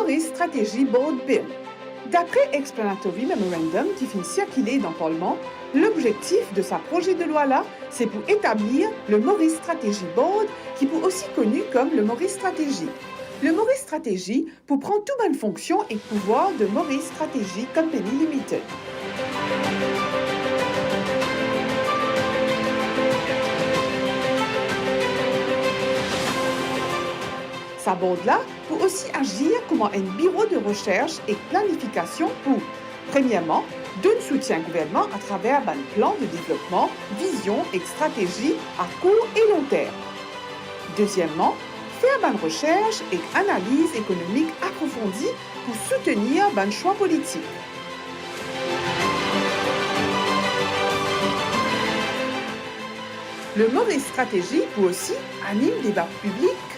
Maurice Stratégie Board Bill. D'après Explanatory Memorandum qui finit circuler dans le Parlement, l'objectif de ce projet de loi-là, c'est pour établir le Maurice Stratégie Board, qui est aussi connu comme le Maurice Stratégie. Le Maurice Stratégie pour prendre toute bonne fonction et pouvoir de Maurice Stratégie Company Limited. Sa board-là peut aussi agir comme un bureau de recherche et planification pour, premièrement, donner soutien au gouvernement à travers un plan de développement, vision et stratégie à court et long terme. Deuxièmement, faire une recherche et analyse économique approfondie pour soutenir un choix politique. Le Maurice Stratégie peut aussi animer des débats publics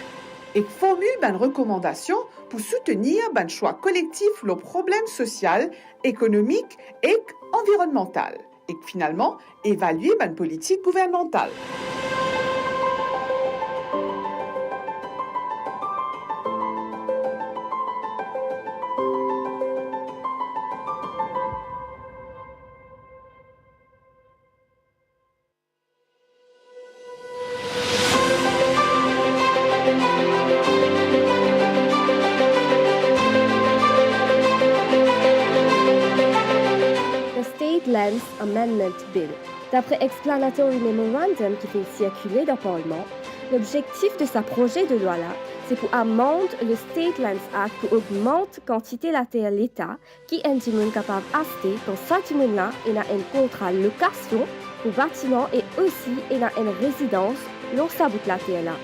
et formule une recommandation pour soutenir un choix collectif aux problèmes sociaux, économiques et environnementaux et finalement évaluer une politique gouvernementale. Lands Amendment Bill. D'après Explanatory Memorandum qui fait circuler dans le Parlement, l'objectif de ce projet de loi-là, c'est pour amender le State Lands Act pour augmenter la quantité de terre de l'État qui est capable d'acheter dans ce monde-là et a un contrat de location pour bâtiments et aussi il a une résidence dans sa bout de la terre-là.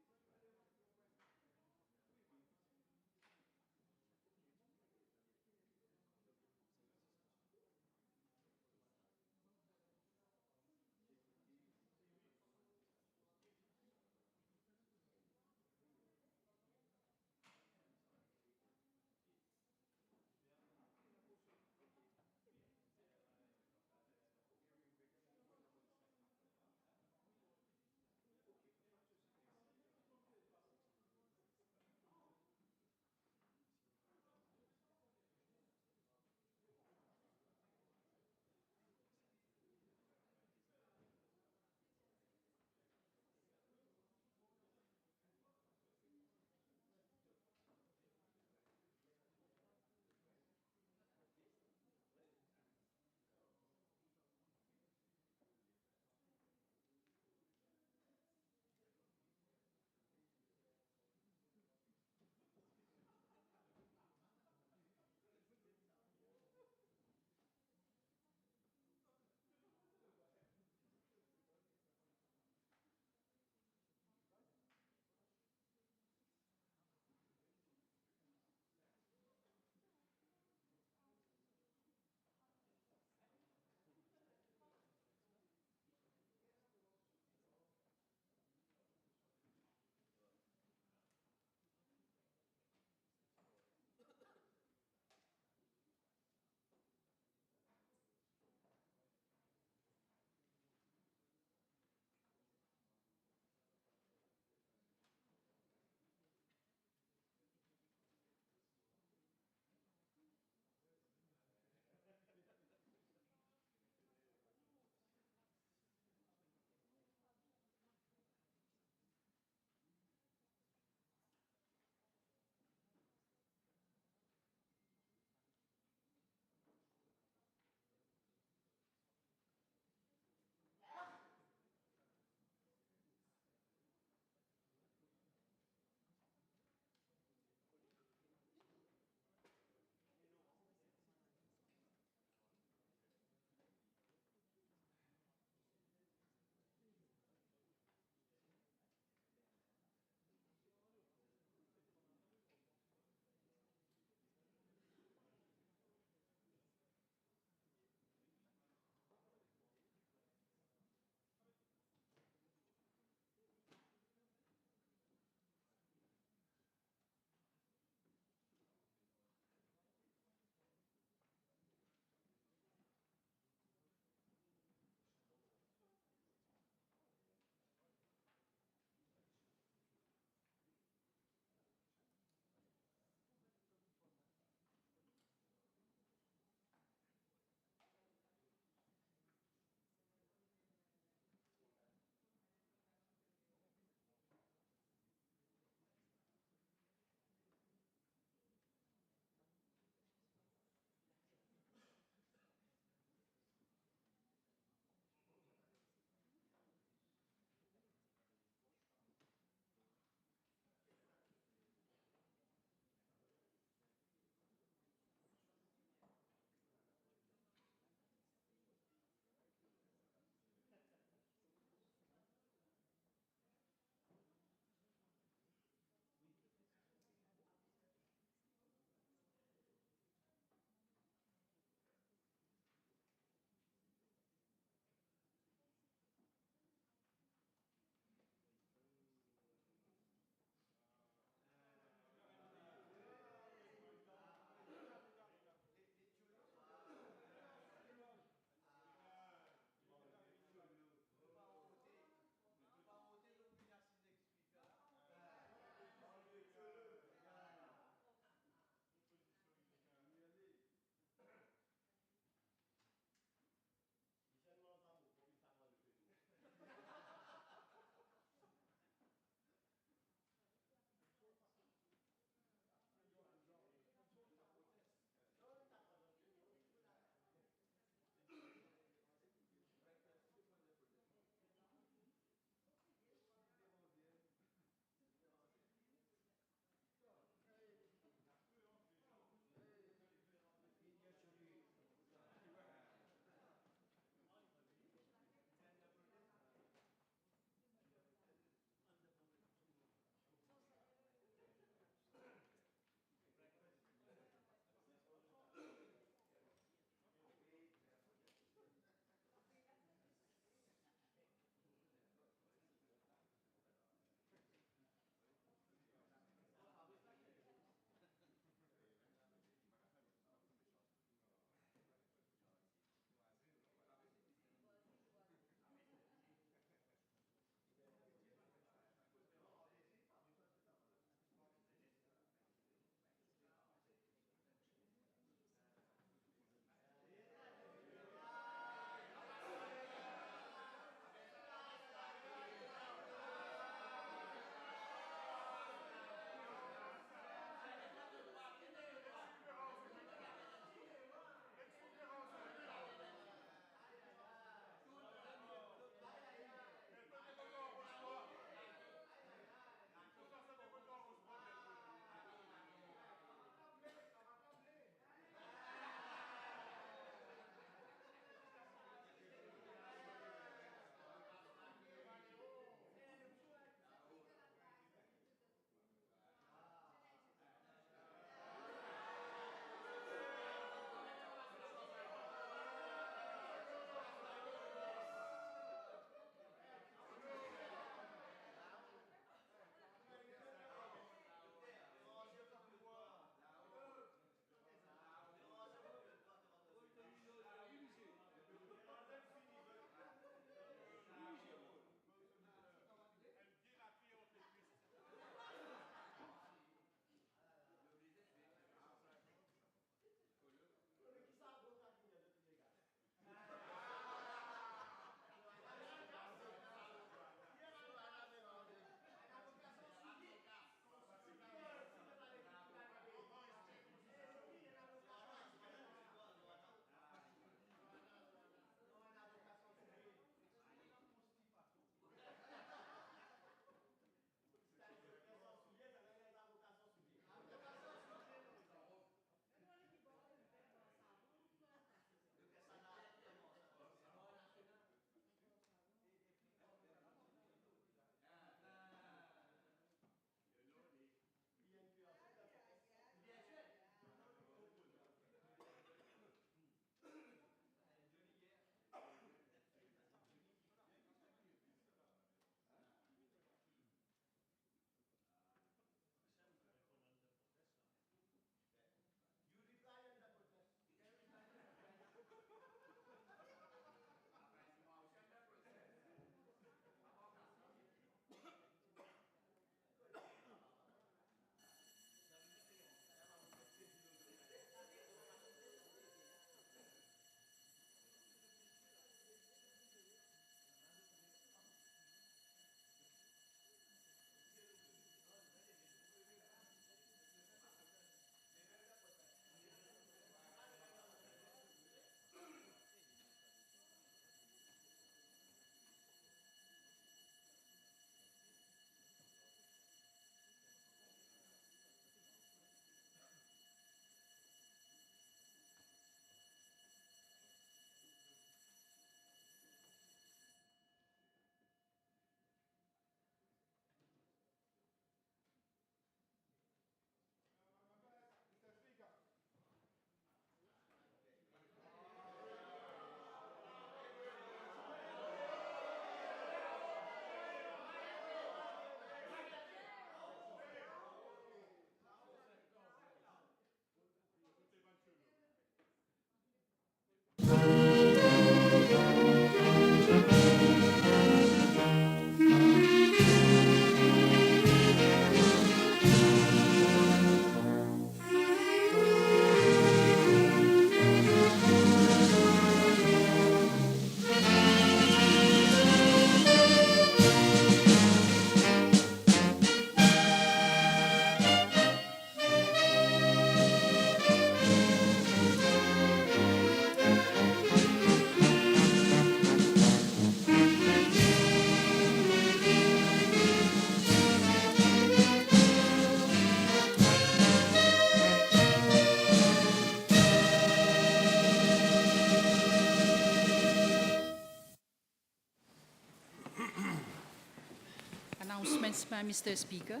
Prime Minister Speaker.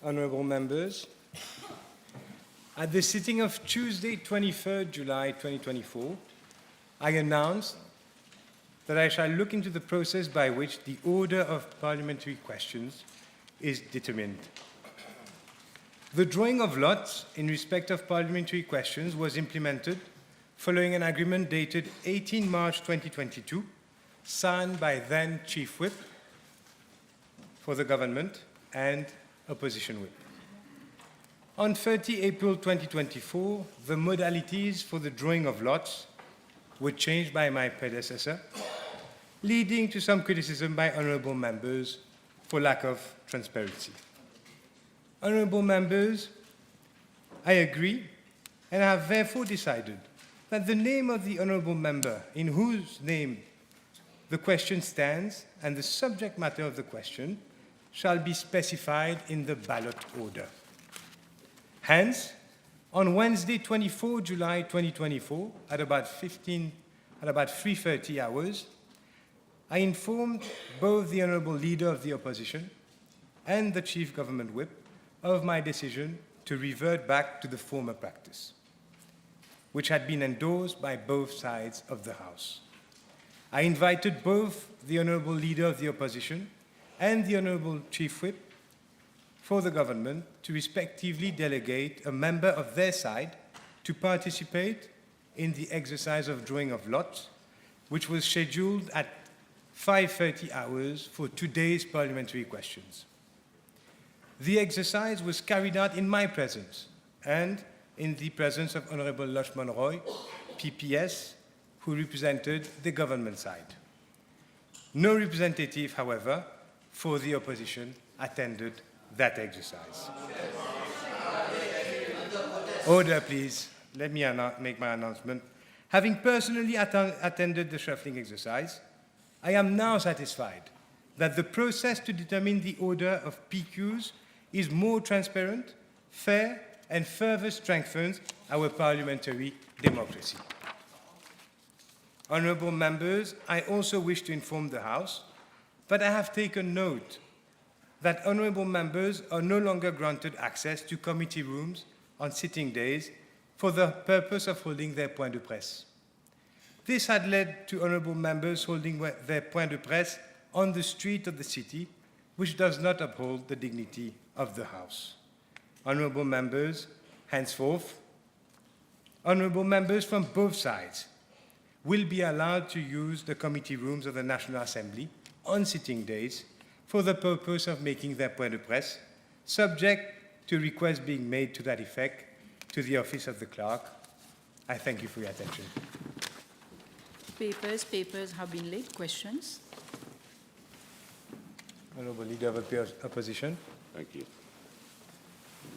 Honourable members, at the sitting of Tuesday, 23rd July 2024, I announced that I shall look into the process by which the order of parliamentary questions is determined. The drawing of lots in respect of parliamentary questions was implemented following an agreement dated 18 March 2022, signed by then Chief Whip for the government and Opposition Whip. On 30 April 2024, the modalities for the drawing of lots were changed by my predecessor, leading to some criticism by honourable members for lack of transparency. Honourable members, I agree, and have therefore decided that the name of the honourable member in whose name the question stands and the subject matter of the question shall be specified in the ballot order. Hence, on Wednesday, 24 July 2024, at about 3:30 hours, I informed both the Honourable Leader of the Opposition and the Chief Government Whip of my decision to revert back to the former practice, which had been endorsed by both sides of the House. I invited both the Honourable Leader of the Opposition and the Honourable Chief Whip for the government to respectively delegate a member of their side to participate in the exercise of drawing of lots, which was scheduled at 5:30 hours for today's parliamentary questions. The exercise was carried out in my presence and in the presence of Honourable Lushman Roy, PPS, who represented the government side. No representative, however, for the opposition attended that exercise. Order, please. Let me make my announcement. Having personally attended the shuffling exercise, I am now satisfied that the process to determine the order of PQs is more transparent, fair, and further strengthens our parliamentary democracy. Honourable members, I also wish to inform the House that I have taken note that honourable members are no longer granted access to committee rooms on sitting days for the purpose of holding their point de presse. This had led to honourable members holding their point de presse on the street of the city, which does not uphold the dignity of the House. Honourable members, henceforth, honourable members from both sides will be allowed to use the committee rooms of the National Assembly on sitting days for the purpose of making their point de presse, subject to requests being made to that effect to the Office of the Clerk. I thank you for your attention. Papers have been laid. Questions? Honourable Leader of the Opposition. Thank you.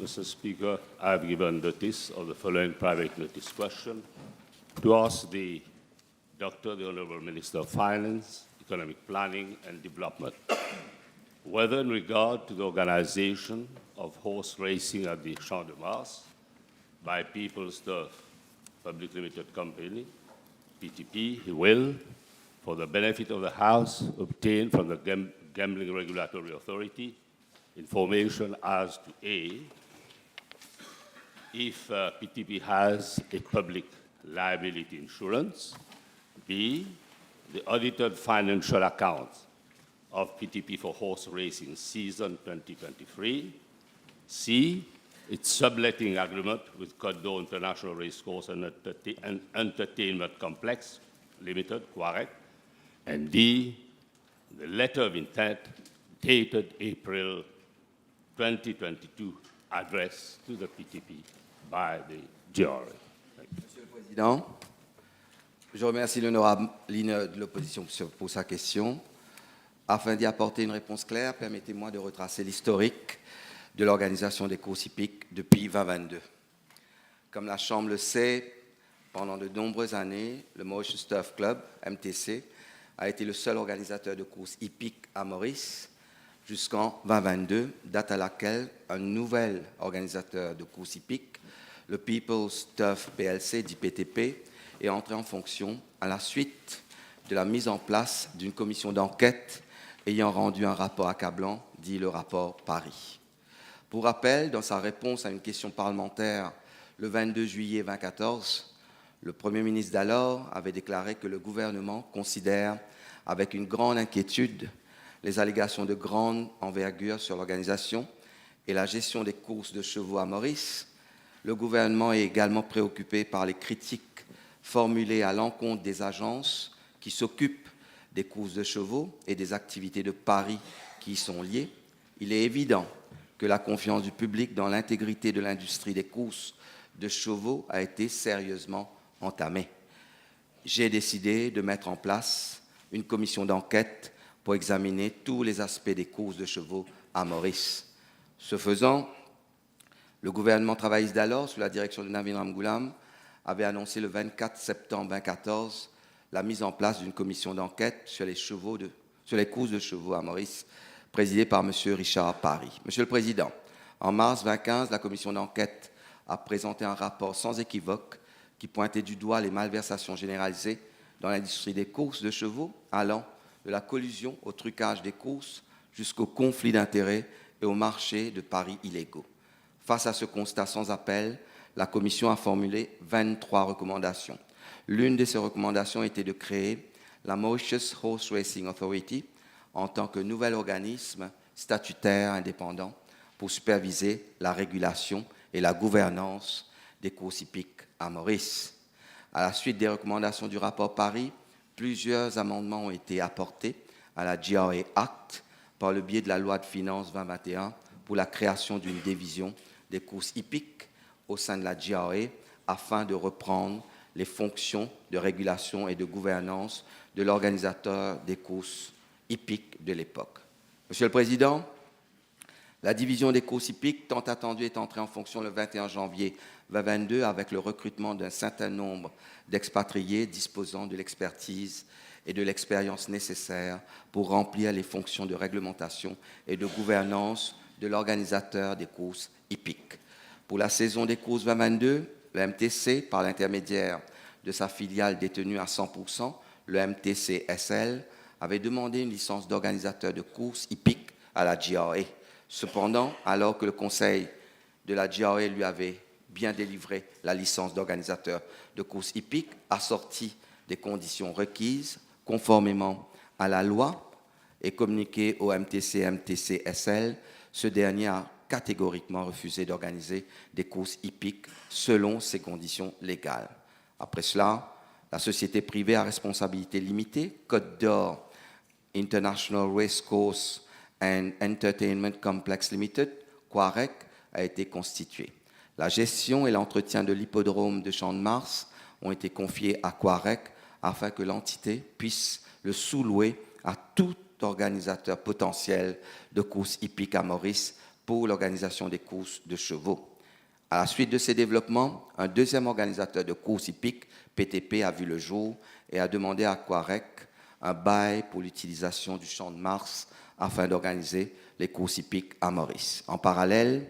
Mr. Speaker, I have given notice of the following private notice question to ask the Doctor, the Honourable Minister of Finance, Economic Planning and Development, whether in regard to the organisation of horse racing at the Champ de Mars by People's Turf Public Limited Company, PTP, he will, for the benefit of the House, obtain from the Gambling Regulatory Authority information as to A, if PTP has a public liability insurance, B, the audited financial accounts of PTP for horse racing season 2023, C, its subletting agreement with Côte d'Or International Racecourse and Entertainment Complex Limited, Quarek, and D, the letter of intent dated April 2022 addressed to the PTP by the GRA. Monsieur le Président, je remercie l'honorable leader de l'opposition pour sa question. Afin d'y apporter une réponse claire, permettez-moi de retracer l'historique de l'organisation des courses hippiques depuis 2022. Comme la Chambre le sait, pendant de nombreuses années, le Mauritius Turf Club, MTC, a été le seul organisateur de courses hippiques à Maurice jusqu'en 2022, date à laquelle un nouvel organisateur de courses hippiques, le People's Turf PLC, dit PTP, est entré en fonction à la suite de la mise en place d'une commission d'enquête ayant rendu un rapport accablant, dit le rapport Paris. Pour rappel, dans sa réponse à une question parlementaire le 22 juillet 2014, le Premier ministre d'alors avait déclaré que le gouvernement considère avec une grande inquiétude les allégations de grande envergure sur l'organisation et la gestion des courses de chevaux à Maurice. Le gouvernement est également préoccupé par les critiques formulées à l'encontre des agences qui s'occupent des courses de chevaux et des activités de paris qui y sont liées. Il est évident que la confiance du public dans l'intégrité de l'industrie des courses de chevaux a été sérieusement entamée. J'ai décidé de mettre en place une commission d'enquête pour examiner tous les aspects des courses de chevaux à Maurice. Ce faisant, le gouvernement travailliste d'alors, sous la direction de Navin Ramgoolam, avait annoncé le 24 septembre 2014 la mise en place d'une commission d'enquête sur les courses de chevaux à Maurice, présidée par M. Richard Parry. Monsieur le Président, en mars 2015, la commission d'enquête a présenté un rapport sans équivoque qui pointait du doigt les malversations généralisées dans l'industrie des courses de chevaux, allant de la collusion au trucage des courses jusqu'au conflit d'intérêts et au marché de paris illégaux. Face à ce constat sans appel, la Commission a formulé 23 recommandations. L'une de ces recommandations était de créer la Mauritius Horse Racing Authority en tant que nouvel organisme statutaire indépendant pour superviser la régulation et la gouvernance des courses hippiques à Maurice. À la suite des recommandations du rapport Paris, plusieurs amendements ont été apportés à la GRA Act par le biais de la loi de finances 2021 pour la création d'une division des courses hippiques au sein de la GRA afin de reprendre les fonctions de régulation et de gouvernance de l'organisateur des courses hippiques de l'époque. Monsieur le Président, la division des courses hippiques tant attendue est entrée en fonction le 21 janvier 2022 avec le recrutement d'un certain nombre d'expatriés disposant de l'expertise et de l'expérience nécessaires pour remplir les fonctions de réglementation et de gouvernance de l'organisateur des courses hippiques. Pour la saison des courses 2022, le MTC, par l'intermédiaire de sa filiale détenue à 100%, le MTCSL, avait demandé une licence d'organisateur de courses hippiques à la GRA. Cependant, alors que le conseil de la GRA lui avait bien délivré la licence d'organisateur de courses hippiques, assortie des conditions requises conformément à la loi et communiquée au MTC-MTCSL, ce dernier a catégoriquement refusé d'organiser des courses hippiques selon ces conditions légales. Après cela, la société privée à responsabilité limitée, Côte d'Or International Racecourse and Entertainment Complex Limited, QUAREC, a été constituée. La gestion et l'entretien de l'hippodrome de Champ de Mars ont été confiés à QUAREC afin que l'entité puisse le sous-louer à tout organisateur potentiel de courses hippiques à Maurice pour l'organisation des courses de chevaux. À la suite de ces développements, un deuxième organisateur de courses hippiques, PTP, a vu le jour et a demandé à QUAREC un bail pour l'utilisation du Champ de Mars afin d'organiser les courses hippiques à Maurice. En parallèle,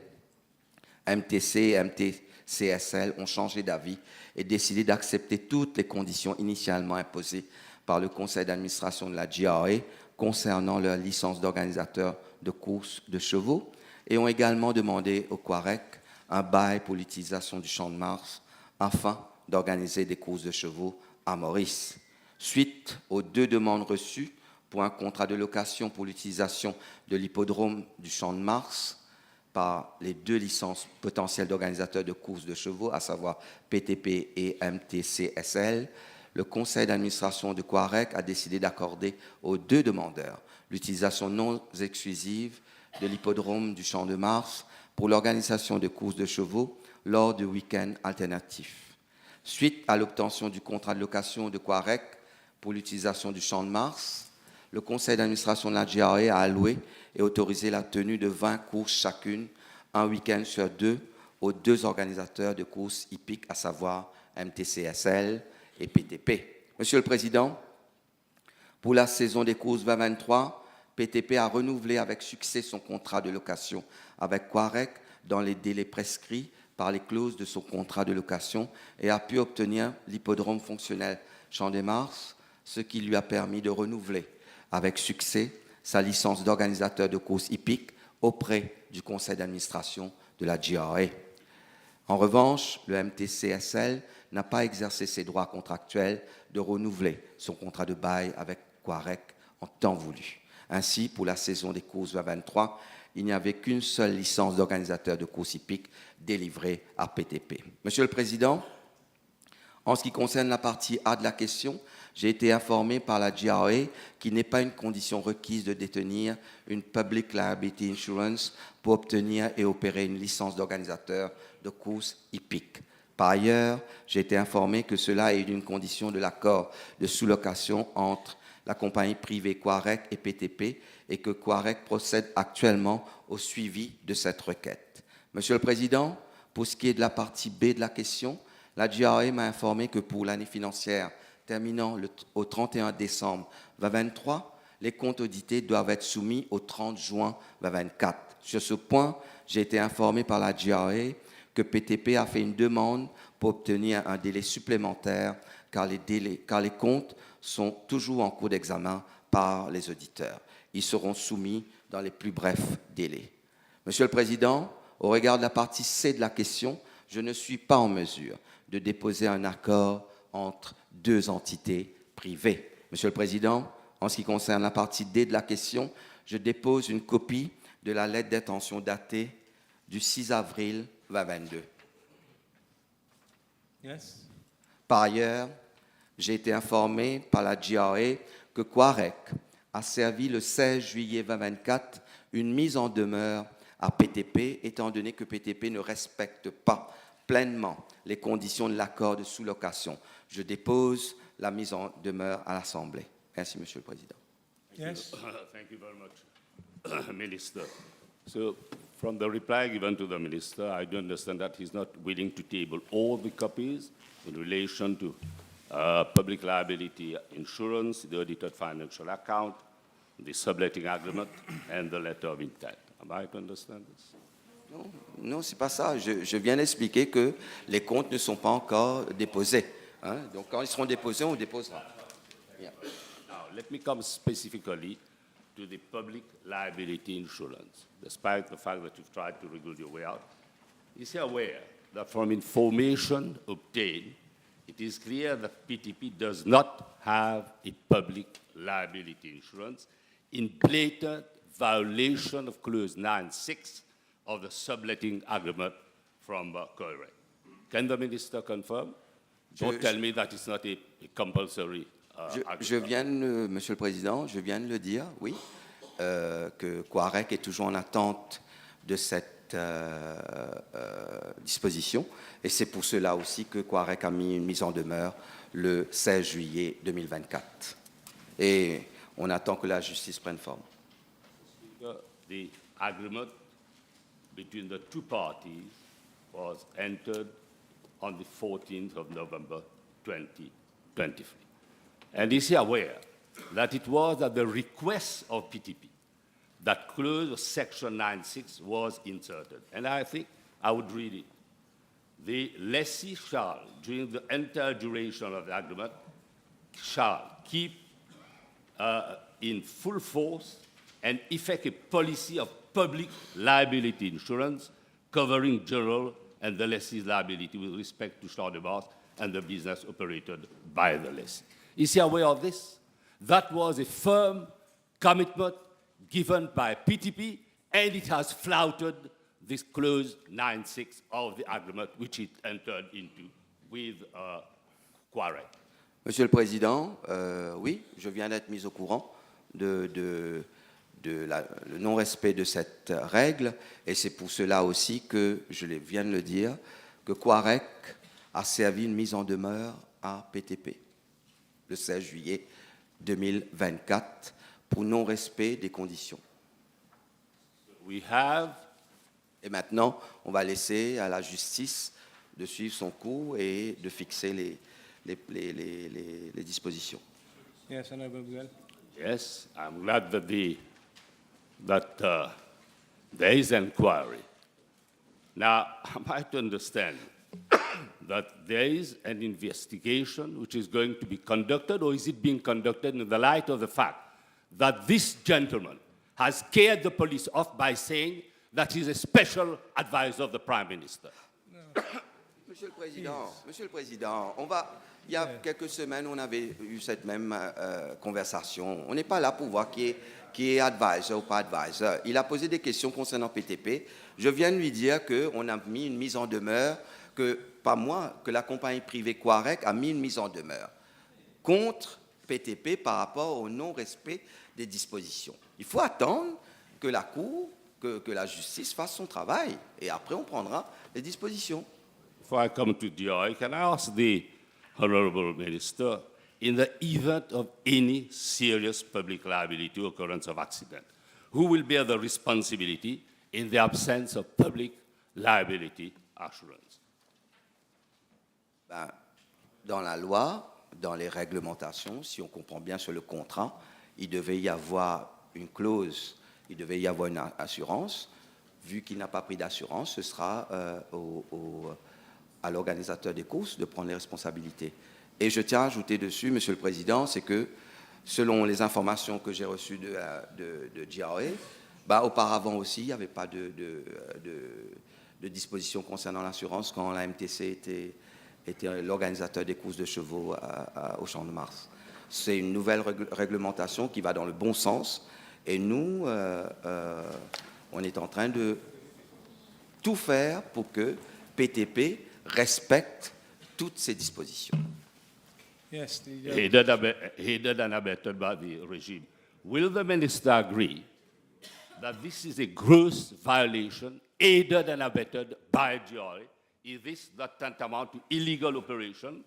MTC et MTCSL ont changé d'avis et décidé d'accepter toutes les conditions initialement imposées par le conseil d'administration de la GRA concernant leur licence d'organisateur de courses de chevaux et ont également demandé au QUAREC un bail pour l'utilisation du Champ de Mars afin d'organiser des courses de chevaux à Maurice. Suite aux deux demandes reçues pour un contrat de location pour l'utilisation de l'hippodrome du Champ de Mars par les deux licences potentielles d'organisateurs de courses de chevaux, à savoir PTP et MTCSL, le conseil d'administration de QUAREC a décidé d'accorder aux deux demandeurs l'utilisation non exclusive de l'hippodrome du Champ de Mars pour l'organisation de courses de chevaux lors de week-ends alternatifs. Suite à l'obtention du contrat de location de QUAREC pour l'utilisation du Champ de Mars, le conseil d'administration de la GRA a alloué et autorisé la tenue de 20 courses chacune, un week-end sur deux, aux deux organisateurs de courses hippiques, à savoir MTCSL et PTP. Monsieur le Président, pour la saison des courses 2023, PTP a renouvelé avec succès son contrat de location avec QUAREC dans les délais prescrits par les clauses de son contrat de location et a pu obtenir l'hippodrome fonctionnel Champ des Mars, ce qui lui a permis de renouveler avec succès sa licence d'organisateur de courses hippiques auprès du conseil d'administration de la GRA. En revanche, le MTCSL n'a pas exercé ses droits contractuels de renouveler son contrat de bail avec Quarec en temps voulu. Ainsi, pour la saison des courses 2023, il n'y avait qu'une seule licence d'organisateur de courses hippiques délivrée à PTP. Monsieur le Président, en ce qui concerne la partie A de la question, j'ai été informé par la GRA qu'il n'est pas une condition requise de détenir une Public Liability Insurance pour obtenir et opérer une licence d'organisateur de courses hippiques. Par ailleurs, j'ai été informé que cela est une condition de l'accord de sous-location entre la compagnie privée Quarec et PTP et que Quarec procède actuellement au suivi de cette requête. Monsieur le Président, pour ce qui est de la partie B de la question, la GRA m'a informé que pour l'année financière terminant au 31 décembre 2023, les comptes audités doivent être soumis au 30 juin 2024. Sur ce point, j'ai été informé par la GRA que PTP a fait une demande pour obtenir un délai supplémentaire car les comptes sont toujours en cours d'examen par les auditeurs. Ils seront soumis dans les plus brefs délais. Monsieur le Président, au regard de la partie C de la question, je ne suis pas en mesure de déposer un accord entre deux entités privées. Monsieur le Président, en ce qui concerne la partie D de la question, je dépose une copie de la lettre d'intention datée du 6 avril 2022. Yes. Par ailleurs, j'ai été informé par la GRA que Quarec a servi le 16 juillet 2024 une mise en demeure à PTP, étant donné que PTP ne respecte pas pleinement les conditions de l'accord de sous-location. Je dépose la mise en demeure à l'Assemblée. Merci, Monsieur le Président. Yes. Thank you very much, Minister. So, from the reply given to the Minister, I do understand that he's not willing to table all the copies in relation to public liability insurance, the audited financial account, the subletting agreement, and the letter of intent. Am I to understand this? Non, ce n'est pas ça. Je viens d'expliquer que les comptes ne sont pas encore déposés. Hein? Donc, quand ils seront déposés, on déposera. Yeah. Now, let me come specifically to the public liability insurance, despite the fact that you've tried to wriggle your way out. Is he aware that from information obtained, it is clear that PTP does not have a public liability insurance in blatant violation of Clause 9.6 of the subletting agreement from Koirek? Can the Minister confirm? Don't tell me that it's not a compulsory agreement. Monsieur le Président, je viens de le dire, oui, que Quarec est toujours en attente de cette disposition. Et c'est pour cela aussi que Quarec a mis une mise en demeure le 16 juillet 2024. Et on attend que la justice prenne forme. The agreement between the two parties was entered on the 14th of November 2023. And is he aware that it was at the request of PTP that clause of section 9.6 was inserted? And I think I would read it. The lessee shall, during the entire duration of the agreement, shall keep in full force and effect a policy of public liability insurance covering general and the lessee's liability with respect to shore bars and the business operated by the lessee. Is he aware of this? That was a firm commitment given by PTP, and it has flouted this clause 9.6 of the agreement which it entered into with Quarec. Monsieur le Président, oui, je viens d'être mis au courant le non-respect de cette règle, et c'est pour cela aussi que, je viens de le dire, que Quarec a servi une mise en demeure à PTP le 16 juillet 2024 pour non-respect des conditions. Et maintenant, on va laisser à la justice de suivre son cours et de fixer les dispositions. Yes, Honorable Buell. Yes, I'm glad that there is inquiry. Now, I might understand that there is an investigation which is going to be conducted, or is it being conducted in the light of the fact that this gentleman has scared the police off by saying that he's a special advisor of the Prime Minister. Monsieur le Président, il y a quelques semaines, on avait eu cette même conversation. On n'est pas là pour voir qui est advisor ou pas advisor. Il a posé des questions concernant PTP. Je viens de lui dire qu'on a mis une mise en demeure, pas moi, que la compagnie privée Quarek a mis une mise en demeure contre PTP par rapport au non-respect des dispositions. Il faut attendre que la Cour, que la justice fasse son travail et après on prendra les dispositions. Before I come to DI, can I ask the Honourable Minister, in the event of any serious public liability occurrence of accident, who will bear the responsibility in the absence of public liability assurance? Dans la loi, dans les réglementations, si on comprend bien sur le contrat, il devait y avoir une clause, il devait y avoir une assurance. Vu qu'il n'a pas pris d'assurance, ce sera à l'organisateur des courses de prendre les responsabilités. Et je tiens à ajouter dessus, Monsieur le Président, c'est que selon les informations que j'ai reçues de GRA, auparavant aussi, il n'y avait pas de disposition concernant l'assurance quand la MTC était l'organisateur des courses de chevaux au Champ de Mars. C'est une nouvelle réglementation qui va dans le bon sens et nous, on est en train de tout faire pour que PTP respecte toutes ces dispositions. Yes, Aided and abetted by the regime. Will the Minister agree that this is a gross violation, aided and abetted by GRA? Is this not tantamount to illegal operation?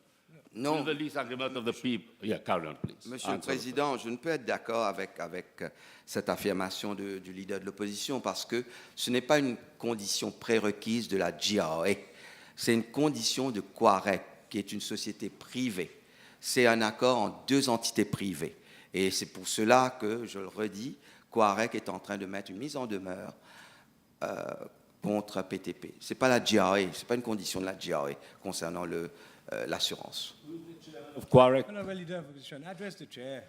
Non. Will the lease agreement of the people... Yeah, carry on, please. Monsieur le Président, je ne peux être d'accord avec cette affirmation du leader de l'opposition parce que ce n'est pas une condition prérequise de la GRA. C'est une condition de Quarek, qui est une société privée. C'est un accord en deux entités privées. Et c'est pour cela que, je le redis, Quarek est en train de mettre une mise en demeure contre PTP. Ce n'est pas la GRA, ce n'est pas une condition de la GRA concernant l'assurance. Of Quarek. Honourable Leader of Opposition, address the chair.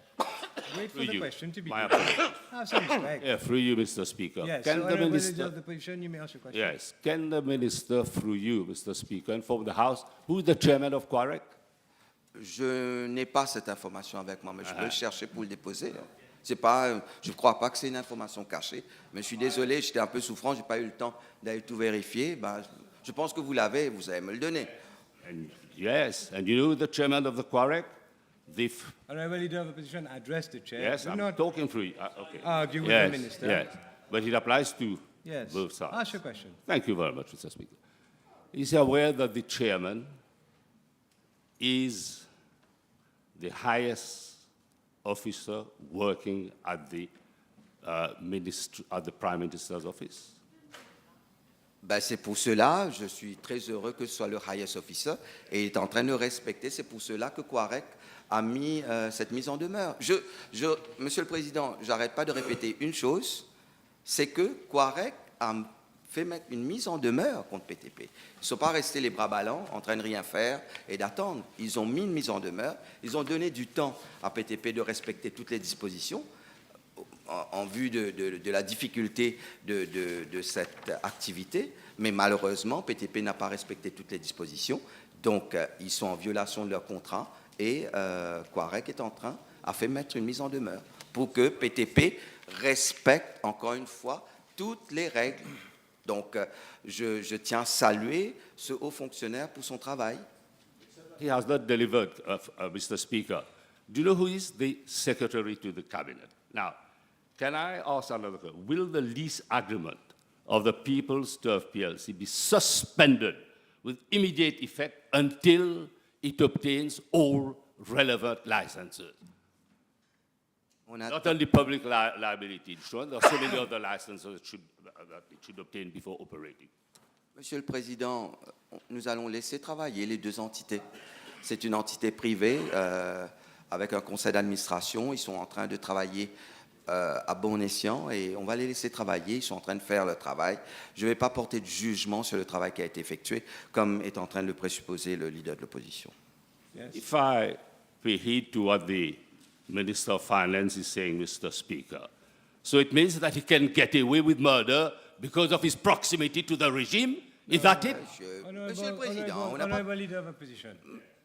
Wait for Through the you. question to be My put. apologies. Have some respect. Yeah, through you, Mr. Speaker. Yes, Can so the Honourable Leader Minister... of the Opposition, you may ask your question. Yes. Can the Minister, through you, Mr. Speaker, inform the House who is the chairman of Quarek? Je n'ai pas cette information avec moi, mais je peux le chercher pour le déposer. C'est pas, je ne crois pas que c'est une information cachée, mais je suis désolé, j'étais un peu souffrant, je n'ai pas eu le temps d'aller tout vérifier. Je pense que vous l'avez, vous allez me le donner. And yes, and you know the chairman of the Quarek? Honourable Leader of Opposition, address the chair. Yes, Do I'm not talking through you. Okay. argue with Yes, the Minister. yes, but it applies to Yes. both sides. Ask your question. Thank you very much, Mr. Speaker. Is he aware that the chairman is the highest officer working at the Prime Minister's office? C'est pour cela, je suis très heureux que ce soit le highest officer et il est en train de respecter. C'est pour cela que Quarek a mis cette mise en demeure. Monsieur le Président, j'arrête pas de répéter une chose, c'est que Quarek a fait mettre une mise en demeure contre PTP. Ils ne sont pas restés les bras ballants en train de rien faire et d'attendre. Ils ont mis une mise en demeure, ils ont donné du temps à PTP de respecter toutes les dispositions en vue de la difficulté de cette activité, mais malheureusement, PTP n'a pas respecté toutes les dispositions, donc ils sont en violation de leur contrat et Quarek a fait mettre une mise en demeure pour que PTP respecte encore une fois toutes les règles. Donc, je tiens à saluer ce haut fonctionnaire pour son travail. He has not delivered, Mr. Speaker. Do you know who is the Secretary to the Cabinet? Now, can I ask another question? Will the lease agreement of the People's Turf PLC be suspended with immediate effect until it obtains all relevant licenses? Not only public liability insurance, there are so many other licenses that it should obtain before operating. Monsieur le Président, nous allons laisser travailler les deux entités. C'est une entité privée avec un conseil d'administration. Ils sont en train de travailler à bon escient et on va les laisser travailler. Ils sont en train de faire leur travail. Je ne vais pas porter de jugement sur le travail qui a été effectué, comme est en train de le présupposer le leader de l'opposition. Yes. If I pay heed to what the Minister of Finance is saying, Mr. Speaker. So it means that he can get away with murder because of his proximity to the regime? Is that it? Monsieur le Président, on n'a pas... Honorable Leader of Opposition,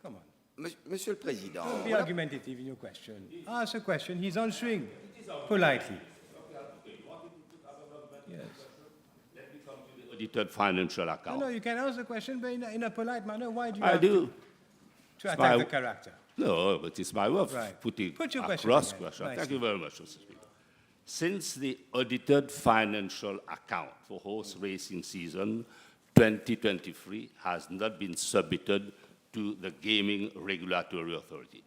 come on. Monsieur le Président, Don't be argumentative in your question. Ask a question, he's answering politely. Yes. Audited financial account. No, you can ask the question, but in a polite manner. Why do you I have do. to attack my- the character? No, but it's my way of Right. putting Put your question across again. question. Right. Thank you very much, Mr. Speaker. Since the audited financial account for horse racing season 2023 has not been submitted to the Gaming Regulatory Authority,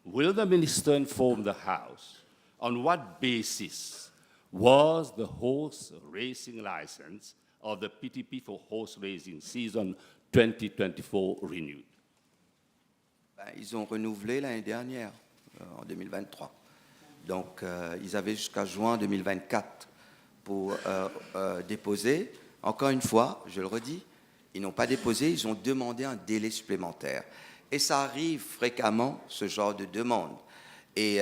will the Minister inform the House on what basis was the horse racing license of the PTP for horse racing season 2024 renewed? Ben, ils ont renouvelé l'année dernière, en 2023. Donc, ils avaient jusqu'à juin 2024 pour déposer. Encore une fois, je le redis, ils n'ont pas déposé, ils ont demandé un délai supplémentaire. Et ça arrive fréquemment, ce genre de demande. Et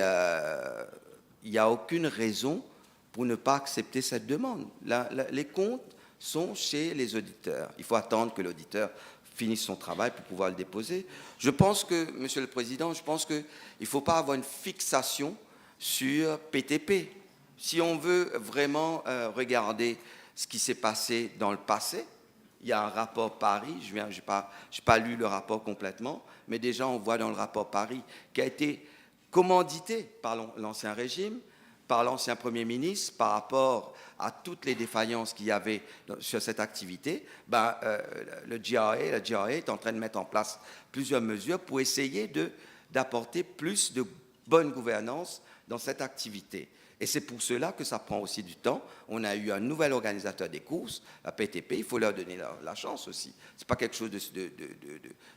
il n'y a aucune raison pour ne pas accepter cette demande. Les comptes sont chez les auditeurs. Il faut attendre que l'auditeur finisse son travail pour pouvoir le déposer. Je pense que, Monsieur le Président, je pense qu'il ne faut pas avoir une fixation sur PTP. Si on veut vraiment regarder ce qui s'est passé dans le passé, il y a un rapport Paris, je n'ai pas lu le rapport complètement, mais déjà on voit dans le rapport Paris qui a été commandité par l'ancien régime, par l'ancien Premier ministre, par rapport à toutes les défaillances qu'il y avait sur cette activité, le GRA est en train de mettre en place plusieurs mesures pour essayer d'apporter plus de bonne gouvernance dans cette activité. Et c'est pour cela que ça prend aussi du temps. On a eu un nouvel organisateur des courses, la PTP, il faut leur donner la chance aussi. Ce n'est pas quelque chose de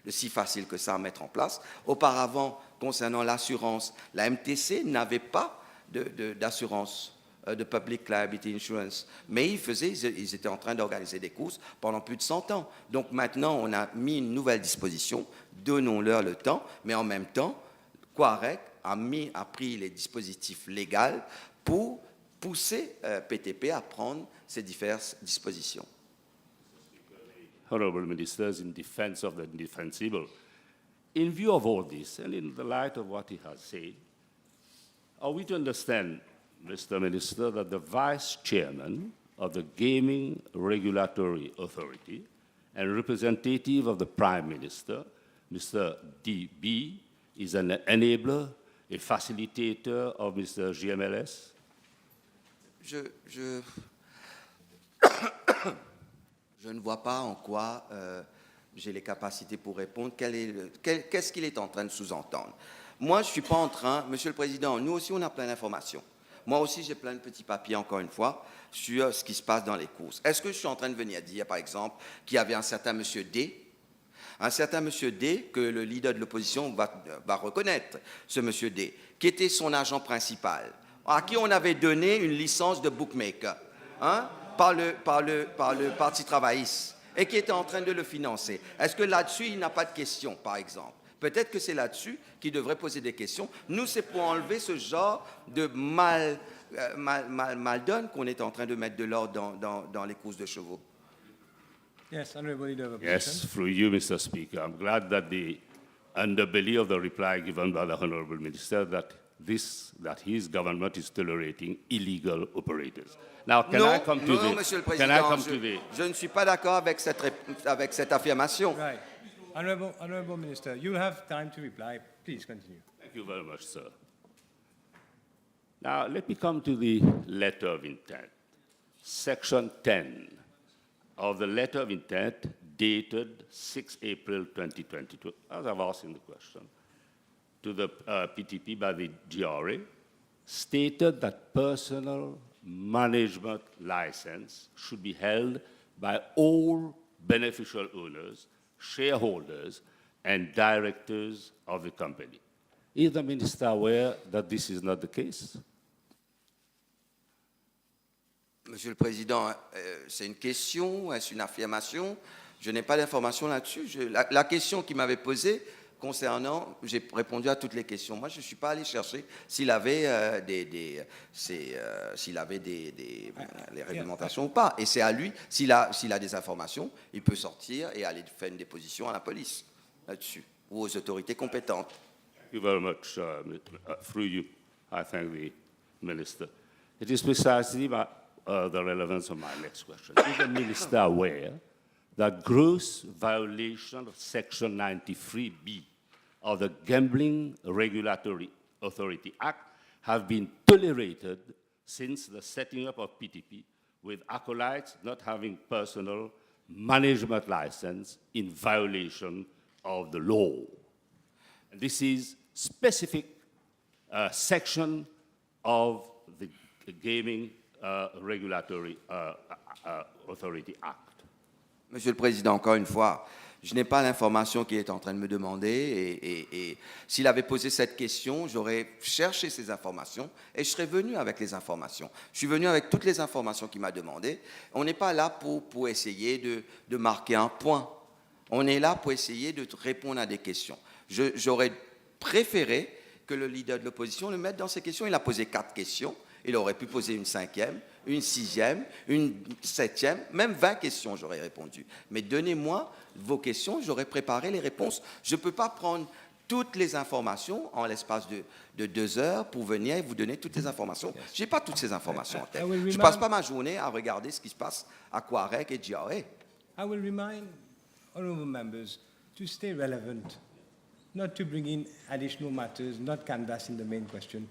si facile que ça à mettre en place. Auparavant, concernant l'assurance, la MTC n'avait pas d'assurance, de Public Liability Insurance, mais ils étaient en train d'organiser des courses pendant plus de 100 ans. Donc maintenant, on a mis une nouvelle disposition, donnons-leur le temps, mais en même temps, Quarec a pris les dispositifs légaux pour pousser PTP à prendre ces diverses dispositions. Honorable Ministers, in defense of the indefensible, in view of all this and in the light of what he has said, are we to understand, Mr. Minister, that the Vice Chairman of the Gaming Regulatory Authority and representative of the Prime Minister, Mr. D.B., is an enabler, a facilitator of Mr. GMLS? Je ne vois pas en quoi j'ai les capacités pour répondre. Qu'est-ce qu'il est en train de sous-entendre? Moi, je ne suis pas en train... Monsieur le Président, nous aussi, on a plein d'informations. Moi aussi, j'ai plein de petits papiers, encore une fois, sur ce qui se passe dans les courses. Est-ce que je suis en train de venir dire, par exemple, qu'il y avait un certain monsieur D, que le leader de l'opposition va reconnaître, ce monsieur D, qui était son agent principal, à qui on avait donné une licence de bookmaker, par le Parti travailliste, et qui était en train de le financer. Est-ce que là-dessus, il n'a pas de questions, par exemple? Peut-être que c'est là-dessus qu'il devrait poser des questions. Nous, c'est pour enlever ce genre de mal-donne qu'on est en train de mettre de l'ordre dans les courses de chevaux. Yes, Honorable Leader of Opposition. Yes, through you, Mr. Speaker. I'm glad that the underbelly of the reply given by the Honorable Minister that his government is tolerating illegal operators. Now, Non, Monsieur le Président, je ne suis pas d'accord avec cette affirmation. Right. Honorable Minister, you have time to reply. Please continue. Thank you very much, sir. Now, let me come to the letter of intent. Section 10 of the letter of intent dated 6 April 2022, as I've asked in the question, to the PTP by the GRA, stated that personal management license should be held by all beneficial owners, shareholders, and directors of the company. Is the Minister aware that this is not the case? Monsieur le Président, c'est une question, est-ce une affirmation? Je n'ai pas d'informations là-dessus. La question qui m'avait posée Concernant, j'ai répondu à toutes les questions. Moi, je ne suis pas allé chercher s'il avait les réglementations ou pas. Et c'est à lui, s'il a des informations, il peut sortir et aller faire une déposition à la police là-dessus ou aux autorités compétentes. Thank you very much. Through you, I thank the Minister. It is precisely the relevance of my next question. Is the Minister aware that gross violation of Section 93B of the Gambling Regulatory Authority Act have been tolerated since the setting up of PTP, with acolytes not having personal management license in violation of the law? And this is specific section of the Gaming Regulatory Authority Act. Monsieur le Président, encore une fois, je n'ai pas l'information qu'il est en train de me demander et s'il avait posé cette question, j'aurais cherché ces informations et je serais venu avec les informations. Je suis venu avec toutes les informations qu'il m'a demandées. On n'est pas là pour essayer de marquer un point. On est là pour essayer de répondre à des questions. J'aurais préféré que le leader de l'opposition le mette dans ses questions. Il a posé 4 questions. Il aurait pu poser une 5e, une 6e, une 7e, même 20 questions, j'aurais répondu. Mais donnez-moi vos questions, j'aurais préparé les réponses. Je ne peux pas prendre toutes les informations en l'espace de 2 heures pour venir et vous donner toutes les informations. Je n'ai pas toutes ces informations en tête. Je ne passe pas ma journée à regarder ce qui se passe à Quarek et GRA. I will remind honourable members to stay relevant, not to bring in additional matters, not canvassing the main question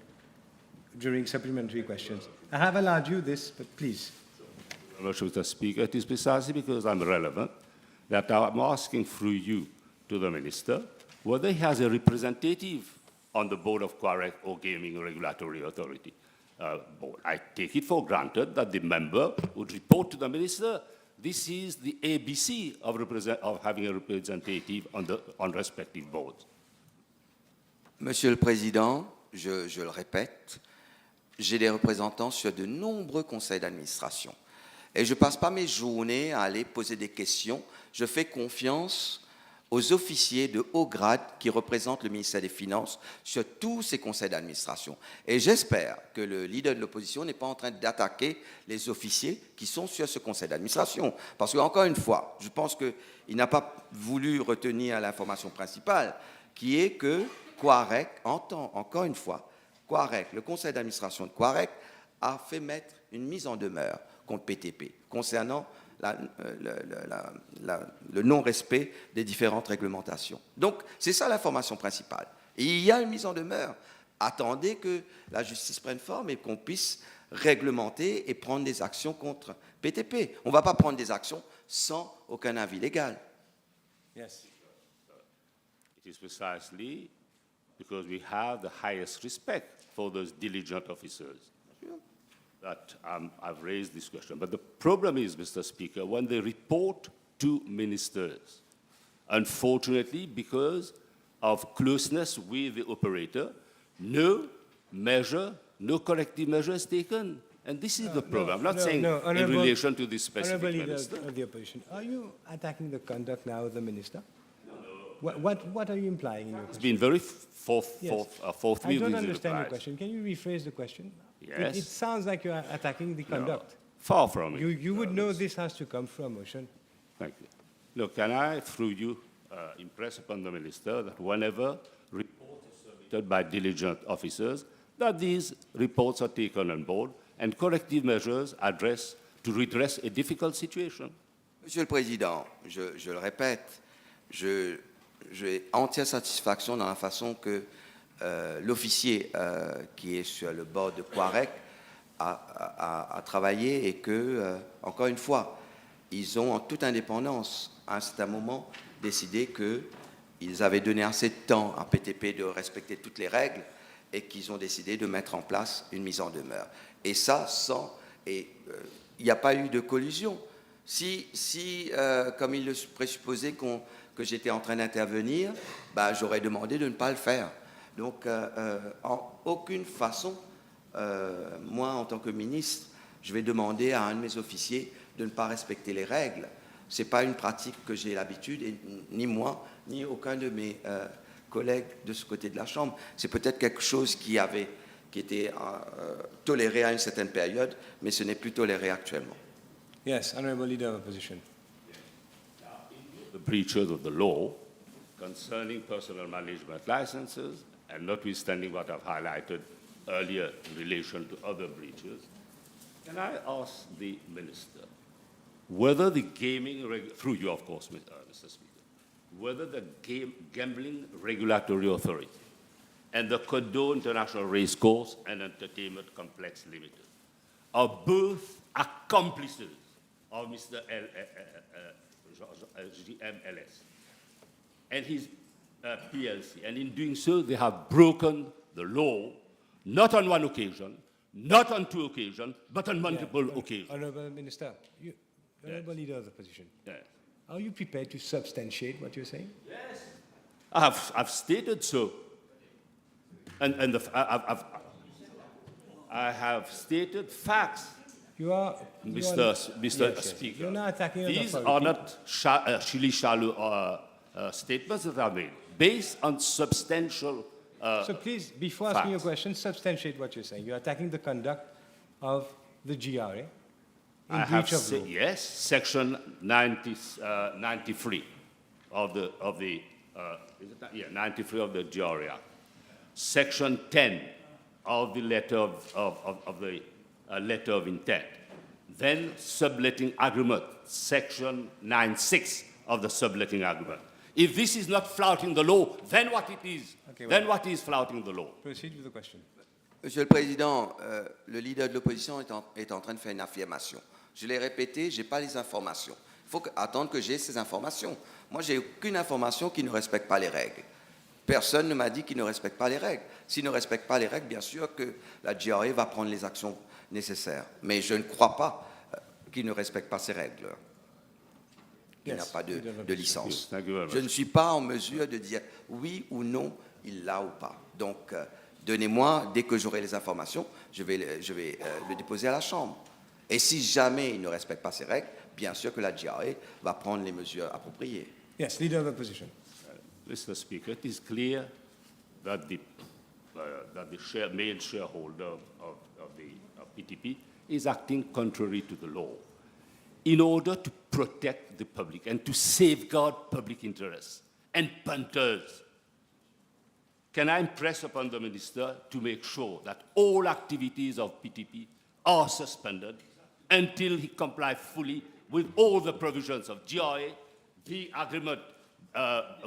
during supplementary questions. I have allowed you this, but please. Mr. Speaker, it is precisely because I'm relevant that I'm asking through you to the Minister whether he has a representative on the board of QUAREC or Gaming Regulatory Authority board. I take it for granted that the member would report to the Minister. This is the ABC of having a representative on respective boards. Monsieur le Président, je le répète, j'ai des représentants sur de nombreux conseils d'administration. Et je ne passe pas mes journées à aller poser des questions. Je fais confiance aux officiers de haut grade qui représentent le ministère des Finances sur tous ces conseils d'administration. Et j'espère que le leader de l'opposition n'est pas en train d'attaquer les officiers qui sont sur ce conseil d'administration. Parce qu'encore une fois, je pense qu'il n'a pas voulu retenir l'information principale, qui est que QUAREC entend, encore une fois, QUAREC, le conseil d'administration de QUAREC a fait mettre une mise en demeure contre PTP concernant le non-respect des différentes réglementations. Donc, c'est ça l'information principale. Et il y a une mise en demeure. Attendez que la justice prenne forme et qu'on puisse réglementer et prendre des actions contre PTP. On ne va pas prendre des actions sans aucun avis légal. Yes. It is precisely because we have the highest respect for those diligent officers that I've raised this question. But the problem is, Mr. Speaker, when they report to ministers, unfortunately, because of closeness with the operator, no corrective measure is taken. And this is the problem. I'm not saying in relation to this specific minister. Of the opposition, are you attacking the conduct now of the minister? What are you implying in your question? It's been very forthwith. I don't understand your question. Can you rephrase the question? Yes. It sounds like you are attacking the conduct. Far from it. You would know this has to come from motion. Thank you. Look, can I, through you, impress upon the Minister that whenever reports are submitted by diligent officers, that these reports are taken on board and corrective measures to redress a difficult situation? Monsieur le Président, je le répète, j'ai entière satisfaction dans la façon que l'officier qui est sur le bord de QUAREC a travaillé et que, encore une fois, ils ont en toute indépendance, à un certain moment, décidé qu'ils avaient donné assez de temps à PTP de respecter toutes les règles et qu'ils ont décidé de mettre en place une mise en demeure. Et ça, il n'y a pas eu de collusion. Si comme il le présupposait que j'étais en train d'intervenir, j'aurais demandé de ne pas le faire. Donc, en aucune façon, moi, en tant que ministre, je vais demander à un de mes officiers de ne pas respecter les règles. Ce n'est pas une pratique que j'ai l'habitude, et ni moi, ni aucun de mes collègues de ce côté de la Chambre. C'est peut-être quelque chose qui était toléré à une certaine période, mais ce n'est plus toléré actuellement. Yes, Honourable Leader of Opposition. The breaches of the law concerning personal management licenses, and notwithstanding what I've highlighted earlier in relation to other breaches, can I ask the Minister whether the through you of course, Mr. Speaker, whether the Gambling Regulatory Authority and the Kodo International Racecourse and Entertainment Complex Limited are both accomplices of Mr. GMLS and his PLC. And in doing so, they have broken the law, not on one occasion, not on two occasions, but on multiple occasions. Honourable Minister, Honourable Leader of the Opposition, Yes. are you prepared to substantiate what you're saying? Yes. I've stated so. I have stated facts. Mr. Speaker, you're not attacking these an are authority. not shilly-shallow statements that are made, based on substantial So please, before asking your question, substantiate what you're saying. You're attacking the conduct of the GRA in breach of law. yes, Section 93 of the 93 of the GRA, Section 10 of the letter of the letter of intent, then subletting agreement, Section 96 of the subletting agreement. If this is not flouting the law, then what it is? Okay, then what is flouting the law? Proceed with the question. Monsieur le Président, le leader de l'opposition est en train de faire une affirmation. Je l'ai répété, je n'ai pas les informations. Il faut attendre que j'ai ces informations. Moi, je n'ai aucune information qui ne respecte pas les règles. Personne ne m'a dit qu'il ne respecte pas les règles. S'il ne respecte pas les règles, bien sûr que la GRA va prendre les actions nécessaires. Mais je ne crois pas qu'il ne respecte pas ces règles. Il n'a pas de licence. Je ne suis pas en mesure de dire oui ou non, il l'a ou pas. Donc, donnez-moi, dès que j'aurai les informations, je vais le déposer à la Chambre. Et si jamais il ne respecte pas ces règles, bien sûr que la GRA va prendre les mesures appropriées. Yes, Leader of the Opposition. Mr. Speaker, it is clear that the main shareholder of PTP is acting contrary to the law in order to protect the public and to safeguard public interests and punters. Can I impress upon the Minister to make sure that all activities of PTP are suspended until he complies fully with all the provisions of GRA, the agreement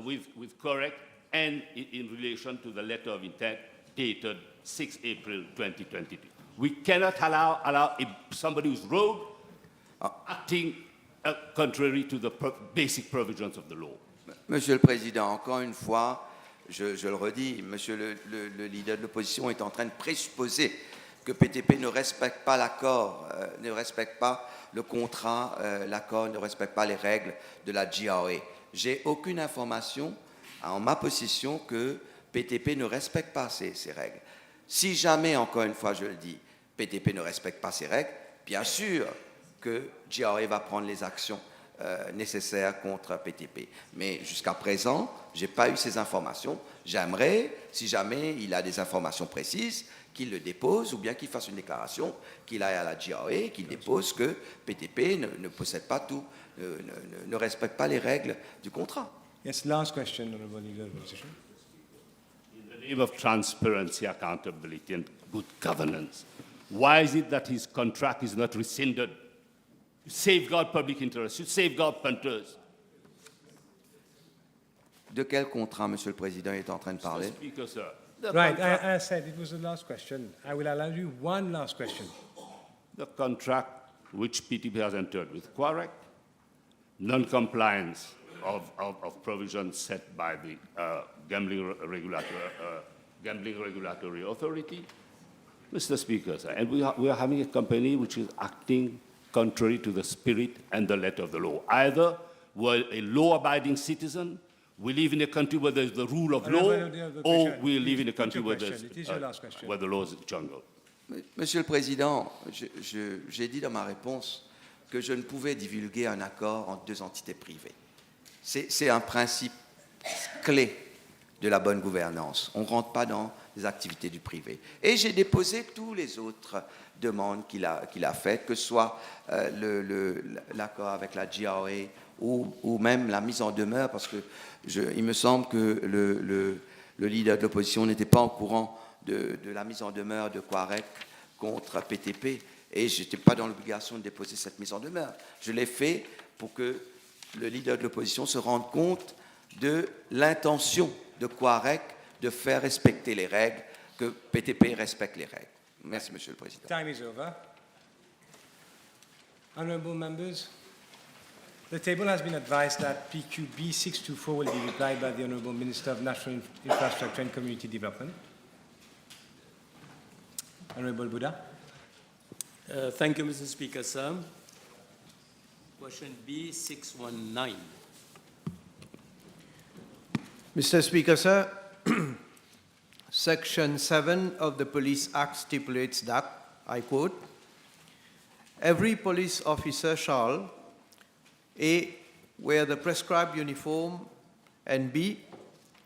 with correct, and in relation to the letter of intent dated 6 April 2022. We cannot allow somebody who's rogue acting contrary to the basic provisions of the law. Monsieur le Président, encore une fois, je le redis, Monsieur le leader de l'opposition est en train de présupposer que PTP ne respecte pas l'accord, ne respecte pas le contrat, l'accord ne respecte pas les règles de la GRA. J'ai aucune information en ma possession que PTP ne respecte pas ces règles. Si jamais, encore une fois, je le dis, PTP ne respecte pas ces règles, bien sûr que GRA va prendre les actions nécessaires contre PTP. Mais jusqu'à présent, je n'ai pas eu ces informations. J'aimerais, si jamais il a des informations précises, qu'il le dépose ou bien qu'il fasse une déclaration, qu'il aille à la GRA, qu'il dépose que PTP ne possède pas tout, ne respecte pas les règles du contrat. Yes, last question, Honourable Leader of the Opposition. In the name of transparency, accountability, and good governance, why is it that his contract is not rescinded? To safeguard public interest, to safeguard punters. De quel contrat, Monsieur le Président, est en train de parler? Mr. Speaker, sir, the Right, contract- I said it was the last question. I will allow you one last question. the contract which PTP has entered with Quarek, non-compliance of provisions set by the Gambling Regulatory Authority. Mr. Speaker, sir, and we are having a company which is acting contrary to the spirit and the letter of the law. Either we're a law-abiding citizen, we live in a country where there's the rule of law, or we live in a country where there's where the law is jungle. Monsieur le Président, j'ai dit dans ma réponse que je ne pouvais divulguer un accord entre deux entités privées. C'est un principe clé de la bonne gouvernance. On ne rentre pas dans les activités du privé. Et j'ai déposé tous les autres demandes qu'il a faites, que ce soit l'accord avec la GRA ou même la mise en demeure, parce que il me semble que le leader de l'opposition n'était pas au courant de la mise en demeure de Quarek contre PTP, et je n'étais pas dans l'obligation de déposer cette mise en demeure. Je l'ai fait pour que le leader de l'opposition se rende compte de l'intention de Quarek de faire respecter les règles, que PTP respecte les règles. Merci, Monsieur le Président. Time is over. Honourable members, the table has been advised that PQB 624 will be replied by the Honourable Minister of National Infrastructure and Community Development. Honourable Buddha. Thank you, Mr. Speaker, sir. Question B619. Mr. Speaker, sir, Section 7 of the Police Act stipulates that, I quote, every police officer shall, A, wear the prescribed uniform, and B,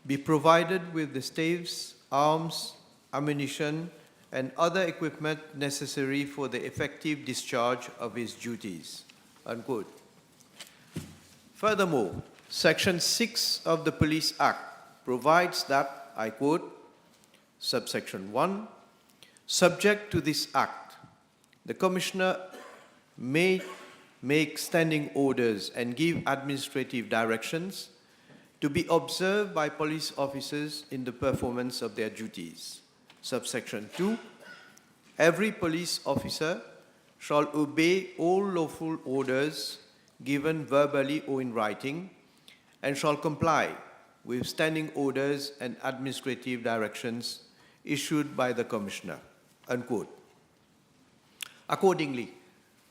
be provided with the staves, arms, ammunition, and other equipment necessary for the effective discharge of his duties, unquote. Furthermore, Section 6 of the Police Act provides that, I quote, subsection 1, subject to this Act, the Commissioner may make standing orders and give administrative directions to be observed by police officers in the performance of their duties. Subsection 2, every police officer shall obey all lawful orders given verbally or in writing and shall comply with standing orders and administrative directions issued by the Commissioner, unquote. Accordingly,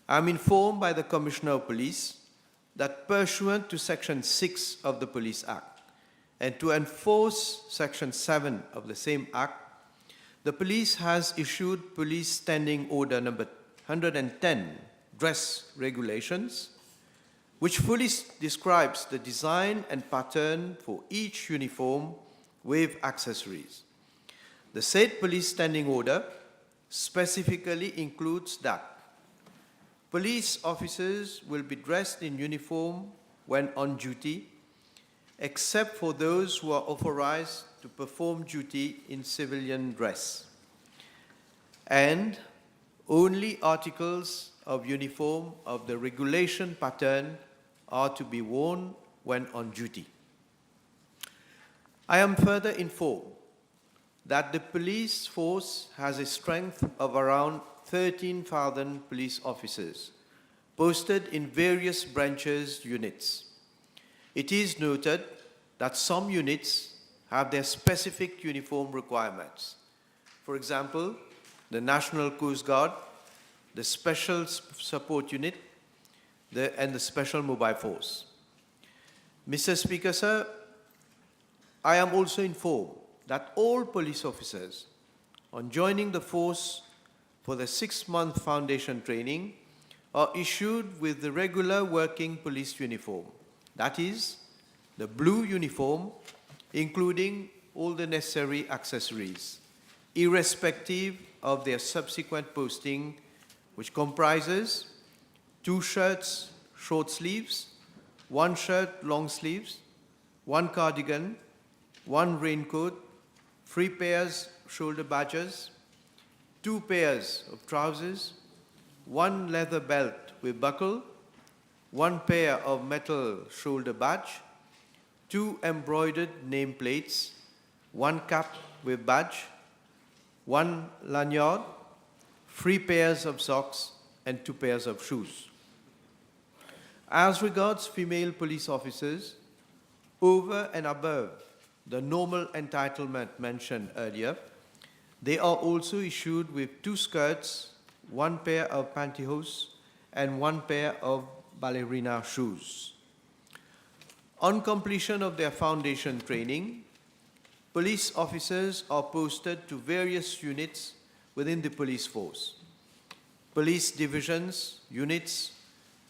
I am informed by the Commissioner of Police that pursuant to Section 6 of the Police Act and to enforce Section 7 of the same Act, the police has issued Police Standing Order number 110, Dress Regulations, which fully describes the design and pattern for each uniform with accessories. The said Police Standing Order specifically includes that police officers will be dressed in uniform when on duty, except for those who are authorized to perform duty in civilian dress. And only articles of uniform of the regulation pattern are to be worn when on duty. I am further informed that the police force has a strength of around 13,000 police officers posted in various branches units. It is noted that some units have their specific uniform requirements. For example, the National Coast Guard, the Special Support Unit, and the Special Mobile Force. Mr. Speaker, sir, I am also informed that all police officers, on joining the force for the 6-month foundation training, are issued with the regular working police uniform. That is, the blue uniform, including all the necessary accessories, irrespective of their subsequent posting, which comprises 2 shirts, short sleeves, 1 shirt, long sleeves, 1 cardigan, 1 raincoat, 3 pairs shoulder badges, 2 pairs of trousers, 1 leather belt with buckle, 1 pair of metal shoulder badge, 2 embroidered nameplates, 1 cap with badge, 1 lanyard, 3 pairs of socks, and 2 pairs of shoes. As regards female police officers, over and above the normal entitlement mentioned earlier, they are also issued with 2 skirts, 1 pair of pantyhose, and 1 pair of ballerina shoes. On completion of their foundation training, police officers are posted to various units within the police force. Police divisions, units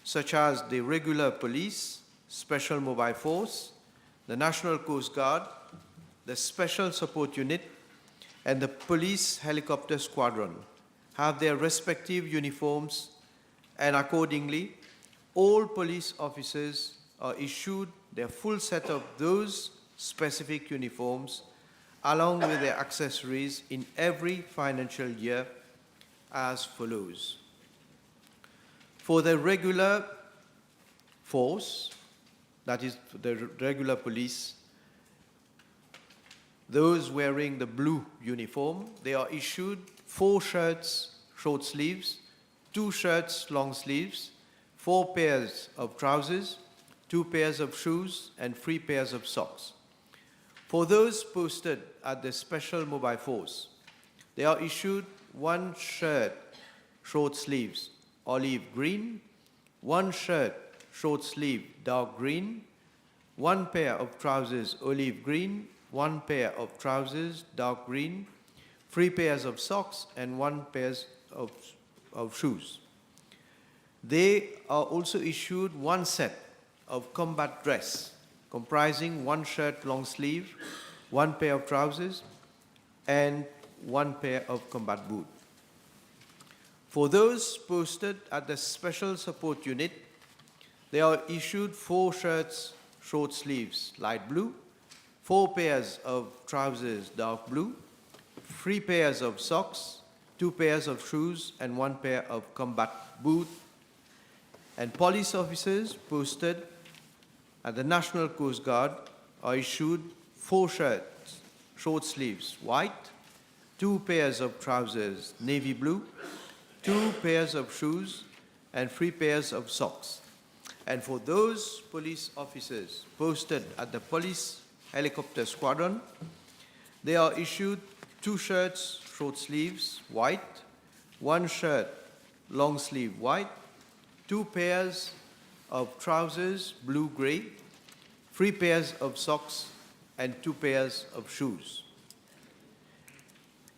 such as the regular police, Special Mobile Force, the National Coast Guard, the Special Support Unit, and the Police Helicopter Squadron have their respective uniforms, and accordingly, all police officers are issued their full set of those specific uniforms along with their accessories in every financial year as follows. For the regular force, that is the regular police, those wearing the blue uniform, they are issued 4 shirts, short sleeves, 2 shirts, long sleeves, 4 pairs of trousers, 2 pairs of shoes, and 3 pairs of socks. For those posted at the Special Mobile Force, they are issued 1 shirt, short sleeves, olive green, 1 shirt, short sleeve, dark green, 1 pair of trousers, olive green, 1 pair of trousers, dark green, 3 pairs of socks, and 1 pair of shoes. They are also issued 1 set of combat dress, comprising 1 shirt long sleeve, 1 pair of trousers, and 1 pair of combat boot. For those posted at the Special Support Unit, they are issued 4 shirts, short sleeves, light blue, 4 pairs of trousers, dark blue, 3 pairs of socks, 2 pairs of shoes, and 1 pair of combat boot. And police officers posted at the National Coast Guard are issued 4 shirts, short sleeves, white, 2 pairs of trousers, navy blue, 2 pairs of shoes, and 3 pairs of socks. And for those police officers posted at the Police Helicopter Squadron, they are issued 2 shirts, short sleeves, white, 1 shirt, long sleeve, white, 2 pairs of trousers, blue-gray, 3 pairs of socks, and 2 pairs of shoes.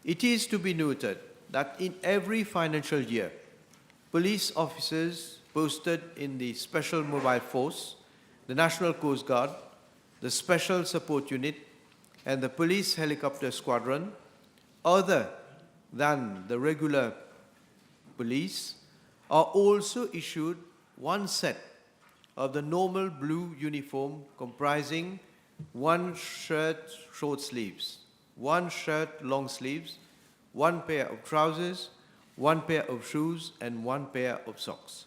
It is to be noted that in every financial year, police officers posted in the Special Mobile Force, the National Coast Guard, the Special Support Unit, and the Police Helicopter Squadron, other than the regular police, are also issued 1 set of the normal blue uniform comprising 1 shirt short sleeves, 1 shirt long sleeves, 1 pair of trousers, 1 pair of shoes, and 1 pair of socks.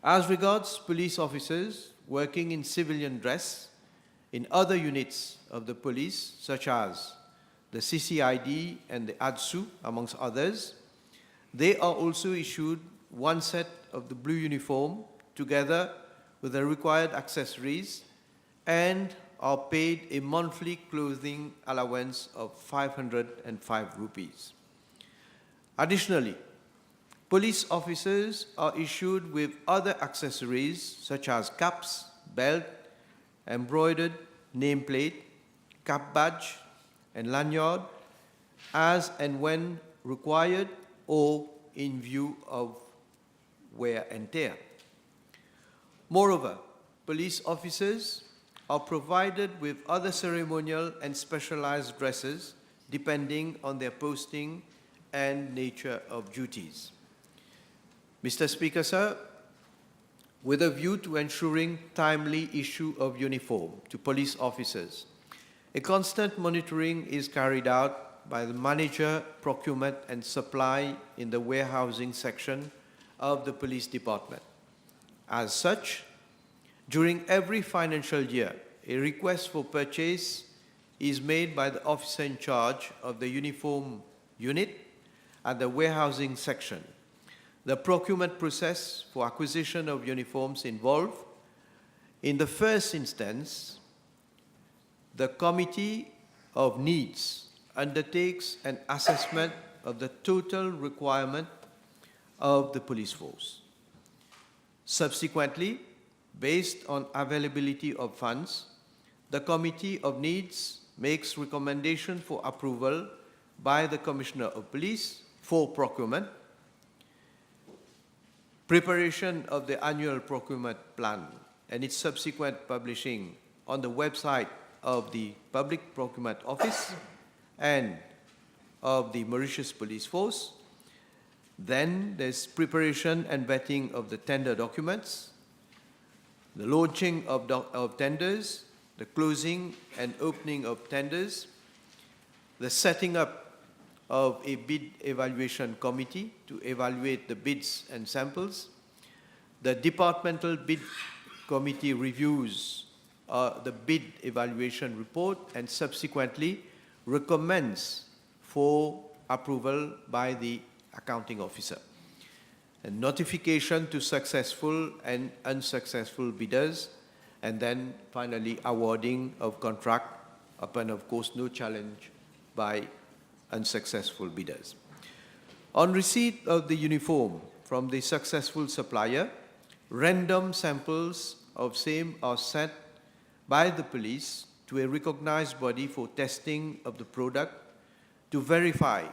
As regards police officers working in civilian dress in other units of the police, such as the CCID and the ADSU, amongst others, they are also issued 1 set of the blue uniform together with the required accessories and are paid a monthly clothing allowance of 505 rupees. Additionally, police officers are issued with other accessories such as caps, belt, embroidered nameplate, cap badge, and lanyard as and when required or in view of wear and tear. Moreover, police officers are provided with other ceremonial and specialized dresses depending on their posting and nature of duties. Mr. Speaker, sir, with a view to ensuring timely issue of uniform to police officers, a constant monitoring is carried out by the Manager, Procurement and Supply in the warehousing section of the Police Department. As such, during every financial year, a request for purchase is made by the officer in charge of the uniform unit at the warehousing section. The procurement process for acquisition of uniforms involve, in the first instance, the Committee of Needs undertakes an assessment of the total requirement of the police force. Subsequently, based on availability of funds, the Committee of Needs makes recommendation for approval by the Commissioner of Police for procurement, preparation of the annual procurement plan and its subsequent publishing on the website of the Public Procurement Office and of the Mauritius Police Force. Then there's preparation and vetting of the tender documents, the launching of tenders, the closing and opening of tenders, the setting up of a bid evaluation committee to evaluate the bids and samples, the departmental bid committee reviews the bid evaluation report and subsequently recommends for approval by the accounting officer. And notification to successful and unsuccessful bidders, and then finally awarding of contract upon, of course, no challenge by unsuccessful bidders. On receipt of the uniform from the successful supplier, random samples of same are sent by the police to a recognized body for testing of the product to verify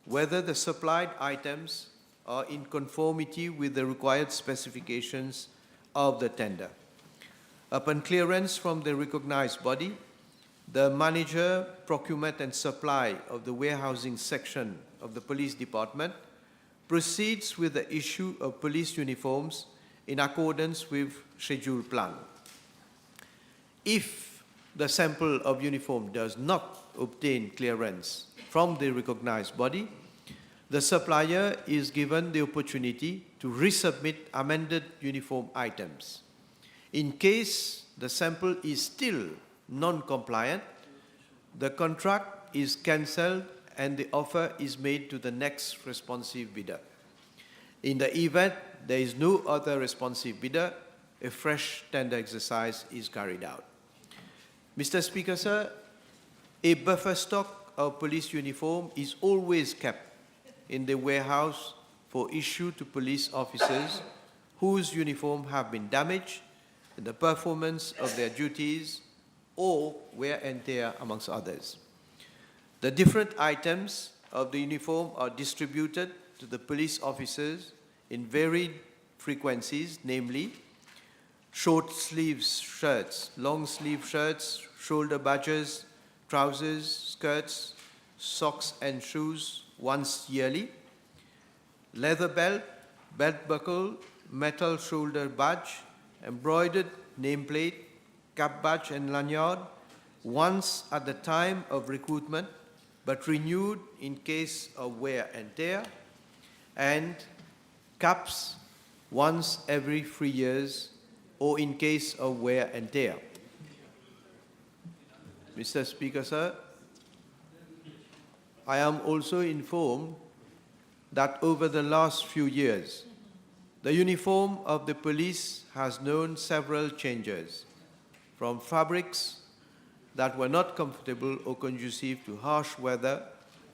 whether the supplied items are in conformity with the required specifications of the tender. Upon clearance from the recognized body, the manager, procurement and supply of the warehousing section of the police department proceeds with the issue of police uniforms in accordance with schedule plan. If the sample of uniform does not obtain clearance from the recognized body, the supplier is given the opportunity to resubmit amended uniform items. In case the sample is still non-compliant, the contract is cancelled and the offer is made to the next responsive bidder. In the event there is no other responsive bidder, a fresh tender exercise is carried out. Mr. Speaker, sir, a buffer stock of police uniform is always kept in the warehouse for issue to police officers whose uniform have been damaged in the performance of their duties or wear and tear, amongst others. The different items of the uniform are distributed to the police officers in varied frequencies, namely short sleeves shirts, long sleeve shirts, shoulder badges, trousers, skirts, socks and shoes once yearly, leather belt, belt buckle, metal shoulder badge, embroidered nameplate, cap badge and lanyard once at the time of recruitment but renewed in case of wear and tear, and caps once every 3 years or in case of wear and tear. Mr. Speaker, sir, I am also informed that over the last few years, the uniform of the police has known several changes, from fabrics that were not comfortable or conducive to harsh weather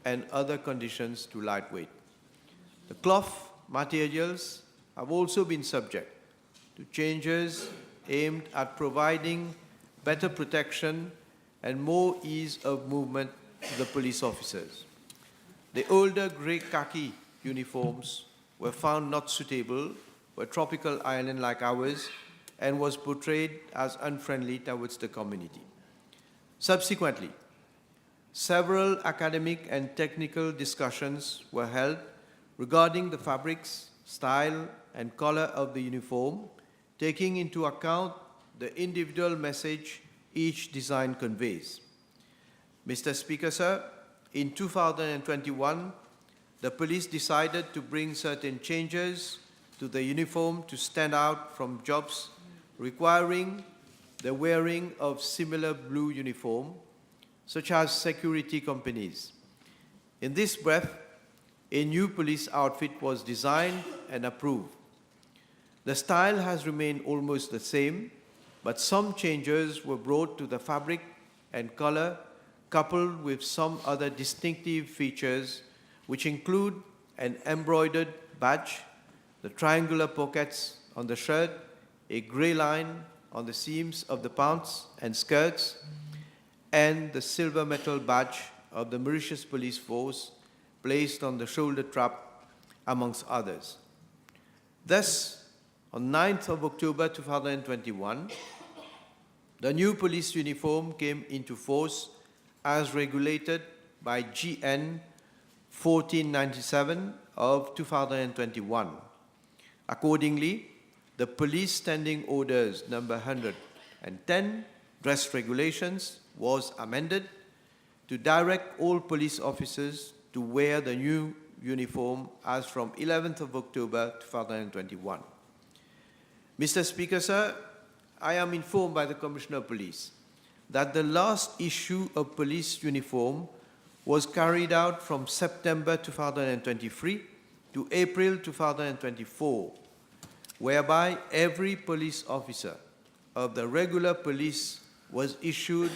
and other conditions to lightweight. The cloth materials have also been subject to changes aimed at providing better protection and more ease of movement to the police officers. The older grey khaki uniforms were found not suitable for a tropical island like ours and was portrayed as unfriendly towards the community. Subsequently, several academic and technical discussions were held regarding the fabrics, style, and color of the uniform, taking into account the individual message each design conveys. Mr. Speaker, sir, in 2021, the police decided to bring certain changes to the uniform to stand out from jobs requiring the wearing of similar blue uniform, such as security companies. In this breath, a new police outfit was designed and approved. The style has remained almost the same, but some changes were brought to the fabric and color, coupled with some other distinctive features, which include an embroidered badge, the triangular pockets on the shirt, a gray line on the seams of the pants and skirts, and the silver metal badge of the Mauritius Police Force placed on the shoulder strap, amongst others. Thus, on 9th of October 2021, The new police uniform came into force as regulated by GN 1497 of 2021. Accordingly, the Police Standing Orders number 110, dress regulations, was amended to direct all police officers to wear the new uniform as from 11th of October 2021. Mr. Speaker, sir, I am informed by the Commissioner of Police that the last issue of police uniform was carried out from September 2023 to April 2024, whereby every police officer of the regular police was issued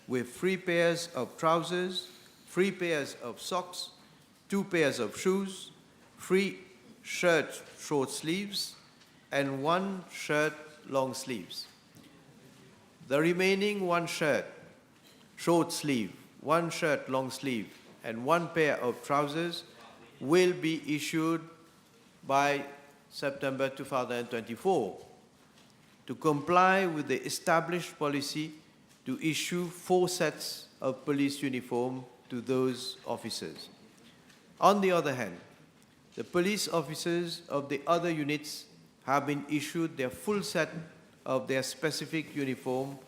with 3 pairs of trousers, 3 pairs of socks, 2 pairs of shoes, 3 shirt short sleeves, and 1 shirt long sleeves. The remaining 1 shirt short sleeve, 1 shirt long sleeve, and 1 pair of trousers will be issued by September 2024 to comply with the established policy to issue 4 sets of police uniform to those officers. On the other hand, the police officers of the other units have been issued their full set of their specific uniform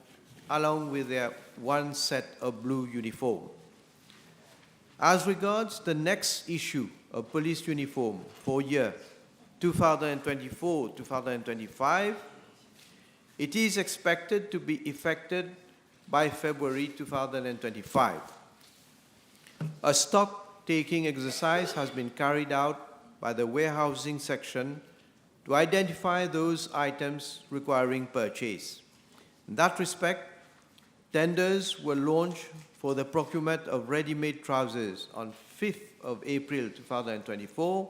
along with their 1 set of blue uniform. As regards the next issue of police uniform for year 2024-2025, it is expected to be effected by February 2025. A stock-taking exercise has been carried out by the warehousing section to identify those items requiring purchase. In that respect, tenders were launched for the procurement of ready-made trousers on 5th of April 2024,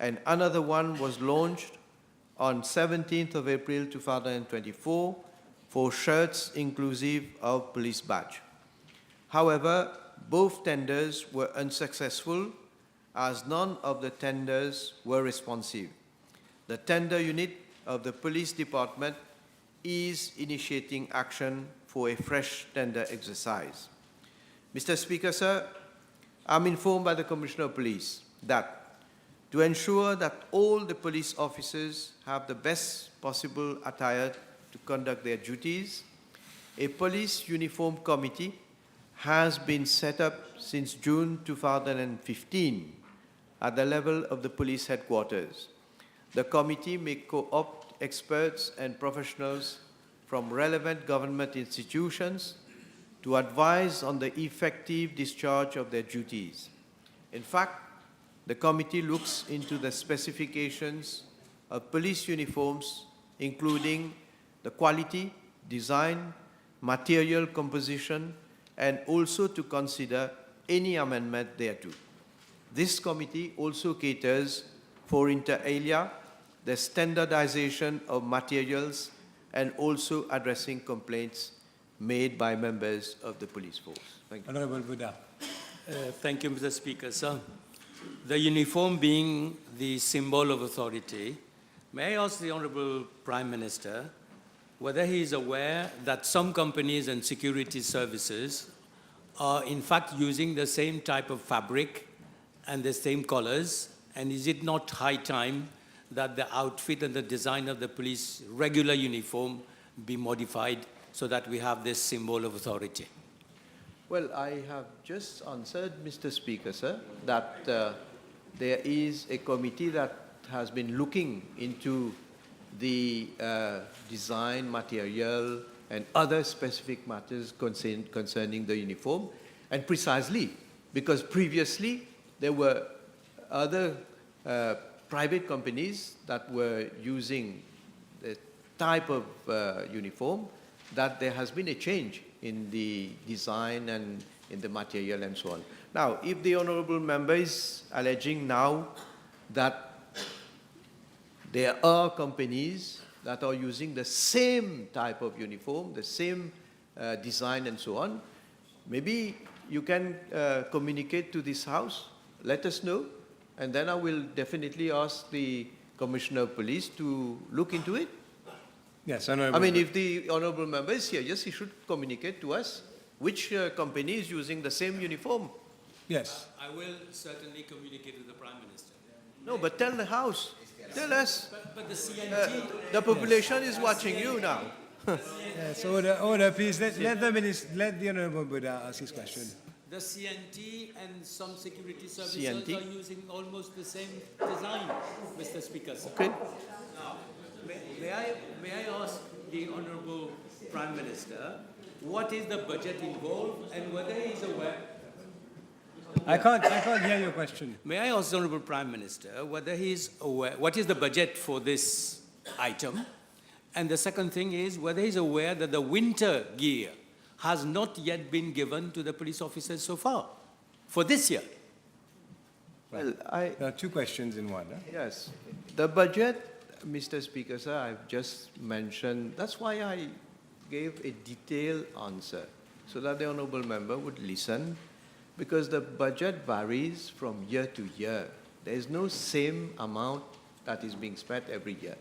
and another one was launched on 17th of April 2024 for shirts inclusive of police badge. However, both tenders were unsuccessful as none of the tenders were responsive. The tender unit of the police department is initiating action for a fresh tender exercise. Mr. Speaker, sir, I'm informed by the Commissioner of Police that to ensure that all the police officers have the best possible attire to conduct their duties, a police uniform committee has been set up since June 2015 at the level of the police headquarters. The committee may co-opt experts and professionals from relevant government institutions to advise on the effective discharge of their duties. In fact, the committee looks into the specifications of police uniforms, including the quality, design, material composition, and also to consider any amendment thereto. This committee also caters for inter alia, the standardization of materials, and also addressing complaints made by members of the police force. Thank you. Honorable Buddha. Thank you, Mr. Speaker, sir. The uniform being the symbol of authority, may I ask the Honorable Prime Minister whether he is aware that some companies and security services are in fact using the same type of fabric and the same colors, and is it not high time that the outfit and the design of the police regular uniform be modified so that we have this symbol of authority? Well, I have just answered, Mr. Speaker, sir, that there is a committee that has been looking into the design, material, and other specific matters concerning the uniform, and precisely because previously there were other private companies that were using the type of uniform, that there has been a change in the design and in the material and so on. Now, if the honorable member is alleging now that there are companies that are using the same type of uniform, the same design and so on, maybe you can communicate to this House, let us know, and then I will definitely ask the Commissioner of Police to look into it. Yes, Honourable. I mean, if the honourable member is here, yes, he should communicate to us which company is using the same uniform. Yes. I will certainly communicate with the Prime Minister. No, but tell the House. Tell us. But the CNT, The population is watching you now. Yes, order, please. Let the Honourable Buddha ask his question. the CNT and some security services CNT? are using almost the same design, Mr. Speaker. Sir. Okay. May I ask the Honourable Prime Minister what is the budget involved and whether he is aware? I can't hear your question. May I ask the Honourable Prime Minister whether he is aware, what is the budget for this item? And the second thing is whether he is aware that the winter gear has not yet been given to the police officers so far, for this year. Well, There are two questions in one. Huh? yes, the budget, Mr. Speaker, sir, I've just mentioned, that's why I gave a detailed answer, so that the honourable member would listen, because the budget varies from year to year. There is no same amount that is being spent every year.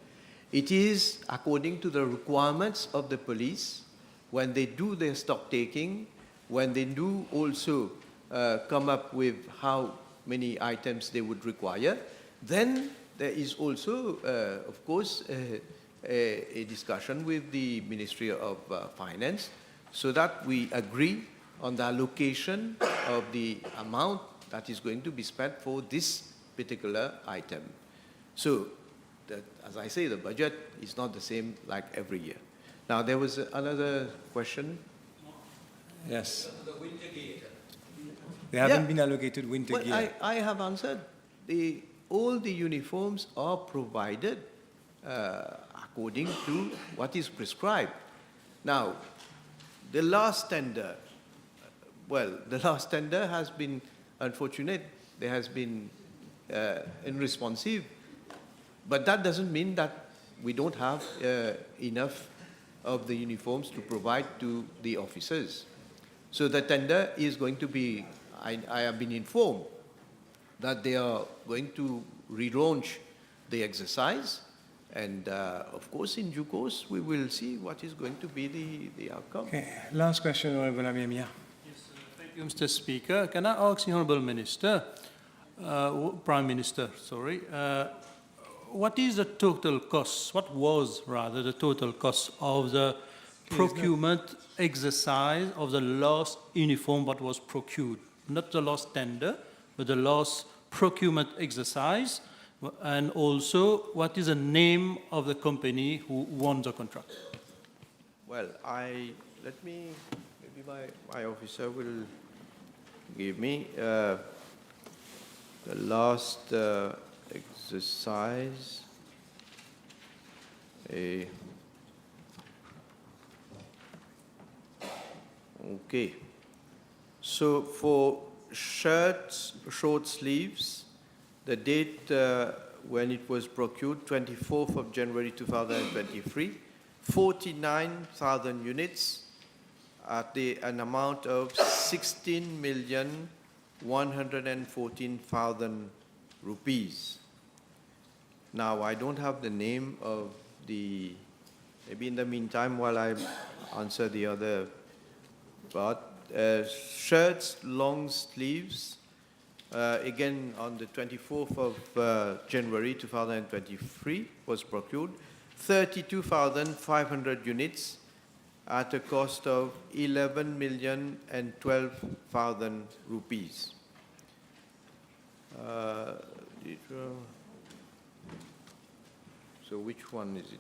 It is according to the requirements of the police when they do their stock taking, when they do also come up with how many items they would require. Then there is also, of course, a discussion with the Ministry of Finance so that we agree on the allocation of the amount that is going to be spent for this particular item. So, as I say, the budget is not the same like every year. Now, there was another question. Yes. The winter gear. They haven't Yeah. been allocated winter Well, gear. I have answered. All the uniforms are provided according to what is prescribed. Now, the last tender, the last tender has been unfortunate. There has been unresponsive. But that doesn't mean that we don't have enough of the uniforms to provide to the officers. So the tender is going to be, I have been informed that they are going to relaunch the exercise. And of course, in due course, we will see what is going to be the outcome. Okay. Last question, Honourable Amia. Thank you, Mr. Speaker. Can I ask the Honourable Minister, Prime Minister, sorry, what is the total cost, what was rather the total cost of the procurement exercise of the last uniform that was procured? Not the last tender, but the last procurement exercise, and also what is the name of the company who won the contract? Well, maybe my officer will give me the last exercise. Okay. So for shirts, short sleeves, the date when it was procured, 24th of January 2023, 49,000 units at an amount of 16,114,000 rupees. Now, I don't have the name of maybe in the meantime, while I answer the other part, shirts, long sleeves, again on the 24th of January 2023 was procured, 32,500 units at a cost of 11,012,000 rupees. So which one is it?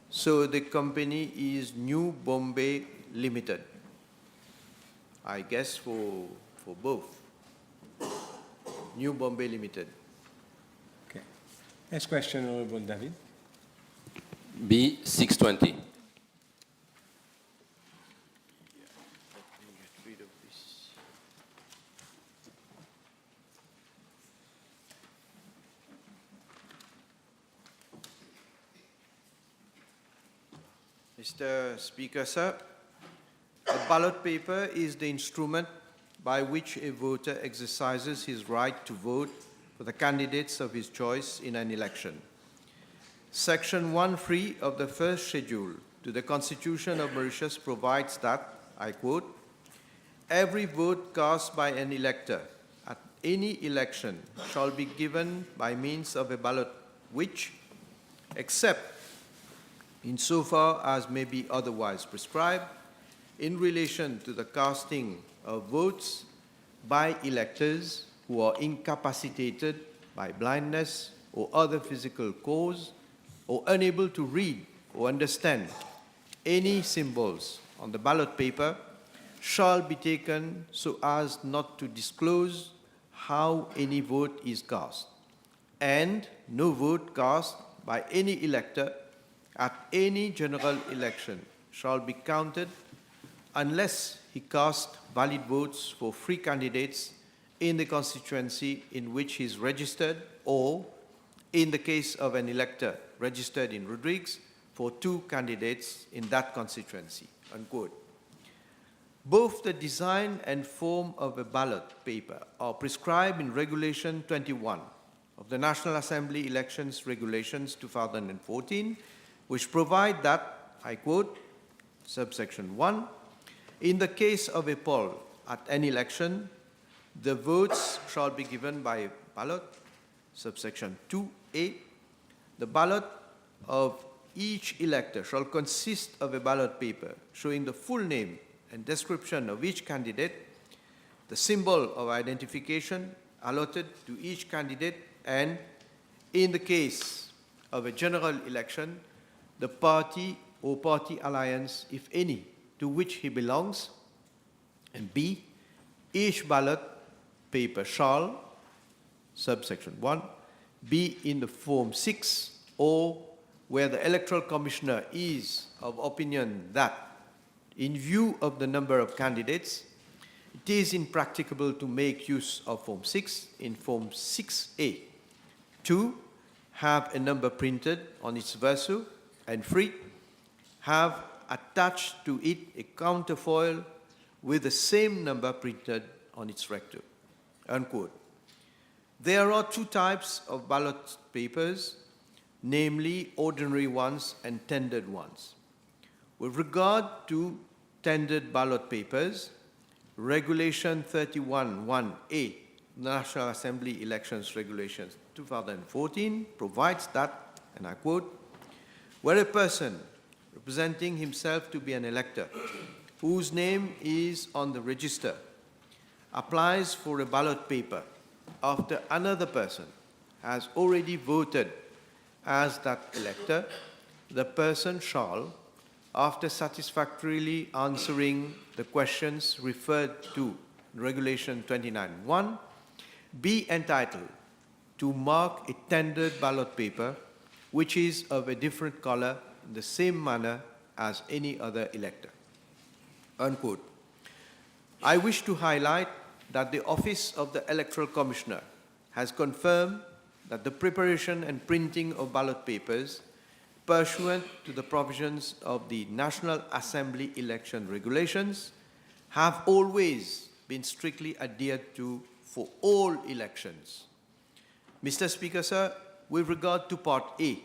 So the company is New Bombay Limited. I guess for both. New Bombay Limited. Okay. Next question, Honourable David. B 620. Let me get rid of this. Mr. Speaker, sir, a ballot paper is the instrument by which a voter exercises his right to vote for the candidates of his choice in an election. Section 1(3) of the first schedule to the Constitution of Mauritius provides that, I quote, every vote cast by an elector at any election shall be given by means of a ballot which, except insofar as may be otherwise prescribed, in relation to the casting of votes by electors who are incapacitated by blindness or other physical cause or unable to read or understand any symbols on the ballot paper, shall be taken so as not to disclose how any vote is cast, and no vote cast by any elector at any general election shall be counted unless he cast valid votes for 3 candidates in the constituency in which he is registered, or, in the case of an elector registered in Rodrigues, for 2 candidates in that constituency, unquote. Both the design and form of a ballot paper are prescribed in Regulation 21 of the National Assembly Elections Regulations 2014, which provide that, I quote, subsection 1, in the case of a poll at an election, the votes shall be given by ballot, subsection 2A. The ballot of each elector shall consist of a ballot paper showing the full name and description of each candidate, the symbol of identification allotted to each candidate, and, in the case of a general election, the party or party alliance, if any, to which he belongs, and B, each ballot paper shall, subsection 1, be in the Form 6, or where the Electoral Commissioner is of opinion that, in view of the number of candidates, it is impracticable to make use of Form 6 in Form 6A. 2, have a number printed on its verso, and 3, have attached to it a counterfoil with the same number printed on its recto, unquote. There are 2 types of ballot papers, namely ordinary ones and tendered ones. With regard to tendered ballot papers, Regulation 31(1)A, National Assembly Elections Regulations 2014, provides that, and I quote, where a person representing himself to be an elector, whose name is on the register, applies for a ballot paper after another person has already voted as that elector, the person shall, after satisfactorily answering the questions referred to in Regulation 29(1), be entitled to mark a tendered ballot paper which is of a different color in the same manner as any other elector, unquote. I wish to highlight that the Office of the Electoral Commissioner has confirmed that the preparation and printing of ballot papers pursuant to the provisions of the National Assembly Election Regulations have always been strictly adhered to for all elections. Mr. Speaker, sir, with regard to Part A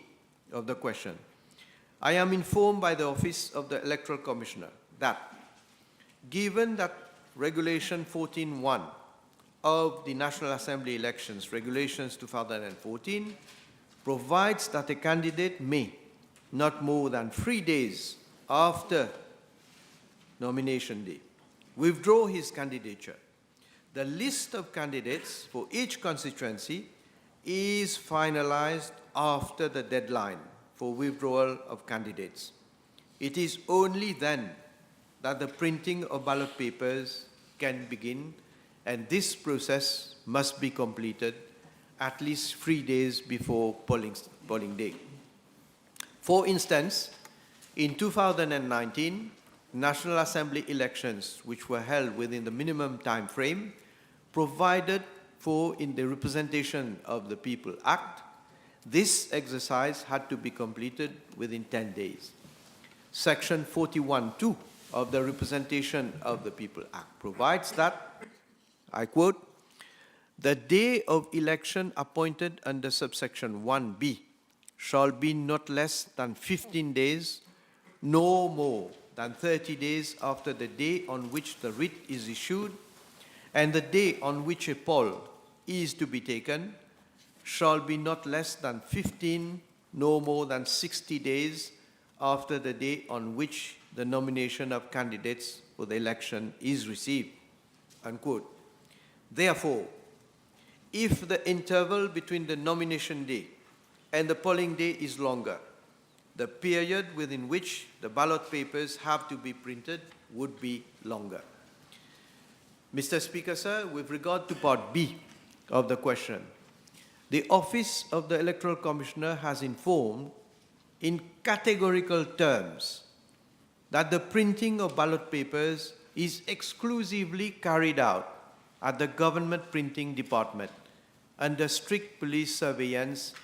of the question, I am informed by the Office of the Electoral Commissioner that, given that Regulation 14(1) of the National Assembly Elections Regulations 2014 provides that a candidate may, not more than 3 days after nomination day, withdraw his candidature, the list of candidates for each constituency is finalized after the deadline for withdrawal of candidates. It is only then that the printing of ballot papers can begin, and this process must be completed at least 3 days before polling day. For instance, in 2019, National Assembly elections, which were held within the minimum time frame provided for in the Representation of the People Act, this exercise had to be completed within 10 days. Section 41(2) of the Representation of the People Act provides that, I quote, the day of election appointed under subsection 1B shall be not less than 15 days, no more than 30 days after the day on which the writ is issued, and the day on which a poll is to be taken shall be not less than 15, no more than 60 days after the day on which the nomination of candidates for the election is received, unquote. Therefore, if the interval between the nomination day and the polling day is longer, the period within which the ballot papers have to be printed would be longer. Mr. Speaker, sir, with regard to Part B of the question, the Office of the Electoral Commissioner has informed in categorical terms that the printing of ballot papers is exclusively carried out at the Government Printing Department under strict police surveillance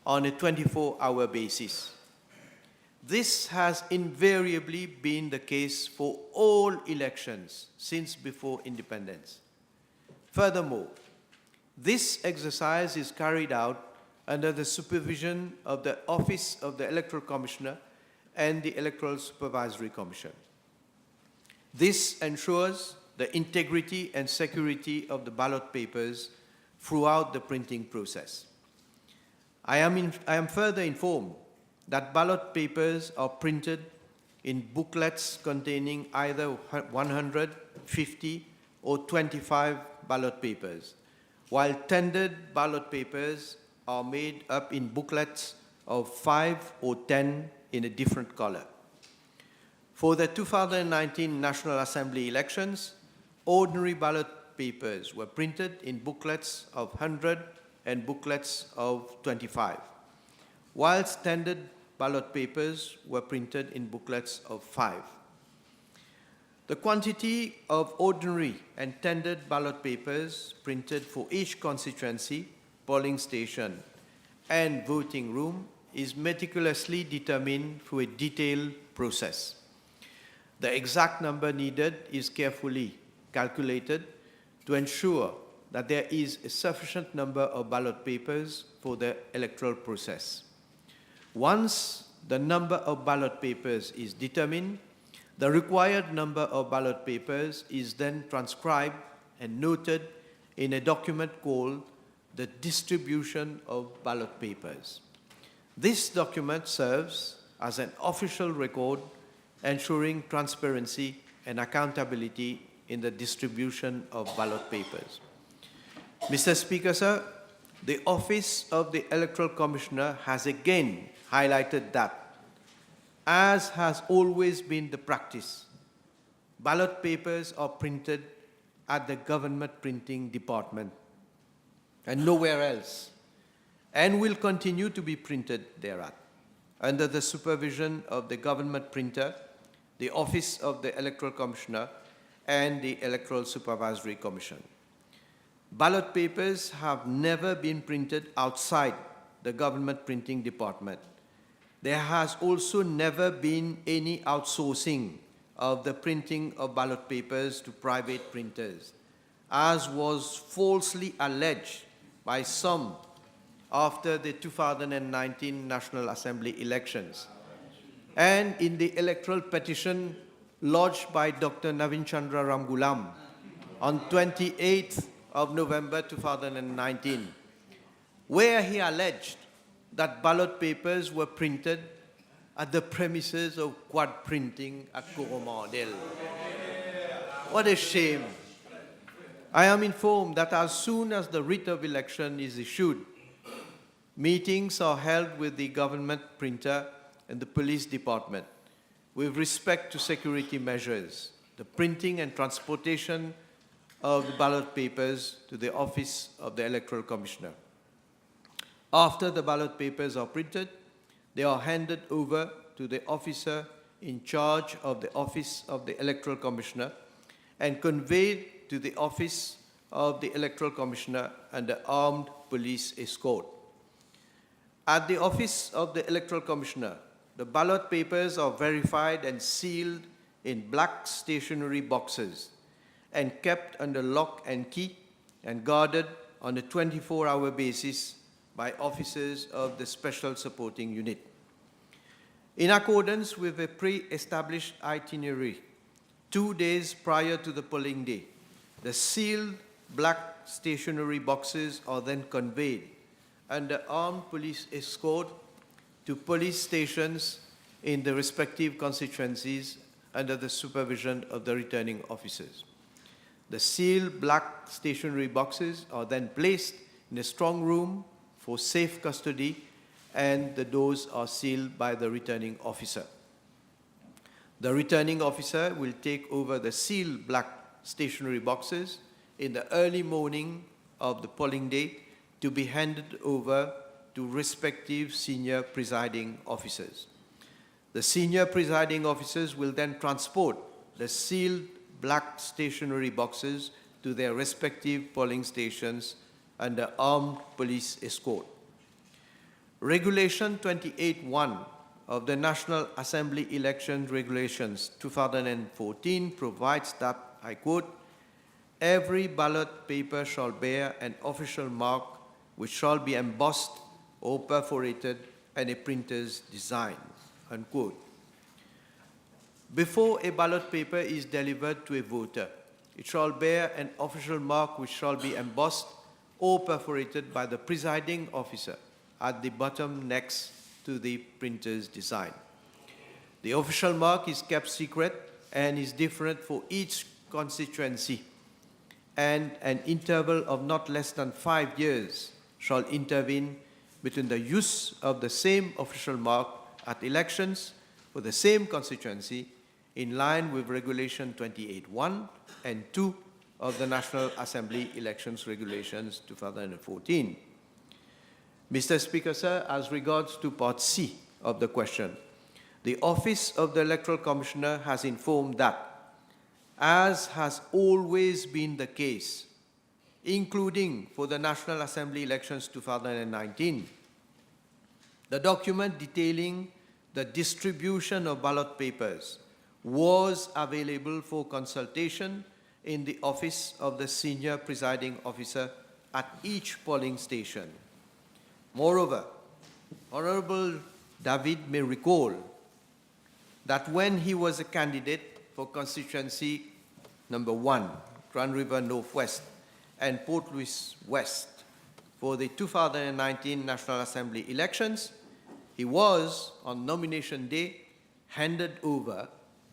on a 24-hour basis. This has invariably been the case for all elections since before independence. Furthermore, this exercise is carried out under the supervision of the Office of the Electoral Commissioner and the Electoral Supervisory Commission. This ensures the integrity and security of the ballot papers throughout the printing process. I am further informed that ballot papers are printed in booklets containing either 100, 50, or 25 ballot papers, while tendered ballot papers are made up in booklets of 5 or 10 in a different color. For the 2019 National Assembly elections, ordinary ballot papers were printed in booklets of 100 and booklets of 25, whilst tendered ballot papers were printed in booklets of 5. The quantity of ordinary and tendered ballot papers printed for each constituency, polling station, and voting room is meticulously determined through a detailed process. The exact number needed is carefully calculated to ensure that there is a sufficient number of ballot papers for the electoral process. Once the number of ballot papers is determined, the required number of ballot papers is then transcribed and noted in a document called the distribution of ballot papers. This document serves as an official record ensuring transparency and accountability in the distribution of ballot papers. Mr. Speaker, sir, the Office of the Electoral Commissioner has again highlighted that, as has always been the practice, ballot papers are printed at the Government Printing Department and nowhere else, and will continue to be printed thereat, under the supervision of the government printer, the Office of the Electoral Commissioner, and the Electoral Supervisory Commission. Ballot papers have never been printed outside the Government Printing Department. There has also never been any outsourcing of the printing of ballot papers to private printers, as was falsely alleged by some after the 2019 National Assembly elections, and in the electoral petition lodged by Dr. Navin Chandra Ramgulam on 28th of November 2019, where he alleged that ballot papers were printed at the premises of Quad Printing at Coromandel. What a shame. I am informed that as soon as the writ of election is issued, meetings are held with the government printer and the police department with respect to security measures, the printing and transportation of the ballot papers to the Office of the Electoral Commissioner. After the ballot papers are printed, they are handed over to the officer in charge of the Office of the Electoral Commissioner and conveyed to the Office of the Electoral Commissioner under armed police escort. At the Office of the Electoral Commissioner, the ballot papers are verified and sealed in black stationery boxes and kept under lock and key and guarded on a 24-hour basis by officers of the Special Supporting Unit. In accordance with a pre-established itinerary, 2 days prior to the polling day, the sealed black stationery boxes are then conveyed under armed police escort to police stations in the respective constituencies under the supervision of the returning officers. The sealed black stationery boxes are then placed in a strong room for safe custody, and the doors are sealed by the returning officer. The returning officer will take over the sealed black stationery boxes in the early morning of the polling day to be handed over to respective senior presiding officers. The senior presiding officers will then transport the sealed black stationery boxes to their respective polling stations under armed police escort. Regulation 28(1) of the National Assembly Election Regulations 2014 provides that, I quote, "Every ballot paper shall bear an official mark which shall be embossed or perforated and a printer's design," unquote. Before a ballot paper is delivered to a voter, it shall bear an official mark which shall be embossed or perforated by the presiding officer at the bottom next to the printer's design. The official mark is kept secret and is different for each constituency, and an interval of not less than 5 years shall intervene between the use of the same official mark at elections for the same constituency in line with Regulation 28(1) and 2 of the National Assembly Elections Regulations 2014. Mr. Speaker, sir, as regards to Part C of the question, the Office of the Electoral Commissioner has informed that, as has always been the case, including for the National Assembly Elections 2019, the document detailing the distribution of ballot papers was available for consultation in the office of the senior presiding officer at each polling station. Moreover, Honorable David may recall that when he was a candidate for constituency number 1, Grand River Northwest and Port Louis West for the 2019 National Assembly elections, he was, on nomination day, handed over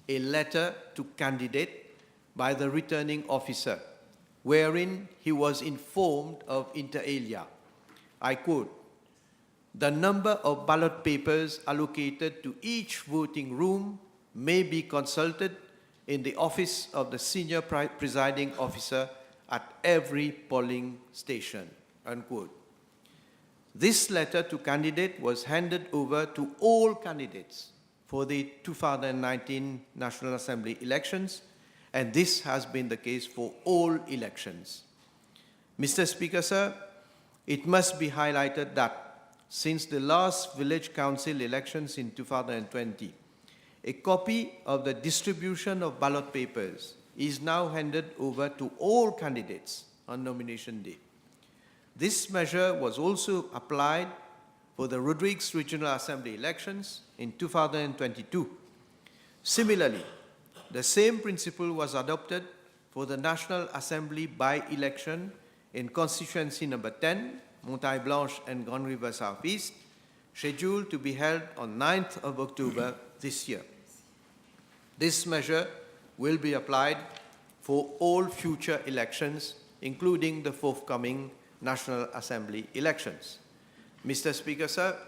a letter to candidate by the returning officer, wherein he was informed of inter alia. I quote, "The number of ballot papers allocated to each voting room may be consulted in the office of the senior presiding officer at every polling station," unquote. This letter to candidate was handed over to all candidates for the 2019 National Assembly elections, and this has been the case for all elections. Mr. Speaker, sir, it must be highlighted that since the last village council elections in 2020, a copy of the distribution of ballot papers is now handed over to all candidates on nomination day. This measure was also applied for the Rodrigues Regional Assembly elections in 2022. Similarly, the same principle was adopted for the National Assembly by-election in constituency number 10, Montagne Blanche and Grand River Southeast, scheduled to be held on 9th of October this year. This measure will be applied for all future elections, including the forthcoming National Assembly elections. Mr. Speaker, sir,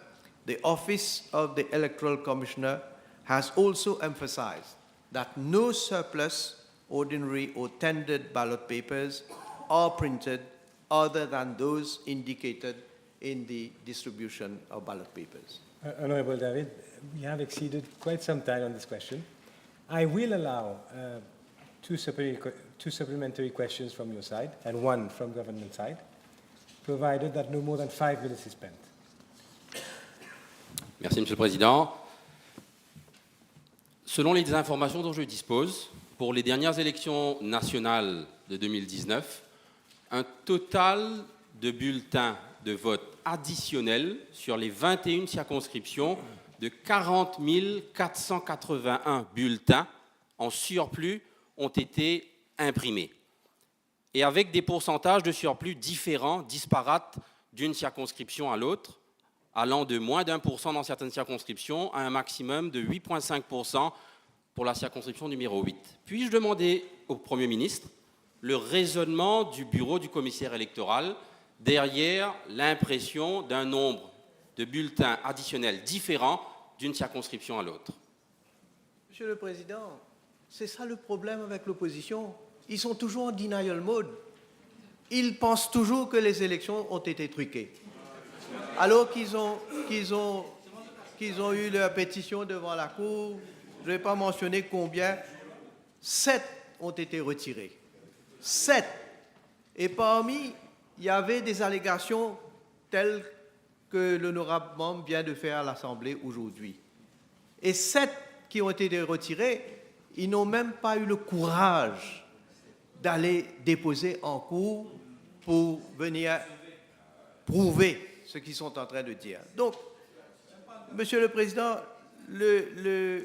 the Office of the Electoral Commissioner has also emphasized that no surplus, ordinary or tendered ballot papers are printed other than those indicated in the distribution of ballot papers. Honorable David, we have exceeded quite some time on this question. I will allow two supplementary questions from your side and one from government side, provided that no more than 5 minutes is spent. Merci, Monsieur le Président. Selon les informations dont je dispose, pour les dernières élections nationales de 2019, un total de bulletins de vote additionnel sur les 21 circonscriptions de 40 481 bulletins en surplus ont été imprimés, et avec des pourcentages de surplus différents, disparates d'une circonscription à l'autre, allant de moins d'1% dans certaines circonscriptions à un maximum de 8,5% pour la circonscription numéro 8. Puis-je demander au Premier ministre le raisonnement du bureau du commissaire électoral derrière l'impression d'un nombre de bulletins additionnels différents d'une circonscription à l'autre? Monsieur le Président, c'est ça le problème avec l'opposition. Ils sont toujours en denial mode. Ils pensent toujours que les élections ont été truquées. Alors qu'ils ont eu leur pétition devant la Cour, je ne vais pas mentionner combien, 7 ont été retirés. 7. Et parmi, il y avait des allégations telles que l'honorable membre vient de faire à l'Assemblée aujourd'hui. Et 7 qui ont été retirés, ils n'ont même pas eu le courage d'aller déposer en cours pour venir prouver ce qu'ils sont en train de dire. Donc, Monsieur le Président, je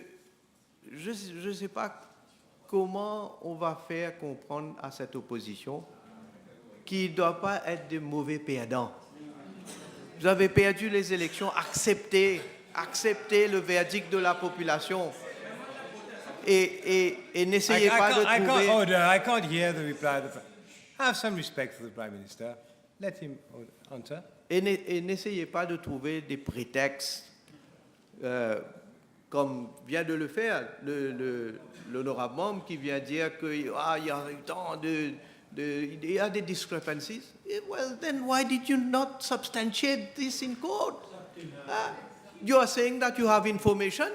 ne sais pas comment on va faire comprendre à cette opposition qui ne doit pas être de mauvais perdants. Vous avez perdu les élections, acceptez le verdict de la population et n'essayez pas de trouver... I can't hear the reply. Have some respect for the Prime Minister. Let him answer. Et n'essayez pas de trouver des prétextes comme vient de le faire l'honorable membre qui vient dire qu'il y a eu tant il y a des discrepancies. Well, then why did you not substantiate this in court? You are saying that you have information.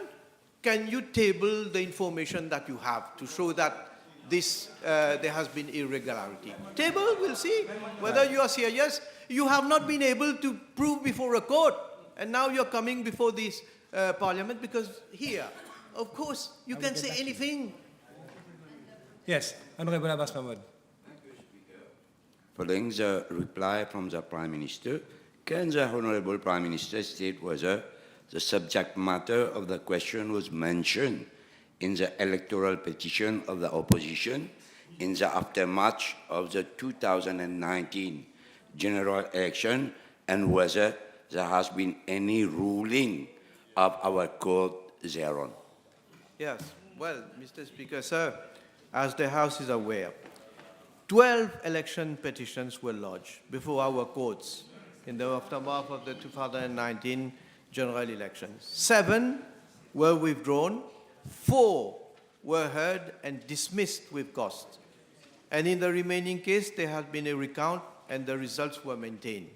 Can you table the information that you have to show that there has been irregularity? Table, we'll see whether you are serious. You have not been able to prove before a court, and now you're coming before this Parliament because here, of course, you can say anything. Yes, Honorable Abbas Mahmoud. Following the reply from the Prime Minister, can the Honourable Prime Minister state whether the subject matter of the question was mentioned in the electoral petition of the opposition in the aftermath of the 2019 general election, and whether there has been any ruling of our court thereon? Yes, well, Mr. Speaker, sir, as the House is aware, 12 election petitions were lodged before our courts in the aftermath of the 2019 general elections. 7 were withdrawn, 4 were heard and dismissed with cost. And in the remaining case, there had been a recount and the results were maintained.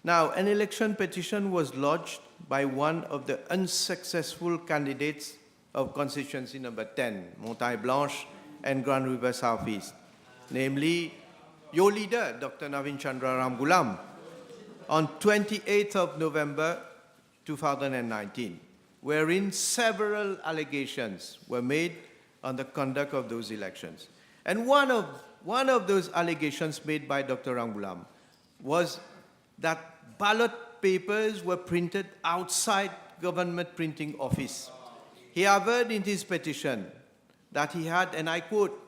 Now, an election petition was lodged by one of the unsuccessful candidates of constituency number 10, Montagne Blanche and Grand River Southeast, namely your leader, Dr. Navin Chandra Ramgoolam, on 28th of November 2019, wherein several allegations were made on the conduct of those elections. And one of those allegations made by Dr. Ramgoolam was that ballot papers were printed outside government printing office. He averred in his petition that he had, and I quote,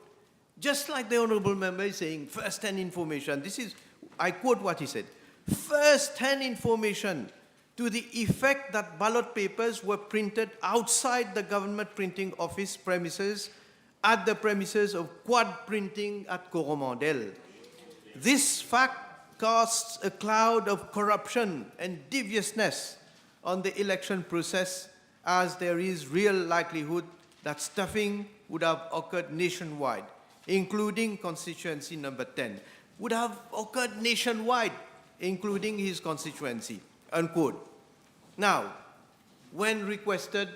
just like the honorable member is saying, first-hand information. This is, I quote what he said, first-hand information to the effect that ballot papers were printed outside the government printing office premises at the premises of Quad Printing at Coromandel. This fact casts a cloud of corruption and deviousness on the election process, as there is real likelihood that stuffing would have occurred nationwide, including constituency number 10, would have occurred nationwide, including his constituency, unquote. Now, when requested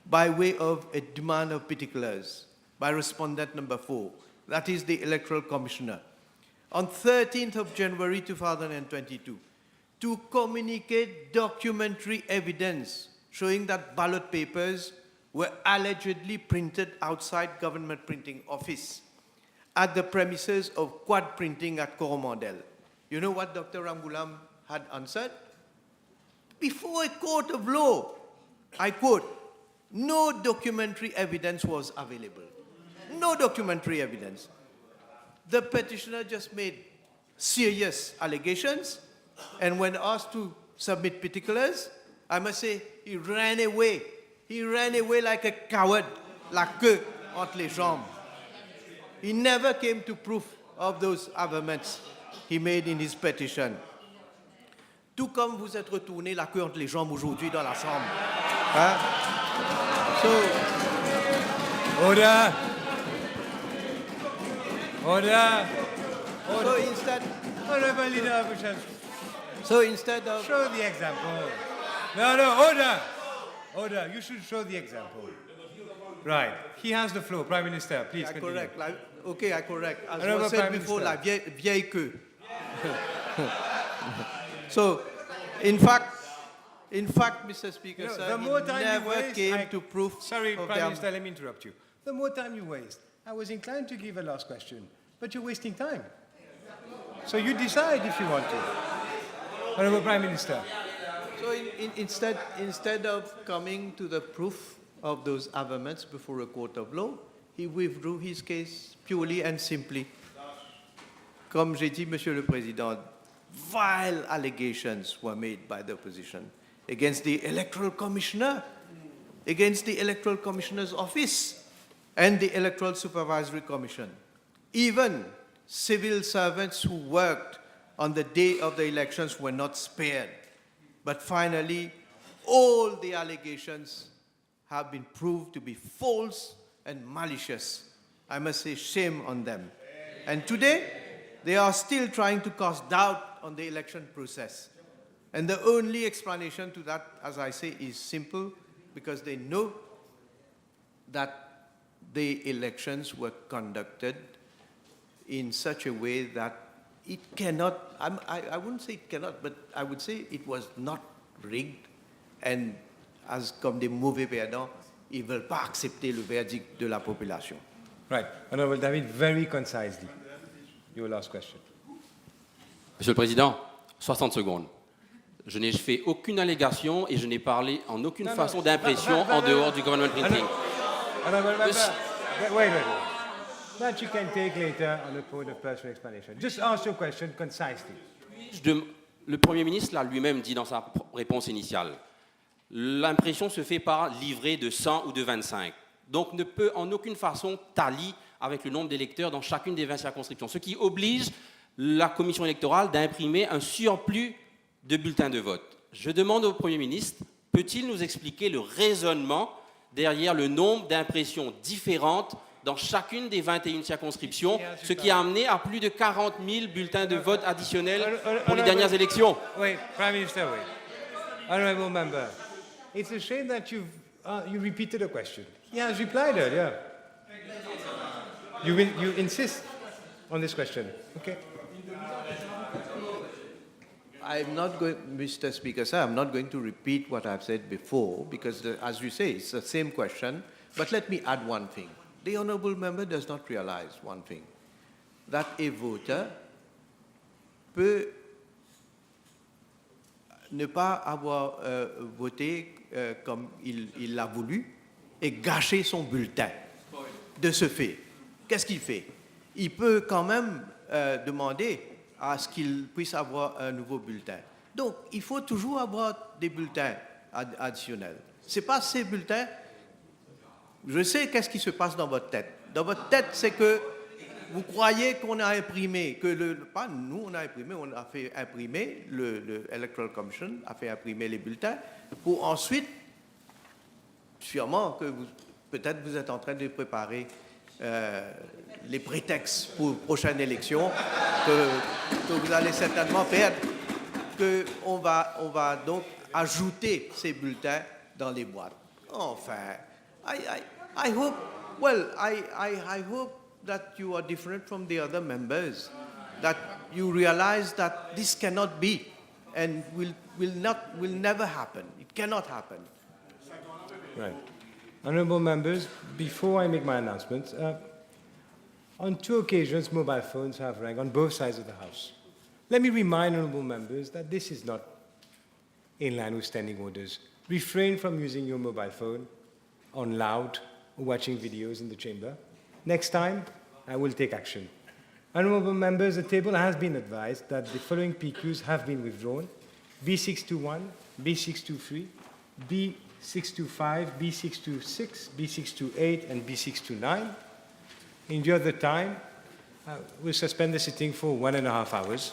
by way of a demand of particulars by respondent number 4, that is the Electoral Commissioner, on 13th of January 2022, to communicate documentary evidence showing that ballot papers were allegedly printed outside government printing office at the premises of Quad Printing at Coromandel. You know what Dr. Ramgoolam had answered, before a court of law, I quote, no documentary evidence was available. No documentary evidence. The petitioner just made serious allegations, and when asked to submit particulars, I must say, he ran away. He ran away like a coward, la queue entre les jambes. He never came to proof of those averments he made in his petition. Tout comme vous êtes retourné la queue entre les jambes aujourd'hui dans la chambre. Hein? Order! Order! So instead, Honorable Leader, we shall so instead of show the example. No, order! Order, you should show the example. Right, he has the floor. Prime Minister, please I continue. correct. Okay, I correct. As Honorable was said Prime before, Minister. la vieille queue. So, in fact, Mr. Speaker, You know, sir, the more he time never you waste, came to proof Sorry, of Prime them. Minister, let me interrupt you. The more time you waste, I was inclined to give a last question, but you're wasting time. So you decide if you want to. Honorable Prime Minister. So instead of coming to the proof of those averments before a court of law, he withdrew his case purely and simply. Comme j'ai dit, Monsieur le Président, vile allegations were made by the opposition against the Electoral Commissioner, against the Electoral Commissioner's office, and the Electoral Supervisory Commission. Even civil servants who worked on the day of the elections were not spared. But finally, all the allegations have been proved to be false and malicious. I must say, shame on them. And today, they are still trying to cast doubt on the election process. And the only explanation to that, as I say, is simple, because they know that the elections were conducted in such a way that it cannot, I wouldn't say it cannot, but I would say it was not rigged. And as comme des mauvais perdants, ils ne veulent pas accepter le verdict de la population. Right. Honorable David, very concisely. Your last question. Monsieur le Président, 60 secondes. Je n'ai fait aucune allégation et je n'ai parlé en aucune façon d'impression en dehors du government printing. Honorable Member, wait. That you can take later on the point of personal explanation. Just ask your question concisely. Le Premier ministre l'a lui-même dit dans sa réponse initiale. L'impression se fait par livret de 100 ou de 25. Donc ne peut en aucune façon tailler avec le nombre d'électeurs dans chacune des 20 circonscriptions, ce qui oblige la commission électorale d'imprimer un surplus de bulletins de vote. Je demande au Premier ministre, peut-il nous expliquer le raisonnement derrière le nombre d'impressions différentes dans chacune des 21 circonscriptions, ce qui a amené à plus de 40 000 bulletins de vote additionnels pour les dernières élections. Wait, Prime Minister, wait. Honorable Member, it's a shame that you repeated the question. He has replied earlier. You insist on this question. Okay. I'm not going, Mr. Speaker, sir, I'm not going to repeat what I've said before, because as you say, it's the same question. But let me add one thing. The honourable member does not realize one thing, that a voter peut ne pas avoir voté comme il l'a voulu et gâcher son bulletin. De ce fait, qu'est-ce qu'il fait? Il peut quand même demander à ce qu'il puisse avoir un nouveau bulletin. Donc, il faut toujours avoir des bulletins additionnels. Ce n'est pas ces bulletins. Je sais qu'est-ce qui se passe dans votre tête. Dans votre tête, c'est que vous croyez qu'on a imprimé, pas nous on a imprimé, on a fait imprimer, le Electoral Commission a fait imprimer les bulletins pour ensuite, sûrement que peut-être vous êtes en train de préparer les prétextes pour la prochaine élection que vous allez certainement perdre, qu'on va donc ajouter ces bulletins dans les boîtes. Enfin, I hope, I hope that you are different from the other members, that you realize that this cannot be and will never happen. It cannot happen. Right. Honourable members, before I make my announcements, on 2 occasions mobile phones have rang on both sides of the House. Let me remind honourable members that this is not in line with standing orders. Refrain from using your mobile phone on loud or watching videos in the chamber. Next time, I will take action. Honourable members, the table has been advised that the following PQs have been withdrawn: B621, B623, B625, B626, B628, and B629. In the other time, we'll suspend the sitting for 1.5 hours.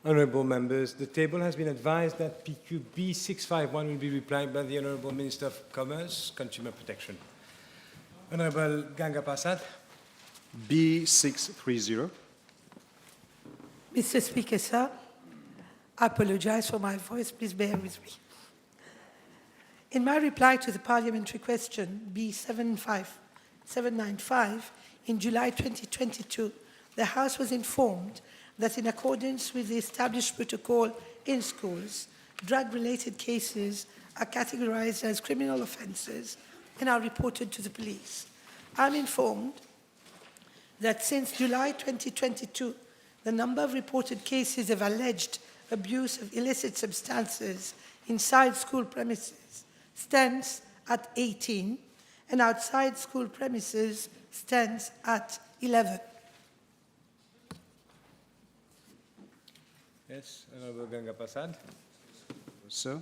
Honourable members, the table has been advised that PQ B651 will be replied by the Honourable Minister of Commerce, Consumer Protection. Honourable Ganga Prasad. B630. Mr. Speaker, sir, I apologize for my voice. Please bear with me. In my reply to the parliamentary question B795 in July 2022, the House was informed that in accordance with the established protocol in schools, drug-related cases are categorized as criminal offences and are reported to the police. I'm informed that since July 2022, the number of reported cases of alleged abuse of illicit substances inside school premises stands at 18, and outside school premises stands at 11. Yes, Honourable Ganga Prasad. Sir.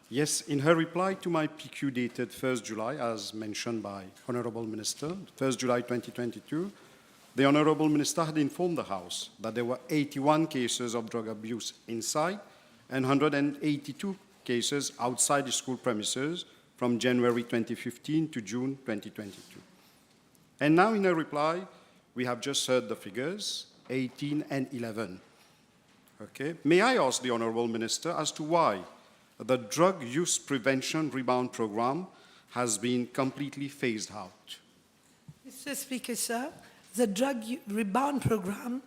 Yes, in her reply to my PQ dated 1st July, as mentioned by Honourable Minister, 1st July 2022, the Honourable Minister had informed the House that there were 81 cases of drug abuse inside and 182 cases outside the school premises from January 2015 to June 2022. And now in her reply, we have just heard the figures, 18 and 11. Okay. May I ask the Honourable Minister as to why the drug use prevention rebound program has been completely phased out? Mr. Speaker, sir, the drug rebound program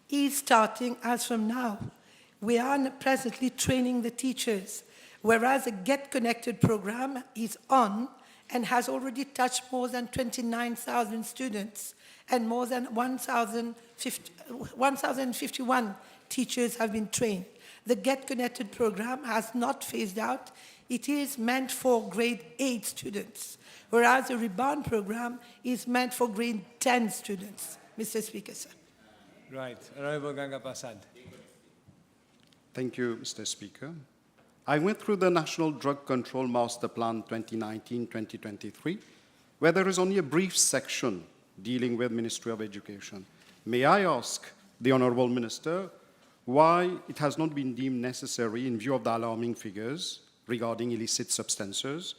is starting as from now. We are presently training the teachers, whereas the Get Connected program is on and has already touched more than 29,000 students, and more than 1,051 teachers have been trained. The Get Connected program has not phased out. It is meant for grade 8 students, whereas the Rebound program is meant for grade 10 students. Mr. Speaker, sir. Right. Honourable Ganga Prasad. Thank you, Mr. Speaker. I went through the National Drug Control Master Plan 2019-2023, where there is only a brief section dealing with Ministry of Education. May I ask the Honourable Minister why it has not been deemed necessary, in view of the alarming figures regarding illicit substances,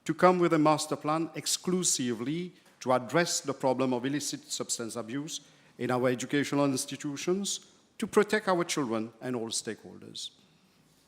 to come with a master plan exclusively to address the problem of illicit substance abuse in our educational institutions, to protect our children and all stakeholders?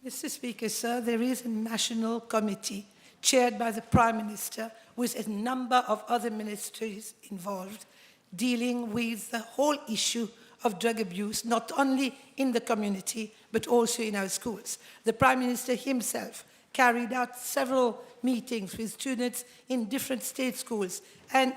Mr. Speaker, sir, there is a national committee chaired by the Prime Minister with a number of other ministries involved, dealing with the whole issue of drug abuse, not only in the community, but also in our schools. The Prime Minister himself carried out several meetings with students in different state schools and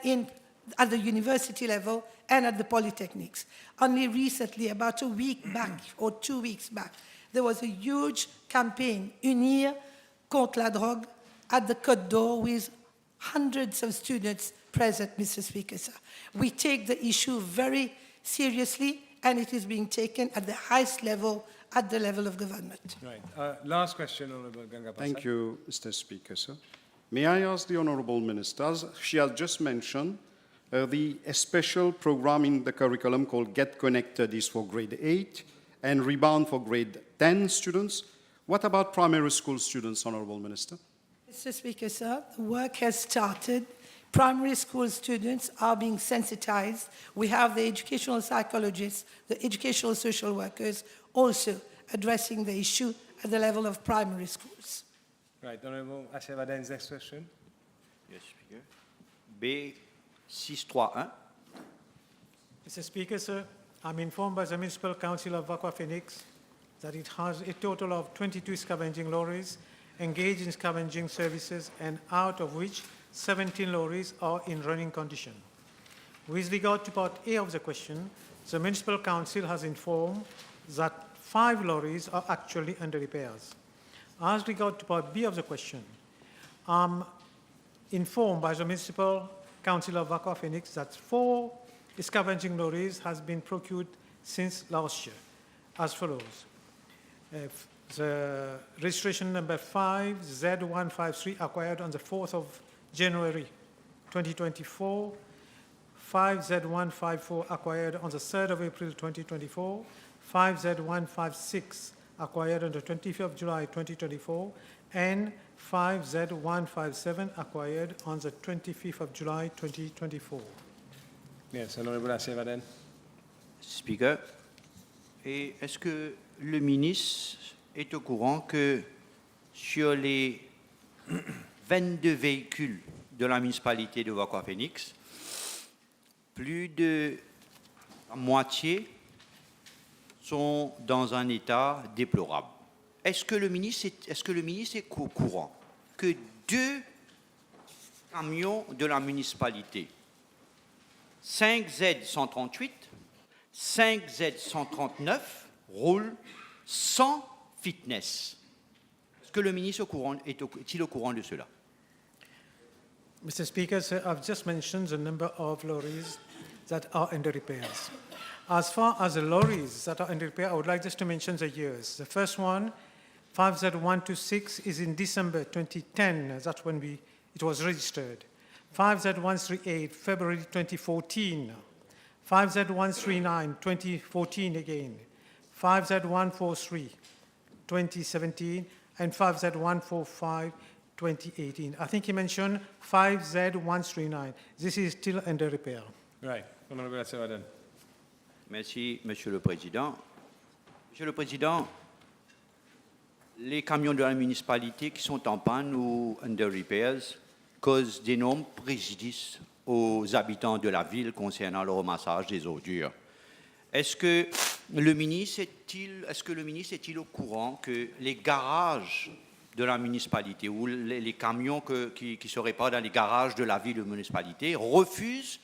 at the university level and at the polytechnics. Only recently, about a week back or 2 weeks back, there was a huge campaign, Unir contre la drogue, at the Côte d'Or with hundreds of students present, Mr. Speaker, sir. We take the issue very seriously, and it is being taken at the highest level, at the level of government. Right. Last question, Honourable Ganga Prasad. Thank you, Mr. Speaker, sir. May I ask the Honourable Minister, as she has just mentioned, a special program in the curriculum called Get Connected is for grade 8 and Rebound for grade 10 students. What about primary school students, Honourable Minister? Mr. Speaker, sir, the work has started. Primary school students are being sensitized. We have the educational psychologists, the educational social workers also addressing the issue at the level of primary schools. Right. Honourable Ashevaden's next question. Yes, Speaker. B631. Mr. Speaker, sir, I'm informed by the Municipal Council of Wakwa Phoenix that it has a total of 22 scavenging lorries engaged in scavenging services, and out of which 17 lorries are in running condition. With regard to part A of the question, the Municipal Council has informed that 5 lorries are actually under repairs. As regard to part B of the question, I'm informed by the Municipal Council of Wakwa Phoenix that 4 scavenging lorries has been procured since last year, as follows. The registration number 5Z153 acquired on the 4th of January 2024, 5Z154 acquired on the 3rd of April 2024, 5Z156 acquired on the 25th of July 2024, and 5Z157 acquired on the 25th of July 2024. Yes, Honorable Assevaden. Speaker, et est-ce que le ministre est au courant que sur les 22 véhicules de la municipalité de Wakwa-Phoenix, plus de la moitié sont dans un état déplorable? Est-ce que le ministre est au courant que 2 camions de la municipalité, 5Z138, 5Z139, roulent sans fitness? Est-ce que le ministre est-il au courant de cela? Mr. Speaker, sir, I've just mentioned the number of lorries that are under repairs. As far as the lorries that are under repair, I would like just to mention the years. The first one, 5Z126, is in December 2010. That's when it was registered. 5Z138, February 2014. 5Z139, 2014 again. 5Z143, 2017. And 5Z145, 2018. I think he mentioned 5Z139. This is still under repair. Right. Honorable Assevaden. Merci, Monsieur le Président. Monsieur le Président, les camions de la municipalité qui sont en panne ou under repairs causent d'énormes préjudices aux habitants de la ville concernant le ramassage des ordures. Est-ce que le ministre est-il au courant que les garages de la municipalité ou les camions qui se réparent dans les garages de la ville de municipalité refusent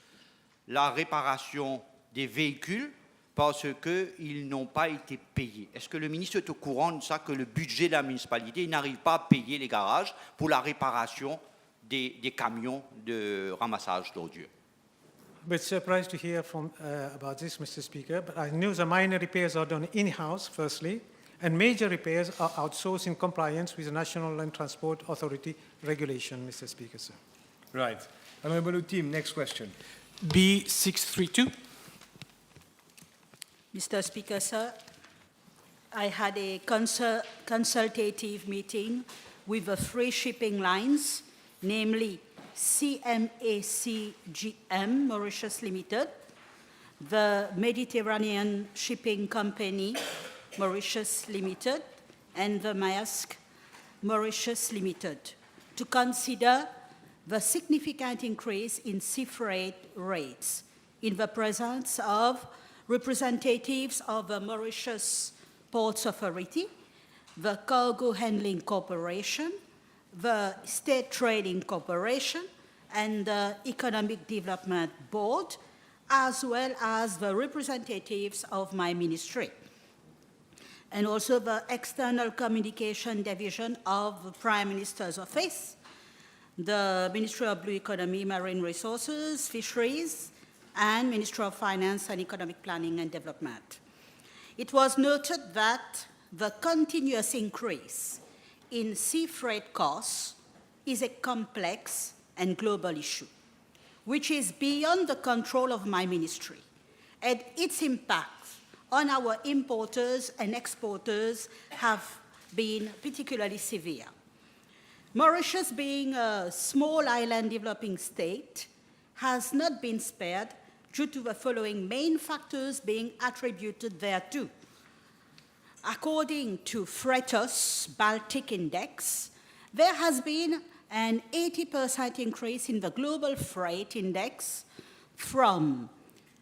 la réparation des véhicules parce qu'ils n'ont pas été payés? Est-ce que le ministre est au courant de ça, que le budget de la municipalité n'arrive pas à payer les garages pour la réparation des camions de ramassage d'ordures? A bit surprised to hear about this, Mr. Speaker, but I knew the minor repairs are done in-house, firstly, and major repairs are outsourced in compliance with the National Land Transport Authority regulation, Mr. Speaker, sir. Right. Honorable Utim, next question. B632. Mr. Speaker, sir, I had a consultative meeting with the 3 shipping lines, namely CMACGM Mauritius Limited, the Mediterranean Shipping Company Mauritius Limited, and the Maersk Mauritius Limited, to consider the significant increase in sea freight rates in the presence of representatives of the Mauritius Ports Authority, the Cargo Handling Corporation, the State Trading Corporation, and the Economic Development Board, as well as the representatives of my ministry, and also the External Communication Division of the Prime Minister's Office, the Ministry of Blue Economy, Marine Resources, Fisheries, and Ministry of Finance and Economic Planning and Development. It was noted that the continuous increase in sea freight costs is a complex and global issue, which is beyond the control of my ministry, and its impact on our importers and exporters have been particularly severe. Mauritius, being a small island developing state, has not been spared due to the following main factors being attributed thereto. According to Freightos Baltic Index, there has been an 80% increase in the global freight index from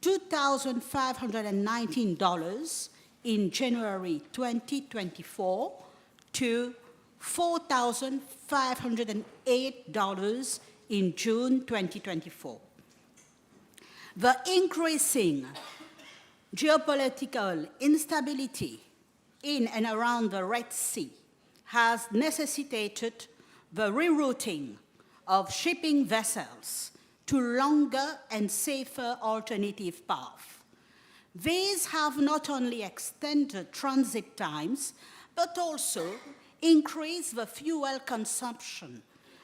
$2,519 in January 2024 to $4,508 in June 2024. The increasing geopolitical instability in and around the Red Sea has necessitated the rerouting of shipping vessels to longer and safer alternative paths. These have not only extended transit times, but also increased the fuel consumption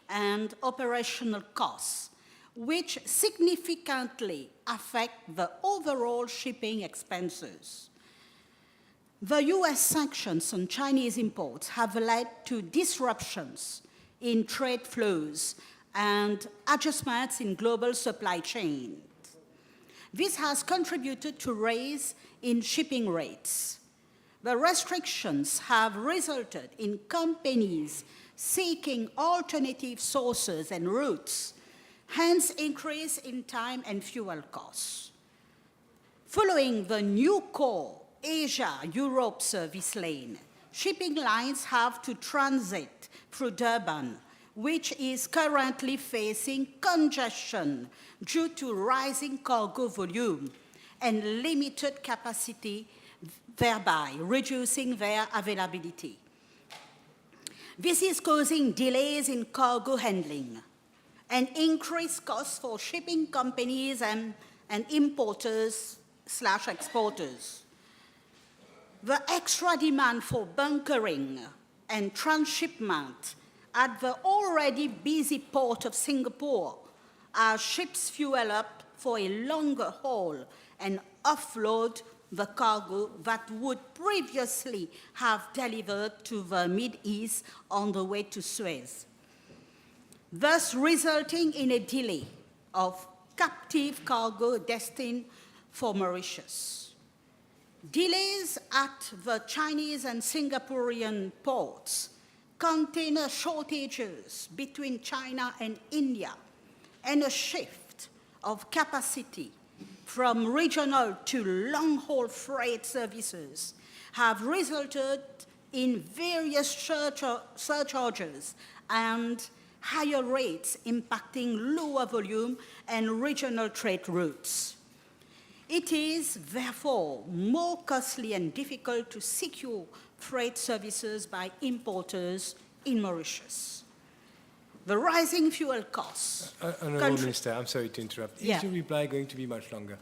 and operational costs, which significantly affect the overall shipping expenses. The US sanctions on Chinese imports have led to disruptions in trade flows and adjustments in global supply chains. This has contributed to rise in shipping rates. The restrictions have resulted in companies seeking alternative sources and routes, hence increase in time and fuel costs. Following the new core Asia-Europe service lane, shipping lines have to transit through Durban, which is currently facing congestion due to rising cargo volume and limited capacity, thereby reducing their availability. This is causing delays in cargo handling and increased costs for shipping companies and importers/exporters. The extra demand for bunkering and transshipment at the already busy port of Singapore as ships fuel up for a longer haul and offload the cargo that would previously have delivered to the Mid-East on the way to Suez, thus resulting in a delay of captive cargo destined for Mauritius. Delays at the Chinese and Singaporean ports, container shortages between China and India, and a shift of capacity from regional to long-haul freight services have resulted in various surcharges and higher rates impacting lower volume and regional trade routes. It is therefore more costly and difficult to secure freight services by importers in Mauritius. The rising fuel costs. Honourable Minister, I'm sorry to interrupt. Is your reply going to be much longer?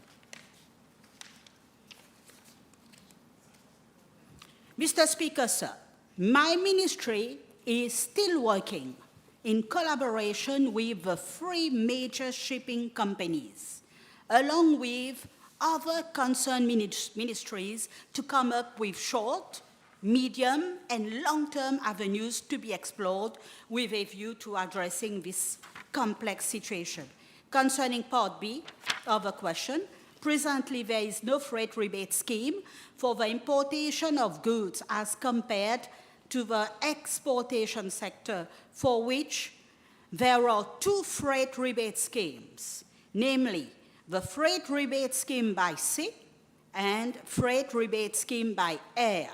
Mr. Speaker, sir, my ministry is still working in collaboration with the 3 major shipping companies, along with other concerned ministries, to come up with short, medium, and long-term avenues to be explored with a view to addressing this complex situation. Concerning Part B of the question, presently there is no freight rebate scheme for the importation of goods as compared to the exportation sector, for which there are 2 freight rebate schemes, namely the freight rebate scheme by sea and freight rebate scheme by air,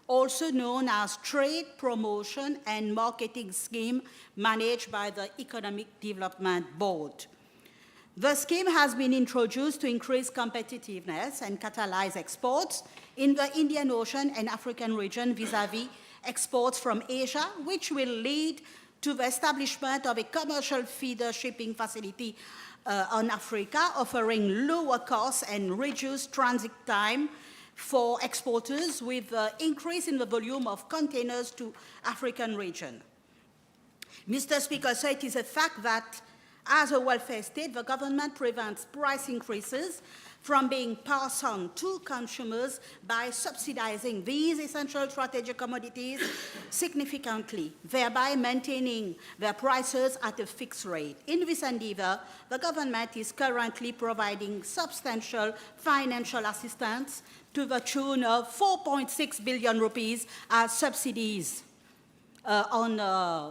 also known as Trade Promotion and Marketing Scheme managed by the Economic Development Board. The scheme has been introduced to increase competitiveness and catalyze exports in the Indian Ocean and African region vis-à-vis exports from Asia, which will lead to the establishment of a commercial feeder shipping facility on Africa, offering lower costs and reduced transit time for exporters, with the increase in the volume of containers to African region. Mr. Speaker, so it is a fact that as a welfare state, the government prevents price increases from being passed on to consumers by subsidizing these essential strategic commodities significantly, thereby maintaining their prices at a fixed rate. In this endeavor, the government is currently providing substantial financial assistance to the tune of 4.6 billion rupees as subsidies on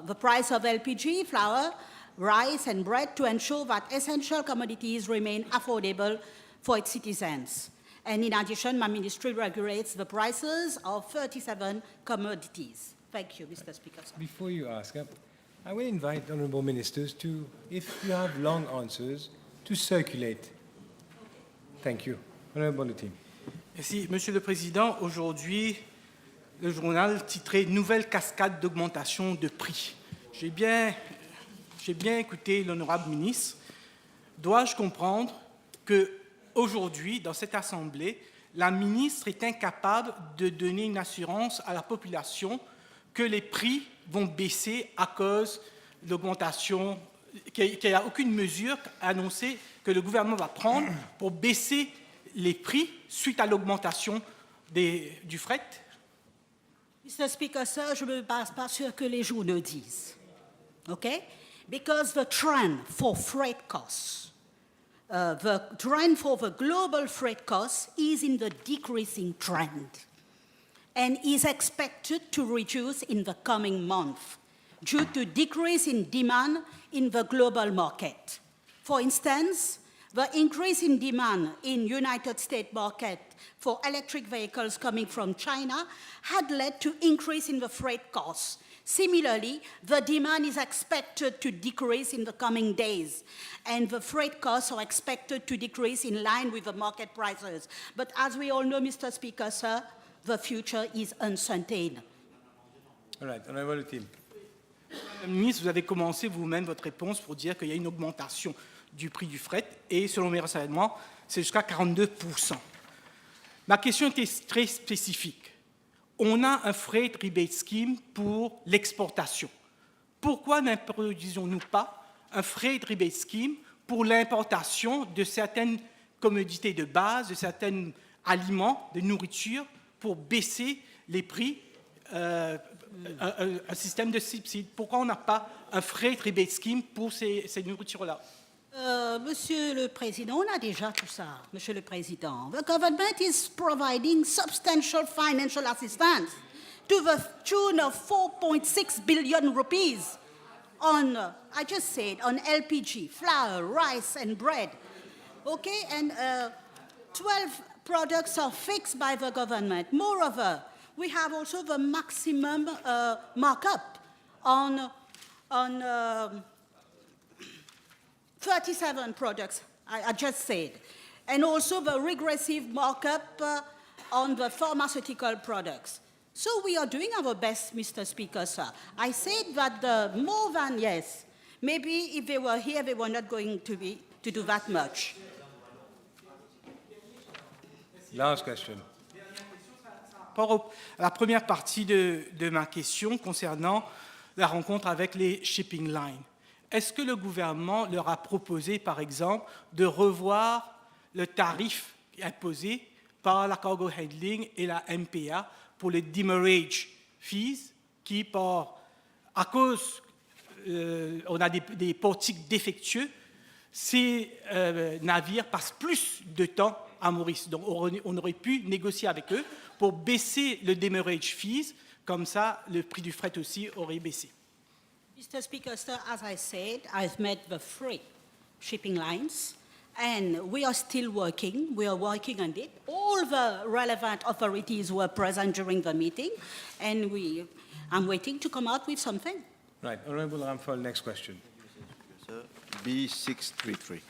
the price of LPG, flour, rice, and bread to ensure that essential commodities remain affordable for its citizens. And in addition, my ministry regulates the prices of 37 commodities. Thank you, Mr. Speaker. Before you ask, I will invite honourable ministers to, if you have long answers, to circulate. Thank you. Honourable Team. Merci, Monsieur le Président. Aujourd'hui, le journal titré « Nouvelle cascade d'augmentation de prix ». J'ai bien écouté l'honorable ministre. Dois-je comprendre qu'aujourd'hui, dans cette Assemblée, la ministre est incapable de donner une assurance à la population que les prix vont baisser à cause de l'augmentation, qu'il n'y a aucune mesure annoncée que le gouvernement va prendre pour baisser les prix suite à l'augmentation du fret? Mr. Speaker, sir, je ne me base pas sur que les journaux disent. Okay? Because the trend for freight costs, the trend for the global freight costs is in the decreasing trend and is expected to reduce in the coming month due to decrease in demand in the global market. For instance, the increase in demand in United States market for electric vehicles coming from China had led to increase in the freight costs. Similarly, the demand is expected to decrease in the coming days, and the freight costs are expected to decrease in line with the market prices. But as we all know, Mr. Speaker, sir, the future is uncertain. All right, Honorable Team. Madame la ministre, vous avez commencé vous-même votre réponse pour dire qu'il y a une augmentation du prix du fret, et selon mes renseignements, c'est jusqu'à 42%. Ma question était très spécifique. On a un freight rebate scheme pour l'exportation. Pourquoi n'introduisons-nous pas un freight rebate scheme pour l'importation de certaines commodités de base, de certains aliments, de nourriture, pour baisser les prix, un système de subsides? Pourquoi on n'a pas un freight rebate scheme pour ces nourritures-là? Monsieur le Président, on a déjà tout ça, Monsieur le Président. The government is providing substantial financial assistance to the tune of 4.6 billion rupees on, I just said, on LPG, flour, rice, and bread. Okay, and 12 products are fixed by the government. Moreover, we have also the maximum markup on 37 products, I just said, and also the regressive markup on the pharmaceutical products. So we are doing our best, Mr. Speaker, sir. I said that more than, yes, maybe if they were here, they were not going to do that much. Last question. Par rapport à la première partie de ma question concernant la rencontre avec les shipping lines. Est-ce que le gouvernement leur a proposé, par exemple, de revoir le tarif imposé par la Cargo Handling et la MPA pour les demurrage fees qui, à cause on a des portiques défectueux, ces navires passent plus de temps à Maurice. Donc on aurait pu négocier avec eux pour baisser le demurrage fees, comme ça le prix du fret aussi aurait baissé. Mr. Speaker, sir, as I said, I've met the three shipping lines, and we are still working. We are working on it. All the relevant authorities were present during the meeting, and I'm waiting to come out with something. Right, Honorable Ramphal, next question. Sir, B633.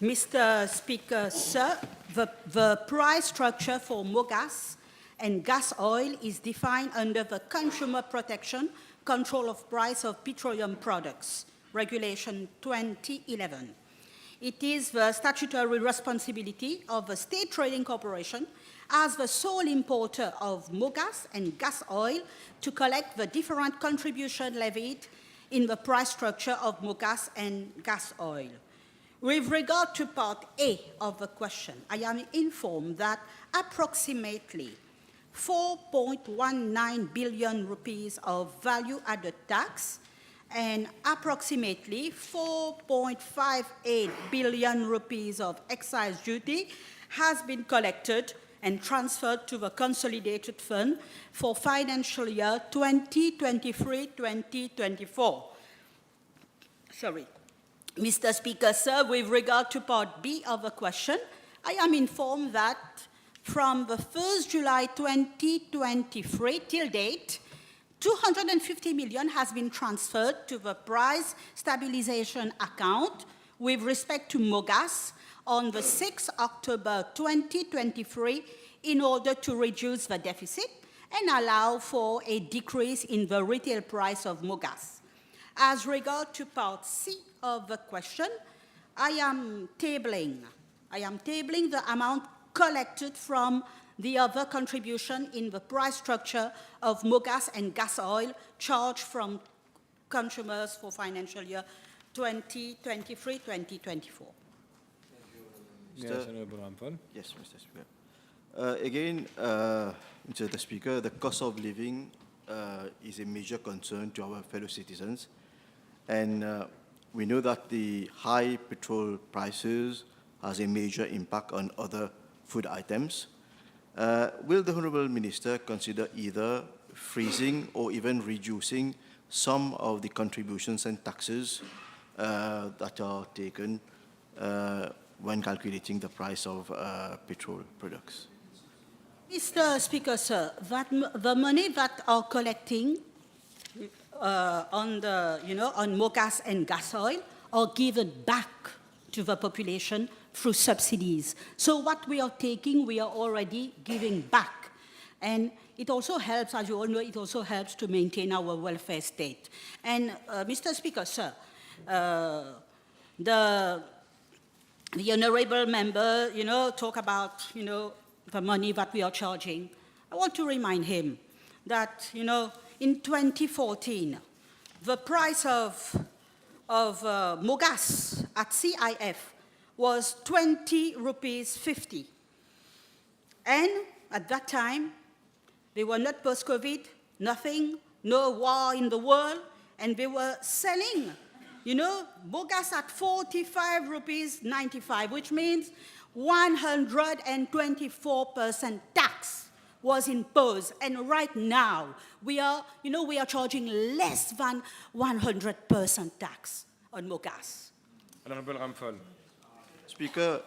Mr. Speaker, sir, the price structure for mogas and gas oil is defined under the Consumer Protection Control of Price of Petroleum Products, Regulation 2011. It is the statutory responsibility of the State Trading Corporation as the sole importer of mogas and gas oil to collect the different contribution levied in the price structure of mogas and gas oil. With regard to Part A of the question, I am informed that approximately 4.19 billion rupees of value-added tax and approximately 4.58 billion rupees of excise duty has been collected and transferred to the Consolidated Fund for financial year 2023-2024. Sorry. Mr. Speaker, sir, with regard to Part B of the question, I am informed that from the 1st July 2023 till date, 250 million has been transferred to the price stabilization account with respect to mogas on the 6th October 2023 in order to reduce the deficit and allow for a decrease in the retail price of mogas. As regard to Part C of the question, I am tabling the amount collected from the other contribution in the price structure of mogas and gas oil charged from consumers for financial year 2023-2024. Yes, Honorable Rampal. Yes, Mr. Speaker. Mr. the Speaker, the cost of living is a major concern to our fellow citizens. And we know that the high petrol prices has a major impact on other food items. Will the Honourable Minister consider either freezing or even reducing some of the contributions and taxes that are taken when calculating the price of petrol products? Mr. Speaker, sir, the money that are collecting on mogas and gas oil are given back to the population through subsidies. So what we are taking, we are already giving back. And it also helps, as you all know, it also helps to maintain our welfare state. And Mr. Speaker, sir, the honourable member, talk about, the money that we are charging. I want to remind him that, in 2014, the price of mogas at CIF was 20 rupees 50. And at that time, they were not post-COVID, nothing, no war in the world, and they were selling, mogas at 45 rupees 95, which means 124% tax was imposed. And right now, we are charging less than 100% tax on mogas. Honorable Rampal. Speaker,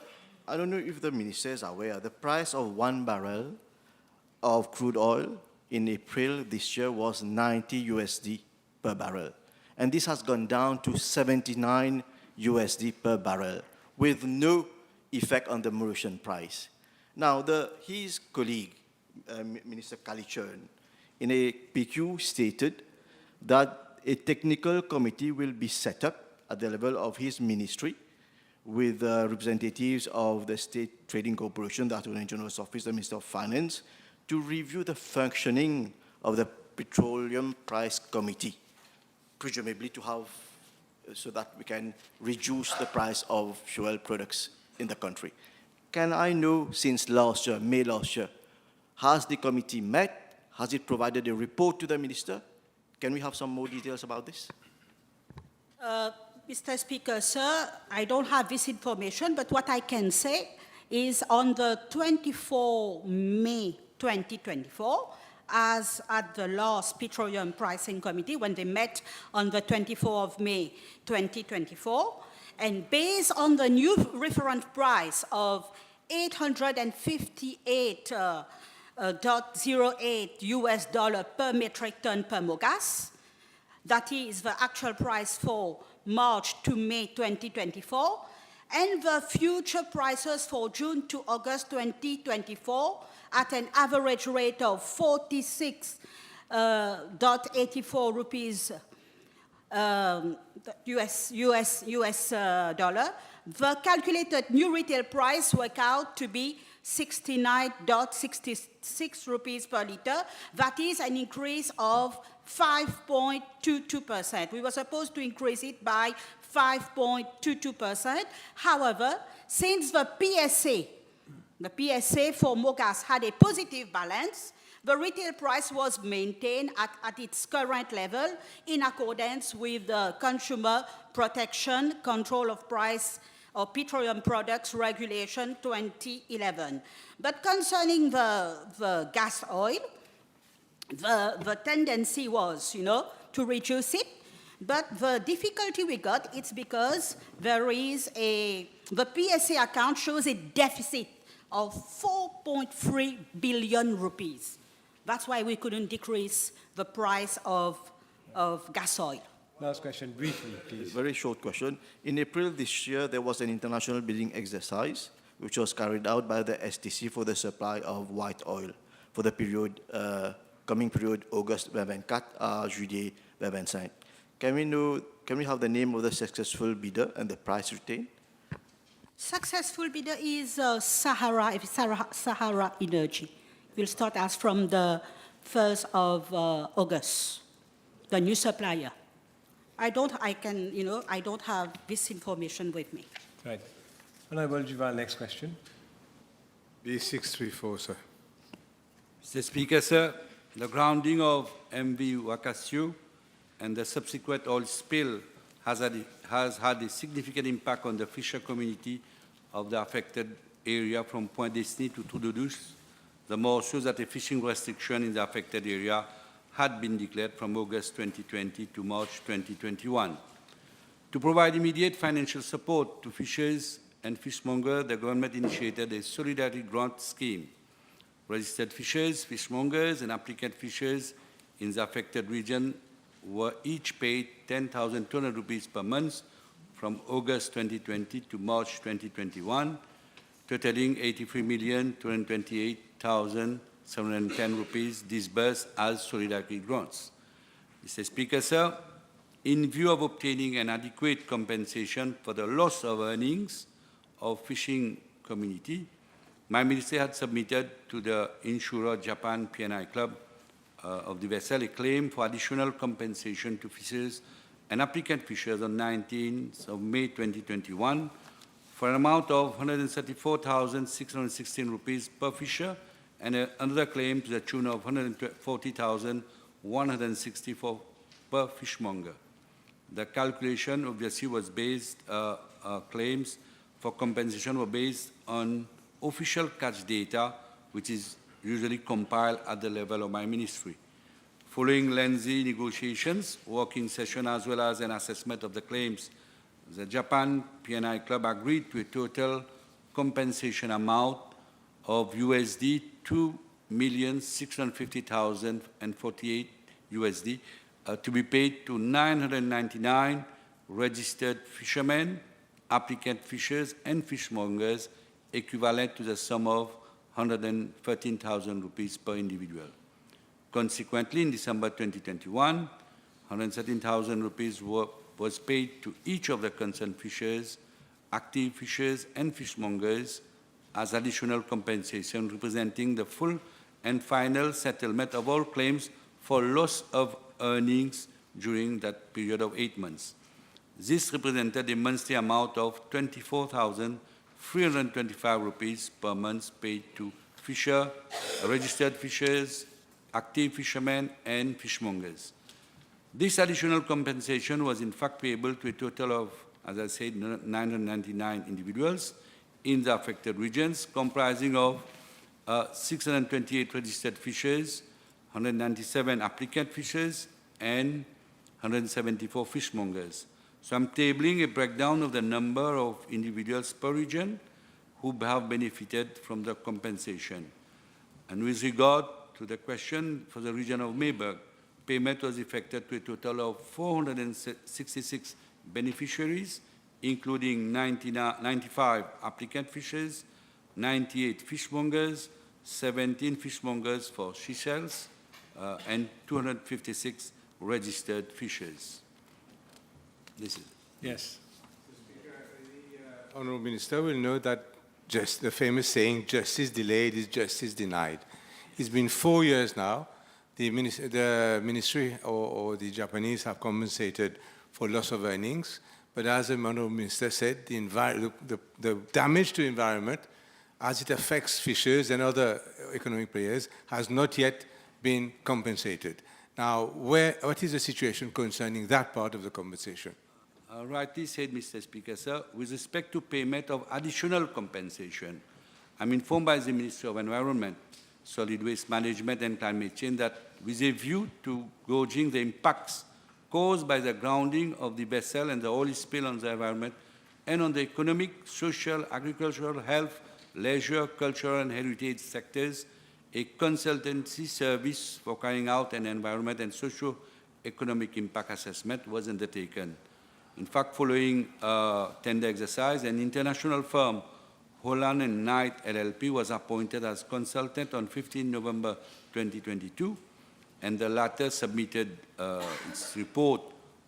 I don't know if the minister is aware, the price of 1 barrel of crude oil in April this year was 90 USD per barrel. And this has gone down to 79 USD per barrel with no effect on the Mauritian price. Now, his colleague, Minister Kalichern, in a PQ stated that a technical committee will be set up at the level of his ministry with representatives of the State Trading Corporation, the Attorney General's Office, the Minister of Finance, to review the functioning of the Petroleum Price Committee, presumably to have, so that we can reduce the price of fuel products in the country. Can I know, since last year, May last year, has the committee met? Has it provided a report to the minister? Can we have some more details about this? Mr. Speaker, sir, I don't have this information, but what I can say is on the 24 May 2024, as at the last Petroleum Pricing Committee, when they met on the 24th of May 2024, and based on the new reference price of 858.08 US dollar per metric ton per mogas, that is the actual price for March to May 2024, and the future prices for June to August 2024 at an average rate of 46.84 rupees US dollar, the calculated new retail price worked out to be 69.66 rupees per liter. That is an increase of 5.22%. We were supposed to increase it by 5.22%. However, since the PSA for mogas had a positive balance, the retail price was maintained at its current level in accordance with the Consumer Protection Control of Price of Petroleum Products Regulation 2011. But concerning the gas oil, the tendency was, to reduce it. But the difficulty we got, it's because the PSA account shows a deficit of 4.3 billion rupees. That's why we couldn't decrease the price of gas oil. Last question, briefly, please. Very short question. In April this year, there was an international bidding exercise which was carried out by the STC for the supply of white oil for the period, coming period August 24 à Juillet 25. Can we have the name of the successful bidder and the price retained? Successful bidder is Sahara Energy. We'll start as from the 1st of August, the new supplier. I don't have this information with me. Right. Honorable Duval, next question. B634, sir. Mr. Speaker, sir, the grounding of MV Wakasio and the subsequent oil spill has had a significant impact on the fisher community of the affected area from Point Destiny to Trou-de-Douce. The more shows that a fishing restriction in the affected area had been declared from August 2020 to March 2021. To provide immediate financial support to fishers and fishmongers, the government initiated a solidarity grant scheme. Registered fishers, fishmongers, and applicant fishers in the affected region were each paid 10,200 rupees per month from August 2020 to March 2021, totaling 83,228,710 rupees disbursed as solidarity grants. Mr. Speaker, sir, in view of obtaining an adequate compensation for the loss of earnings of fishing community, my ministry had submitted to the insurer Japan P&I Club of the vessel a claim for additional compensation to fishers and applicant fishers on 19th of May 2021 for an amount of 134,616 rupees per fisher and another claim to the tune of 140,164 per fishmonger. The calculation obviously was based, claims for compensation were based on official catch data, which is usually compiled at the level of my ministry. Following lengthy negotiations, working session, as well as an assessment of the claims, the Japan P&I Club agreed to a total compensation amount of USD 2,650,048 USD to be paid to 999 registered fishermen, applicant fishers, and fishmongers, equivalent to the sum of 113,000 rupees per individual. Consequently, in December 2021, 113,000 rupees was paid to each of the concerned fishers, active fishers, and fishmongers as additional compensation, representing the full and final settlement of all claims for loss of earnings during that period of 8 months. This represented a monthly amount of 24,325 rupees per month paid to registered fishers, active fishermen, and fishmongers. This additional compensation was in fact payable to a total of, as I said, 999 individuals in the affected regions, comprising of 628 registered fishers, 197 applicant fishers, and 174 fishmongers. So I'm tabling a breakdown of the number of individuals per region who have benefited from the compensation. And with regard to the question for the region of Mayberg, payment was effected to a total of 466 beneficiaries, including 95 applicant fishers, 98 fishmongers, 17 fishmongers for Seychelles, and 256 registered fishers. This is Yes. The Honourable Minister will know that just the famous saying, justice delayed is justice denied. It's been 4 years now. The ministry or the Japanese have compensated for loss of earnings, but as the Honourable Minister said, the damage to the environment, as it affects fishers and other economic players, has not yet been compensated. Now, what is the situation concerning that part of the compensation? Rightly said, Mr. Speaker, sir. With respect to payment of additional compensation, I'm informed by the Ministry of Environment, Solid Waste Management and Climate Change that with a view to gauging the impacts caused by the grounding of the vessel and the oil spill on the environment and on the economic, social, agricultural, health, leisure, cultural, and heritage sectors, a consultancy service for carrying out an environment and socio-economic impact assessment was undertaken. In fact, following tender exercise, an international firm, Holland and Knight LLP, was appointed as consultant on 15 November 2022, and the latter submitted its report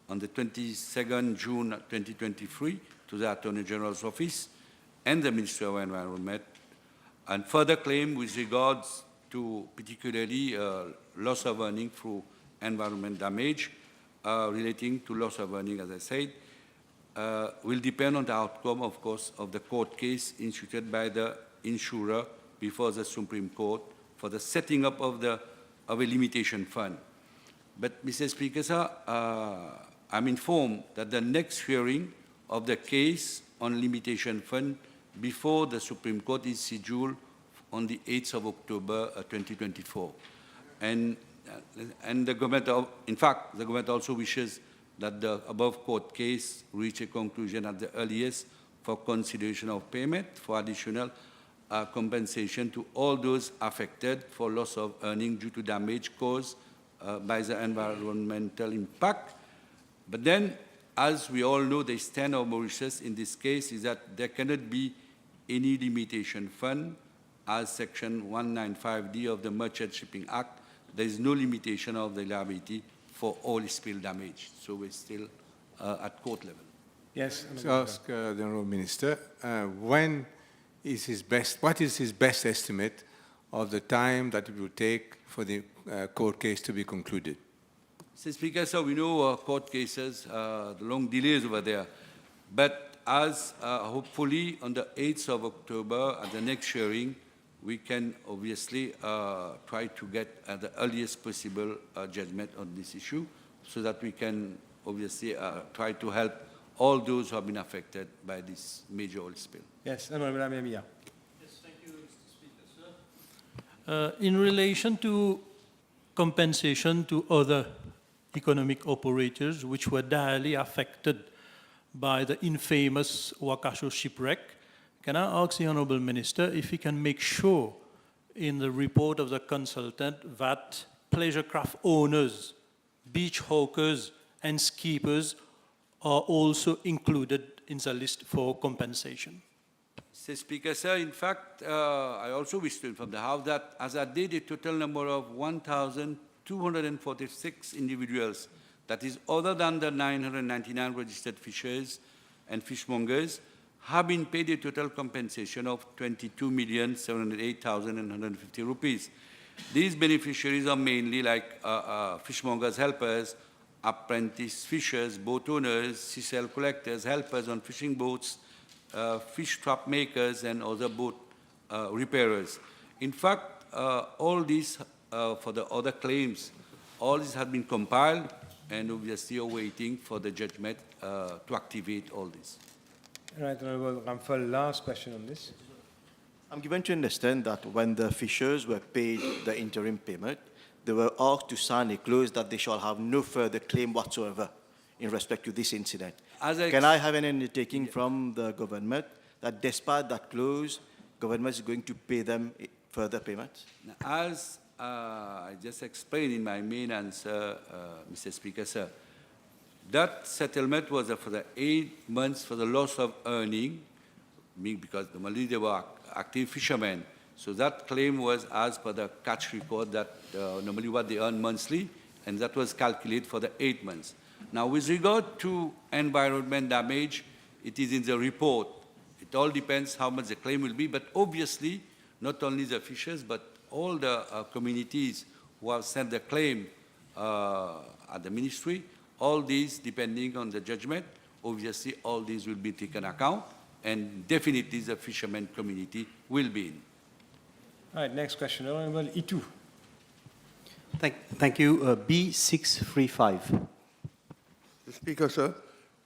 on the 22nd June 2023 to the Attorney General's Office and the Ministry of Environment, and further claim with regards to particularly loss of earning through environment damage relating to loss of earning, as I said. will depend on the outcome, of course, of the court case instituted by the insurer before the Supreme Court for the setting up of a limitation fund. But, Mr. Speaker, sir, I'm informed that the next hearing of the case on limitation fund before the Supreme Court is scheduled on the 8th of October 2024. And the government, in fact, the government also wishes that the above court case reach a conclusion at the earliest for consideration of payment for additional compensation to all those affected for loss of earning due to damage caused by the environmental impact. But then, as we all know, the stand of Mauritius in this case is that there cannot be any limitation fund as Section 195D of the Merchant Shipping Act. There is no limitation of the liability for all spill damage. So we're still at court level. Yes. To ask the Honourable Minister, what is his best estimate of the time that it will take for the court case to be concluded? Mr. Speaker, so we know court cases, the long delays over there. But as hopefully on the 8th of October at the next hearing, we can obviously try to get the earliest possible judgment on this issue so that we can obviously try to help all those who have been affected by this major oil spill. Yes, Honourable Amemia. Yes, thank you, Mr. Speaker, sir. In relation to compensation to other economic operators which were direly affected by the infamous Wakasio shipwreck, can I ask the Honourable Minister if he can make sure in the report of the consultant that pleasure craft owners, beach hawkers and skippers are also included in the list for compensation? Mr. Speaker, sir, in fact, I also wish to inform the House that as at date, a total number of 1,246 individuals, that is other than the 999 registered fishers and fishmongers, have been paid a total compensation of 22,708,150 rupees. These beneficiaries are mainly like fishmongers, helpers, apprentice fishers, boat owners, seashell collectors, helpers on fishing boats, fish trap makers, and other boat repairers. In fact, all these, for the other claims, all these have been compiled, and obviously are waiting for the judgment to activate all this. All right, Honourable Ramphal, last question on this. I'm given to understand that when the fishers were paid the interim payment, they were asked to sign a clause that they shall have no further claim whatsoever in respect to this incident. Can I have an undertaking from the government that despite that clause, government is going to pay them further payments? As I just explained in my main answer, Mr. Speaker, sir, that settlement was for the 8 months for the loss of earning, because normally they were active fishermen. So that claim was as per the catch record that normally what they earn monthly, and that was calculated for the 8 months. Now, with regard to environment damage, it is in the report. It all depends how much the claim will be, but obviously, not only the fishers, but all the communities who have sent the claim at the ministry, all these, depending on the judgment, obviously all these will be taken account, and definitely the fishermen community will be in. All right, next question, Honourable Itu. Thank you. B635. Mr. Speaker, sir,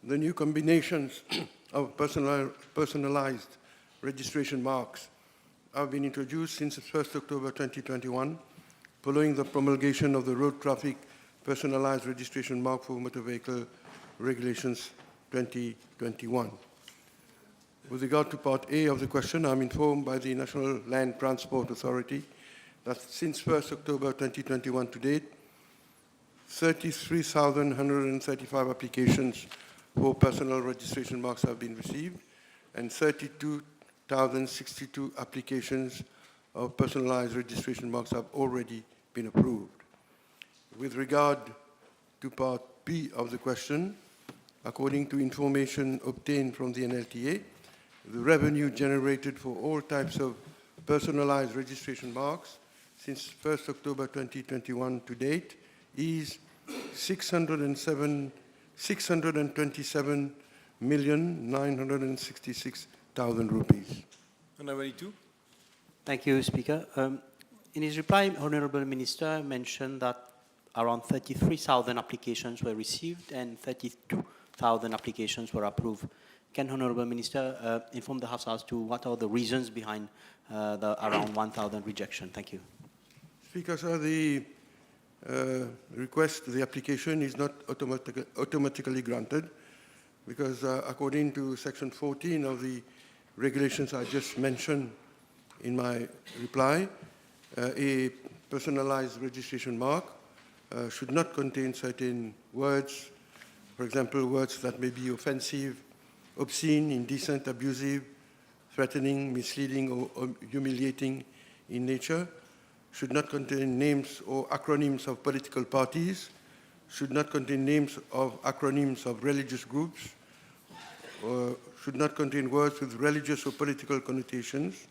the new combinations of personalized registration marks have been introduced since 1st October 2021, following the promulgation of the Road Traffic Personalized Registration Mark for Motor Vehicle Regulations 2021. With regard to Part A of the question, I'm informed by the National Land Transport Authority that since 1st October 2021 to date, 33,135 applications for personal registration marks have been received, and 32,062 applications of personalized registration marks have already been approved. With regard to Part B of the question, according to information obtained from the NLTA, the revenue generated for all types of personalized registration marks since 1st October 2021 to date is 627 1,966,000 rupees. Honorable Itu. Thank you, Speaker. In his reply, Honourable Minister mentioned that around 33,000 applications were received and 32,000 applications were approved. Can Honourable Minister inform the House as to what are the reasons behind the around 1,000 rejection? Thank you. Speaker, sir, the the application is not automatically granted because according to Section 14 of the regulations I just mentioned in my reply, a personalized registration mark should not contain certain words, for example, words that may be offensive, obscene, indecent, abusive, threatening, misleading, or humiliating in nature, should not contain names or acronyms of political parties, should not contain names of acronyms of religious groups, or should not contain words with religious or political connotations,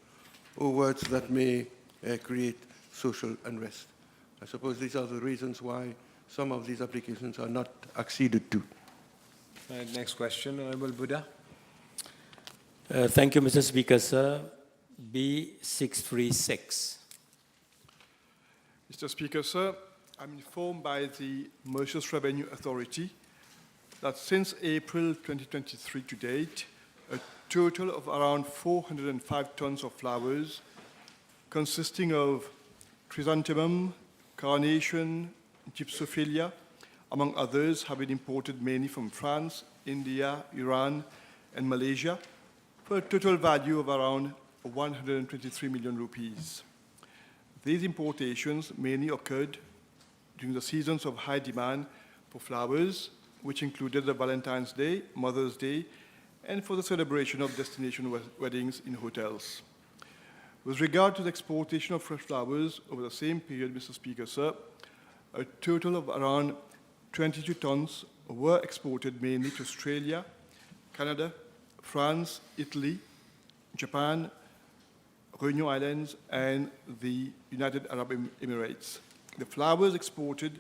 or words that may create social unrest. I suppose these are the reasons why some of these applications are not acceded to. Next question, Honorable Buddha. Thank you, Mr. Speaker, sir. B636. Mr. Speaker, sir, I'm informed by the Mauritius Revenue Authority that since April 2023 to date, a total of around 405 tons of flowers consisting of chrysanthemum, carnation, gypsophilia, among others, have been imported mainly from France, India, Iran, and Malaysia for a total value of around 123 million rupees. These importations mainly occurred during the seasons of high demand for flowers, which included the Valentine's Day, Mother's Day, and for the celebration of destination weddings in hotels. With regard to the exportation of fresh flowers over the same period, Mr. Speaker, sir, a total of around 22 tons were exported mainly to Australia, Canada, France, Italy, Japan, Réunion Islands, and the United Arab Emirates. The flowers exported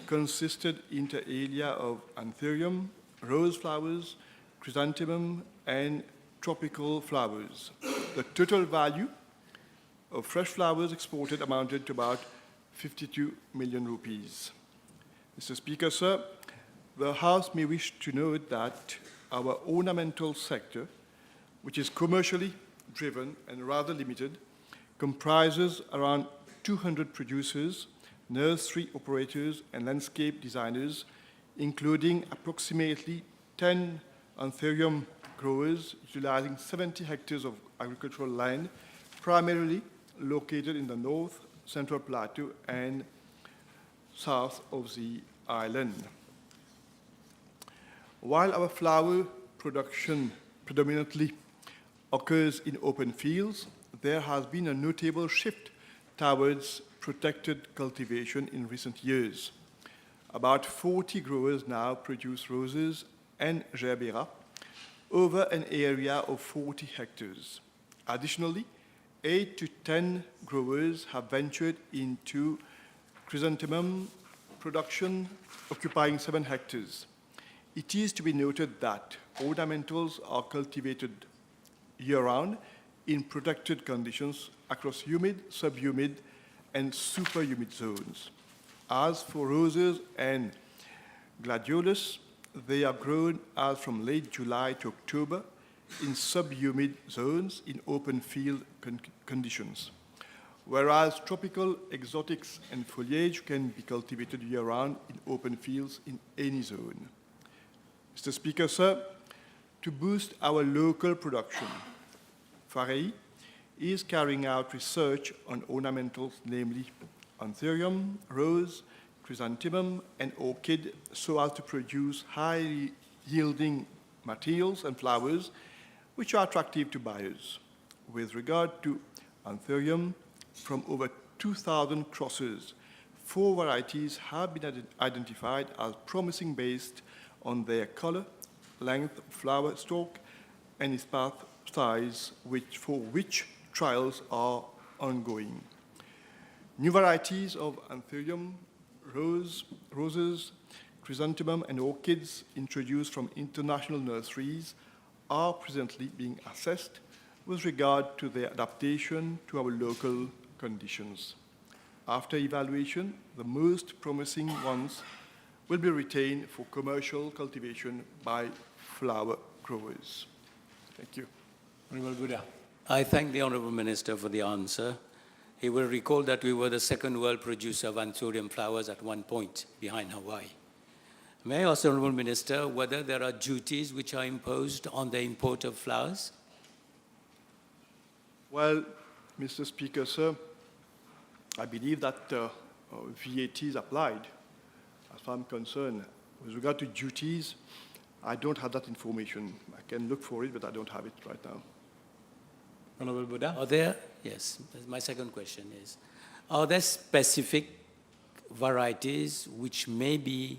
consisted inter alia of anthurium, rose flowers, chrysanthemum, and tropical flowers. The total value of fresh flowers exported amounted to about 52 million rupees. Mr. Speaker, sir, the House may wish to note that our ornamental sector, which is commercially driven and rather limited, comprises around 200 producers, nursery operators, and landscape designers, including approximately 10 anthurium growers utilizing 70 hectares of agricultural land, primarily located in the north, central plateau, and south of the island. While our flower production predominantly occurs in open fields, there has been a notable shift towards protected cultivation in recent years. About 40 growers now produce roses and gerbera over an area of 40 hectares. Additionally, 8 to 10 growers have ventured into chrysanthemum production, occupying 7 hectares. It is to be noted that ornamentals are cultivated year-round in protected conditions across humid, subhumid, and superhumid zones. As for roses and gladiolus, they are grown as from late July to October in subhumid zones in open field conditions, whereas tropical exotics and foliage can be cultivated year-round in open fields in any zone. Mr. Speaker, sir, to boost our local production, FAREI is carrying out research on ornamentals, namely anthurium, rose, chrysanthemum, and orchid, so as to produce high-yielding materials and flowers which are attractive to buyers. With regard to anthurium, from over 2,000 crosses, 4 varieties have been identified as promising based on their color, length, flower stalk, and its path size, for which trials are ongoing. New varieties of anthurium, roses, chrysanthemum and orchids introduced from international nurseries are presently being assessed with regard to their adaptation to our local conditions. After evaluation, the most promising ones will be retained for commercial cultivation by flower growers. Thank you. Honorable Buddha. I thank the Honorable Minister for the answer. He will recall that we were the second world producer of anthurium flowers at one point behind Hawaii. May I ask the Honorable Minister whether there are duties which are imposed on the import of flowers? Well, Mr. Speaker, sir, I believe that VAT is applied. As far as I'm concerned, with regard to duties, I don't have that information. I can look for it, but I don't have it right now. Honorable Buddha. Are there, yes, my second question is, are there specific varieties which may be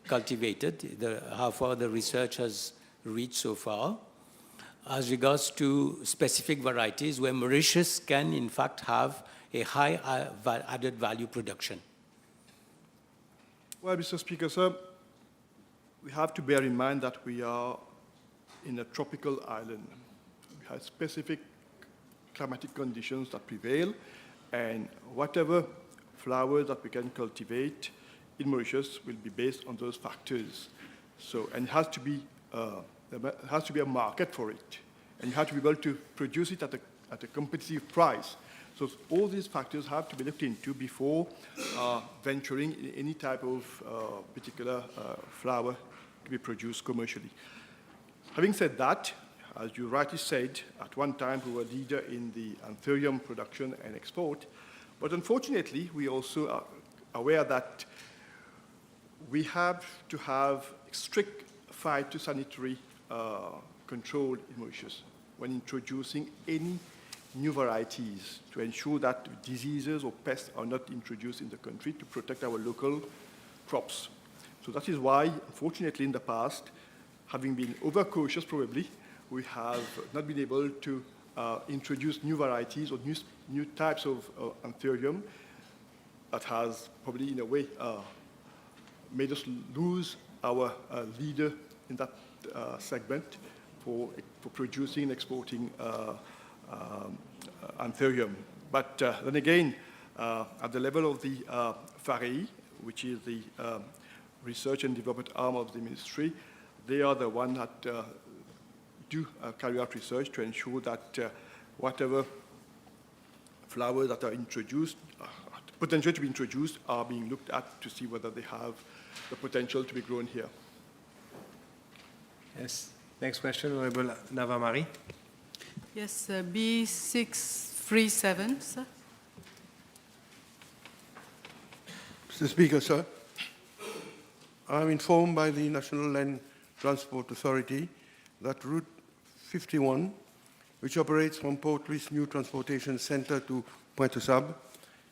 cultivated, how far the research has reached so far, as regards to specific varieties where Mauritius can in fact have a high added value production? Well, Mr. Speaker, sir, we have to bear in mind that we are in a tropical island. We have specific climatic conditions that prevail, and whatever flowers that we can cultivate in Mauritius will be based on those factors. So, and it has to be, there has to be a market for it, and you have to be able to produce it at a competitive price. So all these factors have to be looked into before venturing in any type of particular flower to be produced commercially. Having said that, as you rightly said, at one time we were leader in the anthurium production and export, but unfortunately we also are aware that we have to have strict phytosanitary control in Mauritius when introducing any new varieties to ensure that diseases or pests are not introduced in the country to protect our local crops. So that is why, unfortunately, in the past, having been overcautious probably, we have not been able to introduce new varieties or new types of anthurium that has probably, in a way, made us lose our leader in that segment for producing and exporting anthurium. But then again, at the level of the FAREI, which is the research and development arm of the ministry, they are the one that do carry out research to ensure that whatever flowers that are introduced, potential to be introduced, are being looked at to see whether they have the potential to be grown here. Yes. Next question, Honorable Navamari. Yes, B637, sir. Mr. Speaker, sir, I am informed by the National Land Transport Authority that Route 51, which operates from Port Louis New Transportation Center to Pointe-aux-Sables,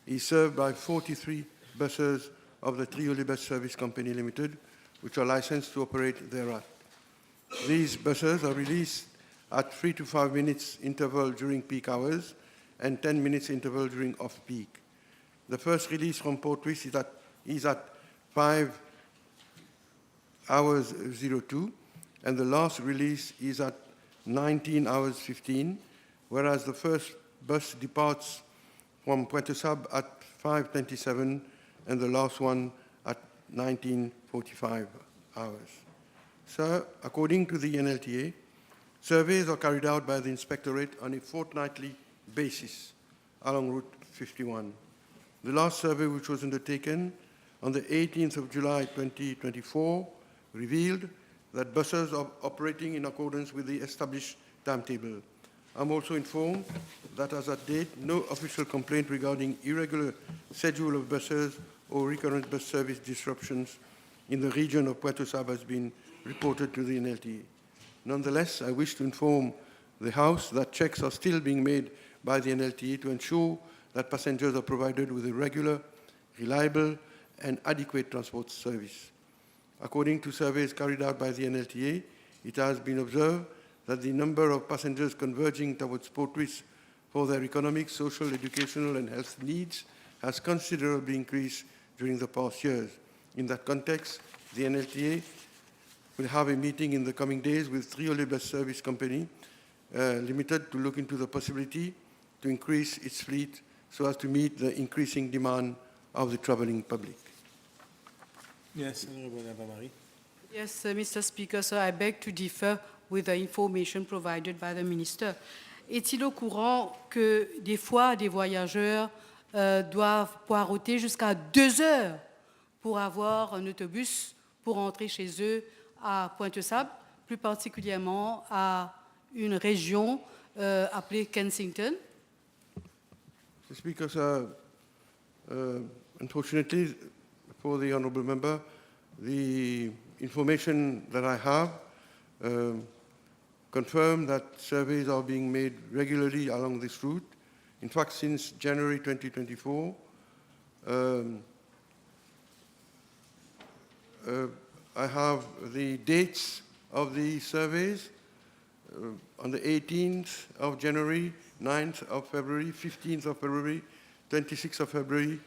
is served by 43 buses of the Triolibus Service Company Limited, which are licensed to operate thereat. These buses are released at 3 to 5 minutes interval during peak hours and 10 minutes interval during off-peak. The first release from Port Louis is at 5 hours 02, and the last release is at 19 hours 15, whereas the first bus departs from Pointe-aux-Sables at 5:27 and the last one at 19:45 hours. Sir, according to the NLTA, surveys are carried out by the Inspectorate on a fortnightly basis along Route 51. The last survey, which was undertaken on the 18th of July 2024, revealed that buses are operating in accordance with the established timetable. I'm also informed that as at date, no official complaint regarding irregular schedule of buses or recurrent bus service disruptions in the region of Pointe-aux-Sables has been reported to the NLTA. Nonetheless, I wish to inform the House that checks are still being made by the NLTA to ensure that passengers are provided with a regular, reliable, and adequate transport service. According to surveys carried out by the NLTA, it has been observed that the number of passengers converging towards Port Louis for their economic, social, educational, and health needs has considerably increased during the past years. In that context, the NLTA will have a meeting in the coming days with Triole Bus Service Company Limited to look into the possibility to increase its fleet so as to meet the increasing demand of the traveling public. Yes, Honorable Lavamarie. Yes, Mr. Speaker, so I beg to differ with the information provided by the Minister. Est-il au courant que des fois, des voyageurs doivent poireauter jusqu'à 2 heures pour avoir un autobus pour rentrer chez eux à Pointe-Sable, plus particulièrement à une région appelée Kensington? Mr. Speaker, sir, unfortunately for the honourable member, the information that I have confirm that surveys are being made regularly along this route. In fact, since January 2024, I have the dates of the surveys on the 18th of January, 9th of February, 15th of February, 26th of February,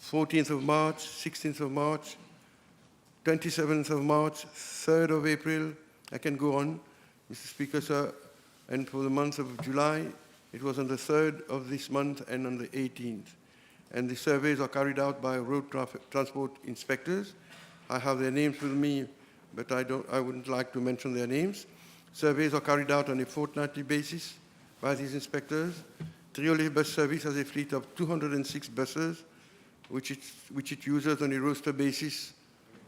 14th of March, 16th of March, 27th of March, 3rd of April. I can go on, Mr. Speaker, sir. And for the month of July, it was on the 3rd of this month and on the 18th. And the surveys are carried out by road transport inspectors. I have their names with me, but I wouldn't like to mention their names. Surveys are carried out on a fortnightly basis by these inspectors. Triole Bus Service has a fleet of 206 buses, which it uses on a roster basis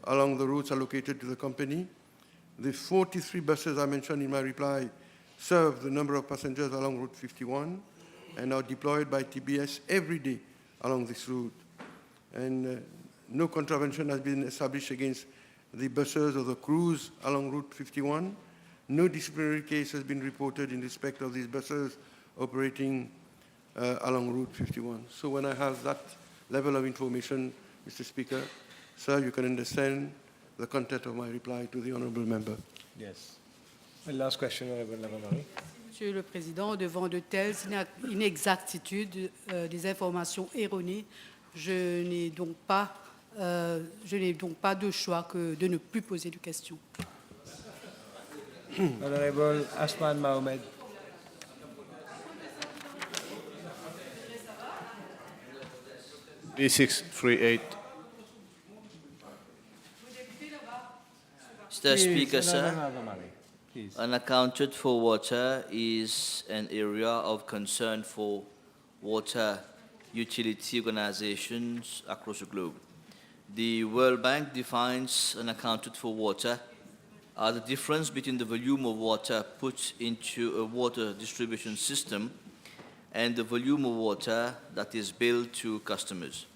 along the routes allocated to the company. The 43 buses I mentioned in my reply serve the number of passengers along Route 51 and are deployed by TBS every day along this route. And no contravention has been established against the buses or the crews along Route 51. No disciplinary case has been reported in respect of these buses operating along Route 51. So when I have that level of information, Mr. Speaker, sir, you can understand the content of my reply to the honourable member. Yes. And last question, Honorable Lavamarie. Monsieur le Président, devant de telles inexactitudes, des informations erronées, je n'ai donc pas de choix que de ne plus poser de questions. Honorable Asman Mohamed. B638. Mr. Speaker, Please, sir, Honorable Lavamarie, please. unaccounted for water is an area of concern for water utility organizations across the globe. The World Bank defines unaccounted for water as the difference between the volume of water put into a water distribution system and the volume of water that is billed to customers.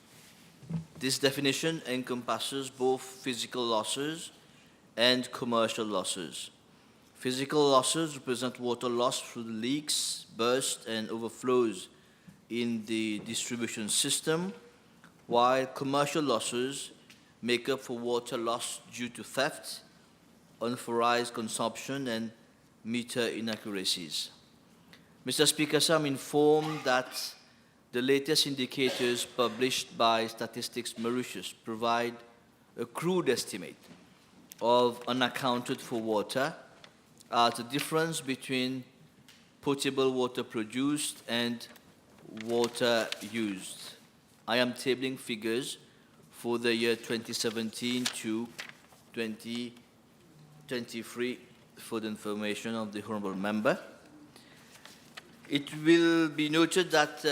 This definition encompasses both physical losses and commercial losses. Physical losses represent water loss through leaks, bursts, and overflows in the distribution system, while commercial losses make up for water loss due to theft, unauthorized consumption, and meter inaccuracies. Mr. Speaker, sir, I'm informed that the latest indicators published by Statistics Mauritius provide a crude estimate of unaccounted for water as the difference between potable water produced and water used. I am tabling figures for the year 2017 to 2023 for the information of the honourable member. It will be noted that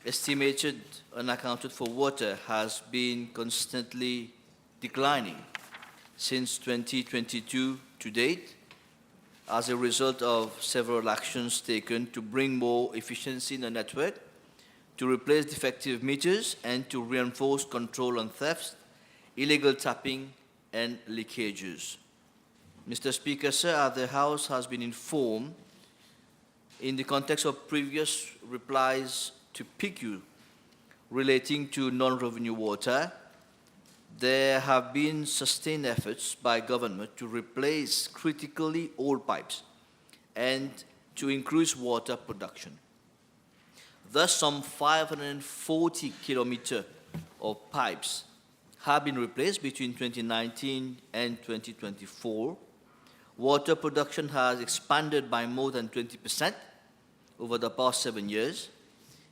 estimated unaccounted for water has been constantly declining since 2022 to date as a result of several actions taken to bring more efficiency in the network, to replace defective meters, and to reinforce control on thefts, illegal tapping, and leakages. Mr. Speaker, sir, as the House has been informed, in the context of previous replies to PQ relating to non-revenue water, there have been sustained efforts by government to replace critically old pipes and to increase water production. Thus, some 540 kilometers of pipes have been replaced between 2019 and 2024. Water production has expanded by more than 20% over the past 7 years.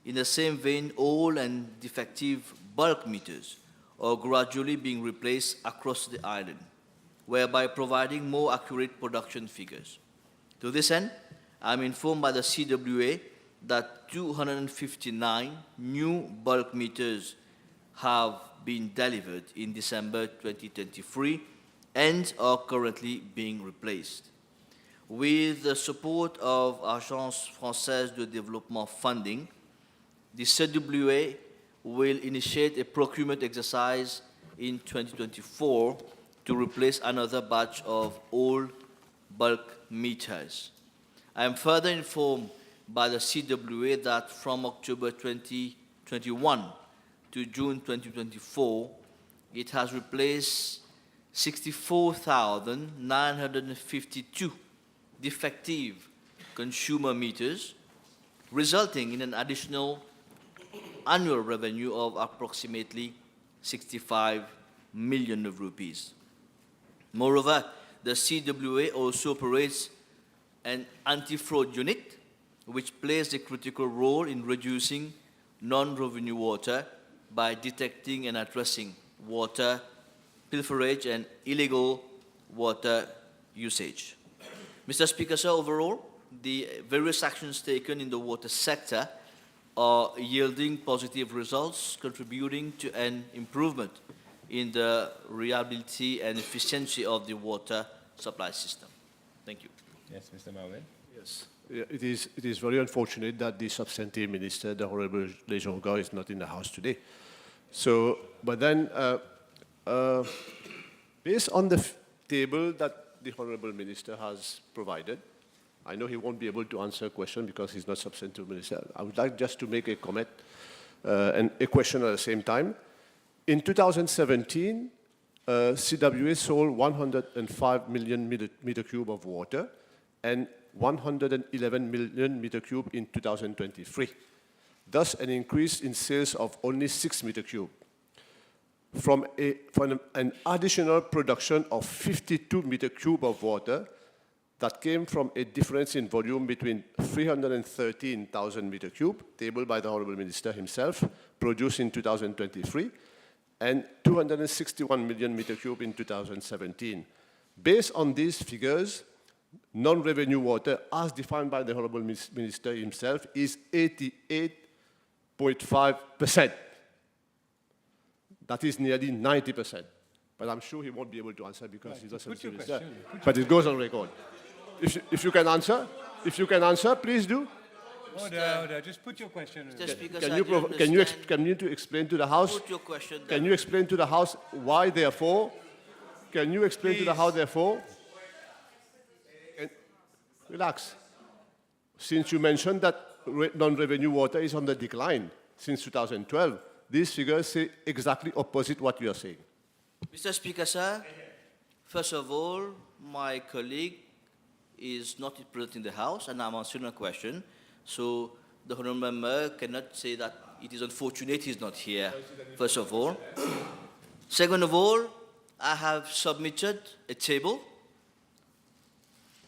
In the same vein, old and defective bulk meters are gradually being replaced across the island, whereby providing more accurate production figures. To this end, I'm informed by the CWA that 259 new bulk meters have been delivered in December 2023 and are currently being replaced. With the support of Agence Française de Développement funding, the CWA will initiate a procurement exercise in 2024 to replace another batch of old bulk meters. I am further informed by the CWA that from October 2021 to June 2024, it has replaced 64,952 defective consumer meters, resulting in an additional annual revenue of approximately 65 million rupees. Moreover, the CWA also operates an anti-fraud unit, which plays a critical role in reducing non-revenue water by detecting and addressing water pilferage and illegal water usage. Mr. Speaker, sir, overall, the various actions taken in the water sector are yielding positive results, contributing to an improvement in the reliability and efficiency of the water supply system. Thank you. Yes, Mr. Marvin. Yes, it is very unfortunate that the substantive minister, the Honorable Lejonga, is not in the House today. So, but then, based on the table that the Honorable Minister has provided, I know he won't be able to answer a question because he's not substantive minister. I would like just to make a comment and a question at the same time. In 2017, CWA sold 105 million meter cube of water and 111 million meter cube in 2023. Thus, an increase in sales of only 6 meter cube. From an additional production of 52 meter cube of water that came from a difference in volume between 313,000 meter cube, tabled by the Honorable Minister himself, produced in 2023, and 261 million meter cube in 2017. Based on these figures, non-revenue water, as defined by the Honorable Minister himself, is 88.5%. That is nearly 90%. But I'm sure he won't be able to answer because he's not a minister. But it goes on record. If you can answer, please do. Order, just put your question. Can you explain to the House? Put your question. Can you explain to the House why, therefore? Can you explain to the House, therefore? Relax. Since you mentioned that non-revenue water is on the decline since 2012, these figures say exactly opposite what you are saying. Mr. Speaker, sir, first of all, my colleague is not present in the House, and I'm answering a question. So the Honourable Member cannot say that it is unfortunate he's not here, first of all. Second of all, I have submitted a table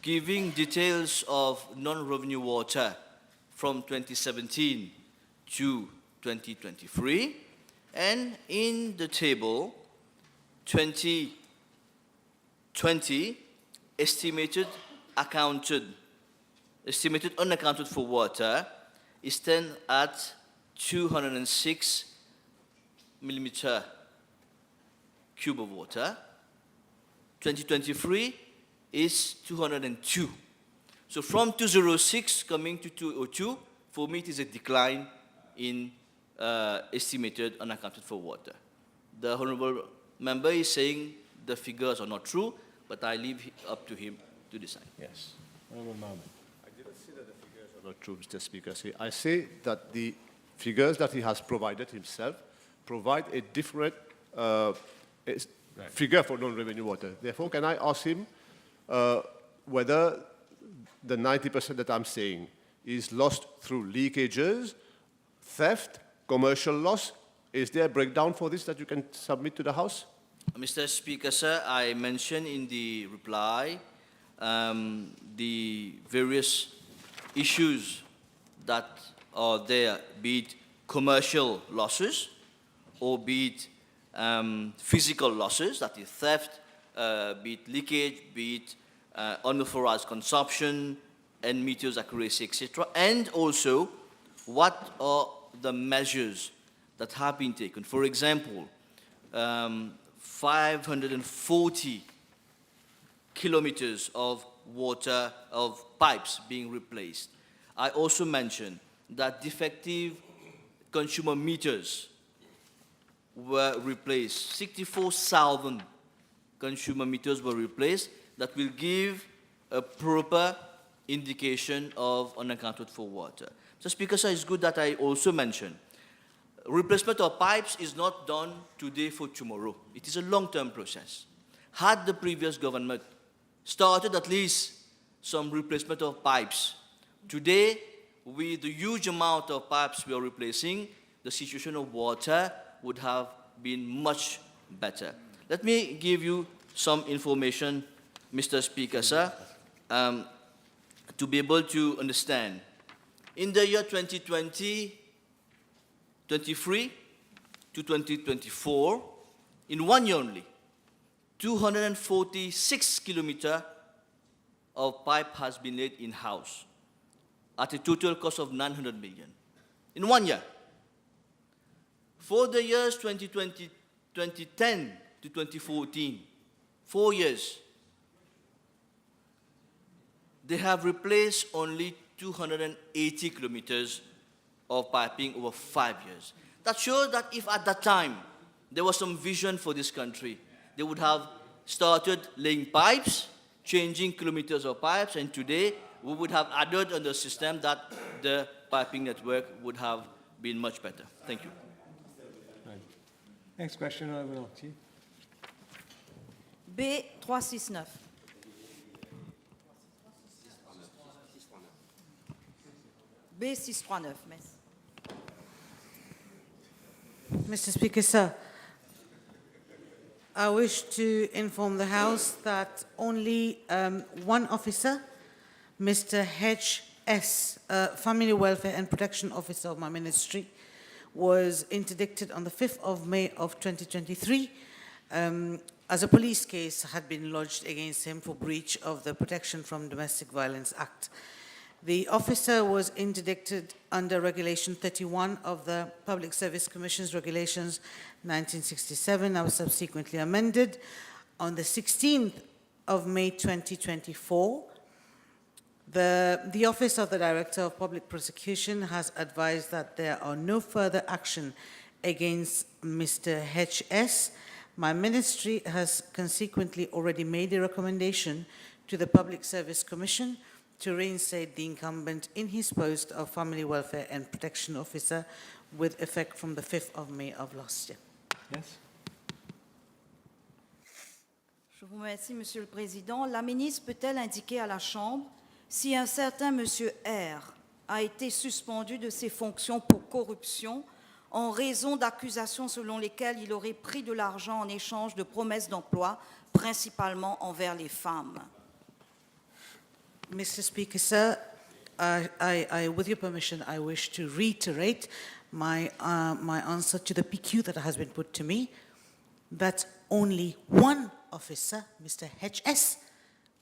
giving details of non-revenue water from 2017 to 2023, and in the table, 2020 estimated unaccounted for water is stand at 206 millimeter cube of water. 2023 is 202. So from 206 coming to 202, for me it is a decline in estimated unaccounted for water. The Honourable Member is saying the figures are not true, but I leave up to him to decide. Yes. Honourable Mahmoud. I didn't say that the figures are not true, Mr. Speaker. I say that the figures that he has provided himself provide a different figure for non-revenue water. Therefore, can I ask him whether the 90% that I'm saying is lost through leakages, theft, commercial loss, Is there a breakdown for this that you can submit to the House? Mr. Speaker, sir, I mentioned in the reply the various issues that are there, be it commercial losses or be it physical losses, that is theft, be it leakage, be it unauthorized consumption, and meters accuracy, etc. And also, what are the measures that have been taken? For example, 540 kilometers of water, of pipes being replaced. I also mentioned that defective consumer meters were replaced. 64,000 consumer meters were replaced. That will give a proper indication of unaccounted for water. Mr. Speaker, sir, it's good that I also mentioned replacement of pipes is not done today for tomorrow. It is a long-term process. Had the previous government started at least some replacement of pipes, today, with the huge amount of pipes we are replacing, the situation of water would have been much better. Let me give you some information, Mr. Speaker, sir, to be able to understand. In the year 2023 to 2024, in 1 year only, 246 kilometers of pipe has been laid in-house at a total cost of 900 million. In 1 year. For the years 2010 to 2014, 4 years, they have replaced only 280 kilometers of piping over 5 years. That shows that if at that time there was some vision for this country, they would have started laying pipes, changing kilometers of pipes, and today we would have added on the system that the piping network would have been much better. Thank you. Next question, Honorable Ortiz. B369. B639, merci. Mr. Speaker, sir, I wish to inform the House that only one officer, Mr. H.S., Family Welfare and Protection Officer of my ministry, was interdicted on the 5th of May of 2023 as a police case had been lodged against him for breach of the Protection from Domestic Violence Act. The officer was interdicted under Regulation 31 of the Public Service Commission's Regulations 1967. That was subsequently amended on the 16th of May 2024. The Office of the Director of Public Prosecution has advised that there are no further action against Mr. H.S. My ministry has consequently already made a recommendation to the Public Service Commission to reinstate the incumbent in his post of Family Welfare and Protection Officer with effect from the 5th of May of last year. Yes. Je vous remercie, Monsieur le Président. La ministre peut-elle indiquer à la Chambre si un certain Monsieur R a été suspendu de ses fonctions pour corruption en raison d'accusations selon lesquelles il aurait pris de l'argent en échange de promesses d'emploi, principalement envers les femmes? Mr. Speaker, sir, with your permission, I wish to reiterate my answer to the PQ that has been put to me, that only one officer, Mr. H.S.,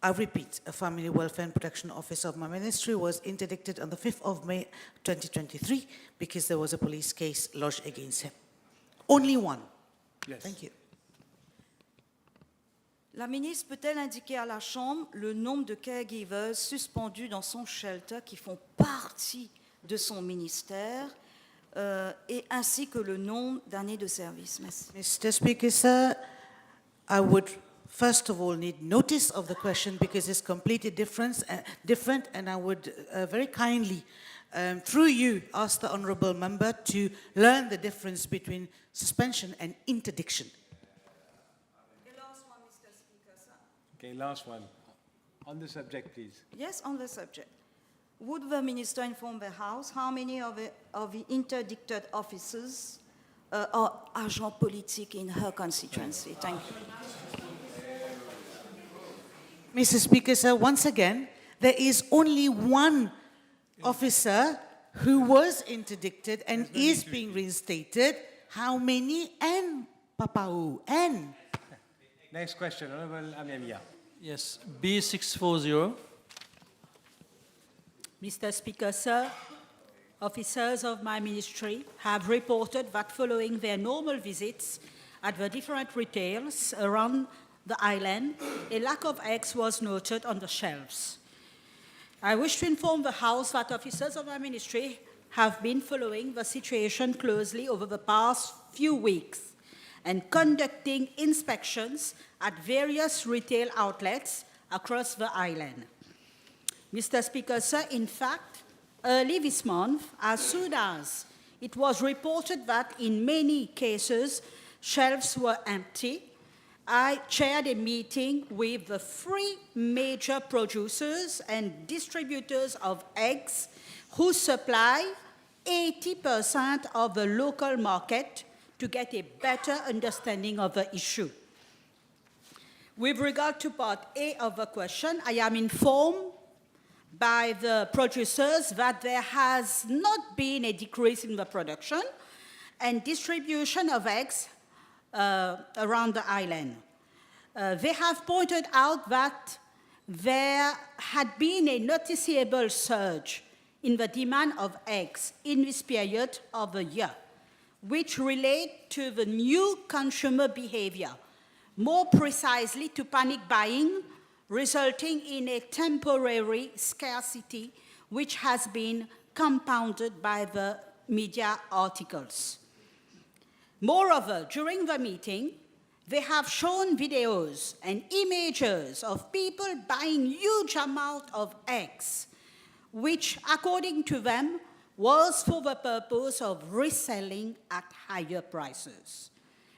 I repeat, a Family Welfare and Protection Officer of my ministry, was interdicted on the 5th of May 2023 because there was a police case lodged against him. Only one. Yes. Thank you. La ministre peut-elle indiquer à la Chambre le nombre de caregivers suspendus dans son shelter qui font partie de son ministère et ainsi que le nombre d'années de service? Merci. Mr. Speaker, sir, I would first of all need notice of the question because it's completely different, and I would very kindly, through you, ask the honourable member to learn the difference between suspension and interdiction. Okay, last one. On the subject, please. Yes, on the subject. Would the minister inform the House how many of the interdicted officers are agents politiques in her constituency. Thank you. Mr. Speaker, sir, once again, there is only one officer who was interdicted and is being reinstated. How many? N, Papau, N. Next question, Honorable Amemia. Yes, B640. Mr. Speaker, sir, officers of my ministry have reported that following their normal visits at the different retails around the island, a lack of eggs was noted on the shelves. I wish to inform the House that officers of my ministry have been following the situation closely over the past few weeks and conducting inspections at various retail outlets across the island. Mr. Speaker, sir, in fact, early this month, as soon as it was reported that in many cases shelves were empty, I chaired a meeting with the 3 major producers and distributors of eggs who supply 80% of the local market to get a better understanding of the issue. With regard to part A of the question, I am informed by the producers that there has not been a decrease in the production and distribution of eggs around the island. They have pointed out that there had been a noticeable surge in the demand of eggs in this period of the year, which relate to the new consumer behavior, more precisely to panic buying, resulting in a temporary scarcity which has been compounded by the media articles. Moreover, during the meeting, they have shown videos and images of people buying huge amounts of eggs, which, according to them, was for the purpose of reselling at higher prices.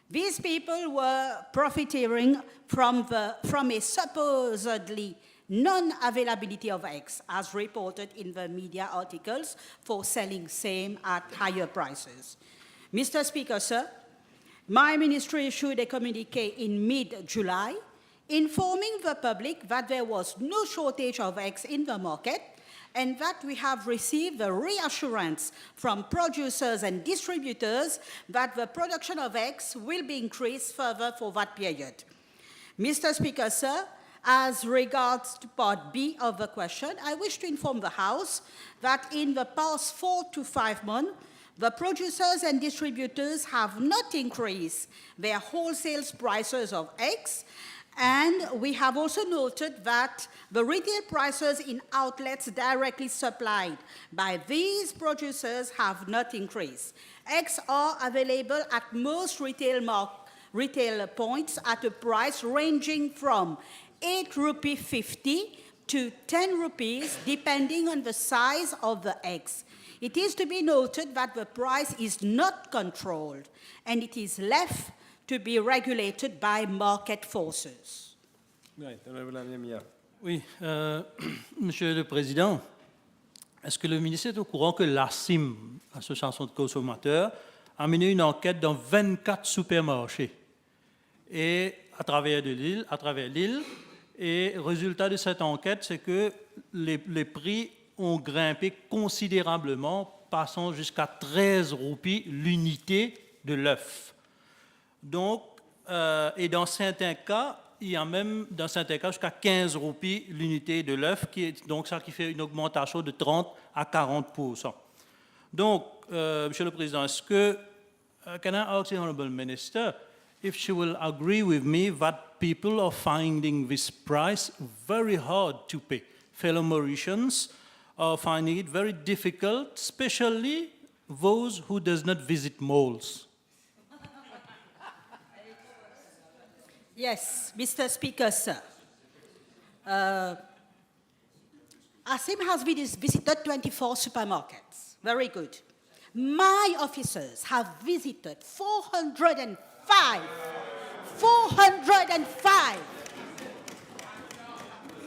These people were profiteering from a supposedly non-availability of eggs, as reported in the media articles, for selling same at higher prices. Mr. Speaker, sir, my ministry issued a communique in mid-July informing the public that there was no shortage of eggs in the market and that we have received the reassurance from producers and distributors that the production of eggs will be increased further for that period. Mr. Speaker, sir, as regards to part B of the question, I wish to inform the House that in the past 4 to 5 months, the producers and distributors have not increased their wholesale prices of eggs, and we have also noted that the retail prices in outlets directly supplied by these producers have not increased. Eggs are available at most retail points at a price ranging from ₹8.50 to ₹10, depending on the size of the eggs. It is to be noted that the price is not controlled, and it is left to be regulated by market forces. Right, Honorable Amemia. Oui, Monsieur le Président, est-ce que le ministre est au courant que l'ASIM, Association de consommateurs, a mené une enquête dans 24 supermarchés et à travers l'île, et résultat de cette enquête, c'est que les prix ont grimpé considérablement, passant jusqu'à 13 roupies l'unité de l'œuf. Donc, et dans certains cas, il y a même dans certains cas jusqu'à 15 roupies l'unité de l'œuf, donc ça qui fait une augmentation de 30 à 40%. Donc, Monsieur le Président, est-ce que can I ask the Honourable Minister if she will agree with me that people are finding this price very hard to pay? Fellow Mauritians are finding it very difficult, especially those who does not visit malls. Yes, Mr. Speaker, sir. ASIM has visited 24 supermarkets. Very good. My officers have visited 405. 405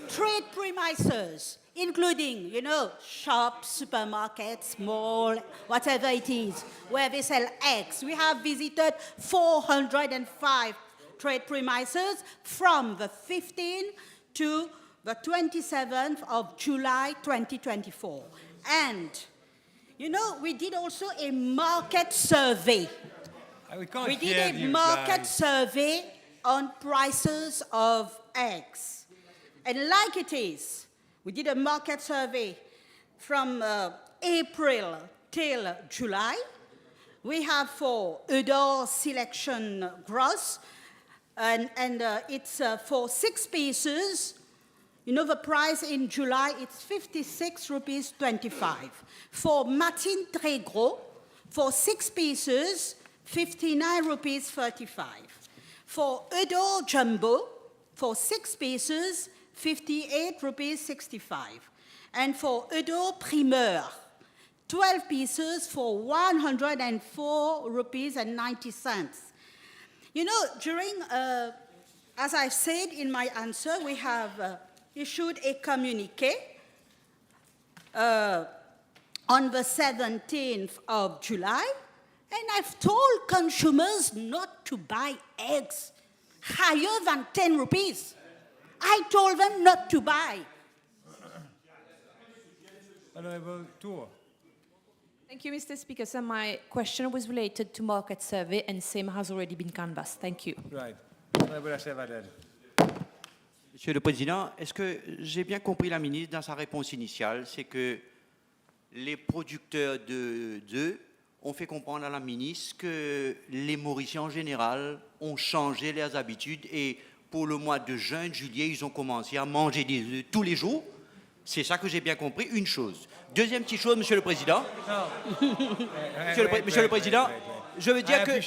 trade premises including, shops, supermarkets, mall, whatever it is, where they sell eggs. We have visited 405 trade premises from the 15th to the 27th of July 2024. And, we did also a market survey. We did a market survey on prices of eggs. And like it is, we did a market survey from April till July. We have for Udor Selection Gross, and it's for 6 pieces. The price in July, it's 56 rupees 25. For Matin Très Gros, for 6 pieces, 59 rupees 35. For Udor Jumbo, for 6 pieces, 58 rupees 65. And for Udor Primeur, 12 pieces for 104 rupees and 90 cents. During, as I said in my answer, we have issued a communiqué on the 17th of July, and I've told consumers not to buy eggs higher than 10 rupees. I told them not to buy. Honorable Tour. Thank you, Mr. Speaker. So my question was related to market survey, and same has already been canvassed. Thank you. Right. Honorable Assevaden. Monsieur le Président, est-ce que j'ai bien compris la ministre dans sa réponse initiale, c'est que les producteurs d'œufs ont fait comprendre à la ministre que les Mauriciens en général ont changé leurs habitudes et pour le mois de juin, de juillet, ils ont commencé à manger des œufs tous les jours. C'est ça que j'ai bien compris, une chose. Deuxième petite chose, Monsieur le Président. Monsieur le Président, je veux dire que...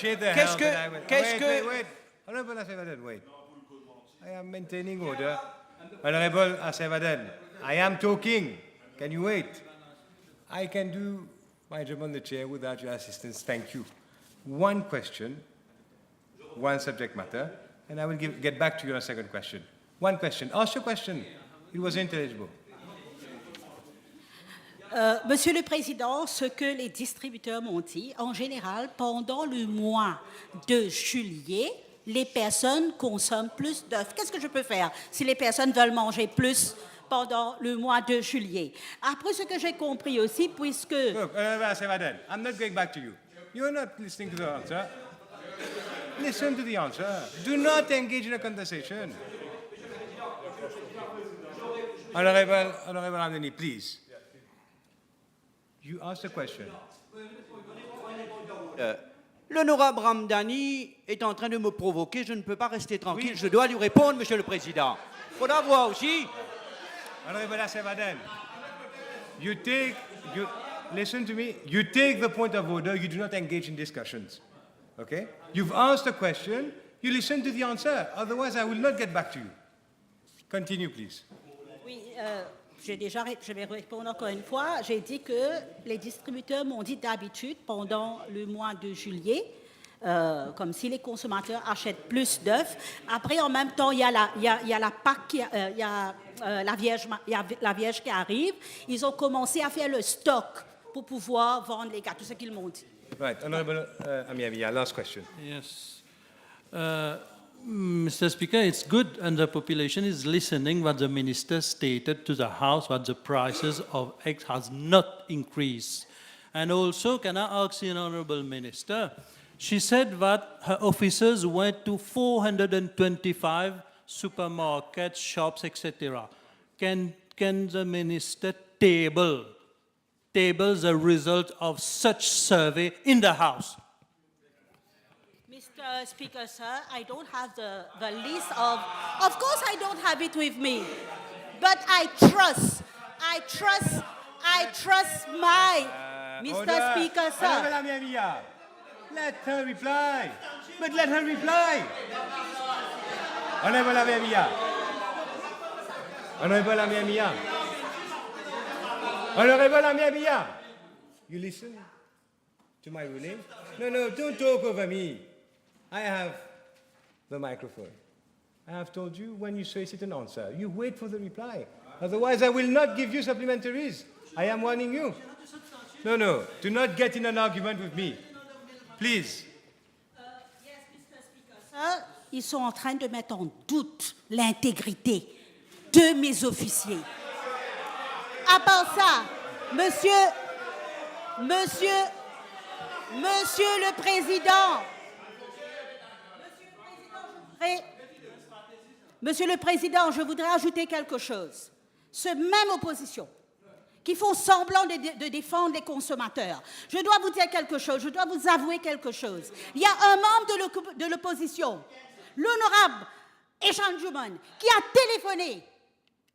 Qu'est-ce que... Honorable Assevaden, wait. I am maintaining order. Honorable Assevaden, I am talking. Can you wait? I can do my job on the chair without your assistance. Thank you. One question, one subject matter, and I will get back to you on a second question. One question. Ask your question. It was intelligible. Monsieur le Président, ce que les distributeurs m'ont dit, en général, pendant le mois de juillet, les personnes consomment plus d'œufs. Qu'est-ce que je peux faire si les personnes veulent manger plus pendant le mois de juillet? Après, ce que j'ai compris aussi, puisque... Look, I'm not going back to you. You're not listening to the answer. Listen to the answer. Do not engage in a conversation. Honorable Amdani, please. You asked a question. L'honorable Ramdani est en train de me provoquer, je ne peux pas rester tranquille, je dois lui répondre, Monsieur le Président. Il faudra voir aussi. Honorable Assevaden, listen to me, you take the point of order, you do not engage in discussions. Okay? You've asked a question, you listen to the answer, otherwise I will not get back to you. Continue, please. Oui, je vais répondre encore une fois. J'ai dit que les distributeurs m'ont dit d'habitude, pendant le mois de juillet, comme si les consommateurs achètent plus d'œufs. Après, en même temps, il y a la Pâques, il y a la Vierge qui arrive. Ils ont commencé à faire le stock pour pouvoir vendre les gâteaux, tout ce qu'ils m'ont dit. Right, Honorable Amiabia, last question. Yes. Mr. Speaker, it's good and the population is listening what the minister stated to the House, that the prices of eggs has not increased. And also, can I ask the Honourable Minister, she said that her officers went to 425 supermarkets, shops, etc. Can the minister table the result of such survey in the House? Mr. Speaker, sir, I don't have the list of course I don't have it with me, but I trust my, Mr. Speaker, sir. Let her reply. But let her reply. Honorable Amiabia. Honorable Amiabia. Honorable Amiabia. You listen to my ruling? No, don't talk over me. I have the microphone. I have told you when you solicit an answer, you wait for the reply. Otherwise, I will not give you supplementaries. I am warning you. No, do not get in an argument with me. Please. Ils sont en train de mettre en doute l'intégrité de mes officiers. À part ça, Monsieur le Président, Monsieur le Président, je voudrais ajouter quelque chose. Ce même opposition qui font semblant de défendre les consommateurs. Je dois vous dire quelque chose, je dois vous avouer quelque chose. Il y a un membre de l'opposition, l'honorable Adjournment, qui a téléphoné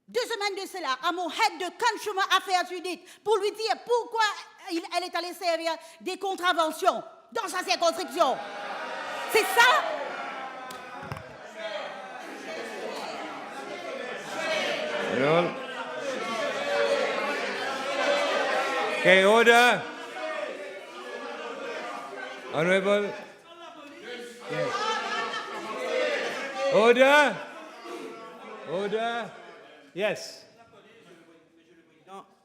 2 semaines de cela à mon head de Consumer Affairs Unit pour lui dire pourquoi elle est allée servir des contraventions dans sa circonscription. C'est ça? Okay, order. Honorable. Yes. Order. Order. Yes.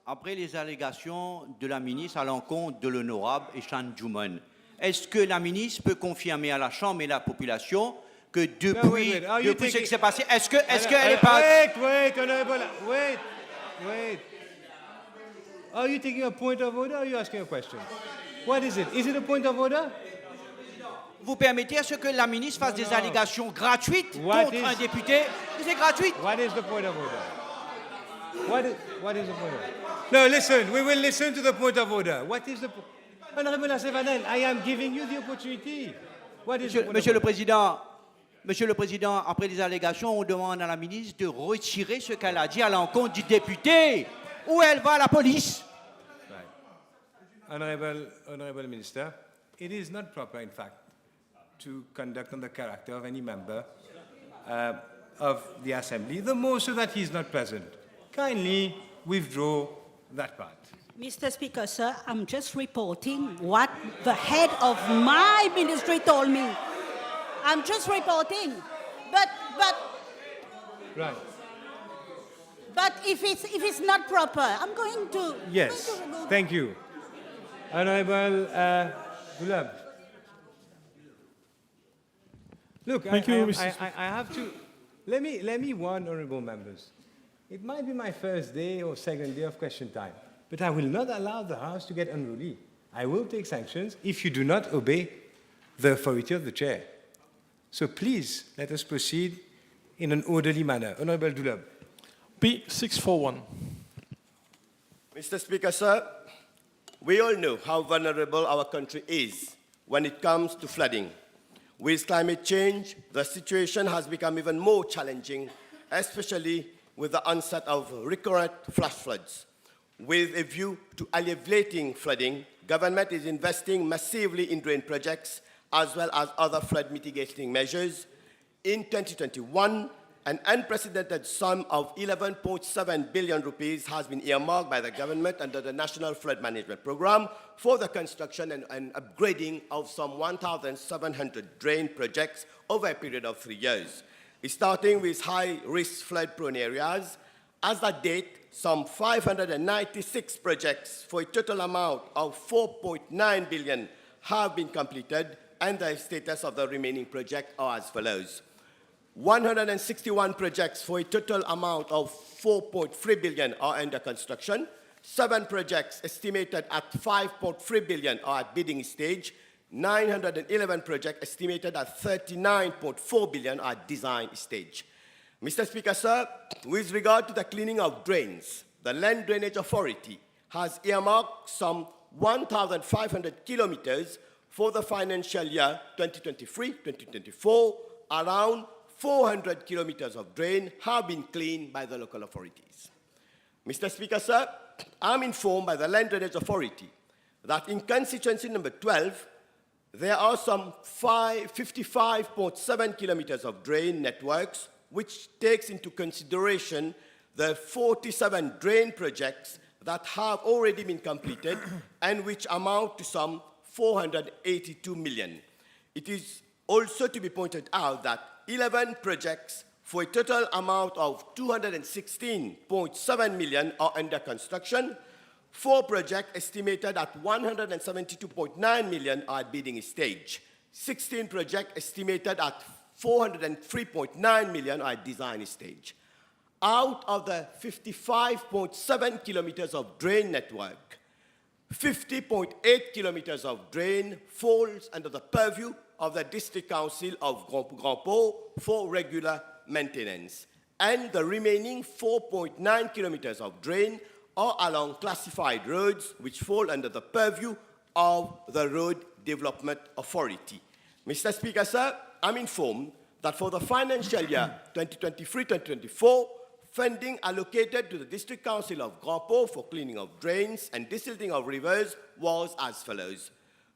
Après les allégations de la ministre à l'encontre de l'honorable Adjournment, est-ce que la ministre peut confirmer à la Chambre et à la population que depuis ce qui s'est passé, est-ce qu'elle est pas... Wait, honorable. Wait. Are you taking a point of order or are you asking a question? What is it? Is it a point of order? Vous permettez à ce que la ministre fasse des allégations gratuites contre un député? C'est gratuit. What is the point of order? What is the point of order? No, listen, we will listen to the point of order. What is the point? Honorable Assevanel, I am giving you the opportunity. What is the point Monsieur le Président, après les allégations, on demande à la ministre de retirer ce qu'elle a dit à l'encontre du député. Où elle va, la police? Right. Honorable Minister, it is not proper, in fact, to conduct on the character of any member of the Assembly, the more so that he is not present. Kindly withdraw that part. Mr. Speaker, sir, I'm just reporting what the head of my ministry told me. I'm just reporting. But Right. But if it's not proper, I'm going to... Yes, thank you. Honorable Gulab. Look, I have to... Let me warn honorable members. It might be my first day or second day of question time, but I will not allow the House to get unruly. I will take sanctions if you do not obey the authority of the chair. So please, let us proceed in an orderly manner. Honorable Dulab. P641. Mr. Speaker, sir, we all know how vulnerable our country is when it comes to flooding. With climate change, the situation has become even more challenging, especially with the onset of recurrent flash floods. With a view to alleviating flooding, government is investing massively in drain projects as well as other flood mitigating measures. In 2021, an unprecedented sum of 11.7 billion rupees has been earmarked by the government under the National Flood Management Program for the construction and upgrading of some 1,700 drain projects over a period of 3 years. Starting with high-risk flood-prone areas, as at date, some 596 projects for a total amount of 4.9 billion have been completed, and the status of the remaining projects are as follows. 161 projects for a total amount of 4.3 billion are under construction. 7 projects estimated at 5.3 billion are at bidding stage. 911 projects estimated at 39.4 billion are at design stage. Mr. Speaker, sir, with regard to the cleaning of drains, the Land Drainage Authority has earmarked some 1,500 kilometers for the financial year 2023-2024. Around 400 kilometers of drain have been cleaned by the local authorities. Mr. Speaker, sir, I'm informed by the Land Drainage Authority that in constituency number 12, there are some 55.7 kilometers of drain networks, which takes into consideration the 47 drain projects that have already been completed and which amount to some 482 million. It is also to be pointed out that 11 projects for a total amount of 216.7 million are under construction. 4 projects estimated at 172.9 million are at bidding stage. 16 projects estimated at 403.9 million are at design stage. Out of the 55.7 kilometers of drain network, 50.8 kilometers of drain falls under the purview of the District Council of Grand Port for regular maintenance. And the remaining 4.9 kilometers of drain are along classified roads which fall under the purview of the Road Development Authority. Mr. Speaker, sir, I'm informed that for the financial year 2023-2024, funding allocated to the District Council of Grand Port for cleaning of drains and desilting of rivers was as follows.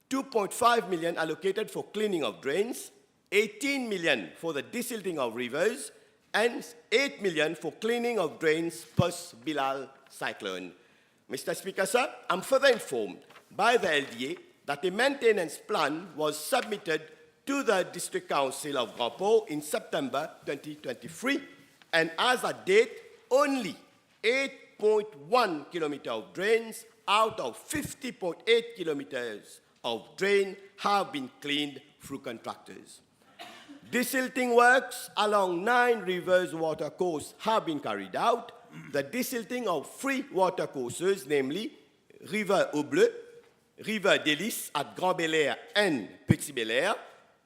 2.5 million allocated for cleaning of drains, 18 million for the desilting of rivers, and 8 million for cleaning of drains post-Bilal cyclone. Mr. Speaker, sir, I'm further informed by the LDA that a maintenance plan was submitted to the District Council of Grand Port in September 2023, and as a date, only 8.1 kilometers of drains out of 50.8 kilometers of drain have been cleaned through contractors. Desilting works along 9 rivers watercourses have been carried out. The desilting of 3 watercourses, namely River Au Bleu, River Délice at Grand Bel-Air and Petit Bel-Air,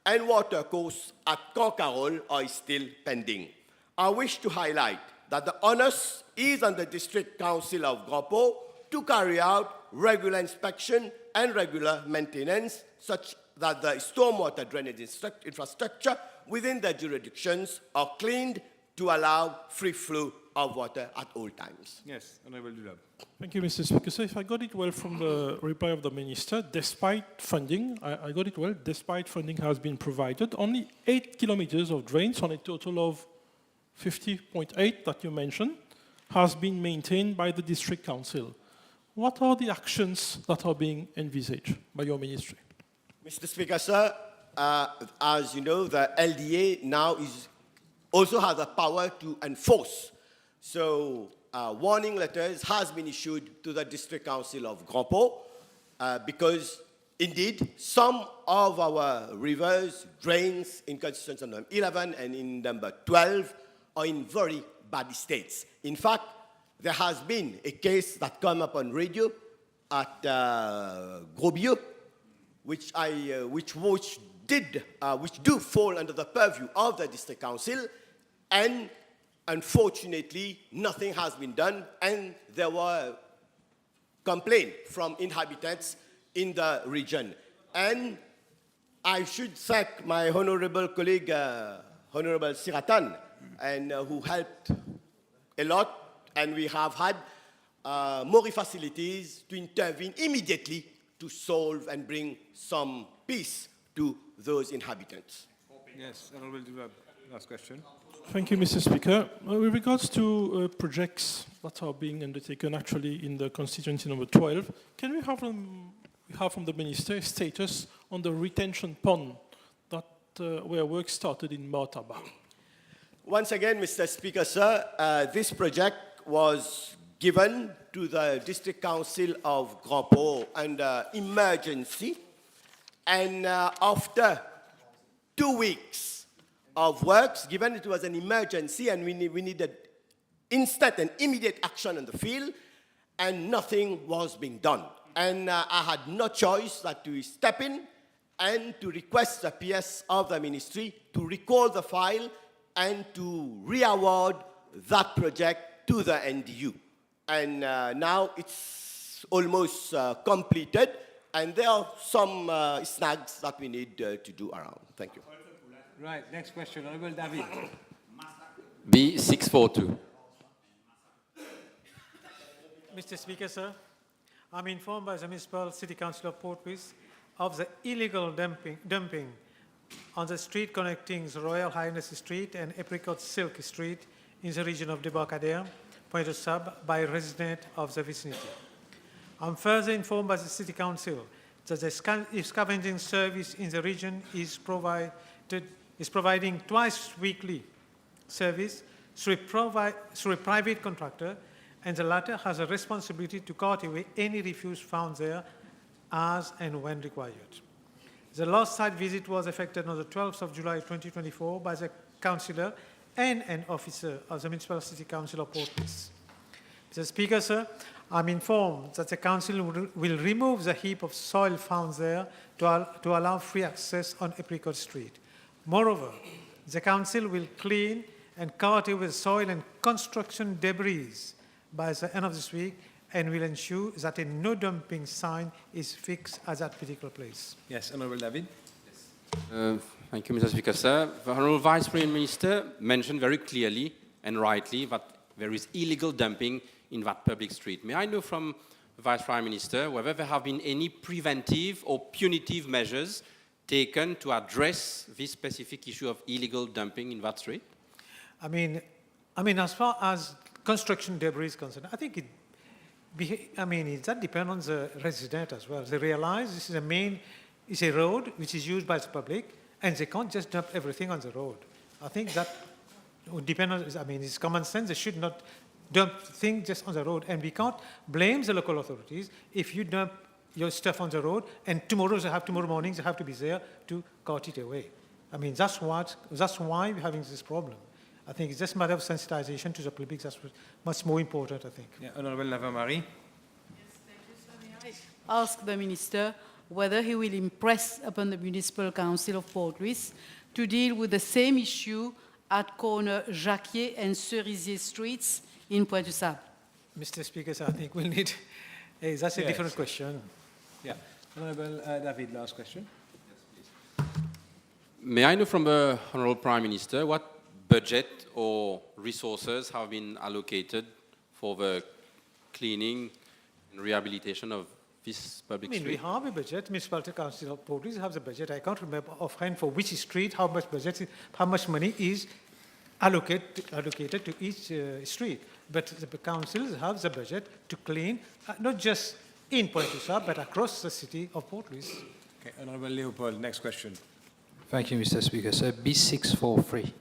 and watercourse at Cancarol are still pending. I wish to highlight that the onus is on the District Council of Grand Port to carry out regular inspection and regular maintenance such that the stormwater drainage infrastructure within the jurisdictions are cleaned to allow free flow of water at all times. Yes, Honorable Dulab. Thank you, Mr. Speaker. So if I got it well from the reply of the Minister, despite funding, I got it well, despite funding has been provided, only 8 kilometers of drains on a total of 50.8 that you mentioned has been maintained by the District Council. What are the actions that are being envisaged by your ministry? Mr. Speaker, sir, as you know, the LDA now also has the power to enforce. So warning letters has been issued to the District Council of Grand Port because indeed some of our rivers, drains in constituency number 11 and in number 12 are in very bad states. In fact, there has been a case that came up on radio at Grobio, which do fall under the purview of the District Council, and unfortunately, nothing has been done, and there were complaints from inhabitants in the region. And I should thank my honorable colleague, Honorable Siratan, and who helped a lot, and we have had more facilities to intervene immediately to solve and bring some peace to those inhabitants. Yes, Honorable Dulab, last question. Thank you, Mr. Speaker. With regards to projects that are being undertaken actually in the constituency number 12, can we have from the Minister a status on the retention pond that where work started in Martaba? Once again, Mr. Speaker, sir, this project was given to the District Council of Grand Port under emergency, and after 2 weeks of works, given it was an emergency and we needed instant and immediate action in the field, and nothing was being done. And I had no choice but to step in and to request the PS of the ministry to recall the file and to re-award that project to the NDU. And now it's almost completed, and there are some snags that we need to do around. Thank you. Right, next question, Honorable David. B642. Mr. Speaker, sir, I'm informed by the Municipal City Council of Port-Louis of the illegal dumping on the street connecting the Royal Highness Street and Apricot Silk Street in the region of Débarcadère, Pointe-aux-Sables, by residents of the vicinity. I'm further informed by the City Council that the scavenging service in the region is providing twice weekly service through a private contractor, and the latter has a responsibility to cart away any refuse found there as and when required. The last site visit was effected on the 12th of July 2024 by the councillor and an officer of the Municipal City Council of Port Louis. Mr. Speaker, sir, I'm informed that the council will remove the heap of soil found there to allow free access on Apricot Street. Moreover, the council will clean and cart away soil and construction debris by the end of this week and will ensure that a no dumping sign is fixed at that particular place. Yes, Honourable David. Thank you, Mr. Speaker, sir. The Honourable Vice Prime Minister mentioned very clearly and rightly that there is illegal dumping in that public street. May I know from the Vice Prime Minister whether there have been any preventive or punitive measures taken to address this specific issue of illegal dumping in that street? I mean, as far as construction debris is concerned, I think that depends on the resident as well. They realize this is it's a road which is used by the public, and they can't just dump everything on the road. I think that would depend on, it's common sense. They should not dump things just on the road, and we can't blame the local authorities if you dump your stuff on the road, and tomorrow morning they have to be there to cart it away. I mean, that's why we're having this problem. I think it's just a matter of sensitization to the public. That's much more important, I think. Yeah, Honourable Lavamarie. Yes, thank you, sir. May I ask the Minister whether he will impress upon the Municipal Council of Port Louis to deal with the same issue at corner Jacquier and Cerisier streets in Pointe-du-Sable? Mr. Speaker, sir, I think we'll need... that's a different question. Yeah. Honourable David, last question. May I know from the Honourable Prime Minister what budget or resources have been allocated for the cleaning and rehabilitation of this public street? We have a budget. Municipality Council of Port Louis has a budget. I can't remember offhand for which street, how much money is allocated to each street. But the councils have the budget to clean, not just in Pointe-du-Sable, but across the city of Port Louis. Okay, Honourable Leopold, next question. Thank you, Mr. Speaker. Sir, B643.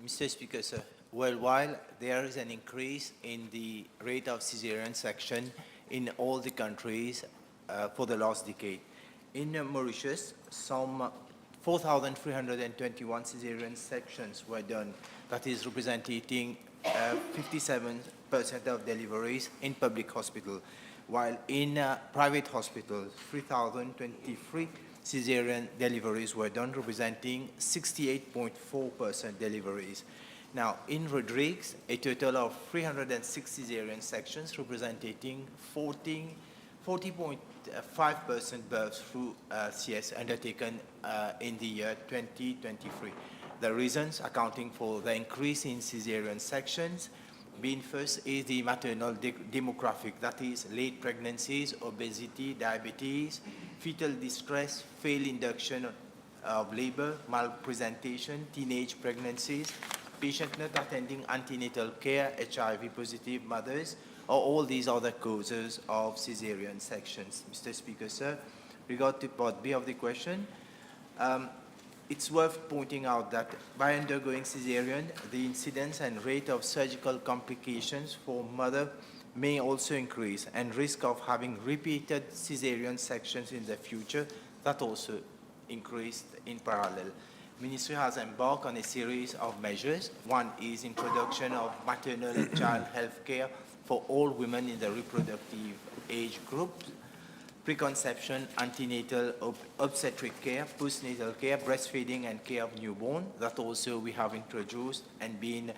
Mr. Speaker, sir, worldwide there is an increase in the rate of cesarean section in all the countries for the last decade. In Mauritius, some 4,321 cesarean sections were done, that is representing 57% of deliveries in public hospital, while in private hospitals, 3,023 cesarean deliveries were done, representing 68.4% deliveries. Now, in Rodrigues, a total of 306 cesarean sections, representing 40.5% births through CS undertaken in the year 2023. The reasons accounting for the increase in cesarean sections being first is the maternal demographic, that is late pregnancies, obesity, diabetes, fetal distress, failed induction of labor, malpresentation, teenage pregnancies, patient not attending antenatal care, HIV positive mothers, or all these other causes of cesarean sections. Mr. Speaker, sir, regarding part B of the question, it's worth pointing out that by undergoing cesarean, the incidence and rate of surgical complications for mother may also increase, and risk of having repeated cesarean sections in the future, that also increased in parallel. Ministry has embarked on a series of measures. One is introduction of maternal and child health care for all women in the reproductive age group, preconception, antenatal, obstetric care, postnatal care, breastfeeding and care of newborn. That also we have introduced and been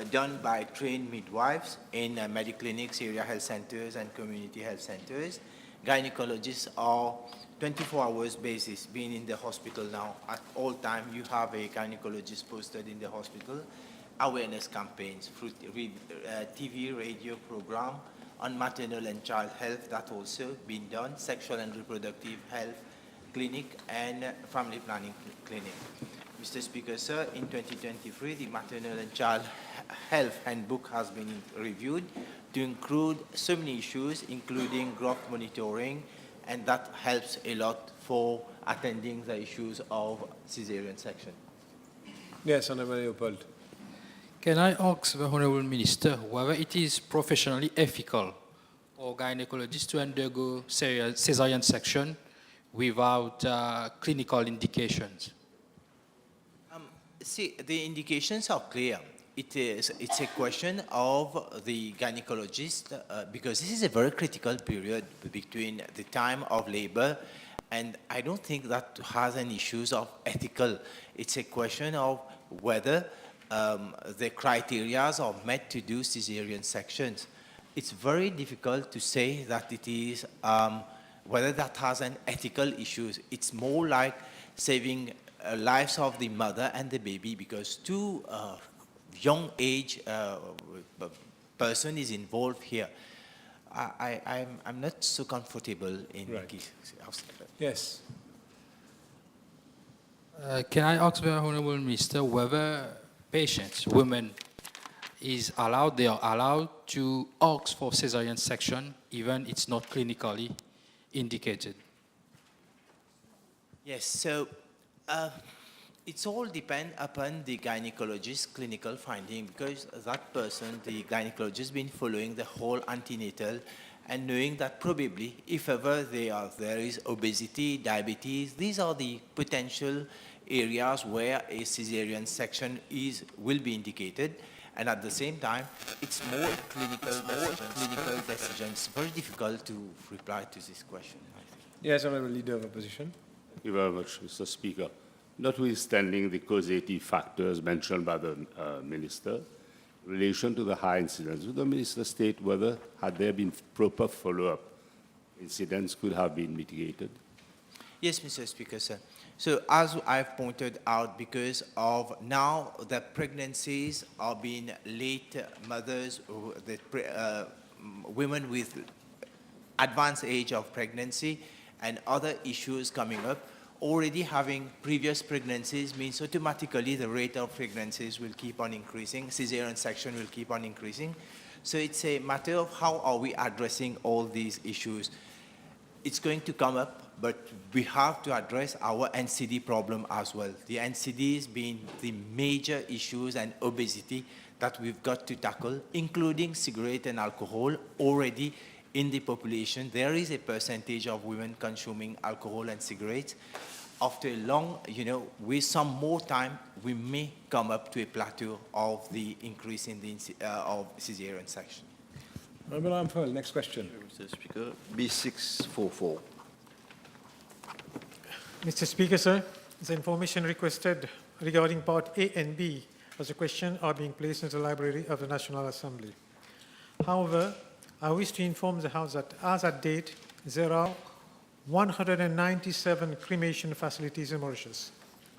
done by trained midwives in medical clinics, area health centers and community health centers. Gynecologists are 24 hours basis being in the hospital now. At all time you have a gynecologist posted in the hospital. Awareness campaigns through TV, radio program on maternal and child health, that also been done, sexual and reproductive health clinic and family planning clinic. Mr. Speaker, sir, in 2023, the maternal and child health handbook has been reviewed to include so many issues, including growth monitoring, and that helps a lot for attending the issues of cesarean section. Yes, Honourable Leopold. Can I ask the Honourable Minister whether it is professionally ethical for gynecologists to undergo caesarean section without clinical indications? See, the indications are clear. It's a question of the gynecologist because this is a very critical period between the time of labor, and I don't think that has any issues of ethical. It's a question of whether the criteria are met to do caesarean sections. It's very difficult to say that it is whether that has an ethical issues. It's more like saving lives of the mother and the baby, because two young age person is involved here. I'm not so comfortable in Yes. Can I ask the Honourable Minister whether patients, women, they are allowed to ask for caesarean section even it's not clinically indicated? Yes, so it's all depend upon the gynecologist's clinical finding, because that person, the gynecologist, been following the whole antenatal and knowing that probably if ever there is obesity, diabetes, these are the potential areas where a caesarean section will be indicated. And at the same time, it's more clinical decisions. It's very difficult to reply to this question, I think. Yes, Honourable Leader of Opposition. Thank you very much, Mr. Speaker. Notwithstanding the causative factors mentioned by the Minister, in relation to the high incidence, would the Minister state whether, had there been proper follow-up, incidents could have been mitigated? Yes, Mr. Speaker, sir. So as I've pointed out, because of now the pregnancies are being late mothers, women with advanced age of pregnancy and other issues coming up, already having previous pregnancies means automatically the rate of pregnancies will keep on increasing, caesarean section will keep on increasing. So it's a matter of how are we addressing all these issues. It's going to come up, but we have to address our NCD problem as well. The NCDs being the major issues and obesity that we've got to tackle, including cigarette and alcohol. Already in the population, there is a percentage of women consuming alcohol and cigarettes. After a long, with some more time, we may come up to a plateau of the increase in the of caesarean section. Honourable Ampel, next question. Mr. Speaker, B644. Mr. Speaker, sir, the information requested regarding Part A and B of the question are being placed in the Library of the National Assembly. However, I wish to inform the House that as at date, there are 197 cremation facilities in Mauritius,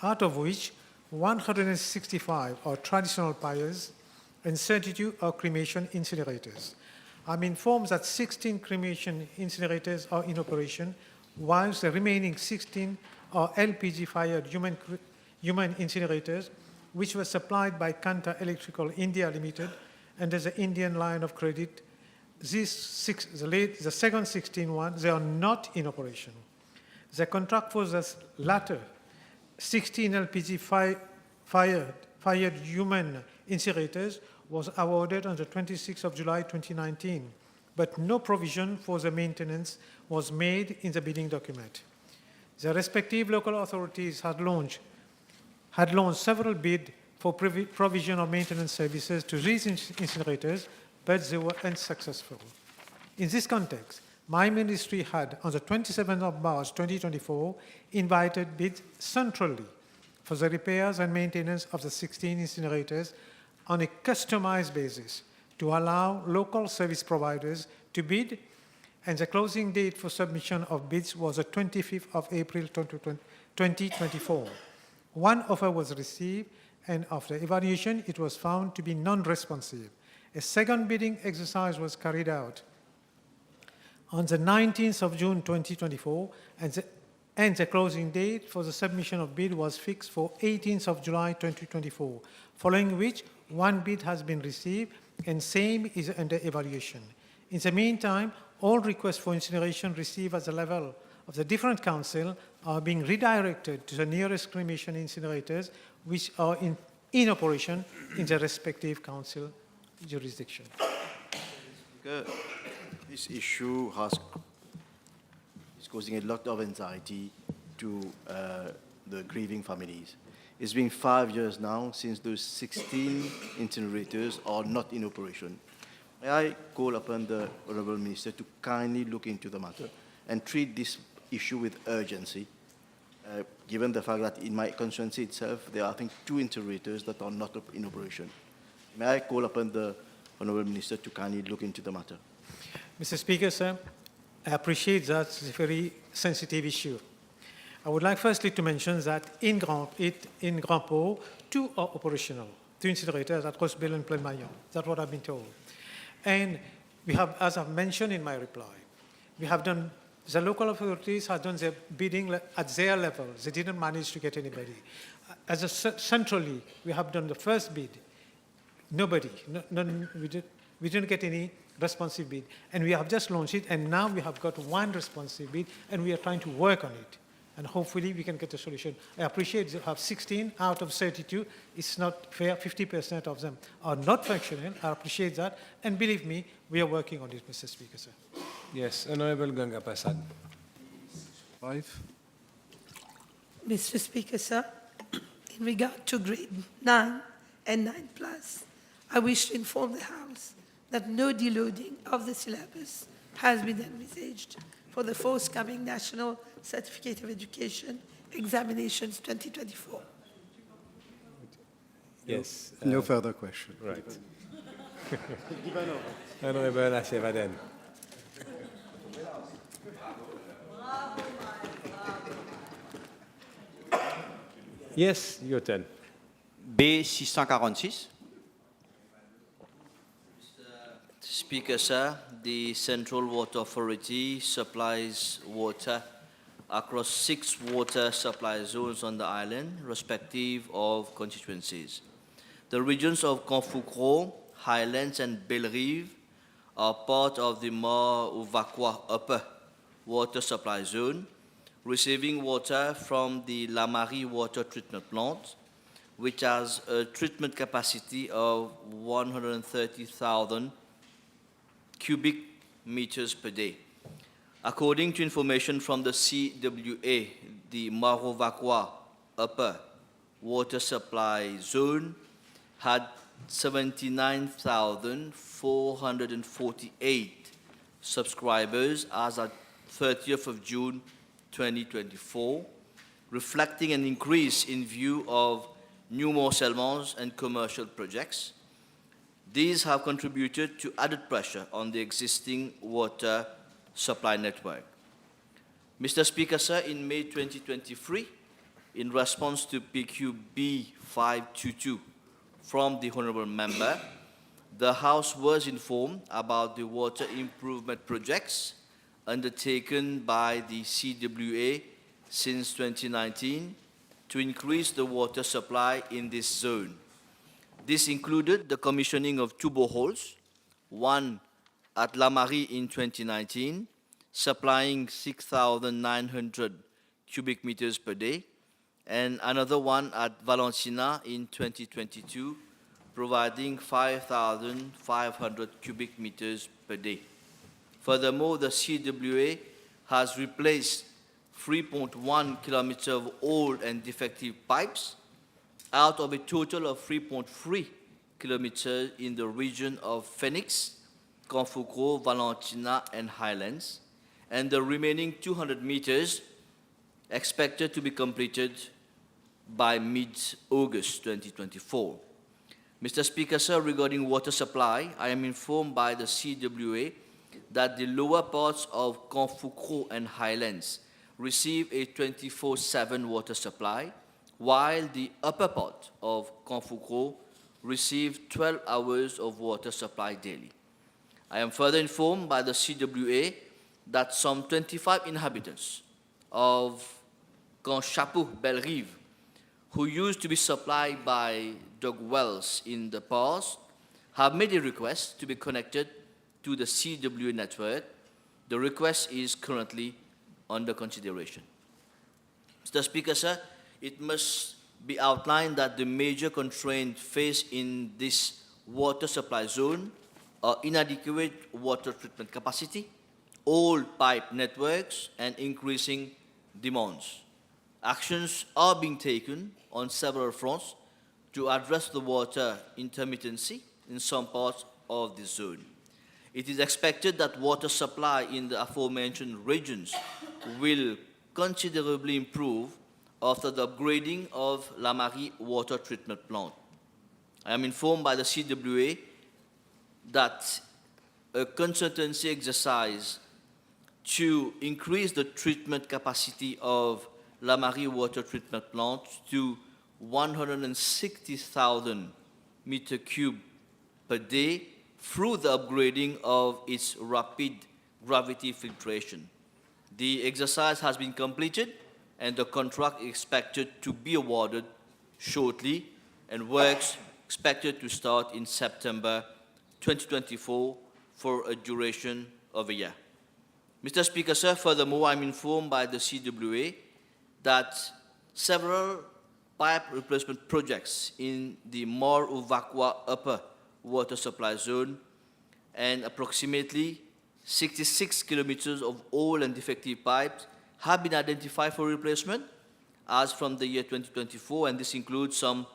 out of which 165 are traditional pyres and 32 are cremation incinerators. I'm informed that 16 cremation incinerators are in operation, whilst the remaining 16 are LPG-fired human incinerators, which were supplied by Kanta Electrical India Limited under the Indian line of credit. The second 16 ones, they are not in operation. The contract for the latter 16 LPG-fired human incinerators was awarded on the 26th of July 2019, but no provision for the maintenance was made in the bidding document. The respective local authorities had launched several bids for provision of maintenance services to these incinerators, but they were unsuccessful. In this context, my ministry had, on the 27th of March 2024, invited bids centrally for the repairs and maintenance of the 16 incinerators on a customized basis to allow local service providers to bid, and the closing date for submission of bids was the 25th of April 2024. One offer was received, and after evaluation, it was found to be non-responsive. A second bidding exercise was carried out on the 19th of June 2024, and the closing date for the submission of bid was fixed for 18th of July 2024, following which one bid has been received and same is under evaluation. In the meantime, all requests for incineration received at the level of the different council are being redirected to the nearest cremation incinerators, which are in in operation in the respective council jurisdiction. This issue is causing a lot of anxiety to the grieving families. It's been 5 years now since those 16 incinerators are not in operation. May I call upon the Honourable Minister to kindly look into the matter and treat this issue with urgency, given the fact that in my constituency itself, there are, I think, 2 incinerators that are not in operation. May I call upon the Honourable Minister to kindly look into the matter? Mr. Speaker, sir, I appreciate that it's a very sensitive issue. I would like firstly to mention that in Grand Port, 2 are operational, 2 incinerators at Rosebel and Plemagnon. That's what I've been told. And we have, as I've mentioned in my reply, we have done, the local authorities have done their bidding at their level. They didn't manage to get anybody. Centrally, we have done the first bid. Nobody, we didn't get any responsive bid. And we have just launched it, and now we have got 1 responsive bid, and we are trying to work on it. And hopefully we can get a solution. I appreciate you have 16 out of 32. It's not fair, 50% of them are not functional. I appreciate that. And believe me, we are working on it, Mr. Speaker, sir. Yes, Honourable Ganga Prasad. 5. Mr. Speaker, sir, in regard to grade 9 and 9+, I wish to inform the House that no deloading of the syllabus has been envisaged for the forthcoming National Certificate of Education Examinations 2024. Yes. No further question. Right. Honourable Ashevaden. Yes, your turn. B646. Speaker, sir, the Central Water Authority supplies water across 6 water supply zones on the island, respective of constituencies. The regions of Konfukro, Highlands, and Bellerive are part of the Mauritius Upper Water Supply Zone, receiving water from the Lamari Water Treatment Plant, which has a treatment capacity of 130,000 cubic meters per day. According to information from the CWA, the Mauritius Upper Water Supply Zone had 79,448 subscribers as at 30th of June 2024, reflecting an increase in view of new morcellements and commercial projects. These have contributed to added pressure on the existing water supply network. Mr. Speaker, sir, in May 2023, in response to PQB 522 from the Honourable Member, the House was informed about the water improvement projects undertaken by the CWA since 2019 to increase the water supply in this zone. This included the commissioning of 2 boreholes, one at Lamari in 2019, supplying 6,900 cubic meters per day, and another one at Valentina in 2022, providing 5,500 cubic meters per day. Furthermore, the CWA has replaced 3.1 kilometers of old and defective pipes out of a total of 3.3 kilometers in the region of Phoenix, Konfukro, Valentina, and Highlands, and the remaining 200 meters expected to be completed by mid-August 2024. Mr. Speaker, sir, regarding water supply, I am informed by the CWA that the lower parts of Konfukro and Highlands receive a 24/7 water supply, while the upper part of Konfukro receives 12 hours of water supply daily. I am further informed by the CWA that some 25 inhabitants of Conshapu Bellerive, who used to be supplied by dug wells in the past, have made a request to be connected to the CWA network. The request is currently under consideration. Mr. Speaker, sir, it must be outlined that the major constraints faced in this water supply zone are inadequate water treatment capacity, old pipe networks, and increasing demands. Actions are being taken on several fronts to address the water intermittency in some parts of the zone. It is expected that water supply in the aforementioned regions will considerably improve after the upgrading of La Marie water treatment plant. I am informed by the CWA that a consultancy exercise to increase the treatment capacity of La Marie water treatment plant to 160,000 meter cube per day through the upgrading of its rapid gravity filtration. The exercise has been completed and the contract is expected to be awarded shortly, and works expected to start in September 2024 for a duration of a year. Mr. Speaker, sir, furthermore, I'm informed by the CWA that several pipe replacement projects in the Mar Uvakwa upper water supply zone and approximately 66 kilometers of old and defective pipes have been identified for replacement as from the year 2024, and this includes some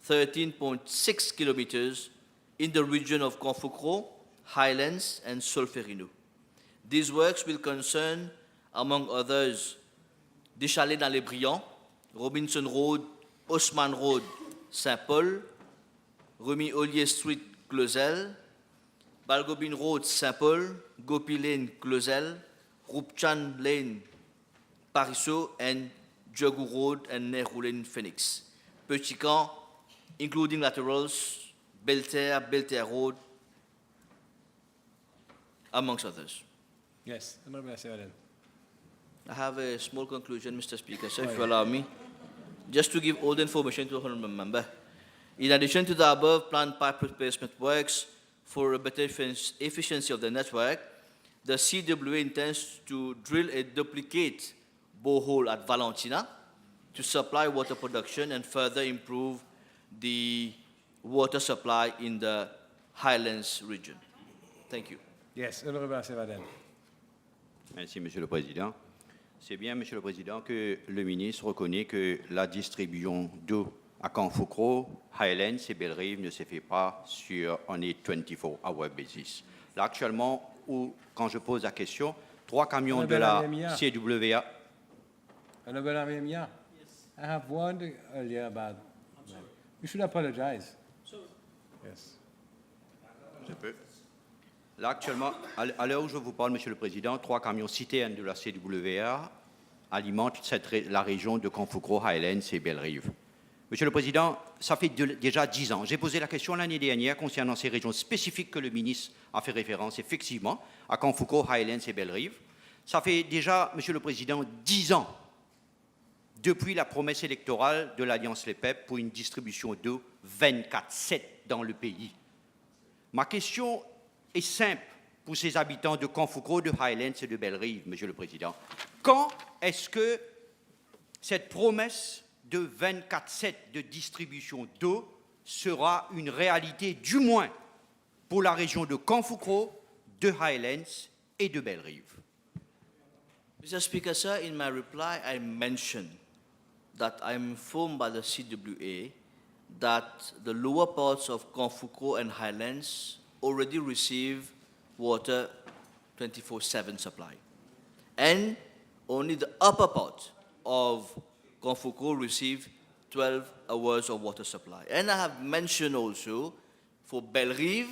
13.6 kilometers in the region of Confoucro, Highlands, and Solferino. These works will concern, among others, Deschalets dans les Briands, Robinson Road, Haussmann Road, Saint-Paul, Remy Ollier Street, Clozel, Balgobin Road, Saint-Paul, Gopi Lane, Clozel, Rupchan Lane, Parisot, and Jogou Road and Nehru Lane, Phoenix. Petit Camp, including laterals, Belterre Road, amongst others. Yes, Honorable Aseraden. I have a small conclusion, Mr. Speaker, sir, if you allow me. Just to give all the information to the Honourable Member. In addition to the above planned pipe replacement works for a better efficiency of the network, the CWA intends to drill a duplicate borehole at Valentina to supply water production and further improve the water supply in the Highlands region. Thank you. Yes, Honorable Aseraden. Merci, Monsieur le Président. C'est bien, Monsieur le Président, que le ministre reconnaît que la distribution d'eau à Confoucro, Highlands et Bellerive ne se fait pas sur un 24-hour basis. Là, actuellement, quand je pose la question, 3 camions de la CWA. Honorable Aremia, I have warned earlier about that. You should apologize. Yes. Je peux. Là, actuellement, à l'heure où je vous parle, Monsieur le Président, 3 camions citernes de la CWA alimentent la région de Confoucro, Highlands et Bellerive. Monsieur le Président, ça fait déjà 10 ans. J'ai posé la question l'année dernière concernant ces régions spécifiques que le ministre a fait référence, effectivement, à Confoucro, Highlands et Bellerive. Ça fait déjà, Monsieur le Président, 10 ans depuis la promesse électorale de l'Alliance Les Peuples pour une distribution d'eau 24/7 dans le pays. Ma question est simple pour ces habitants de Confoucro, de Highlands et de Bellerive, Monsieur le Président. Quand est-ce que cette promesse de 24/7 de distribution d'eau sera une réalité, du moins pour la région de Confoucro, de Highlands et de Bellerive? Mr. Speaker, sir, in my reply, I mentioned that I am informed by the CWA that the lower parts of Confoucro and Highlands already receive water 24/7 supply. And only the upper part of Confoucro receive 12 hours of water supply. And I have mentioned also for Bellerive,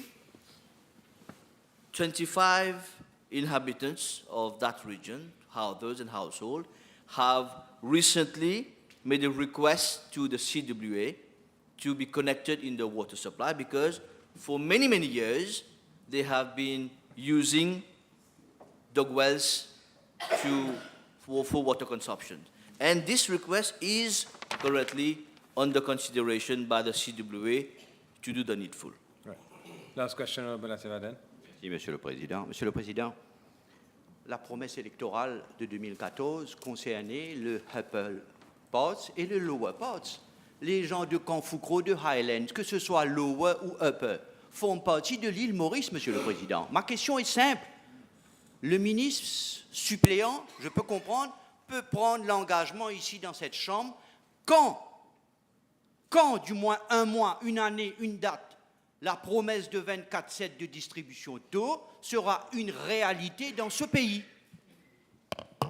25 inhabitants of that region, households and households, have recently made a request to the CWA to be connected in the water supply because for many, many years they have been using dog wells for water consumption. And this request is currently under consideration by the CWA to do the needful. Right. Last question, Honorable Aseraden. Merci, Monsieur le Président. Monsieur le Président, la promesse électorale de 2014 concernait le upper parts et le lower parts les gens de Canfoucro, de Highlands, que ce soit Lower ou Upper, font partie de l'île Maurice, Monsieur le Président. Ma question est simple. Le ministre suppléant, je peux comprendre, peut prendre l'engagement ici dans cette Chambre quand, du moins un mois, une année, une date, la promesse de 24/7 de distribution d'eau sera une réalité dans ce pays.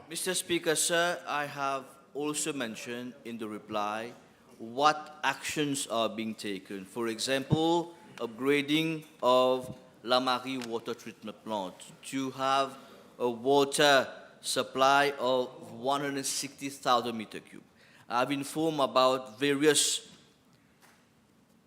Mr. Speaker, sir, I have also mentioned in the reply what actions are being taken. For example, upgrading of La Marie water treatment plant to have a water supply of 160,000 meter cube. I've informed about various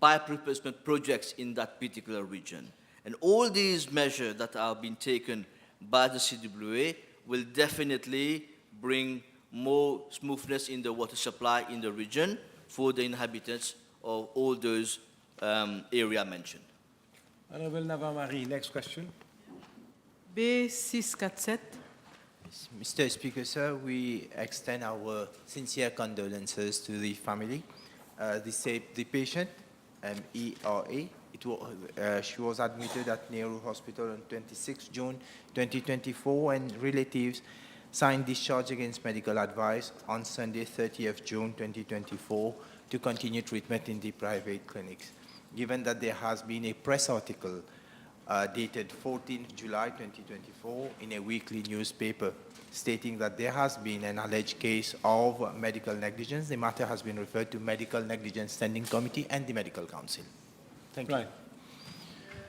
pipe replacement projects in that particular region. And all these measures that have been taken by the CWA will definitely bring more smoothness in the water supply in the region for the inhabitants of all those areas mentioned. Honorable Navarre, next question. B647. Mr. Speaker, sir, we extend our sincere condolences to the family. The patient, ERA, she was admitted at Nehru Hospital on 26 June 2024, and relatives signed discharge against medical advice on Sunday, 30th June 2024, to continue treatment in the private clinics. Given that there has been a press article dated 14th July 2024 in a weekly newspaper stating that there has been an alleged case of medical negligence, the matter has been referred to Medical Negligence Standing Committee and the Medical Council. Thank you.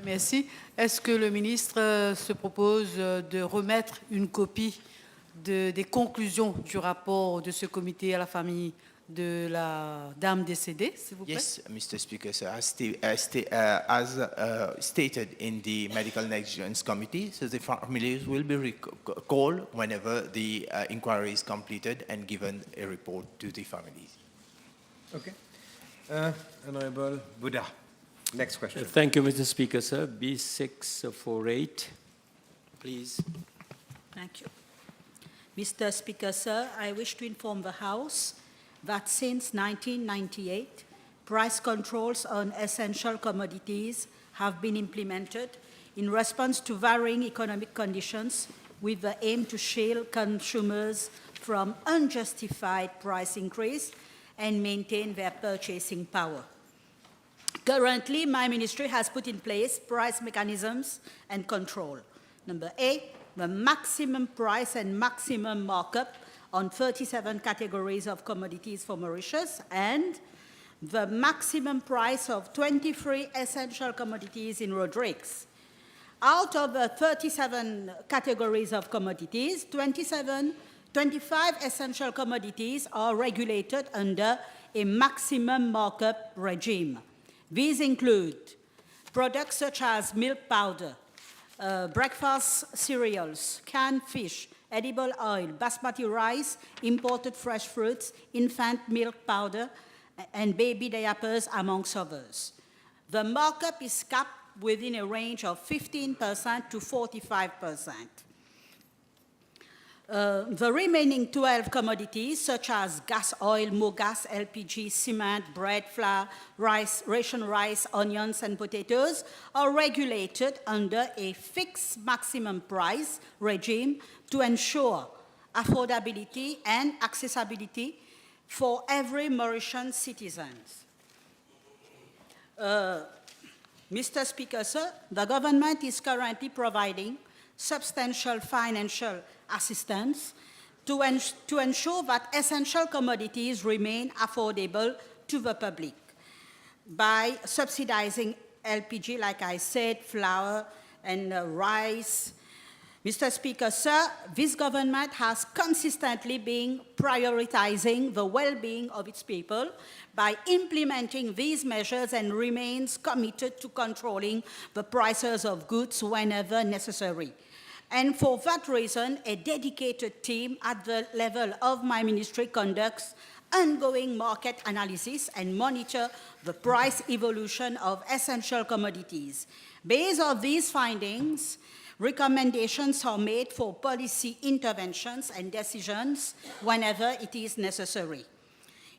Merci. Est-ce que le ministre se propose de remettre une copie des conclusions du rapport de ce comité à la famille de la dame décédée, s'il vous plaît? Yes, Mr. Speaker, sir, as stated in the Medical Negligence Committee, so the families will be called whenever the inquiry is completed and given a report to the families. Okay. Honorable Buddha, next question. Thank you, Mr. Speaker, sir. B648, please. Thank you. Mr. Speaker, sir, I wish to inform the House that since 1998, price controls on essential commodities have been implemented in response to varying economic conditions with the aim to shield consumers from unjustified price increase and maintain their purchasing power. Currently, my ministry has put in place price mechanisms and control. Number A, the maximum price and maximum markup on 37 categories of commodities for Mauritius, and the maximum price of 23 essential commodities in Rodrigues. Out of the 37 categories of commodities, 25 essential commodities are regulated under a maximum markup regime. These include products such as milk powder, breakfast cereals, canned fish, edible oil, basmati rice, imported fresh fruits, infant milk powder, and baby diapers, amongst others. The markup is capped within a range of 15% to 45%. The remaining 12 commodities, such as gas oil, mogas, LPG, cement, bread, flour, rice, ration rice, onions, and potatoes, are regulated under a fixed maximum price regime to ensure affordability and accessibility for every Mauritian citizen. Mr. Speaker, sir, the government is currently providing substantial financial assistance to ensure that essential commodities remain affordable to the public by subsidizing LPG, like I said, flour and rice. Mr. Speaker, sir, this government has consistently been prioritizing the well-being of its people by implementing these measures and remains committed to controlling the prices of goods whenever necessary. And for that reason, a dedicated team at the level of my ministry conducts ongoing market analysis and monitor the price evolution of essential commodities. Based on these findings, recommendations are made for policy interventions and decisions whenever it is necessary.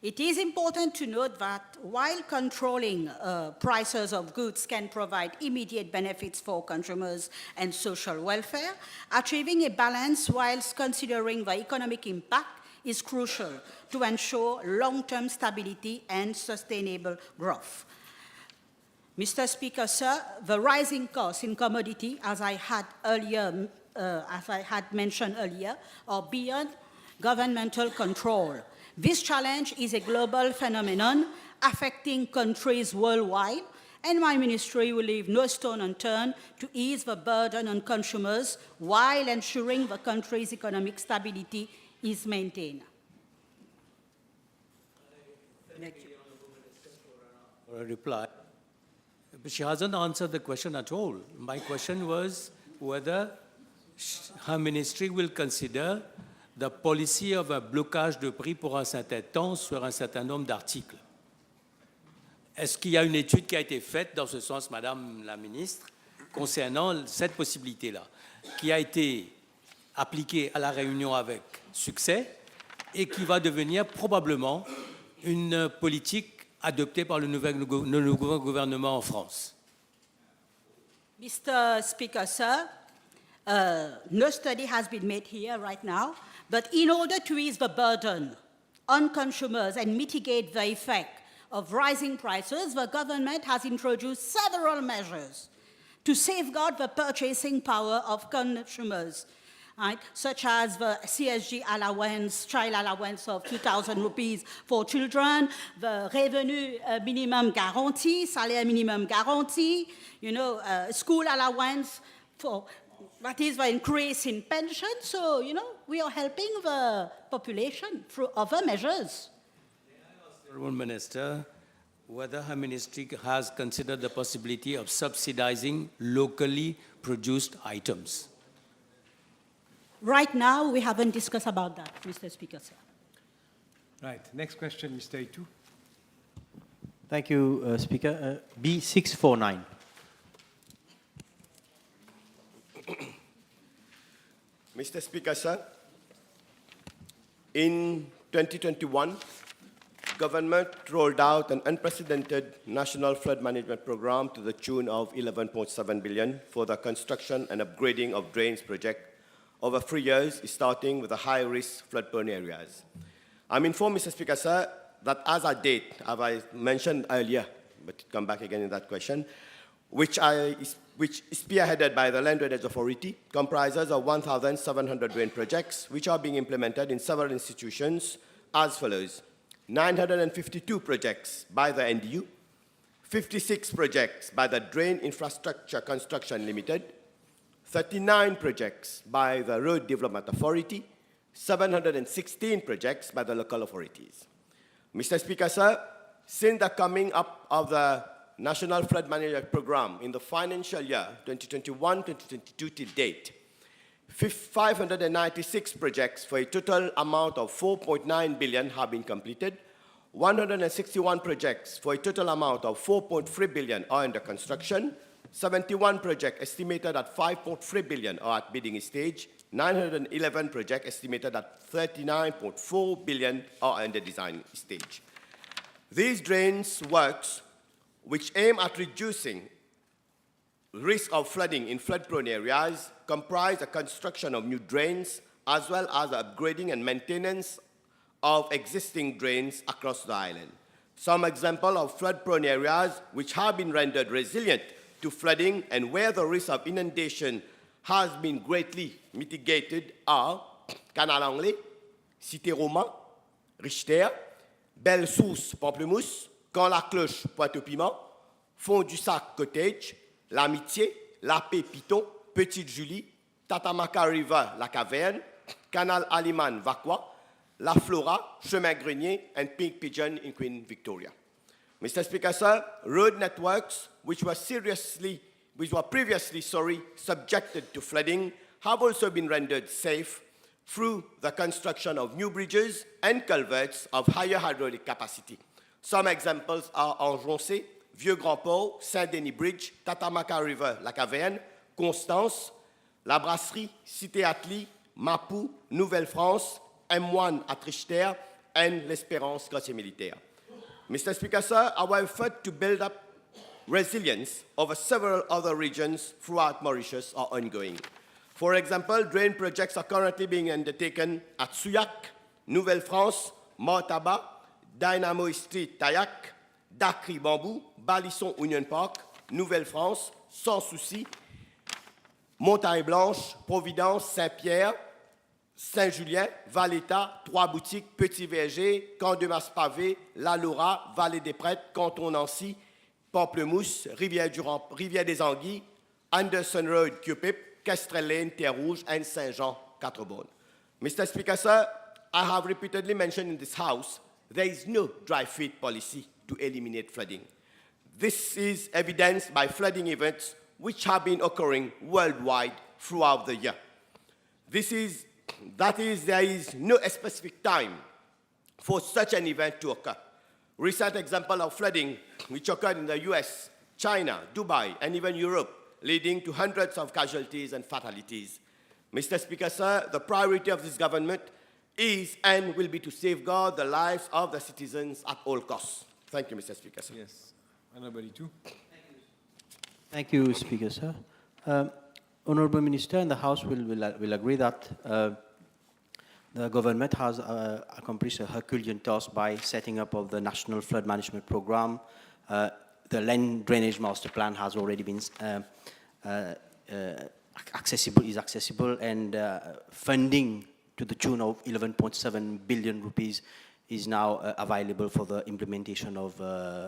It is important to note that while controlling prices of goods can provide immediate benefits for consumers and social welfare, achieving a balance whilst considering the economic impact is crucial to ensure long-term stability and sustainable growth. Mr. Speaker, sir, the rising costs in commodity, as I had mentioned earlier, are beyond governmental control. This challenge is a global phenomenon affecting countries worldwide, and my ministry will leave no stone unturned to ease the burden on consumers while ensuring the country's economic stability is maintained. For a reply. But she hasn't answered the question at all. My question was whether her ministry will consider the policy of un blocage de prix pour un certain temps sur un certain nombre d'articles. Est-ce qu'il y a une étude qui a été faite dans ce sens, Madame la Ministre, concernant cette possibilité-là, qui a été appliquée à la Réunion avec succès et qui va devenir probablement une politique adoptée par le nouveau gouvernement en France? Mr. Speaker, sir, no study has been made here right now, but in order to ease the burden on consumers and mitigate the effect of rising prices, the government has introduced several measures to safeguard the purchasing power of consumers, right? Such as the CSG allowance, child allowance of 2,000 rupees for children, the revenue minimum guarantee, salaire minimum guarantee, school allowance for, that is the increase in pension. So, we are helping the population through other measures. Honourable Minister, whether her ministry has considered the possibility of subsidizing locally produced items. Right now, we haven't discussed about that, Mr. Speaker, sir. Right, next question, Mr. Itu. Thank you, Speaker. B649. Mr. Speaker, sir, in 2021, government rolled out an unprecedented national flood management program to the tune of 11.7 billion for the construction and upgrading of drains project over 3 years, starting with the high-risk flood-prone areas. I'm informed, Mr. Speaker, sir, that as at date, as I mentioned earlier, but come back again in that question, which is spearheaded by the Land Drainage Authority, comprises of 1,700 drain projects, which are being implemented in several institutions as follows: 952 projects by the NDU, 56 projects by the Drain Infrastructure Construction Limited, 39 projects by the Road Development Authority, 716 projects by the local authorities. Mr. Speaker, sir, since the coming up of the National Flood Management Program in the financial year 2021-2022 till date, 596 projects for a total amount of 4.9 billion have been completed. 161 projects for a total amount of 4.3 billion are under construction. 71 projects estimated at 5.3 billion are at bidding stage. 911 projects estimated at 39.4 billion are under design stage. These drains works, which aim at reducing risk of flooding in flood-prone areas, comprise the construction of new drains, as well as the upgrading and maintenance of existing drains across the island. Some examples of flood-prone areas which have been rendered resilient to flooding and where the risk of inundation has been greatly mitigated are Canal Anglais, Cité Romain, Richter, Belle Source, Pamplemousse, Camp La Cloche, Pointe-au-Piment, Fond du Sac, Cottage, L'Amitié, La Paix, Piton, Petite Julie, Tatamaka River, La Caverne, Canal Aliman, Vaqua, La Flora, Chemin Grenier, and Pink Pigeon in Queen Victoria. Mr. Speaker, sir, road networks which were previously subjected to flooding have also been rendered safe through the construction of new bridges and culverts of higher hydraulic capacity. Some examples are Enjoncé, Vieux Grand Port, Saint-Denis Bridge, Tatamaka River, La Caverne, Constance, La Brasserie, Cité Atli, Mapou, Nouvelle-France, M1 à Trichter, and l'Espérance quartier militaire. Mr. Speaker, sir, our effort to build up resilience over several other regions throughout Mauritius are ongoing. For example, drain projects are currently being undertaken at Souillac, Nouvelle-France, Mortaba, Dynamo Street, Tayac, Dakri Bambou, Balisson Union Park, Nouvelle-France, Sans Souci, Montagne-Blanche, Providence, Saint-Pierre, Saint-Julien, Valletta, Trois-Boutiques, Petit-Verger, Camp-de-Masse-Pavé, La Laura, Vallée des Prêtres, Canton Nancy, Pamplemousse, Rivière des Anguilles, Anderson Road, Cupip, Kestrel Lane, Terre-Rouge, and Saint-Jean, Quatre-Bornes. Mr. Speaker, sir, I have repeatedly mentioned in this House there is no dry feed policy to eliminate flooding. This is evidenced by flooding events which have been occurring worldwide throughout the year. There is no specific time for such an event to occur. Recent example of flooding which occurred in the US, China, Dubai, and even Europe, leading to hundreds of casualties and fatalities. Mr. Speaker, sir, the priority of this government is and will be to safeguard the lives of the citizens at all costs. Thank you, Mr. Speaker, sir. Yes. Anybody too? Thank you, Speaker, sir. Honourable Minister, and the House will agree that the government has accomplished a Herculean task by setting up of the National Flood Management Programme. The land drainage master plan has already been accessible, and funding to the tune of 11.7 billion rupees is now available for the implementation of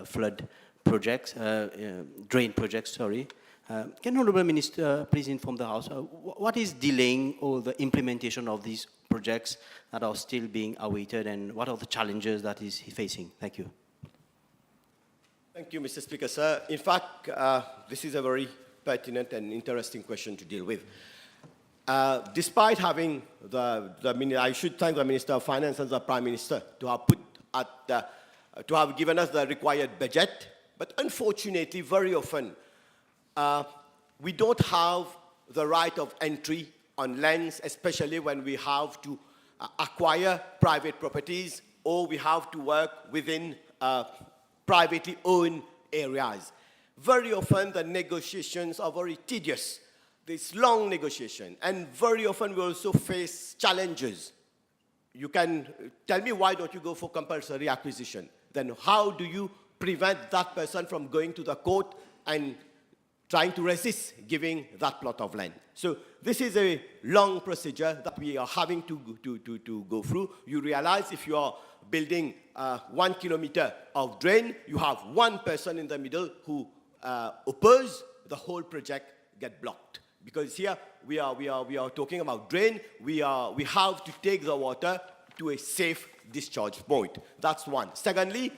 flood projects, drain projects, sorry. Can Honourable Minister please inform the House what is delaying all the implementation of these projects that are still being awaited, and what are the challenges that is he facing? Thank you. Thank you, Mr. Speaker, sir. In fact, this is a very pertinent and interesting question to deal with. Despite having I should thank the Minister of Finance and the Prime Minister to have given us the required budget, but unfortunately, very often, we don't have the right of entry on lands, especially when we have to acquire private properties or we have to work within privately owned areas. Very often, the negotiations are very tedious. There's long negotiation, and very often we also face challenges. You can tell me, why don't you go for compulsory acquisition? Then how do you prevent that person from going to the court and trying to resist giving that plot of land? So this is a long procedure that we are having to go through. You realize if you are building 1 kilometer of drain, you have one person in the middle who oppose, the whole project get blocked. Because here we are talking about drain, we have to take the water to a safe discharge point. That's one. Secondly,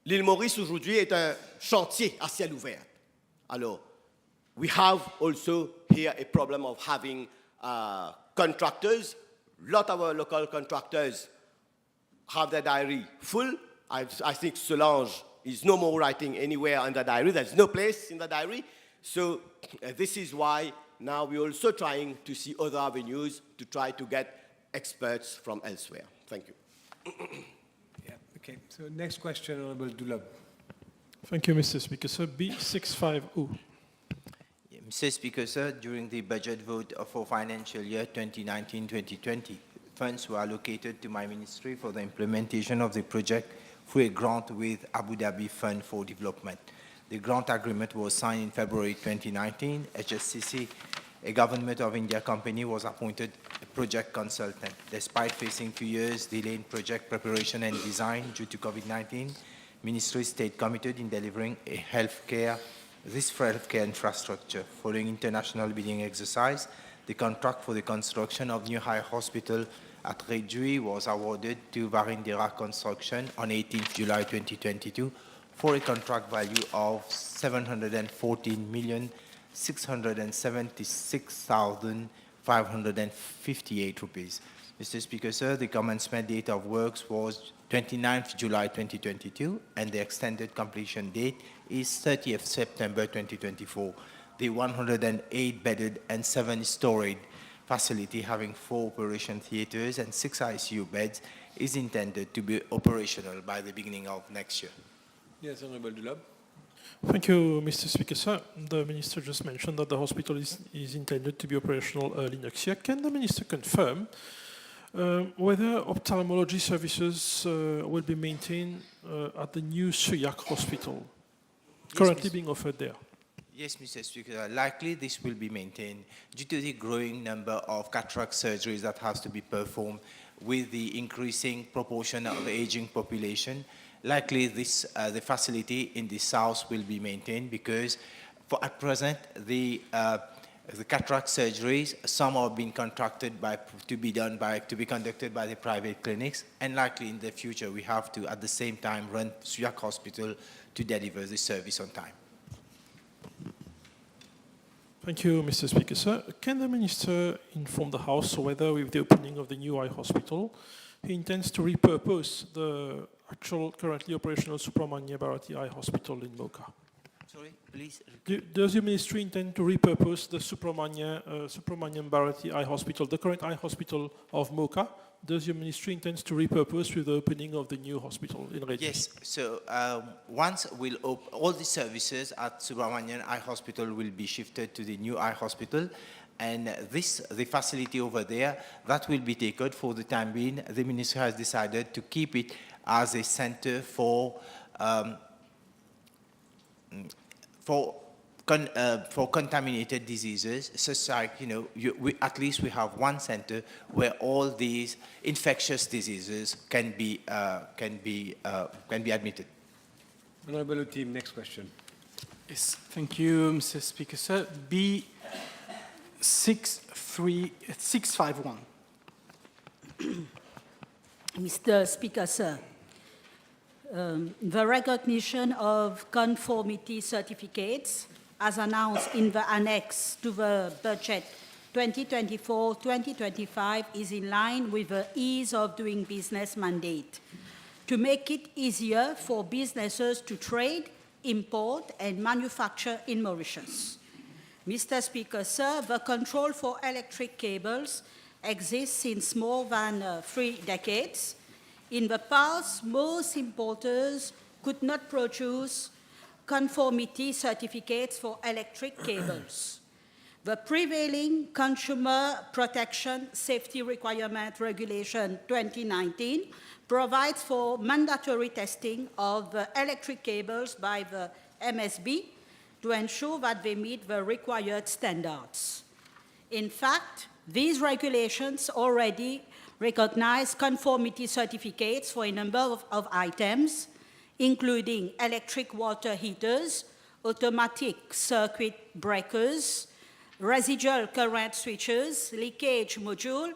l'île Maurice aujourd'hui est un chantier à ciel ouvert. Alors, we have also here a problem of having contractors. A lot of our local contractors have their diary full. I think Solange is no more writing anywhere in the diary. There's no place in the diary. So this is why now we're also trying to see other avenues to try to get experts from elsewhere. Thank you. Yeah, okay. So next question, Honourable Dulab. Thank you, Mr. Speaker. Sir, B650. Mr. Speaker, sir, during the budget vote for financial year 2019-2020, funds were allocated to my ministry for the implementation of the project through a grant with Abu Dhabi Fund for Development. The grant agreement was signed in February 2019. HSCC, a Government of India company, was appointed a project consultant. Despite facing 2 years delay in project preparation and design due to COVID-19, Ministry stayed committed in delivering this healthcare infrastructure. Following international bidding exercise, the contract for the construction of New High Hospital at Redjui was awarded to Varindera Construction on 18th July 2022 for a contract value of 714,676,558 rupees. Mr. Speaker, sir, the commencement date of works was 29th July 2022, and the extended completion date is 30th September 2024. The 108-bedded and 7-storied facility having 4 operation theaters and 6 ICU beds is intended to be operational by the beginning of next year. Yes, Honorable Dulab. Thank you, Mr. Speaker, sir. The Minister just mentioned that the hospital is intended to be operational early next year. Can the Minister confirm whether ophthalmology services will be maintained at the new Suyak hospital, currently being offered there? Yes, Mr. Speaker, likely this will be maintained due to the growing number of cataract surgeries that has to be performed with the increasing proportion of the aging population. Likely this, the facility in the south will be maintained because at present the cataract surgeries, some are being contracted to be conducted by the private clinics, and likely in the future we have to at the same time run Suyak Hospital to deliver the service on time. Thank you, Mr. Speaker, sir. Can the Minister inform the House whether, with the opening of the new eye hospital, he intends to repurpose the actual currently operational Subramania Bharati Eye Hospital in Mocha? Sorry, please. Does your ministry intend to repurpose the Subramanian Bharati Eye Hospital, the current eye hospital of Mocha? Does your ministry intend to repurpose with the opening of the new hospital in Redis? Yes, so once all the services at Subramanian Eye Hospital will be shifted to the new eye hospital, and the facility over there, that will be taken for the time being. The minister has decided to keep it as a center for contaminated diseases, such like, at least we have one center where all these infectious diseases can be admitted. Honorable team, next question. Yes, thank you, Mr. Speaker, sir. B651. Mr. Speaker, sir, the recognition of conformity certificates as announced in the annex to the budget 2024-2025 is in line with the ease of doing business mandate to make it easier for businesses to trade, import, and manufacture in Mauritius. Mr. Speaker, sir, the control for electric cables exists since more than 3 decades. In the past, most importers could not produce conformity certificates for electric cables. The prevailing Consumer Protection Safety Requirement Regulation 2019 provides for mandatory testing of the electric cables by the MSB to ensure that they meet the required standards. In fact, these regulations already recognize conformity certificates for a number of items, including electric water heaters, automatic circuit breakers, residual current switches, leakage module,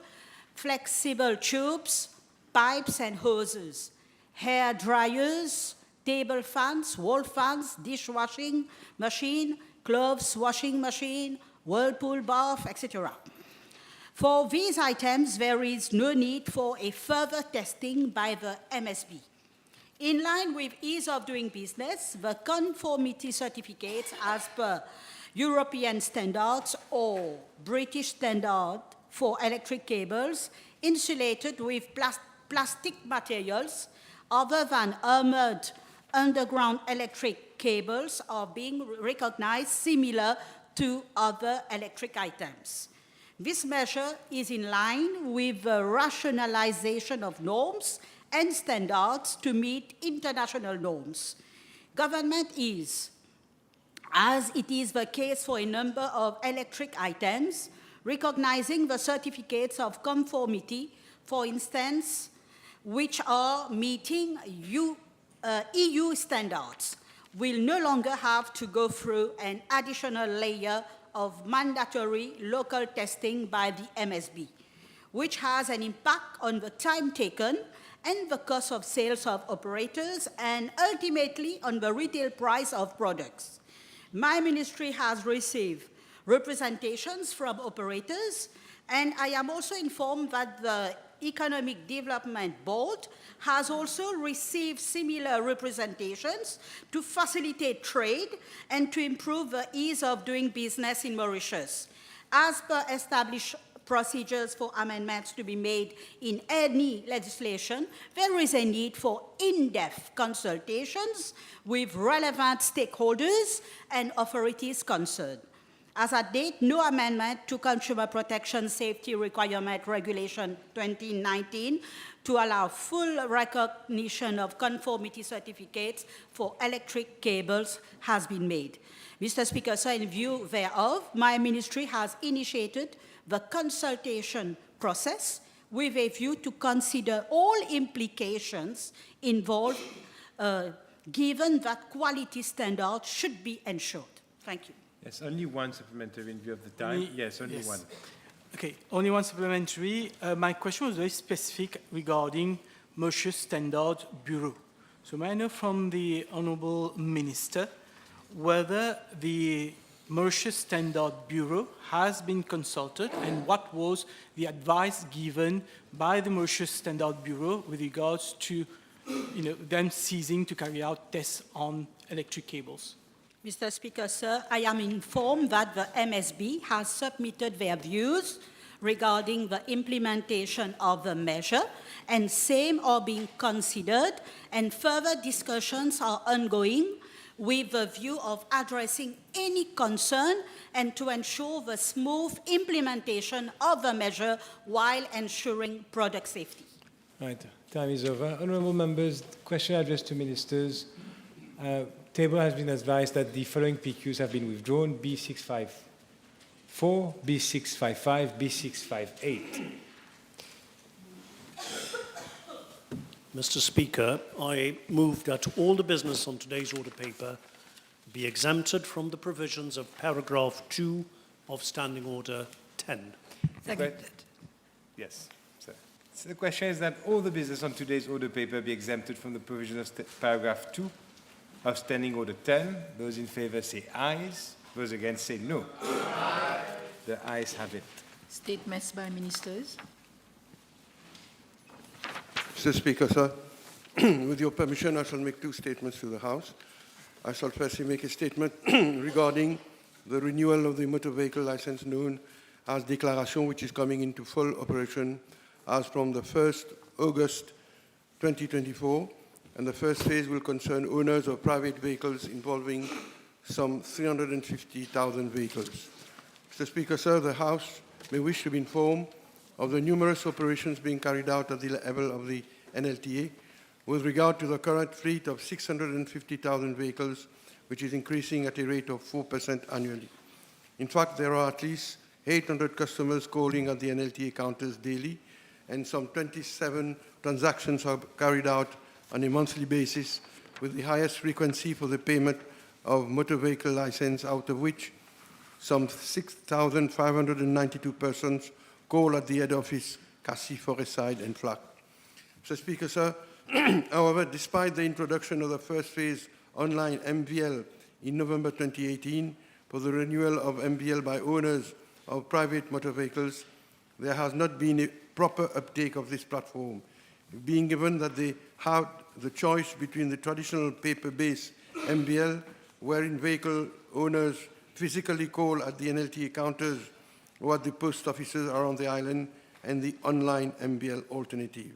flexible tubes, pipes and hoses, hair dryers, table fans, wall fans, dishwashing machine, clothes washing machine, whirlpool bath, etc. For these items, there is no need for a further testing by the MSB. In line with ease of doing business, the conformity certificates as per European standards or British standard for electric cables insulated with plastic materials other than armored underground electric cables are being recognized similar to other electric items. This measure is in line with the rationalization of norms and standards to meet international norms. Government is, as it is the case for a number of electric items, recognizing the certificates of conformity, for instance, which are meeting EU standards, will no longer have to go through an additional layer of mandatory local testing by the MSB, which has an impact on the time taken and the cost of sales of operators and ultimately on the retail price of products. My ministry has received representations from operators, and I am also informed that the Economic Development Board has also received similar representations to facilitate trade and to improve the ease of doing business in Mauritius. As per established procedures for amendments to be made in any legislation, there is a need for in-depth consultations with relevant stakeholders and authorities concerned. As at date, no amendment to Consumer Protection Safety Requirement Regulation 2019 to allow full recognition of conformity certificates for electric cables has been made. Mr. Speaker, so in view thereof, my ministry has initiated the consultation process with a view to consider all implications involved, given that quality standards should be ensured. Thank you. Yes, only one supplementary in view of the time. Yes, only one. Okay, only one supplementary. My question was very specific regarding Mauritius Standard Bureau. So may I know from the Honourable Minister whether the Mauritius Standard Bureau has been consulted and what was the advice given by the Mauritius Standard Bureau with regards to them ceasing to carry out tests on electric cables? Mr. Speaker, sir, I am informed that the MSB has submitted their views regarding the implementation of the measure, and same are being considered, and further discussions are ongoing with the view of addressing any concern and to ensure the smooth implementation of the measure while ensuring product safety. Right, time is over. Honourable members, question addressed to ministers. Table has been advised that the following PQs have been withdrawn: B654, B655, B658. Mr. Speaker, I move that all the business on today's order paper be exempted from the provisions of paragraph 2 of Standing Order 10. Seconded. Yes, sir. So the question is that all the business on today's order paper be exempted from the provisions of paragraph 2 of Standing Order 10. Those in favour say ayes. Those against say no. Aye. The ayes have it. Statements by ministers. Mr. Speaker, sir, with your permission, I shall make two statements to the House. I shall firstly make a statement regarding the renewal of the motor vehicle license known as Declaration, which is coming into full operation as from the 1st August 2024. And the first phase will concern owners of private vehicles involving some 350,000 vehicles. Mr. Speaker, sir, the House may wish to be informed of the numerous operations being carried out at the level of the NLTA with regard to the current fleet of 650,000 vehicles, which is increasing at a rate of 4% annually. In fact, there are at least 800 customers calling at the NLTA counters daily, and some 27 transactions are carried out on a monthly basis, with the highest frequency for the payment of motor vehicle license, out of which some 6,592 persons call at the head office, Cassis, Forestside, and Flac. Mr. Speaker, sir, however, despite the introduction of the first phase online MVL in November 2018 for the renewal of MVL by owners of private motor vehicles, there has not been a proper uptake of this platform, being given that they have the choice between the traditional paper-based MVL, wherein vehicle owners physically call at the NLTA counters or at the post offices around the island, and the online MVL alternative.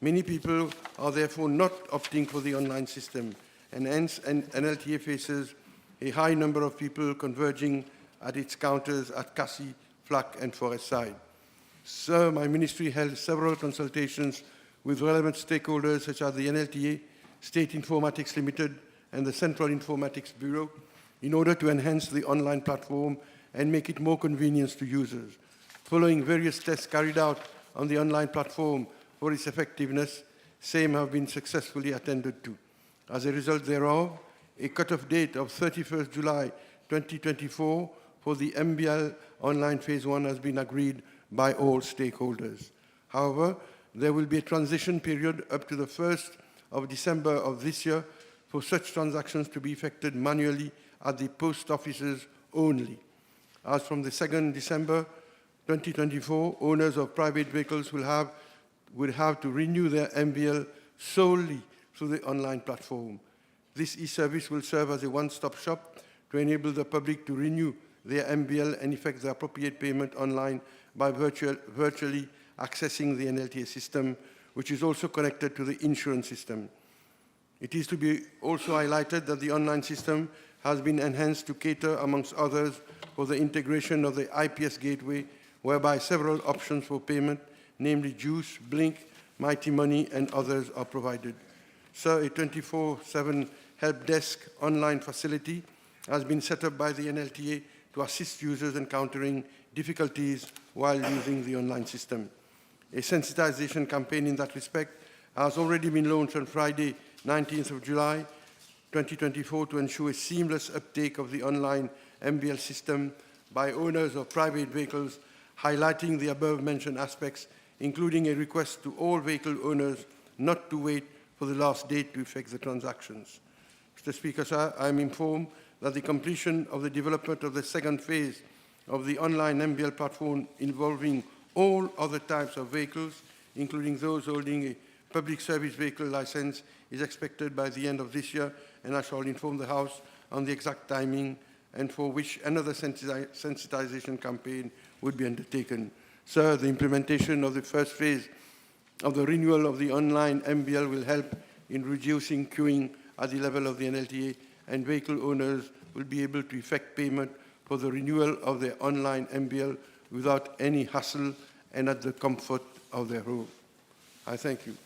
Many people are therefore not opting for the online system, and hence NLTA faces a high number of people converging at its counters at Cassis, Flac, and Forestside. Sir, my ministry held several consultations with relevant stakeholders such as the NLTA, State Informatics Limited, and the Central Informatics Bureau in order to enhance the online platform and make it more convenient to users. Following various tests carried out on the online platform for its effectiveness, same have been successfully attended to. As a result thereof, a cut-off date of 31st July 2024 for the MBL online phase 1 has been agreed by all stakeholders. However, there will be a transition period up to the 1st of December of this year for such transactions to be effected manually at the post offices only. As from the 2nd December 2024, owners of private vehicles will have to renew their MVL solely through the online platform. This e-service will serve as a one-stop shop to enable the public to renew their MBL and effect the appropriate payment online by virtually accessing the NLTA system, which is also connected to the insurance system. It is to be also highlighted that the online system has been enhanced to cater, amongst others, for the integration of the IPS gateway, whereby several options for payment, namely Juice, Blink, Mighty Money, and others are provided. Sir, a 24/7 help desk online facility has been set up by the NLTA to assist users encountering difficulties while using the online system. A sensitization campaign in that respect has already been launched on Friday, 19th of July, 2024, to ensure a seamless uptake of the online MBL system by owners of private vehicles, highlighting the above-mentioned aspects, including a request to all vehicle owners not to wait for the last date to effect the transactions. Mr. Speaker, sir, I am informed that the completion of the development of the second phase of the online MBL platform involving all other types of vehicles, including those holding a public service vehicle license, is expected by the end of this year, and I shall inform the House on the exact timing and for which another sensitization campaign would be undertaken. Sir, the implementation of the first phase of the renewal of the online MBL will help in reducing queuing at the level of the NLTA, and vehicle owners will be able to effect payment for the renewal of their online MBL without any hassle and at the comfort of their home. I thank you.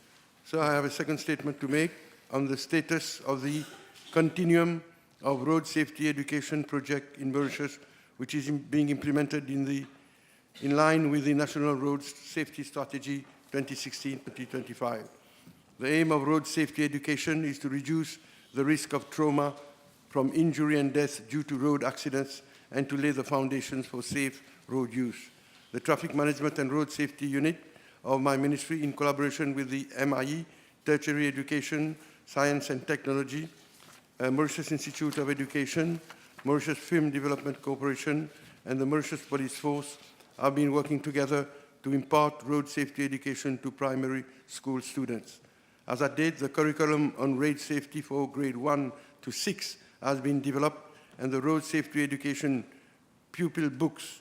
So I have a second statement to make on the status of the continuum of road safety education project in Mauritius, which is being implemented in line with the National Road Safety Strategy 2016-2025. The aim of road safety education is to reduce the risk of trauma from injury and death due to road accidents and to lay the foundations for safe road use. The Traffic Management and Road Safety Unit of my ministry, in collaboration with the MIE, Tertiary Education, Science and Technology, Mauritius Institute of Education, Mauritius Film Development Corporation, and the Mauritius Police Force have been working together to impart road safety education to primary school students. As at date, the curriculum on road safety for grade 1 to 6 has been developed, and the road safety education pupil books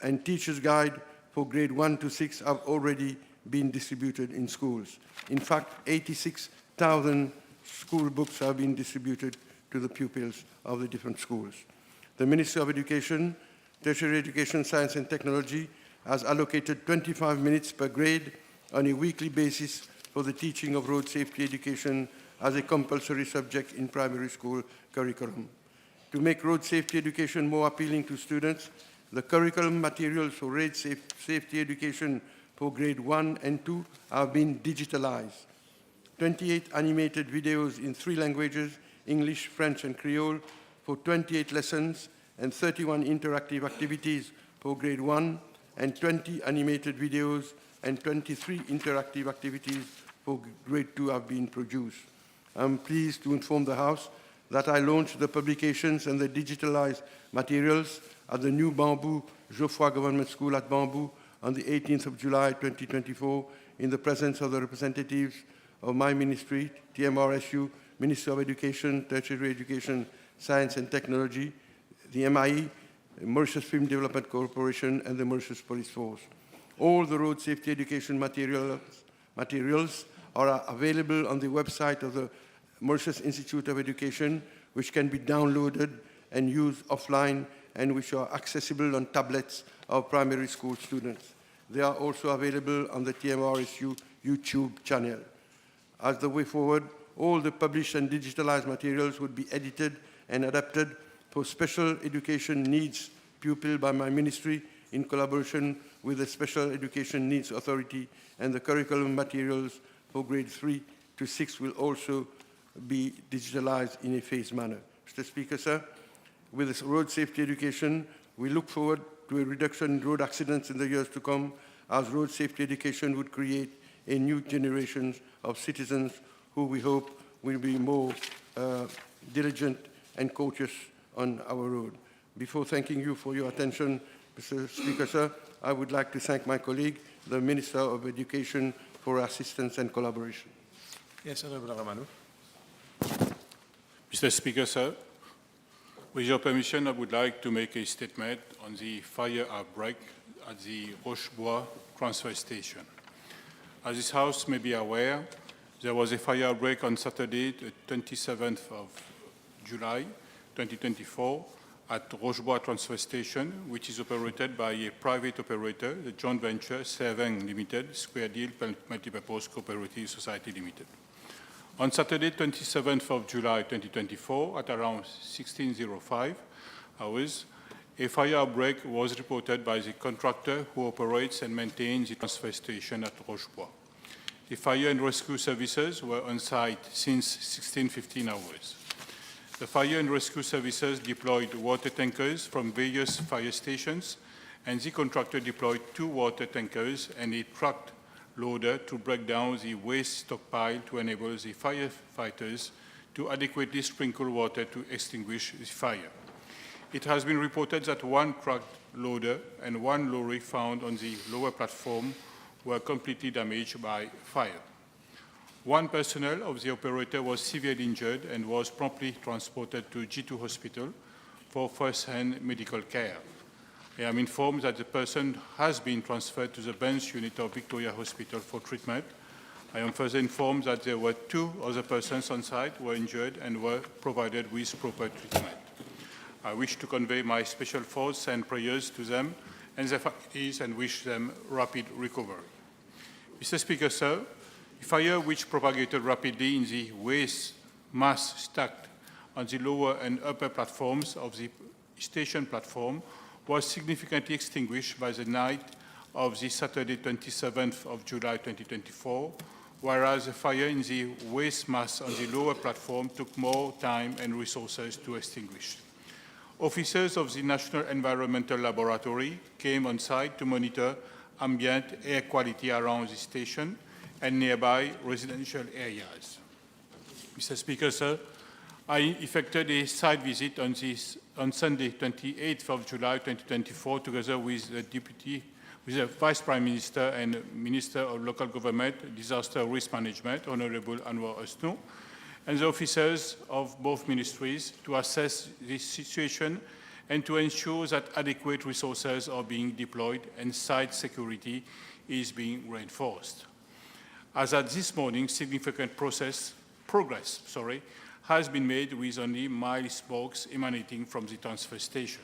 and teacher's guide for grade 1 to 6 have already been distributed in schools. In fact, 86,000 school books have been distributed to the pupils of the different schools. The Ministry of Education, Tertiary Education, Science and Technology has allocated 25 minutes per grade on a weekly basis for the teaching of road safety education as a compulsory subject in primary school curriculum. To make road safety education more appealing to students, the curriculum materials for road safety education for grade 1 and 2 have been digitalized. 28 animated videos in 3 languages, English, French, and Creole, for 28 lessons, and 31 interactive activities for grade 1, and 20 animated videos and 23 interactive activities for grade 2 have been produced. I'm pleased to inform the House that I launched the publications and the digitalized materials at the new Bamboo Geoffroy Government School at Bamboo on the 18th of July 2024 in the presence of the representatives of my ministry, TMRSU, Ministry of Education, Tertiary Education, Science and Technology, the MIE, Mauritius Film Development Corporation, and the Mauritius Police Force. All the road safety education materials are available on the website of the Mauritius Institute of Education, which can be downloaded and used offline, and which are accessible on tablets of primary school students. They are also available on the TMRSU YouTube channel. As the way forward, all the published and digitalized materials would be edited and adapted for special education needs pupil by my ministry in collaboration with the Special Education Needs Authority, and the curriculum materials for grade 3 to 6 will also be digitalized in a phased manner. Mr. Speaker, sir, with this road safety education, we look forward to a reduction in road accidents in the years to come, as road safety education would create a new generation of citizens who we hope will be more diligent and courteous on our road. Before thanking you for your attention, Mr. Speaker, sir, I would like to thank my colleague, the Minister of Education, for assistance and collaboration. Yes, Honorable Ramanu. Mr. Speaker, sir, With your permission, I would like to make a statement on the fire outbreak at the Rochebois transfer station. As this House may be aware, there was a fire outbreak on Saturday, the 27th of July, 2024, at Rochebois transfer station, which is operated by a private operator, the joint venture Scavenging Limited, Square Deal Multipurpose Cooperative Society Limited. On Saturday, 27th of July 2024, at around 16:05 hours, a fire outbreak was reported by the contractor who operates and maintains the transfer station at Rochebois. The fire and rescue services were on site since 16:15 hours. The fire and rescue services deployed water tankers from various fire stations, and the contractor deployed 2 water tankers and a truck loader to break down the waste stockpile to enable the firefighters to adequately sprinkle water to extinguish the fire. It has been reported that 1 truck loader and 1 lorry found on the lower platform were completely damaged by fire. 1 personnel of the operator was severely injured and was promptly transported to G2 Hospital for first-hand medical care. I am informed that the person has been transferred to the bench unit of Victoria Hospital for treatment. I am further informed that there were 2 other persons on site who were injured and were provided with proper treatment. I wish to convey my special thoughts and prayers to them and their families and wish them rapid recovery. Mr. Speaker, sir, the fire which propagated rapidly in the waste mass stacked on the lower and upper platforms of the station platform was significantly extinguished by the night of the Saturday, 27th of July 2024, whereas the fire in the waste mass on the lower platform took more time and resources to extinguish. Officers of the National Environmental Laboratory came on site to monitor ambient air quality around the station and nearby residential areas. Mr. Speaker, sir, I effected a site visit on Sunday, 28th of July 2024, together with the Vice Prime Minister and Minister of Local Government, Disaster Risk Management, Honorable Anwar Usnu, and the officers of both ministries to assess this situation and to ensure that adequate resources are being deployed and site security is being reinforced. As at this morning, significant progress has been made with only mild smokes emanating from the transfer station.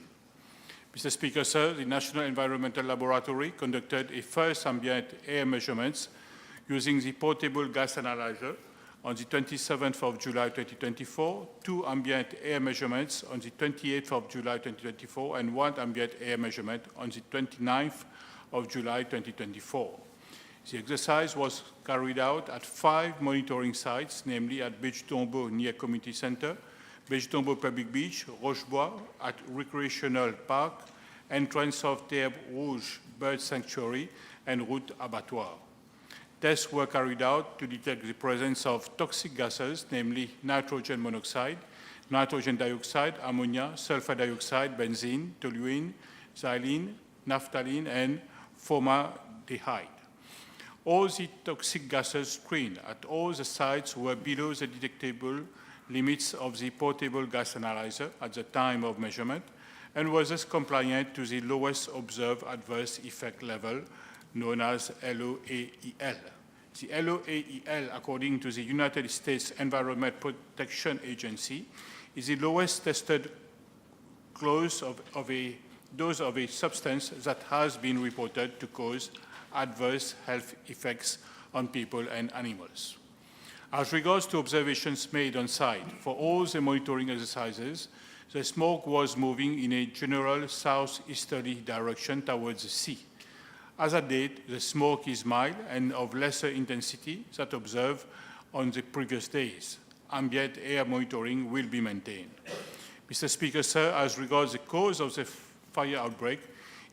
Mr. Speaker, sir, the National Environmental Laboratory conducted a first ambient air measurements using the portable gas analyzer on the 27th of July 2024, 2 ambient air measurements on the 28th of July 2024, and 1 ambient air measurement on the 29th of July 2024. The exercise was carried out at 5 monitoring sites, namely at Beach Tombeau near Community Center, Beach Tombeau Public Beach, Rochebois at Recreational Park, entrance of Terre Rouge Bird Sanctuary, and Route Abattoir. Tests were carried out to detect the presence of toxic gases, namely nitrogen monoxide, nitrogen dioxide, ammonia, sulfur dioxide, benzene, toluene, xylene, naphthalene, and formaldehyde. All the toxic gases screened at all the sites were below the detectable limits of the portable gas analyzer at the time of measurement and was thus compliant to the lowest observed adverse effect level, known as LOAEL. The LOAEL, according to the United States Environment Protection Agency, is the lowest tested dose of a substance that has been reported to cause adverse health effects on people and animals. As regards to observations made on site, for all the monitoring exercises, the smoke was moving in a general southeasterly direction towards the sea. As at date, the smoke is mild and of lesser intensity than observed on the previous days. Ambient air monitoring will be maintained. Mr. Speaker, sir, as regards the cause of the fire outbreak,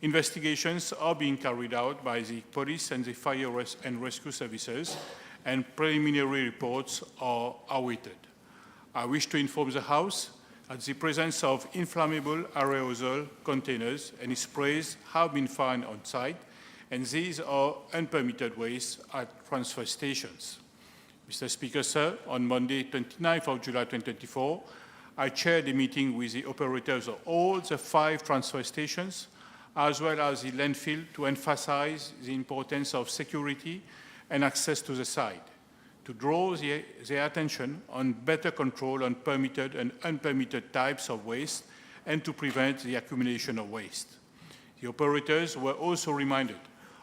investigations are being carried out by the police and the fire and rescue services, and preliminary reports are awaited. I wish to inform the House that the presence of inflammable aerosol containers and sprays have been found on site, and these are unpermitted waste at transfer stations. Mr. Speaker, sir, on Monday, 29th of July 2024, I chaired a meeting with the operators of all the 5 transfer stations, as well as the landfill, to emphasize the importance of security and access to the site, to draw their attention on better control on permitted and unpermitted types of waste, and to prevent the accumulation of waste. The operators were also reminded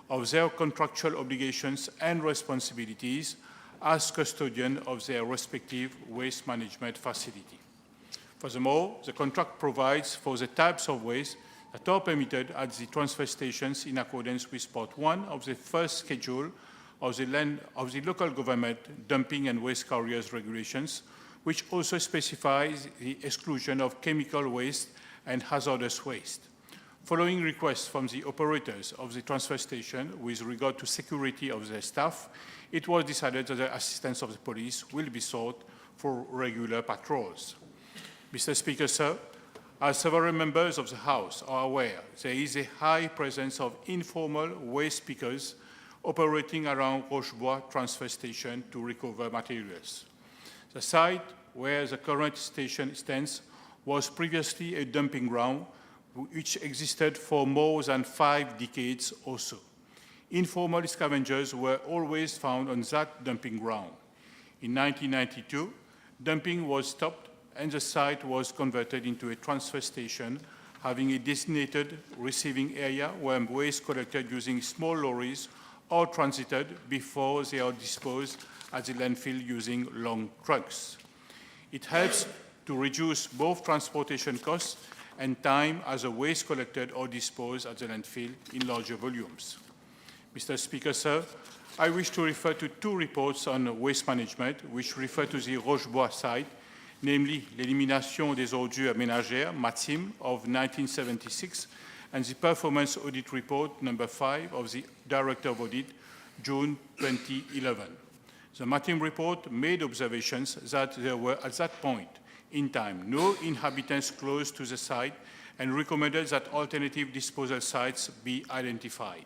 of their contractual obligations and responsibilities as custodian of their respective waste management facility. Furthermore, the contract provides for the types of waste that are permitted at the transfer stations in accordance with Part 1 of the first schedule of the local government dumping and waste carriers regulations, which also specifies the exclusion of chemical waste and hazardous waste. Following requests from the operators of the transfer station with regard to security of their staff, it was decided that the assistance of the police will be sought for regular patrols. Mr. Speaker, sir, as several members of the House are aware, there is a high presence of informal waste pickers operating around Rochebois transfer station to recover materials. The site where the current station stands was previously a dumping ground which existed for more than 5 decades or so. Informal scavengers were always found on that dumping ground. In 1992, dumping was stopped and the site was converted into a transfer station having a designated receiving area where waste collected using small lorries or transited before they are disposed at the landfill using long trucks. It helps to reduce both transportation costs and time as the waste collected or disposed at the landfill in larger volumes. Mr. Speaker, sir, I wish to refer to 2 reports on waste management which refer to the Rochebois site, namely l'Élimination des ordures ménagères, MATIM, of 1976, and the Performance Audit Report number 5 of the Director of Audit, June 2011. The MATIM report made observations that there were, at that point in time, no inhabitants close to the site and recommended that alternative disposal sites be identified.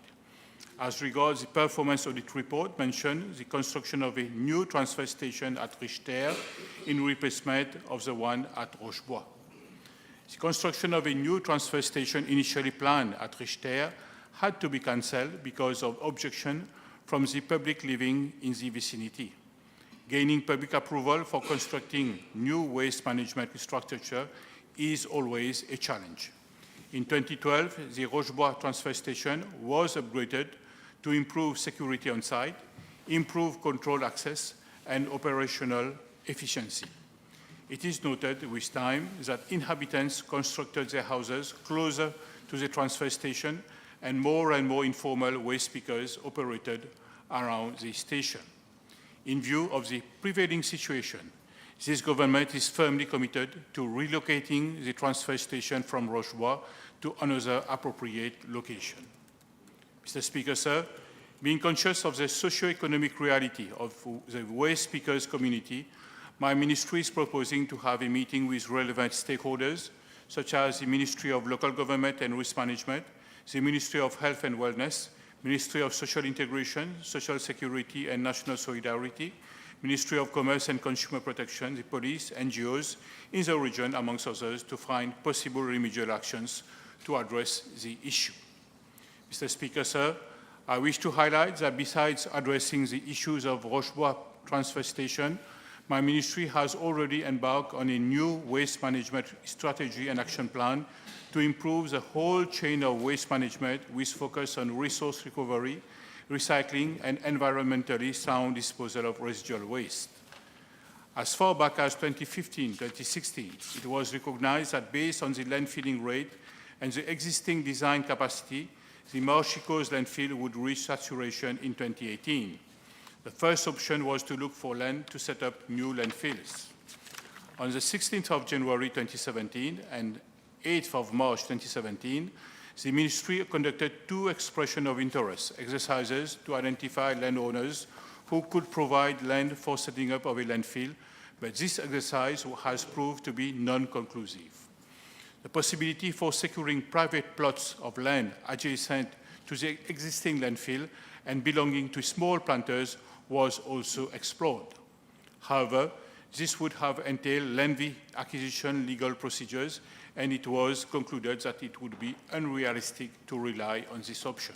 As regards the performance audit report, mentioned the construction of a new transfer station at Richter in replacement of the one at Rochebois. The construction of a new transfer station initially planned at Richter had to be cancelled because of objection from the public living in the vicinity. Gaining public approval for constructing new waste management infrastructure is always a challenge. In 2012, the Rochebois transfer station was upgraded to improve security on site, improve control access, and operational efficiency. It is noted with time that inhabitants constructed their houses closer to the transfer station and more informal waste pickers operated around the station. In view of the prevailing situation, this government is firmly committed to relocating the transfer station from Rochebois to another appropriate location. Mr. Speaker, sir, being conscious of the socio-economic reality of the waste pickers community, my ministry is proposing to have a meeting with relevant stakeholders, such as the Ministry of Local Government and Risk Management, the Ministry of Health and Wellness, Ministry of Social Integration, Social Security and National Solidarity, Ministry of Commerce and Consumer Protection, the police, NGOs in the region, amongst others, to find possible remedial actions to address the issue. Mr. Speaker, sir, I wish to highlight that besides addressing the issues of Rochebois transfer station, my ministry has already embarked on a new waste management strategy and action plan to improve the whole chain of waste management with focus on resource recovery, recycling, and environmentally sound disposal of residual waste. As far back as 2015-2016, it was recognized that based on the landfilling rate and the existing design capacity, the Mauritius landfill would reach saturation in 2018. The first option was to look for land to set up new landfills. On the 16th of January 2017 and 8th of March 2017, the Ministry conducted 2 expressions of interest exercises to identify landowners who could provide land for setting up of a landfill, but this exercise has proved to be non-conclusive. The possibility for securing private plots of land adjacent to the existing landfill and belonging to small planters was also explored. However, This would have entailed lengthy acquisition legal procedures, and it was concluded that it would be unrealistic to rely on this option.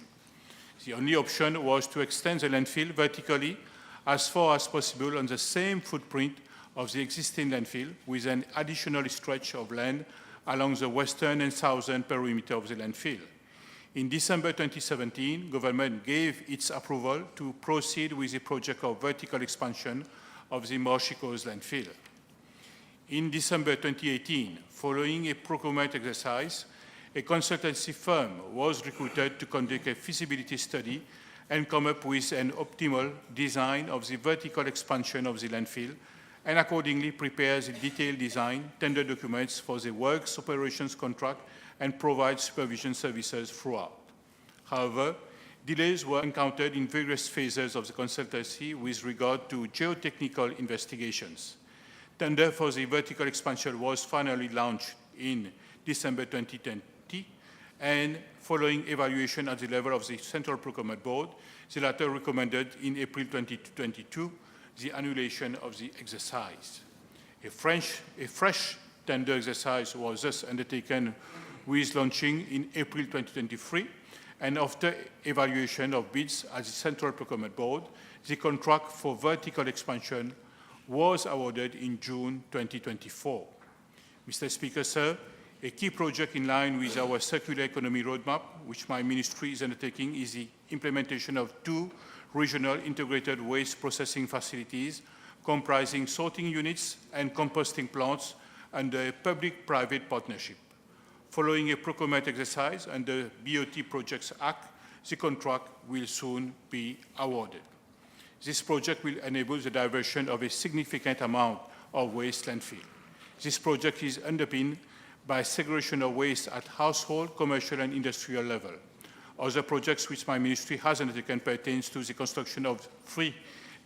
The only option was to extend the landfill vertically as far as possible on the same footprint of the existing landfill, with an additional stretch of land along the western and southern perimeter of the landfill. In December 2017, government gave its approval to proceed with the project of vertical expansion of the Mauritius landfill. In December 2018, following a procurement exercise, a consultancy firm was recruited to conduct a feasibility study and come up with an optimal design of the vertical expansion of the landfill, and accordingly prepare the detailed design, tender documents for the works operations contract, and provide supervision services throughout. However, delays were encountered in various phases of the consultancy with regard to geotechnical investigations. Tender for the vertical expansion was finally launched in December 2020, and following evaluation at the level of the Central Procurement Board, the latter recommended in April 2022 the annulation of the exercise. A fresh tender exercise was thus undertaken with launching in April 2023, and after evaluation of bids at the Central Procurement Board, the contract for vertical expansion was awarded in June 2024. Mr. Speaker, sir, a key project in line with our circular economy roadmap, which my ministry is undertaking, is the implementation of 2 regional integrated waste processing facilities comprising sorting units and composting plants under a public-private partnership. Following a procurement exercise under BOT Projects Act, the contract will soon be awarded. This project will enable the diversion of a significant amount of waste landfill. This project is underpinned by segregation of waste at household, commercial, and industrial level. Other projects which my ministry has undertaken pertains to the construction of 3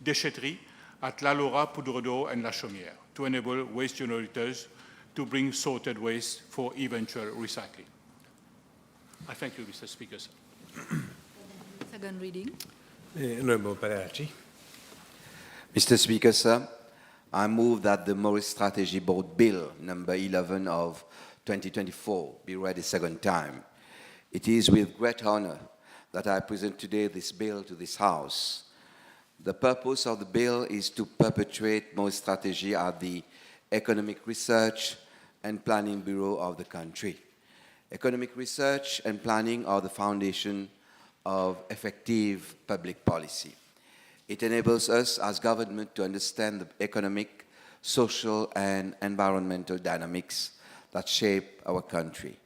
déchetteries at La Laura, Poudre-d'Eau, and La Chaumière to enable waste generators to bring sorted waste for eventual recycling. I thank you, Mr. Speaker. Sir. Second reading. Honourable Parati. Mr. Speaker, sir, I move that the Maurice Stratégie Board Bill number 11 of 2024 be read a second time. It is with great honor that I present today this bill to this House. The purpose of the bill is to perpetuate Maurice Stratégie at the Economic Research and Planning Bureau of the country. Economic research and planning are the foundation of effective public policy. It enables us as government to understand the economic, social, and environmental dynamics that shape our country.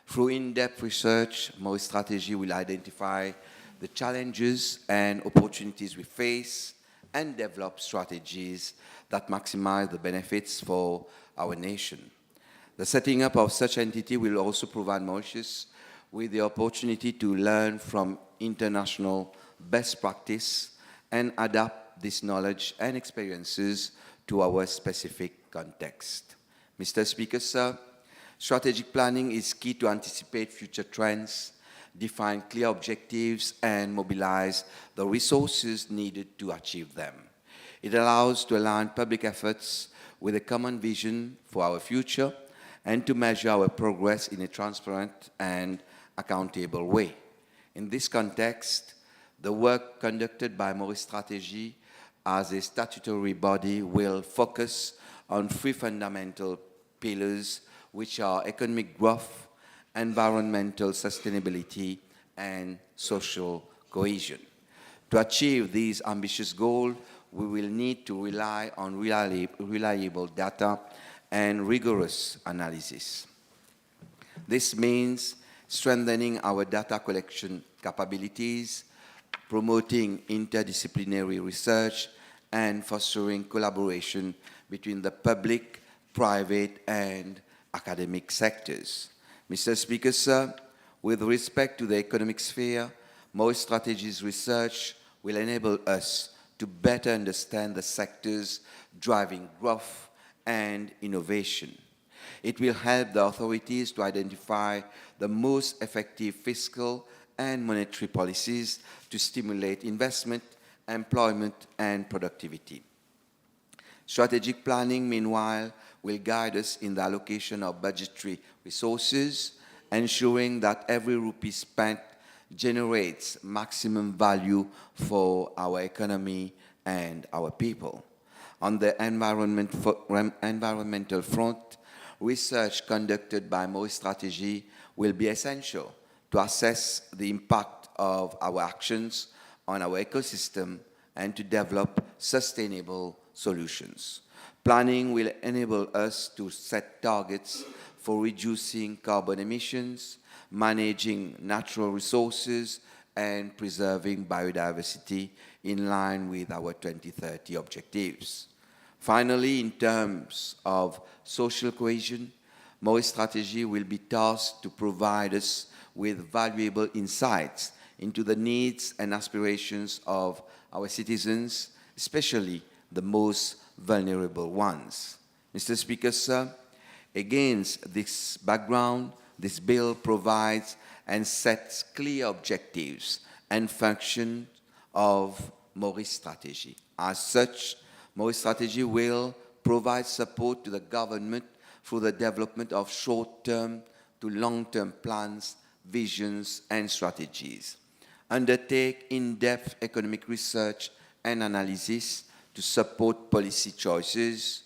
Through in-depth research, Maurice Stratégie will identify the challenges and opportunities we face and develop strategies that maximize the benefits for our nation. The setting up of such entity will also provide Mauritius with the opportunity to learn from international best practice and adapt this knowledge and experiences to our specific context. Mr. Speaker, sir, strategic planning is key to anticipate future trends, define clear objectives, and mobilize the resources needed to achieve them. It allows to align public efforts with a common vision for our future and to measure our progress in a transparent and accountable way. In this context, the work conducted by Maurice Stratégie as a statutory body will focus on 3 fundamental pillars, which are economic growth, environmental sustainability, and social cohesion. To achieve these ambitious goals, we will need to rely on reliable data and rigorous analysis. This means strengthening our data collection capabilities, promoting interdisciplinary research, and fostering collaboration between the public, private, and academic sectors. Mr. Speaker, sir, with respect to the economic sphere, Maurice Stratégie's research will enable us to better understand the sectors driving growth and innovation. It will help the authorities to identify the most effective fiscal and monetary policies to stimulate investment, employment, and productivity. Strategic planning, meanwhile, will guide us in the allocation of budgetary resources, ensuring that every rupee spent generates maximum value for our economy and our people. On the environmental front, research conducted by Maurice Stratégie will be essential to assess the impact of our actions on our ecosystem and to develop sustainable solutions. Planning will enable us to set targets for reducing carbon emissions, managing natural resources, and preserving biodiversity in line with our 2030 objectives. Finally, in terms of social cohesion, Maurice Stratégie will be tasked to provide us with valuable insights into the needs and aspirations of our citizens, especially the most vulnerable ones. Mr. Speaker, sir, against this background, this bill provides and sets clear objectives and functions of Maurice Stratégie. As such, Maurice Stratégie will provide support to the government through the development of short-term to long-term plans, visions, and strategies. Undertake in-depth economic research and analysis to support policy choices,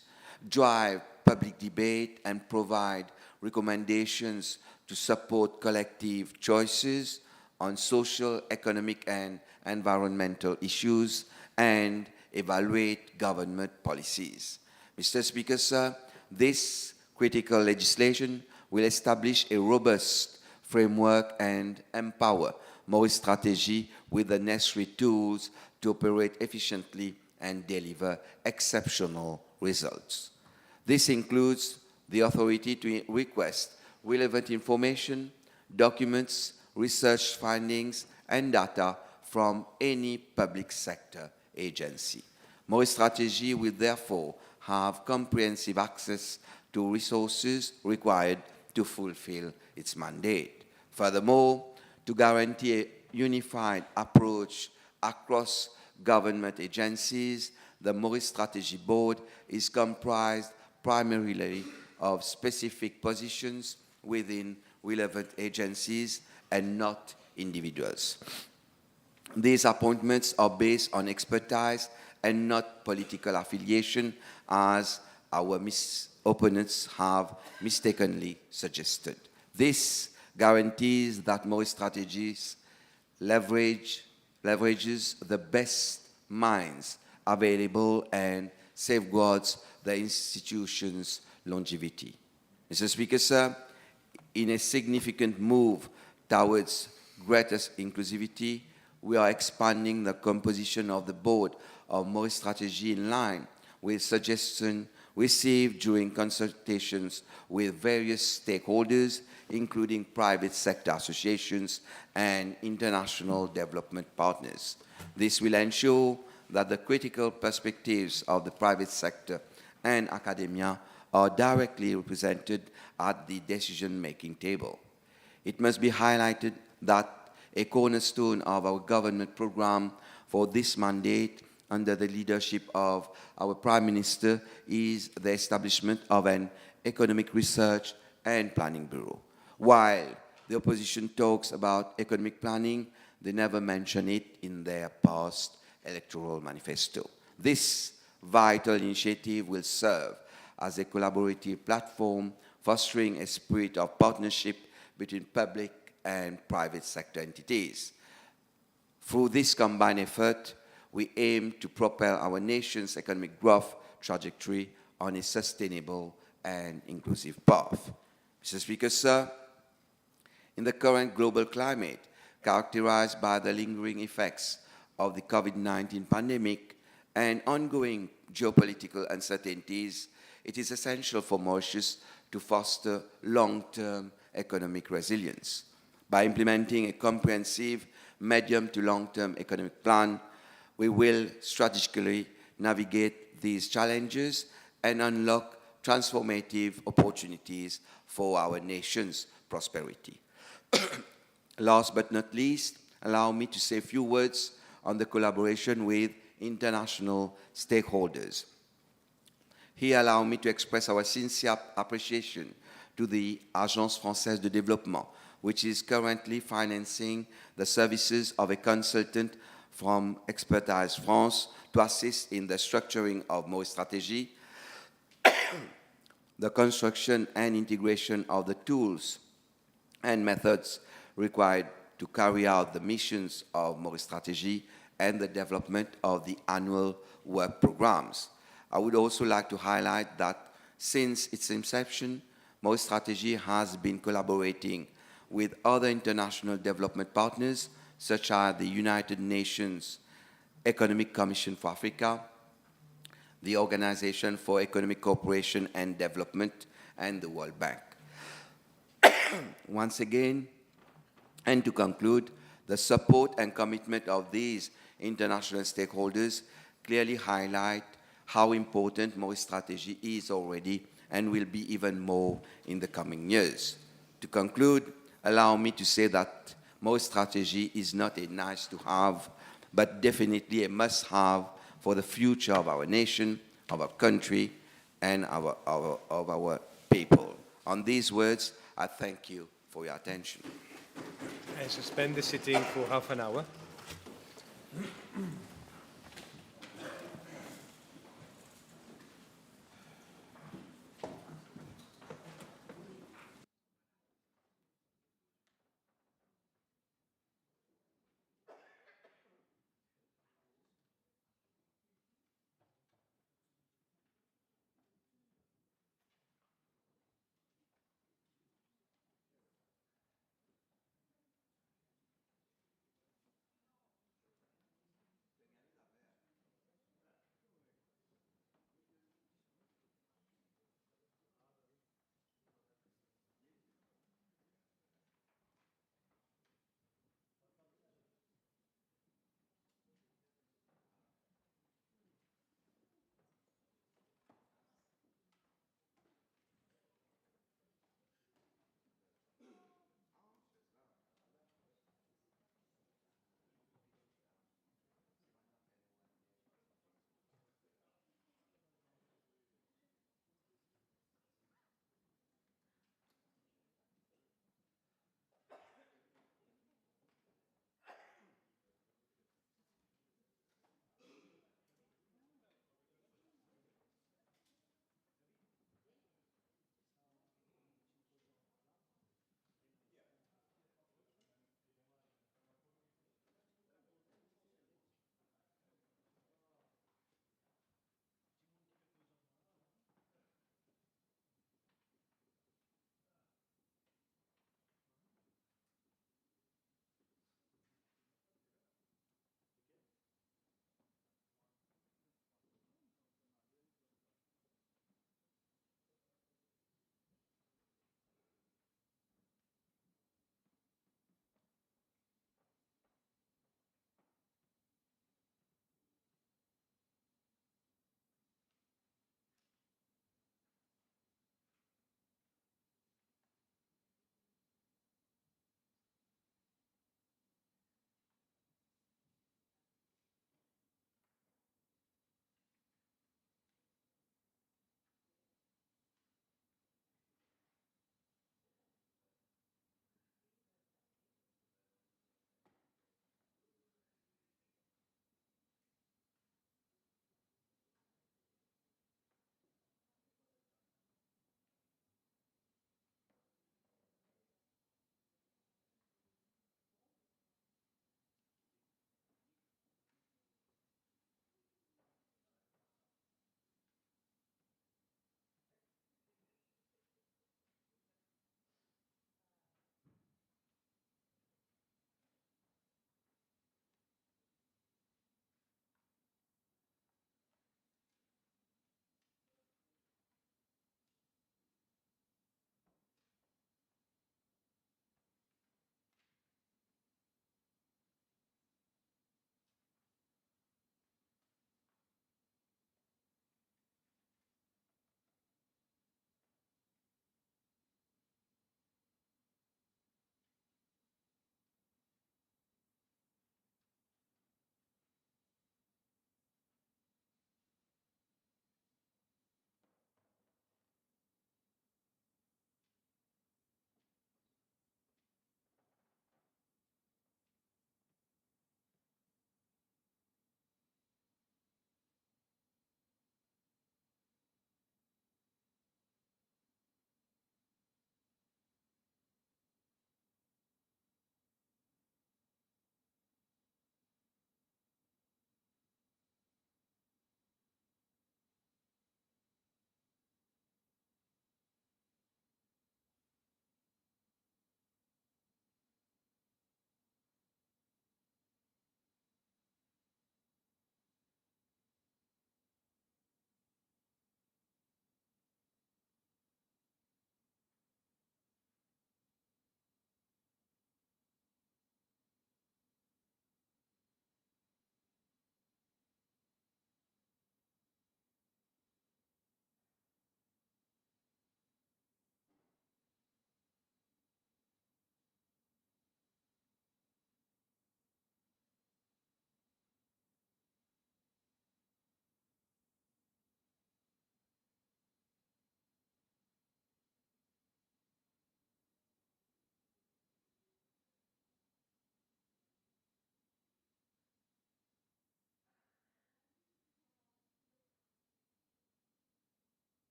drive public debate, and provide recommendations to support collective choices on social, economic, and environmental issues, and evaluate government policies. Mr. Speaker, sir, this critical legislation will establish a robust framework and empower Maurice Stratégie with the necessary tools to operate efficiently and deliver exceptional results. This includes the authority to request relevant information, documents, research findings, and data from any public sector agency. Maurice Stratégie will therefore have comprehensive access to resources required to fulfill its mandate. Furthermore, to guarantee a unified approach across government agencies, the Maurice Stratégie Board is comprised primarily of specific positions within relevant agencies and not individuals. These appointments are based on expertise and not political affiliation, as our opponents have mistakenly suggested. This guarantees that Maurice Stratégie leverages the best minds available and safeguards the institution's longevity. Mr. Speaker, sir, in a significant move towards greater inclusivity, we are expanding the composition of the board of Maurice Stratégie in line with suggestions received during consultations with various stakeholders, including private sector associations and international development partners. This will ensure that the critical perspectives of the private sector and academia are directly represented at the decision-making table. It must be highlighted that a cornerstone of our government program for this mandate under the leadership of our Prime Minister is the establishment of an Economic Research and Planning Bureau. While the opposition talks about economic planning, they never mention it in their past electoral manifesto. This vital initiative will serve as a collaborative platform fostering a spirit of partnership between public and private sector entities. Through this combined effort, we aim to propel our nation's economic growth trajectory on a sustainable and inclusive path. Mr. Speaker, sir, in the current global climate, characterized by the lingering effects of the COVID-19 pandemic and ongoing geopolitical uncertainties, it is essential for Mauritius to foster long-term economic resilience. By implementing a comprehensive medium to long-term economic plan, we will strategically navigate these challenges and unlock transformative opportunities for our nation's prosperity. Last but not least, allow me to say a few words on the collaboration with international stakeholders. Here, allow me to express our sincere appreciation to the Agence Française de Développement, which is currently financing the services of a consultant from Expertise France to assist in the structuring of Maurice Stratégie, the construction and integration of the tools and methods required to carry out the missions of Maurice Stratégie, and the development of the annual work programs. I would also like to highlight that since its inception, Maurice Stratégie has been collaborating with other international development partners, such as the United Nations Economic Commission for Africa, the Organization for Economic Cooperation and Development, and the World Bank. Once again, and to conclude, the support and commitment of these international stakeholders clearly highlight how important Maurice Stratégie is already and will be even more in the coming years. To conclude, allow me to say that Maurice Stratégie is not a nice to have, but definitely a must have for the future of our nation, of our country, and of our people. On these words, I thank you for your attention. I suspend the sitting for half an hour.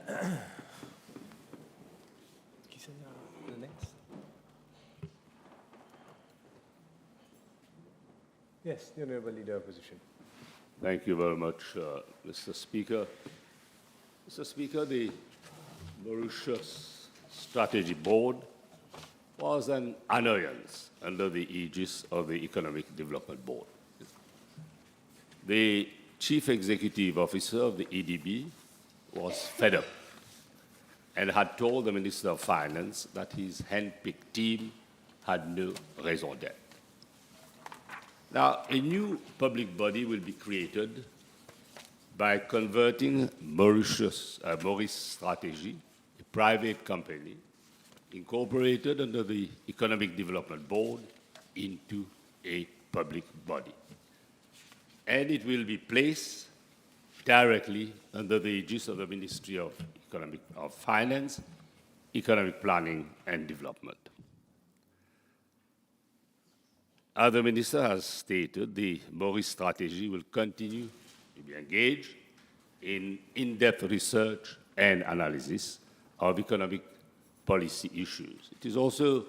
The next. Yes, the Honourable Leader of Opposition. Thank you very much, Mr. Speaker. Mr. Speaker, the Mauritius Strategy Board was an annoyance under the aegis of the Economic Development Board. The Chief Executive Officer of the EDB was fed up and had told the Minister of Finance that his hand-picked team had no raison d'être. Now, a new public body will be created by converting Maurice Stratégie, a private company incorporated under the Economic Development Board, into a public body. And it will be placed directly under the aegis of the Ministry of Finance, Economic Planning and Development. As the Minister has stated, the Maurice Stratégie will continue to be engaged in in-depth research and analysis of economic policy issues. It is also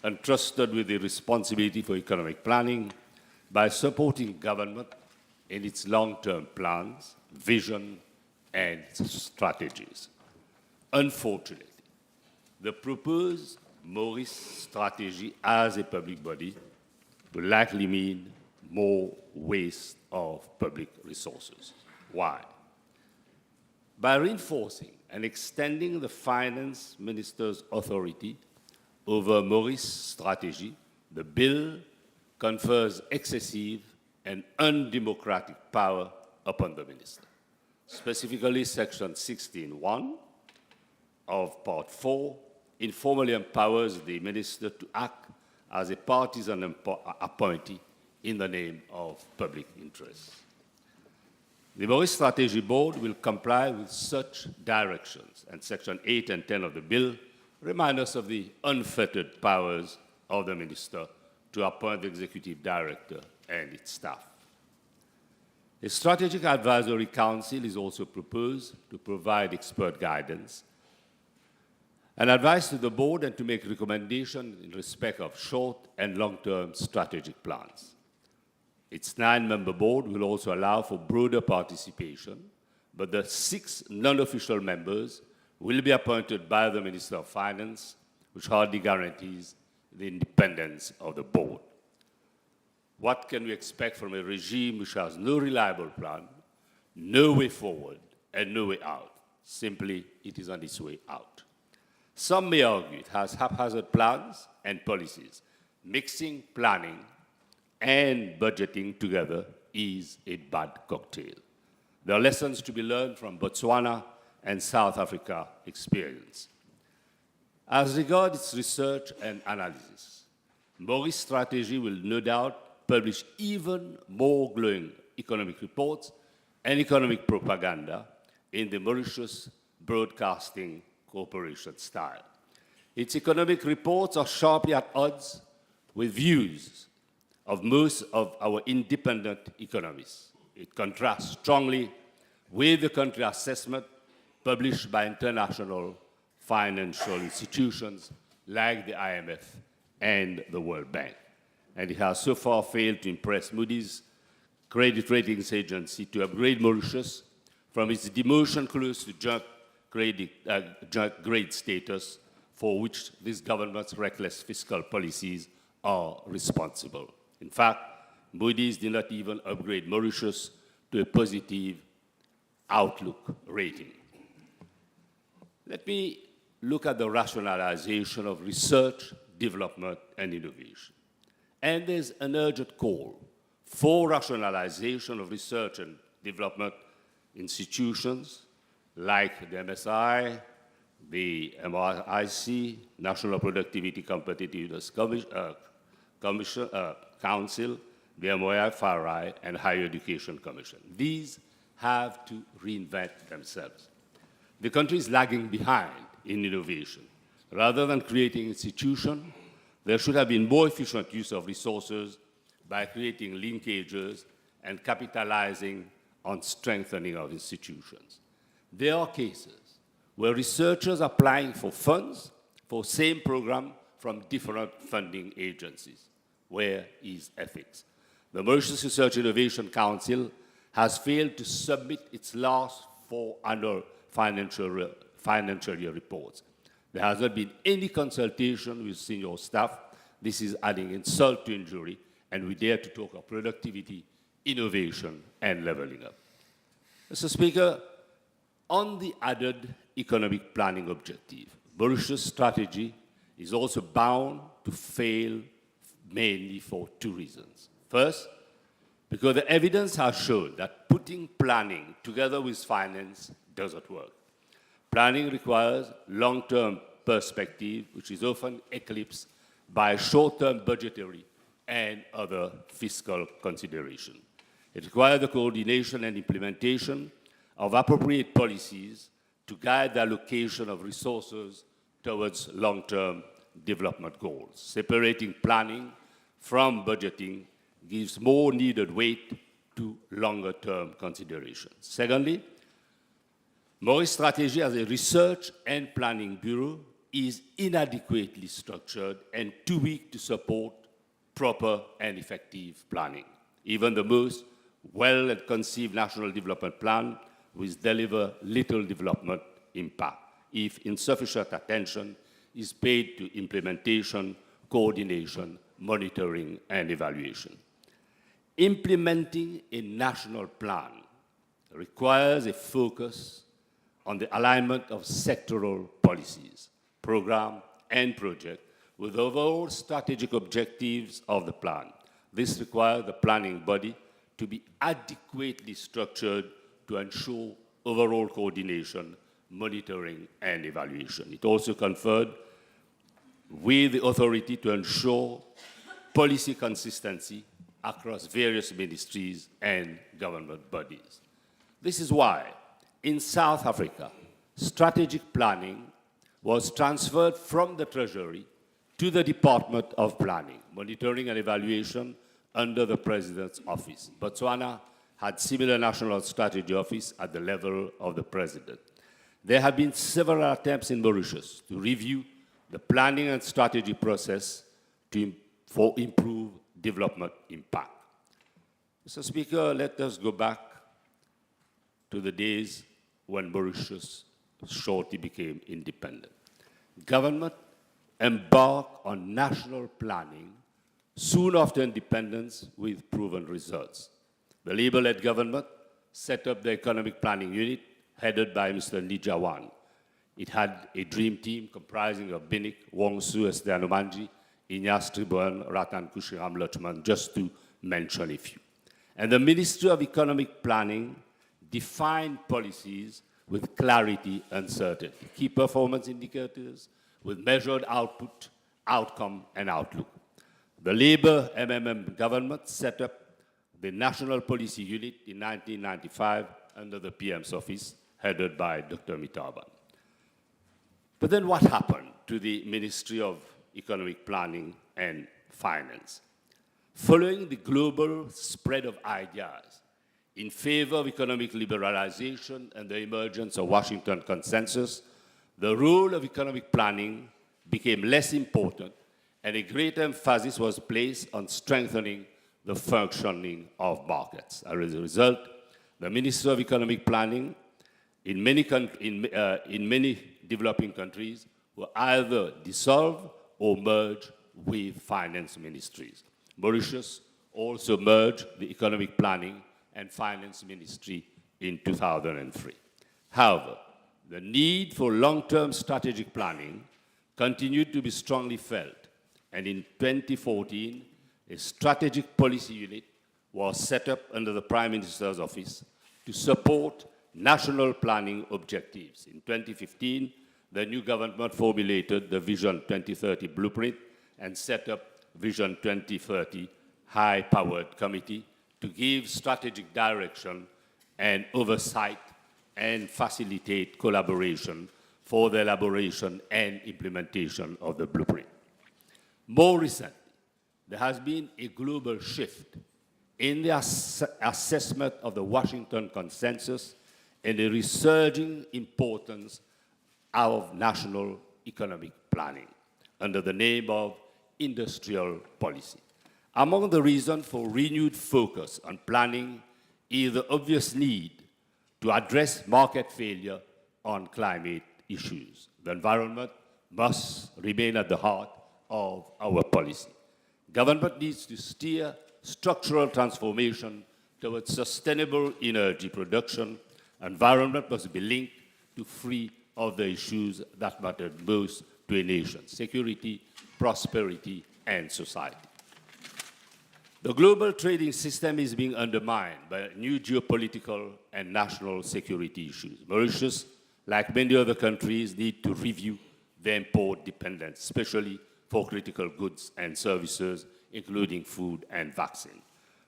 entrusted with the responsibility for economic planning by supporting government in its long-term plans, vision, and strategies. Unfortunately, the proposed Maurice Stratégie as a public body will likely mean more waste of public resources. Why? By reinforcing and extending the finance minister's authority over Maurice Stratégie, the bill confers excessive and undemocratic power upon the minister. Specifically, Section 16(1) of Part 4 informally empowers the minister to act as a partisan appointee in the name of public interest. The Maurice Stratégie Board will comply with such directions, and Section 8 and 10 of the bill remind us of the unfettered powers of the minister to appoint the executive director and its staff. A strategic advisory council is also proposed to provide expert guidance and advice to the board and to make recommendations in respect of short and long-term strategic plans. Its 9-member board will also allow for broader participation, but the 6 non-official members will be appointed by the Minister of Finance, which hardly guarantees the independence of the board. What can we expect from a regime which has no reliable plan, no way forward, and no way out? Simply, it is on its way out. Some may argue it has haphazard plans and policies. Mixing planning and budgeting together is a bad cocktail. There are lessons to be learned from Botswana and South Africa experience. As regards its research and analysis, Maurice Stratégie will no doubt publish even more glowing economic reports and economic propaganda in the Mauritius Broadcasting Corporation style. Its economic reports are sharply at odds with views of most of our independent economists. It contrasts strongly with the country assessment published by international financial institutions like the IMF and the World Bank. And it has so far failed to impress Moody's credit ratings agency to upgrade Mauritius from its demotion clause to junk grade status, for which this government's reckless fiscal policies are responsible. In fact, Moody's did not even upgrade Mauritius to a positive outlook rating. Let me look at the rationalization of research, development, and innovation. And there's an urgent call for rationalization of research and development institutions like the MSI, the MRIC, National Productivity Competitiveness Council, the MOI, FARI, and Higher Education Commission. These have to reinvent themselves. The country is lagging behind in innovation. Rather than creating institutions, there should have been more efficient use of resources by creating linkages and capitalizing on strengthening of institutions. There are cases where researchers are applying for funds for same program from different funding agencies. Where is ethics? The Mauritius Research Innovation Council has failed to submit its last 4 annual financial year reports. There has not been any consultation with senior staff. This is adding insult to injury, and we dare to talk of productivity, innovation, and leveling up. Mr. Speaker, on the added economic planning objective, Mauritius strategy is also bound to fail mainly for 2 reasons. First, because the evidence has shown that putting planning together with finance doesn't work. Planning requires long-term perspective, which is often eclipsed by short-term budgetary and other fiscal considerations. It requires the coordination and implementation of appropriate policies to guide the allocation of resources towards long-term development goals. Separating planning from budgeting gives more needed weight to longer-term considerations. Secondly, Maurice Stratégie as a research and planning bureau is inadequately structured and too weak to support proper and effective planning. Even the most well-conceived national development plan will deliver little development impact if insufficient attention is paid to implementation, coordination, monitoring, and evaluation. Implementing a national plan requires a focus on the alignment of sectoral policies, program, and project with overall strategic objectives of the plan. This requires the planning body to be adequately structured to ensure overall coordination, monitoring, and evaluation. It also conferred with the authority to ensure policy consistency across various ministries and government bodies. This is why, in South Africa, strategic planning was transferred from the Treasury to the Department of Planning, Monitoring and Evaluation under the President's Office. Botswana had similar National Strategy Office at the level of the President. There have been several attempts in Mauritius to review the planning and strategy process for improved development impact. Mr. Speaker, let us go back to the days when Mauritius shortly became independent. Government embarked on national planning soon after independence with proven results. The Labour-led government set up the Economic Planning Unit headed by Mr. Nijawan. It had a dream team comprising of Binik, Wongsu, Esther Anomanji, Inyas Tribun, Ratan Kushiram Lachman, just to mention a few. And the Ministry of Economic Planning defined policies with clarity and certainty, key performance indicators with measured output, outcome, and outlook. The Labour MMM government set up the National Policy Unit in 1995 under the PM's office, headed by Dr. Mitaban. But then what happened to the Ministry of Economic Planning and Finance? Following the global spread of ideas in favor of economic liberalization and the emergence of Washington Consensus, the role of economic planning became less important and a great emphasis was placed on strengthening the functioning of markets. As a result, the Ministry of Economic Planning in many developing countries were either dissolved or merged with finance ministries. Mauritius also merged the Economic Planning and Finance Ministry in 2003. However, the need for long-term strategic planning continued to be strongly felt, and in 2014, a strategic policy unit was set up under the Prime Minister's office to support national planning objectives. In 2015, the new government formulated the Vision 2030 blueprint and set up Vision 2030 high-powered committee to give strategic direction and oversight and facilitate collaboration for the elaboration and implementation of the blueprint. More recently, there has been a global shift in the assessment of the Washington Consensus and a resurging importance of national economic planning under the name of industrial policy. Among the reasons for renewed focus on planning is the obvious need to address market failure on climate issues. The environment must remain at the heart of our policy. Government needs to steer structural transformation towards sustainable energy production. Environment must be linked to three of the issues that matter most to a nation: security, prosperity, and society. The global trading system is being undermined by new geopolitical and national security issues. Mauritius, like many other countries, need to review their import dependence, especially for critical goods and services, including food and vaccine.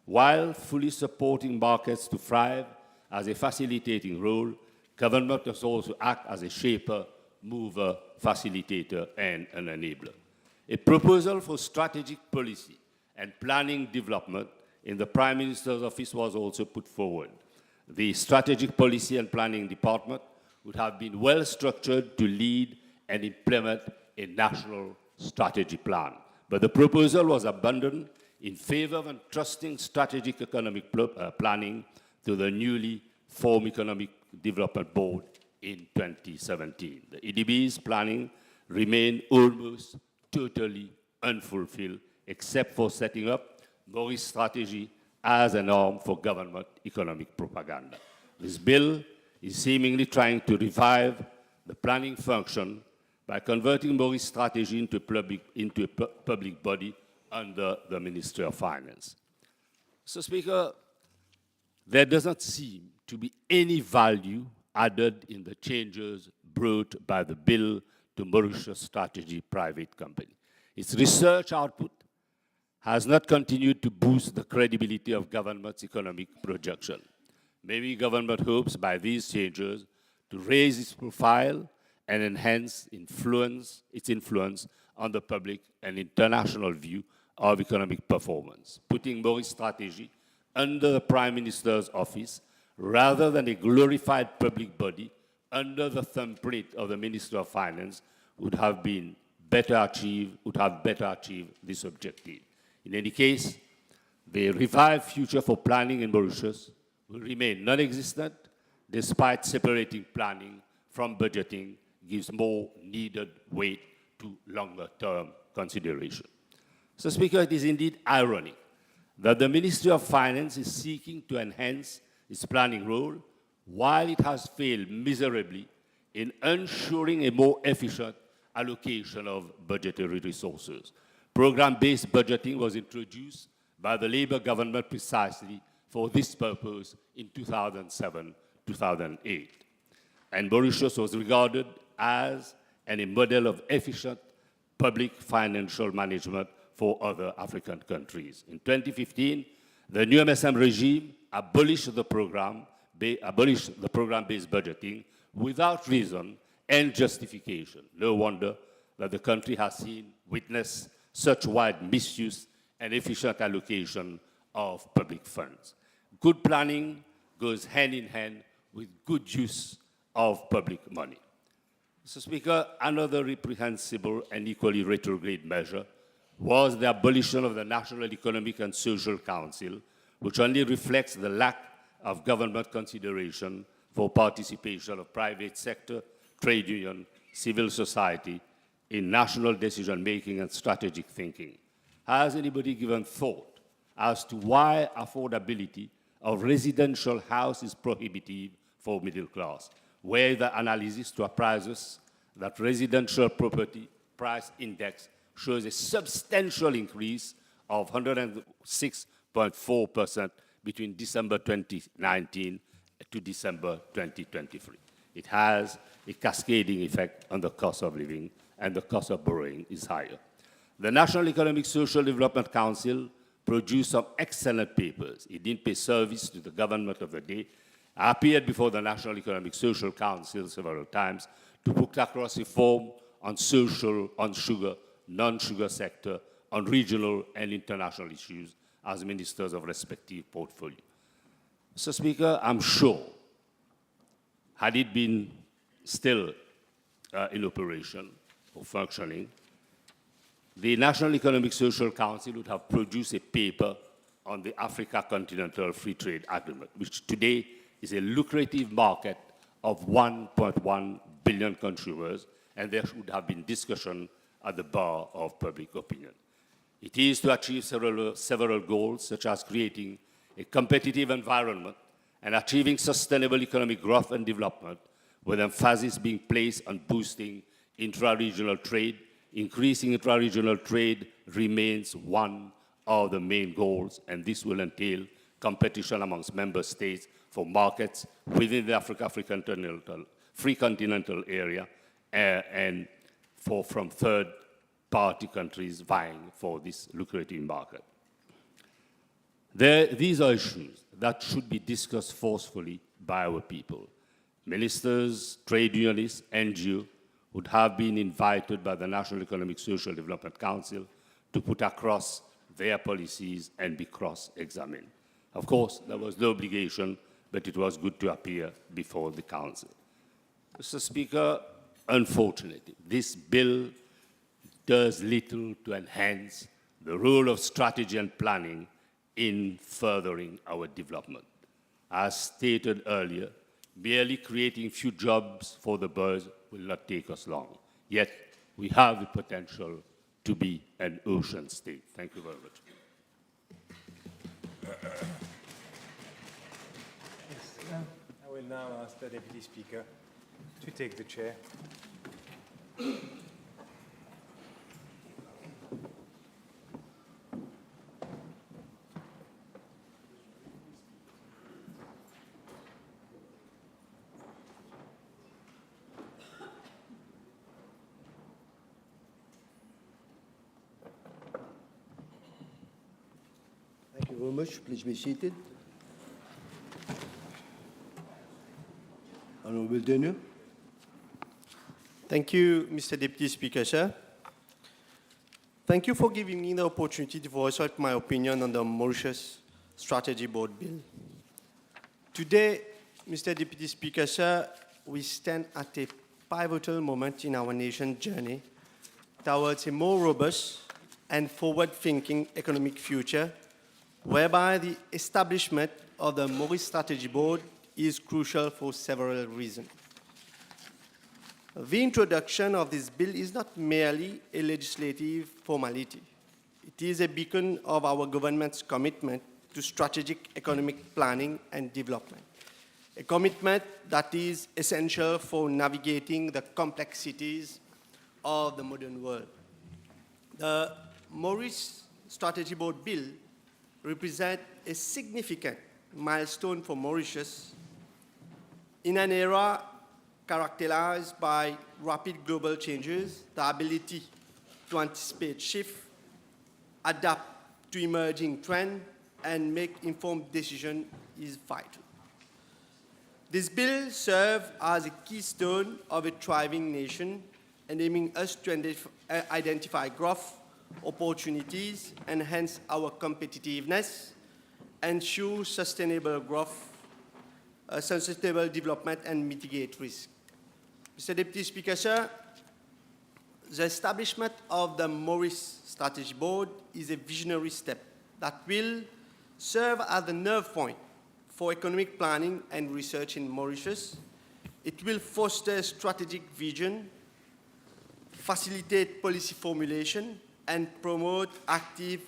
While fully supporting markets to thrive as a facilitating role, government must also act as a shaper, mover, facilitator, and an enabler. A proposal for strategic policy and planning development in the Prime Minister's office was also put forward. The Strategic Policy and Planning Department would have been well structured to lead and implement a national strategy plan. But the proposal was abandoned in favor of entrusting strategic economic planning to the newly formed Economic Development Board in 2017. The EDB's planning remained almost totally unfulfilled, except for setting up Maurice Stratégie as an arm for government economic propaganda. This bill is seemingly trying to revive the planning function by converting Maurice Stratégie into a public body under the Ministry of Finance. So, Speaker, there does not seem to be any value added in the changes brought by the bill to Mauritius Stratégie private company. Its research output has not continued to boost the credibility of government's economic projection. Maybe government hopes by these changes to raise its profile and enhance its influence on the public and international view of economic performance. Putting Maurice Stratégie under the Prime Minister's office rather than a glorified public body under the thumbprint of the Minister of Finance would have better achieved this objective. In any case, the revived future for planning in Mauritius will remain non-existent, despite separating planning from budgeting gives more needed weight to longer-term consideration. So, Speaker, it is indeed ironic that the Ministry of Finance is seeking to enhance its planning role while it has failed miserably in ensuring a more efficient allocation of budgetary resources. Program-based budgeting was introduced by the Labour government precisely for this purpose in 2007-2008. And Mauritius was regarded as a model of efficient public financial management for other African countries. In 2015, the new MSM regime abolished the program-based budgeting without reason and justification. No wonder that the country has witnessed such wide misuse and efficient allocation of public funds. Good planning goes hand in hand with good use of public money. Mr. Speaker, another reprehensible and equally retrograde measure was the abolition of the National Economic and Social Council, which only reflects the lack of government consideration for participation of private sector, trade union, civil society in national decision-making and strategic thinking. Has anybody given thought as to why affordability of residential house is prohibitive for middle class, where the analysis to appraisers that residential property price index shows a substantial increase of 106.4% between December 2019 to December 2023. It has a cascading effect on the cost of living, and the cost of borrowing is higher. The National Economic Social Development Council produced some excellent papers. It didn't pay service to the government of the day. I appeared before the National Economic Social Council several times to put across reform on social, on sugar, non-sugar sector, on regional and international issues as ministers of respective portfolio. Mr. Speaker, I'm sure, had it been still in operation or functioning, the National Economic Social Council would have produced a paper on the Africa Continental Free Trade Agreement, which today is a lucrative market of 1.1 billion consumers, and there should have been discussion at the bar of public opinion. It is to achieve several goals, such as creating a competitive environment and achieving sustainable economic growth and development, with emphasis being placed on boosting intra-regional trade. Increasing intra-regional trade remains one of the main goals, and this will entail competition amongst member states for markets within the free continental area and from third-party countries vying for this lucrative market. These are issues that should be discussed forcefully by our people. Ministers, trade unionists, NGOs would have been invited by the National Economic Social Development Council to put across their policies and be cross-examined. Of course, there was no obligation, but it was good to appear before the Council. Mr. Speaker, unfortunately, this bill does little to enhance the role of strategy and planning in furthering our development. As stated earlier, merely creating few jobs for the birds will not take us long. Yet, we have the potential to be an ocean state. Thank you very much. I will now ask the Deputy Speaker to take the chair. Thank you very much. Please be seated. Honorable Denu. Thank you, Mr. Deputy Speaker, sir. Thank you for giving me the opportunity to voice out my opinion on the Mauritius Strategy Board Bill. Today, Mr. Deputy Speaker, sir, we stand at a pivotal moment in our nation's journey towards a more robust and forward-thinking economic future, whereby the establishment of the Maurice Strategy Board is crucial for several reasons. The introduction of this bill is not merely a legislative formality. It is a beacon of our government's commitment to strategic economic planning and development, a commitment that is essential for navigating the complexities of the modern world. The Maurice Strategy Board Bill represents a significant milestone for Mauritius in an era characterized by rapid global changes. The ability to anticipate shifts, adapt to emerging trends, and make informed decisions is vital. This bill serves as a keystone of a thriving nation, enabling us to identify growth opportunities, enhance our competitiveness, ensure sustainable growth, sustainable development, and mitigate risk. Mr. Deputy Speaker, sir, the establishment of the Maurice Strategy Board is a visionary step that will serve as the nerve point for economic planning and research in Mauritius. It will foster strategic vision, facilitate policy formulation, and promote active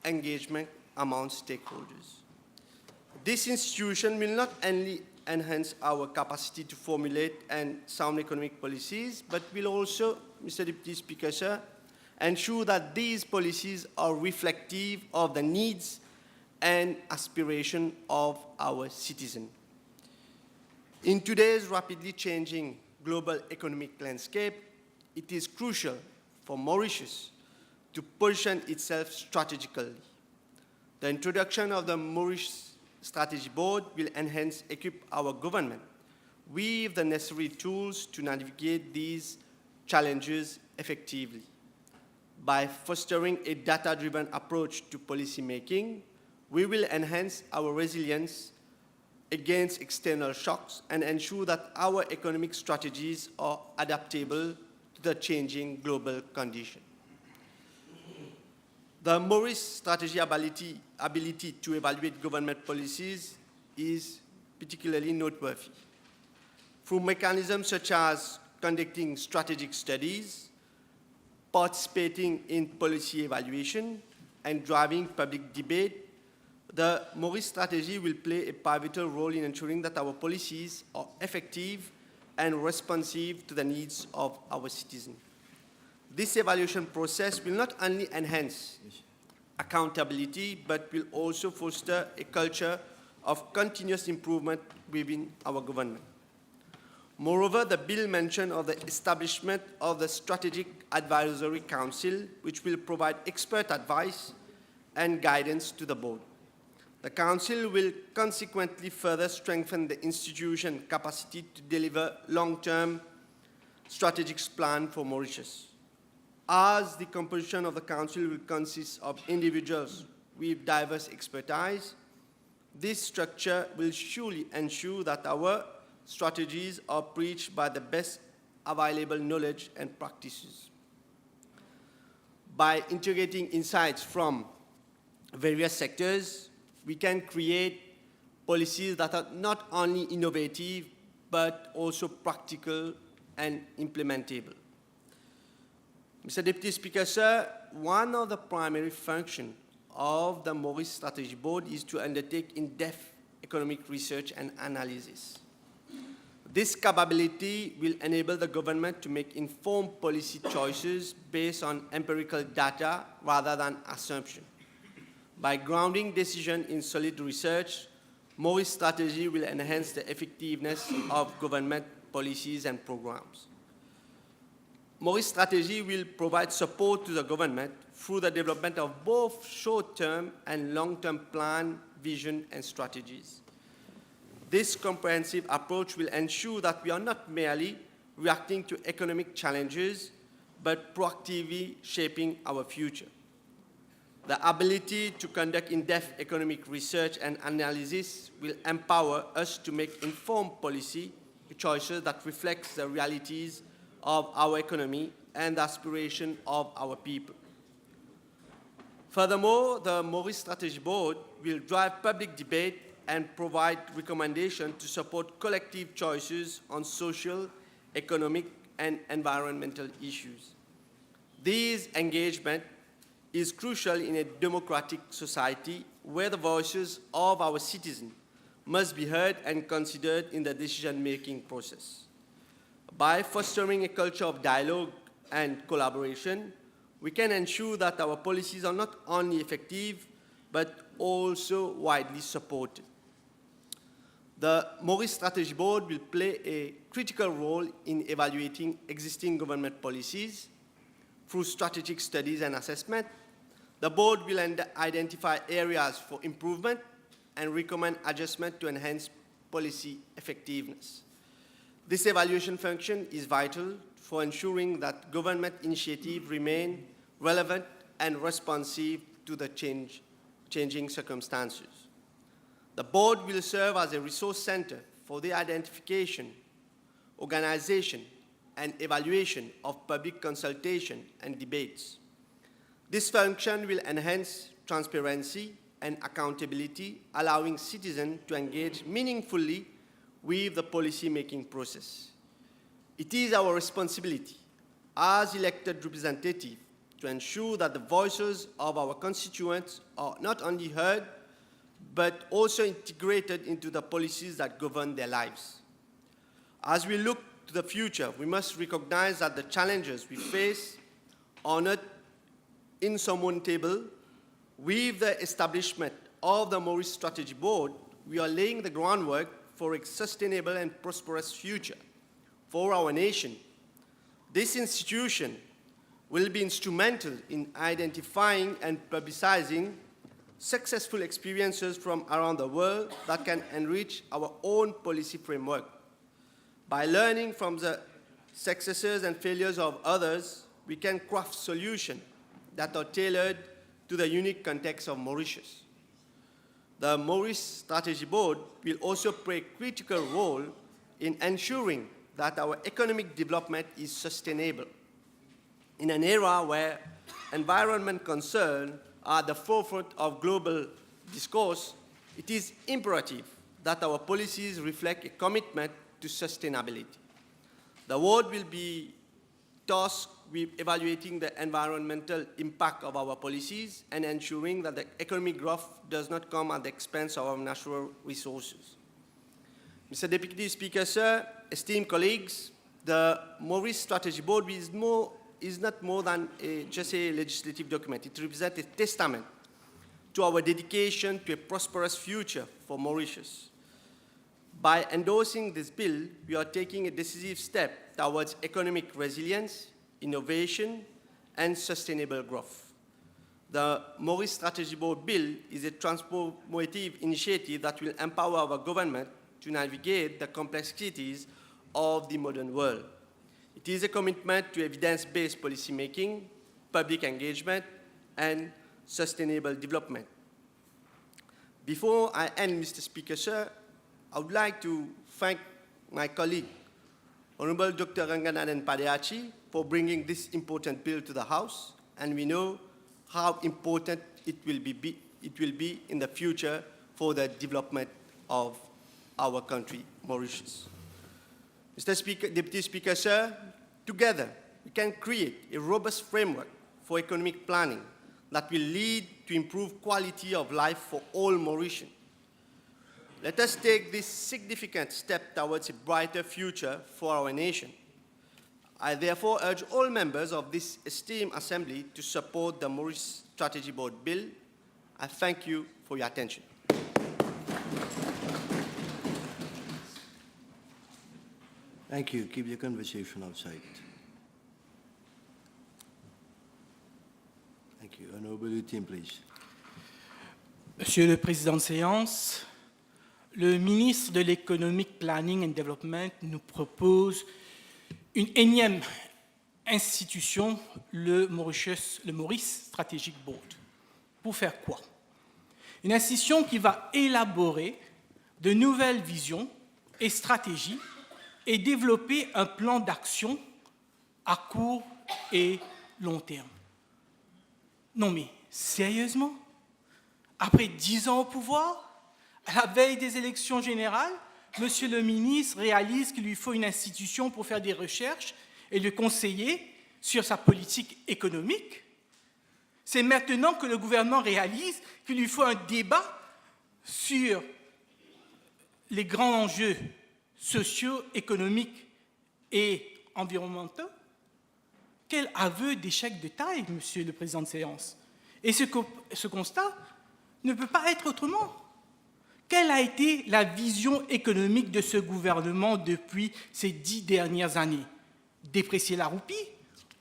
engagement among stakeholders. This institution will not only enhance our capacity to formulate and sound economic policies, but will also, Mr. Deputy Speaker, sir, ensure that these policies are reflective of the needs and aspirations of our citizens. In today's rapidly changing global economic landscape, it is crucial for Mauritius to position itself strategically. The introduction of the Maurice Strategy Board will equip our government with the necessary tools to navigate these challenges effectively. By fostering a data-driven approach to policy making, we will enhance our resilience against external shocks and ensure that our economic strategies are adaptable to the changing global condition. The Maurice Stratégie ability to evaluate government policies is particularly noteworthy. Through mechanisms such as conducting strategic studies, participating in policy evaluation, and driving public debate, the Maurice Strategy will play a pivotal role in ensuring that our policies are effective and responsive to the needs of our citizens. This evaluation process will not only enhance accountability, but will also foster a culture of continuous improvement within our government. Moreover, the bill mentioned of the establishment of the Strategic Advisory Council, which will provide expert advice and guidance to the board. The Council will consequently further strengthen the institution's capacity to deliver long-term strategic plan for Mauritius. As the composition of the Council will consist of individuals with diverse expertise, this structure will surely ensure that our strategies are preached by the best available knowledge and practices. By integrating insights from various sectors, we can create policies that are not only innovative, but also practical and implementable. Mr. Deputy Speaker, sir, one of the primary functions of the Maurice Strategy Board is to undertake in-depth economic research and analysis. This capability will enable the government to make informed policy choices based on empirical data rather than assumption. By grounding decisions in solid research, Maurice Strategy will enhance the effectiveness of government policies and programs. Maurice Strategy will provide support to the government through the development of both short-term and long-term plan, vision, and strategies. This comprehensive approach will ensure that we are not merely reacting to economic challenges, but proactively shaping our future. The ability to conduct in-depth economic research and analysis will empower us to make informed policy choices that reflect the realities of our economy and the aspiration of our people. Furthermore, the Maurice Strategy Board will drive public debate and provide recommendations to support collective choices on social, economic, and environmental issues. This engagement is crucial in a democratic society where the voices of our citizens must be heard and considered in the decision-making process. By fostering a culture of dialogue and collaboration, we can ensure that our policies are not only effective, but also widely supported. The Maurice Strategy Board will play a critical role in evaluating existing government policies. Through strategic studies and assessment, the board will identify areas for improvement and recommend adjustment to enhance policy effectiveness. This evaluation function is vital for ensuring that government initiatives remain relevant and responsive to the changing circumstances. The board will serve as a resource center for the identification, organization, and evaluation of public consultation and debates. This function will enhance transparency and accountability, allowing citizens to engage meaningfully with the policy-making process. It is our responsibility as elected representatives to ensure that the voices of our constituents are not only heard, but also integrated into the policies that govern their lives. As we look to the future, we must recognize that the challenges we face are not insurmountable. With the establishment of the Maurice Strategy Board, we are laying the groundwork for a sustainable and prosperous future for our nation. This institution will be instrumental in identifying and publicizing successful experiences from around the world that can enrich our own policy framework. By learning from the successes and failures of others, we can craft solutions that are tailored to the unique context of Mauritius. the Maurice Strategy Board will also play a critical role in ensuring that our economic development is sustainable. In an era where environment concerns are at the forefront of global discourse, it is imperative that our policies reflect a commitment to sustainability. The board will be tasked with evaluating the environmental impact of our policies and ensuring that the economic growth does not come at the expense of our natural resources. Mr. Deputy Speaker, sir, esteemed colleagues, the Maurice Strategy Board is not more than just a legislative document. It represents a testament to our dedication to a prosperous future for Mauritius. By endorsing this bill, we are taking a decisive step towards economic resilience, innovation, and sustainable growth. The Maurice Strategy Board bill is a transformative initiative that will empower our government to navigate the complexities of the modern world. It is a commitment to evidence-based policymaking, public engagement, and sustainable development. Before I end, Mr. Speaker, sir, I would like to thank my colleague, Honorable Dr. Ranganaden Padeachi, for bringing this important bill to the House, and we know how important it will be in the future for the development of our country, Mauritius. Mr. Speaker, Deputy Speaker, sir, together we can create a robust framework for economic planning that will lead to improved quality of life for all Mauritians. Let us take this significant step towards a brighter future for our nation. I therefore urge all members of this esteemed Assembly to support the Maurice Strategy Board bill. I thank you for your attention. Thank you. Keep your conversation outside. Thank you. Honorable Lutin, please. Monsieur le Président de séance, le ministre de l'Economic Planning and Development nous propose une énième institution, le Maurice Strategic Board. Pour faire quoi? Une institution qui va élaborer de nouvelles visions et stratégies et développer un plan d'action à court et long terme. Non mais, sérieusement? Après 10 ans au pouvoir, à la veille des élections générales, Monsieur le ministre réalise qu'il lui faut une institution pour faire des recherches et le conseiller sur sa politique économique. C'est maintenant que le gouvernement réalise qu'il lui faut un débat sur les grands enjeux sociaux, économiques et environnementaux. Quel aveu d'échec de taille, Monsieur le Président de séance. Et ce constat ne peut pas être autrement. Quelle a été la vision économique de ce gouvernement depuis ces 10 dernières années? Déprécier la roupie,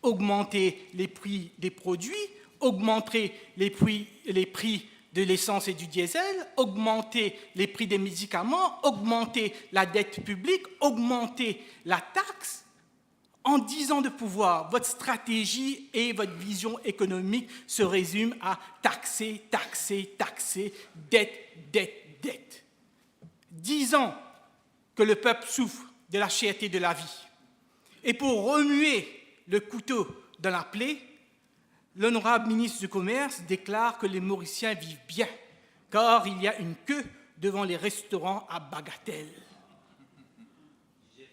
augmenter les prix des produits, augmenter les prix de l'essence et du diesel, augmenter les prix des médicaments, augmenter la dette publique, augmenter la taxe. En 10 ans de pouvoir, votre stratégie et votre vision économique se résument à taxer, taxer, taxer, dette, dette, dette. 10 ans que le peuple souffre de la cherté de la vie. Et pour remuer le couteau dans la plaie, l'honorable ministre du Commerce déclare que les Mauriciens vivent bien, car il y a une queue devant les restaurants à bagatelle.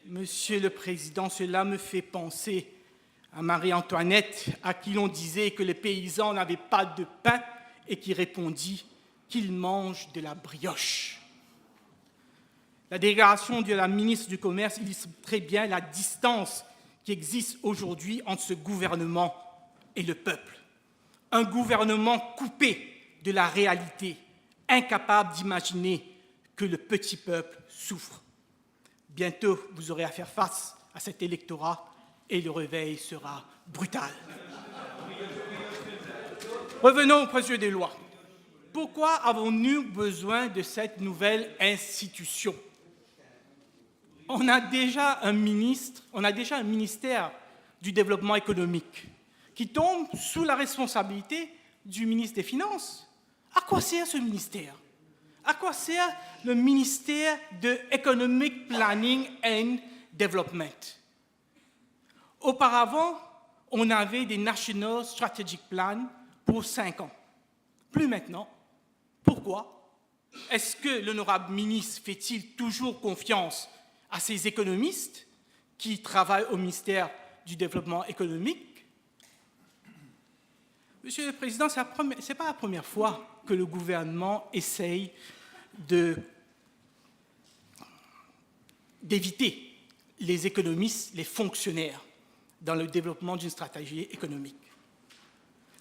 Monsieur le Président, cela me fait penser à Marie-Antoinette, à qui l'on disait que les paysans n'avaient pas de pain et qui répondit qu'ils mangent de la brioche. La déclaration de la ministre du Commerce illustre très bien la distance qui existe aujourd'hui entre ce gouvernement et le peuple. Un gouvernement coupé de la réalité, incapable d'imaginer que le petit peuple souffre. Bientôt, vous aurez à faire face à cet électorat et le réveil sera brutal. Revenons au projet de loi. Pourquoi avons-nous besoin de cette nouvelle institution? On a déjà un ministère du développement économique qui tombe sous la responsabilité du ministre des Finances. À quoi sert ce ministère? À quoi sert le ministère de Economic Planning and Development? Auparavant, on avait des National Strategic Plans pour 5 ans. Plus maintenant. Pourquoi? Est-ce que l'honorable ministre fait-il toujours confiance à ces économistes qui travaillent au ministère du Développement économique? Monsieur le Président, ce n'est pas la première fois que le gouvernement essaye d'éviter les économistes, les fonctionnaires, dans le développement d'une stratégie économique.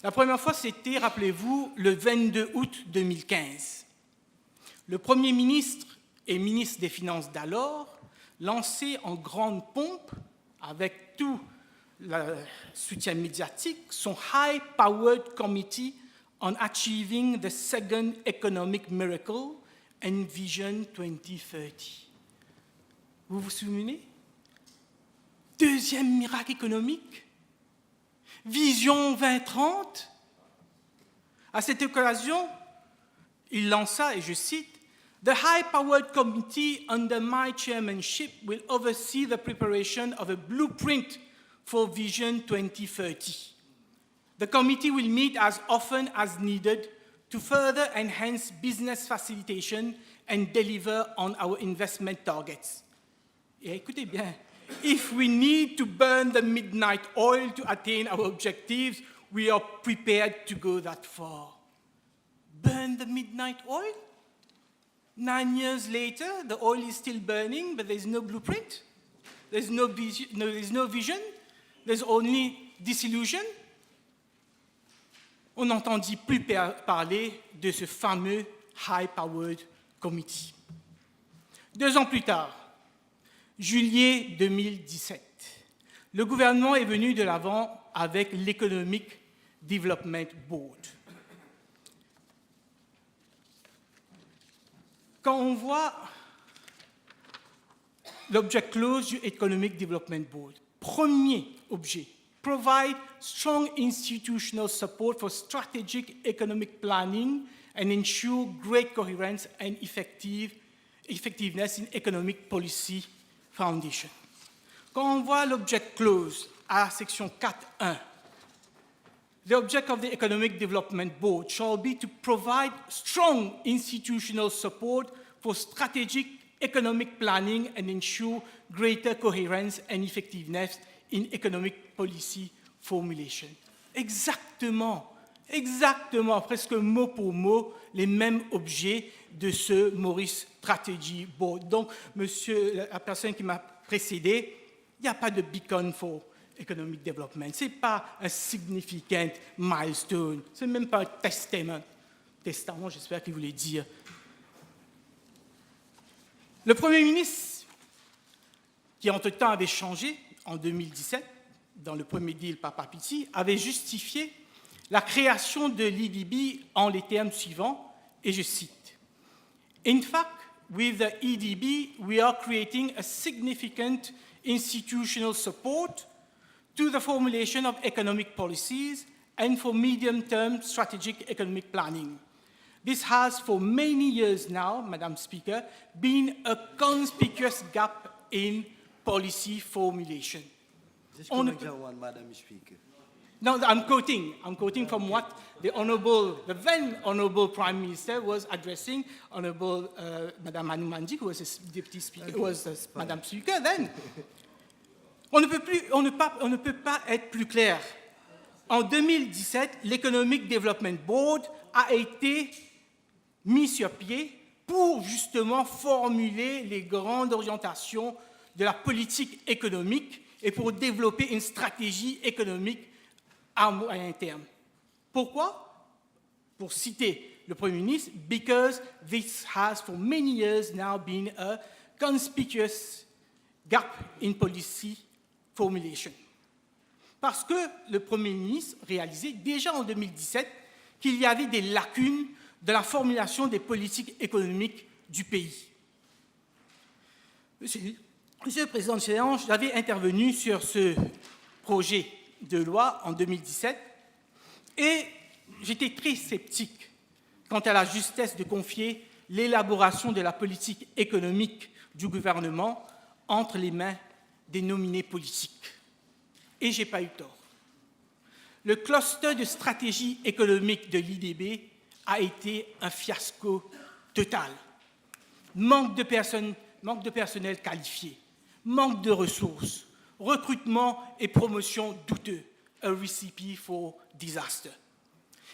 La première fois, c'était, rappelez-vous, le 22 août 2015. Le Premier ministre et ministre des Finances d'alors lançait en grande pompe, avec tout le soutien médiatique, son High-Powered Committee on Achieving the Second Economic Miracle and Vision 2030. Vous vous souvenez? Deuxième miracle économique, Vision 2030. À cette occasion, il lança, et je cite, The high-powered committee under my chairmanship will oversee the preparation of a blueprint for Vision 2030. The committee will meet as often as needed to further enhance business facilitation and deliver on our investment targets. Et écoutez bien, if we need to burn the midnight oil to attain our objectives, we are prepared to go that far. Burn the midnight oil? 9 years later, the oil is still burning, but there's no blueprint. There's no vision. There's only disillusion. On n'entendit plus parler de ce fameux High-Powered Committee. 2 ans plus tard, juillet 2017, le gouvernement est venu de l'avant avec l'Economic Development Board. Quand on voit l'objet clause du Economic Development Board, premier objet, provide strong institutional support for strategic economic planning and ensure great coherence and effectiveness in economic policy foundation. Quand on voit l'objet clause à la section 4.1, the object of the Economic Development Board shall be to provide strong institutional support for strategic economic planning and ensure greater coherence and effectiveness in economic policy formulation. Exactement, presque mot pour mot, les mêmes objets de ce Maurice Stratégie Board. Donc, monsieur, la personne qui m'a précédé, il n'y a pas de beacon for economic development. Ce n'est pas un significant milestone. Ce n'est même pas un testament. Testament, j'espère qu'il voulait dire. Le Premier ministre, qui entre-temps avait changé en 2017, dans le premier deal par Papiti, avait justifié la création de l'EDB en les termes suivants, et je cite, « In fact, with the EDB, we are creating a significant institutional support to the formulation of economic policies and for medium-term strategic economic planning. This has for many years now, Madam Speaker, been a conspicuous gap in policy formulation." Just correct that one, Madam Speaker. No, I'm quoting from what the then Honourable Prime Minister was addressing Honourable Madame Anoumandi, who was the Deputy Speaker, who was the Madam Speaker then. On ne peut pas être plus clair. En 2017, l'Economic Development Board a été mis sur pied pour justement formuler les grandes orientations de la politique économique et pour développer une stratégie économique à moyen terme. Pourquoi? Pour citer le Premier ministre, because this has for many years now been a conspicuous gap in policy formulation. Parce que le Premier ministre réalisait déjà en 2017 qu'il y avait des lacunes de la formulation des politiques économiques du pays. Monsieur le Président de séance, j'avais intervenu sur ce projet de loi en 2017 et j'étais très sceptique quant à la justesse de confier l'élaboration de la politique économique du gouvernement entre les mains des nominés politiques. Et je n'ai pas eu tort. Le cluster de stratégie économique de l'IDB a été un fiasco total. Manque de personnel qualifié, manque de ressources, recrutement et promotion douteux, a recipe for disaster.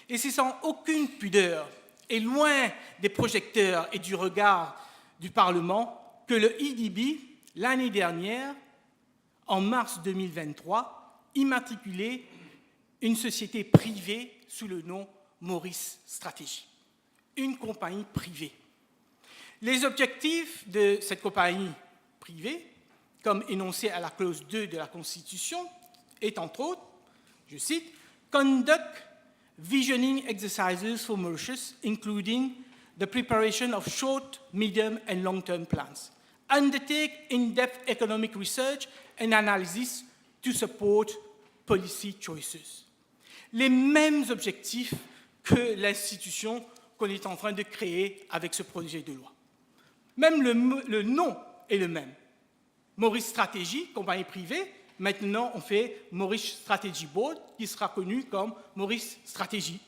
Et c'est sans aucune pudeur et loin des projecteurs et du regard du Parlement que le IDB, l'année dernière, en mars 2023, immatriculait une société privée sous le nom Maurice Stratégie, une compagnie privée. Les objectifs de cette compagnie privée, comme énoncé à la clause 2 de la Constitution, est entre autres, je cite, « Conduct visioning exercises for Mauritius, including the preparation of short, medium and long-term plans. Undertake in-depth economic research and analysis to support policy choices. » Les mêmes objectifs que l'institution qu'on est en train de créer avec ce projet de loi. Même le nom est le même. Maurice Stratégie, compagnie privée. Maintenant, on fait Maurice Strategy Board, qui sera connu comme Maurice Stratégie.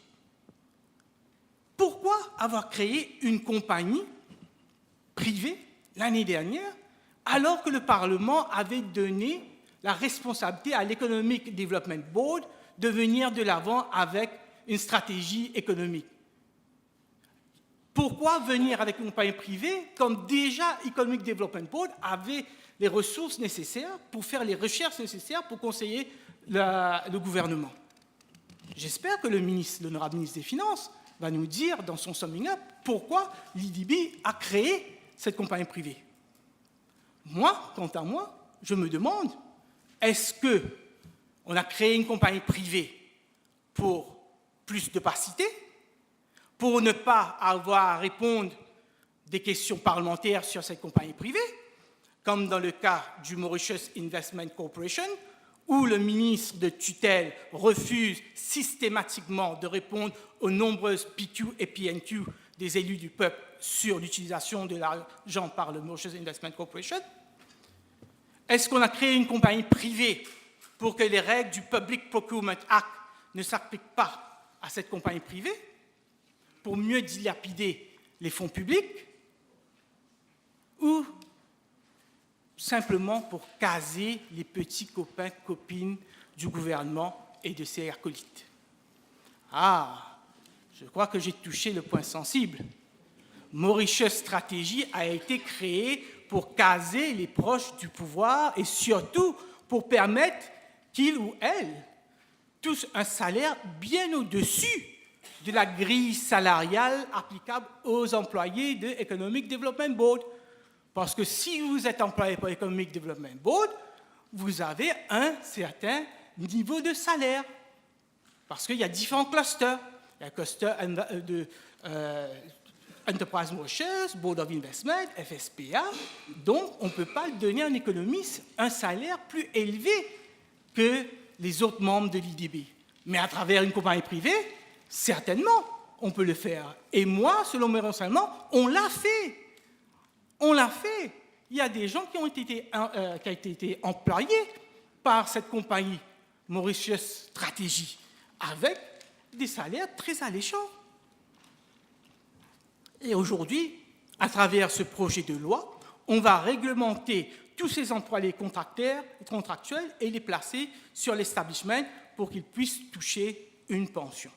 Pourquoi avoir créé une compagnie privée l'année dernière, alors que le Parlement avait donné la responsabilité à l'Economic Development Board de venir de l'avant avec une stratégie économique? Pourquoi venir avec une compagnie privée, comme déjà Economic Development Board avait les ressources nécessaires pour faire les recherches nécessaires pour conseiller le gouvernement? J'espère que l'honorable ministre des Finances va nous dire dans son summing up pourquoi l'IDB a créé cette compagnie privée. Moi, quant à moi, je me demande, est-ce qu'on a créé une compagnie privée pour plus d'opacité, pour ne pas avoir à répondre des questions parlementaires sur cette compagnie privée, comme dans le cas du Mauritius Investment Corporation, où le ministre de tutelle refuse systématiquement de répondre aux nombreuses PQ et PNQ des élus du peuple sur l'utilisation de l'argent par le Mauritius Investment Corporation? Est-ce qu'on a créé une compagnie privée pour que les règles du Public Procurement Act ne s'appliquent pas à cette compagnie privée, pour mieux dilapider les fonds publics, ou simplement pour caser les petits copains, copines du gouvernement et de ses acolytes? Ah, je crois que j'ai touché le point sensible. Mauritius Stratégie a été créé pour caser les proches du pouvoir et surtout pour permettre qu'ils ou elles touchent un salaire bien au-dessus de la grille salariale applicable aux employés de Economic Development Board. Parce que si vous êtes employé par Economic Development Board, vous avez un certain niveau de salaire. Parce qu'il y a différents clusters. Il y a le cluster de Enterprise Mauritius, Board of Investment, FSPA. Donc, on ne peut pas donner à un économiste un salaire plus élevé que les autres membres de l'IDB. Mais à travers une compagnie privée, certainement, on peut le faire. Et moi, selon mes renseignements, on l'a fait. On l'a fait. Il y a des gens qui ont été employés par cette compagnie Mauritius Stratégie avec des salaires très alléchants. Et aujourd'hui, à travers ce projet de loi, on va réglementer tous ces employés contractuels et les placer sur l'establishment pour qu'ils puissent toucher une pension.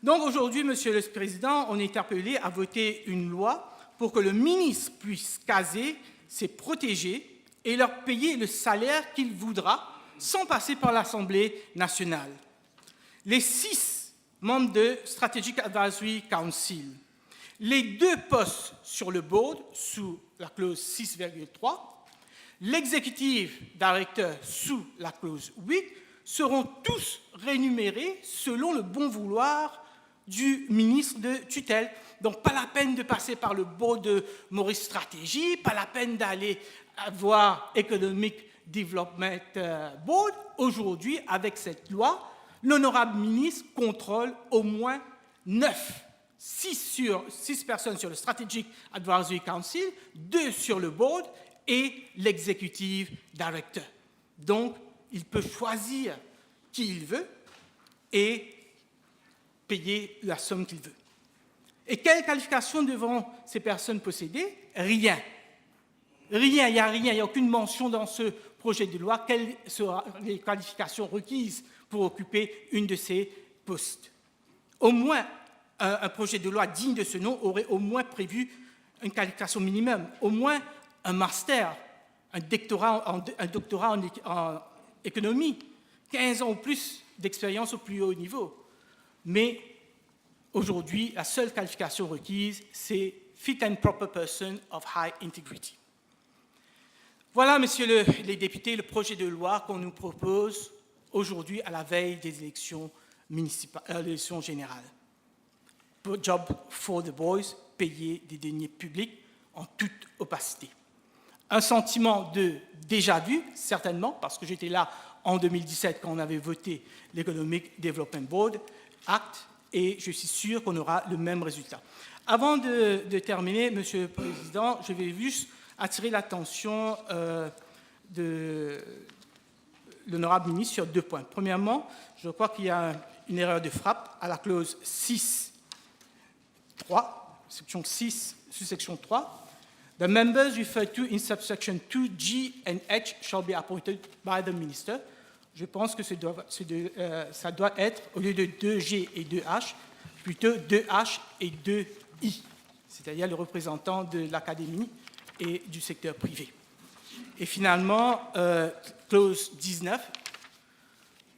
Donc aujourd'hui, Monsieur le Président, on est appelé à voter une loi pour que le ministre puisse caser ses protégés et leur payer le salaire qu'il voudra sans passer par l'Assemblée nationale. Les 6 membres de Strategic Advisory Council, les 2 postes sur le board sous la clause 6,3, l'executive director sous la clause 8 seront tous rémunérés selon le bon vouloir du ministre de tutelle. Donc, pas la peine de passer par le board de Maurice Stratégie, pas la peine d'aller voir Economic Development Board. Aujourd'hui, avec cette loi, l'honorable ministre contrôle au moins 9 6 personnes sur le Strategic Advisory Council, 2 sur le board et l'executive director. Donc, il peut choisir qui il veut et payer la somme qu'il veut. Et quelles qualifications devront ces personnes posséder? Rien. Rien, il n'y a rien, il n'y a aucune mention dans ce projet de loi quelles seront les qualifications requises pour occuper une de ces postes. Au moins, un projet de loi digne de ce nom aurait au moins prévu une qualification minimum, au moins un master, un doctorat en économie, 15 ans ou plus d'expérience au plus haut niveau. Mais aujourd'hui, la seule qualification requise, c'est fit and proper person of high integrity. Voilà, messieurs les députés, le projet de loi qu'on nous propose aujourd'hui à la veille des élections générales. Job for the boys, payer des deniers publics en toute opacité. Un sentiment de déjà-vu, certainement, parce que j'étais là en 2017 quand on avait voté l'Economic Development Board Act, et je suis sûr qu'on aura le même résultat. Avant de terminer, Monsieur le Président, je vais juste attirer l'attention de l'honorable ministre sur 2 points. Premièrement, je crois qu'il y a une erreur de frappe à la clause 6.3, section 6, sous-section 3. The members referred to in subsection 2, G and H shall be appointed by the minister. Je pense que ça doit être, au lieu de 2G et 2H, plutôt 2H et 2I, c'est-à-dire les représentants de l'académie et du secteur privé. Et finalement, clause 19,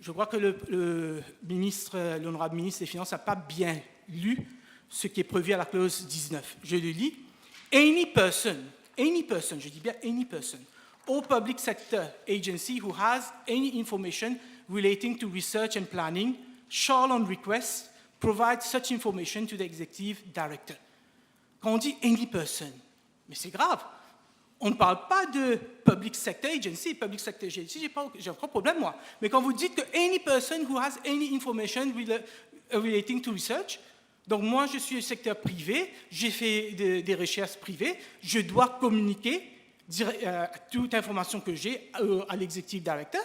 je crois que l'honorable ministre des Finances n'a pas bien lu ce qui est prévu à la clause 19. Je le lis. Any person, je dis bien any person, or public sector agency who has any information relating to research and planning shall, on request, provide such information to the executive director. Quand on dit any person, mais c'est grave. On ne parle pas de public sector agency. Public sector agency, j'ai aucun problème, moi. Mais quand vous dites que any person who has any information relating to research, donc moi, je suis au secteur privé, j'ai fait des recherches privées, je dois communiquer toute information que j'ai à l'executive director.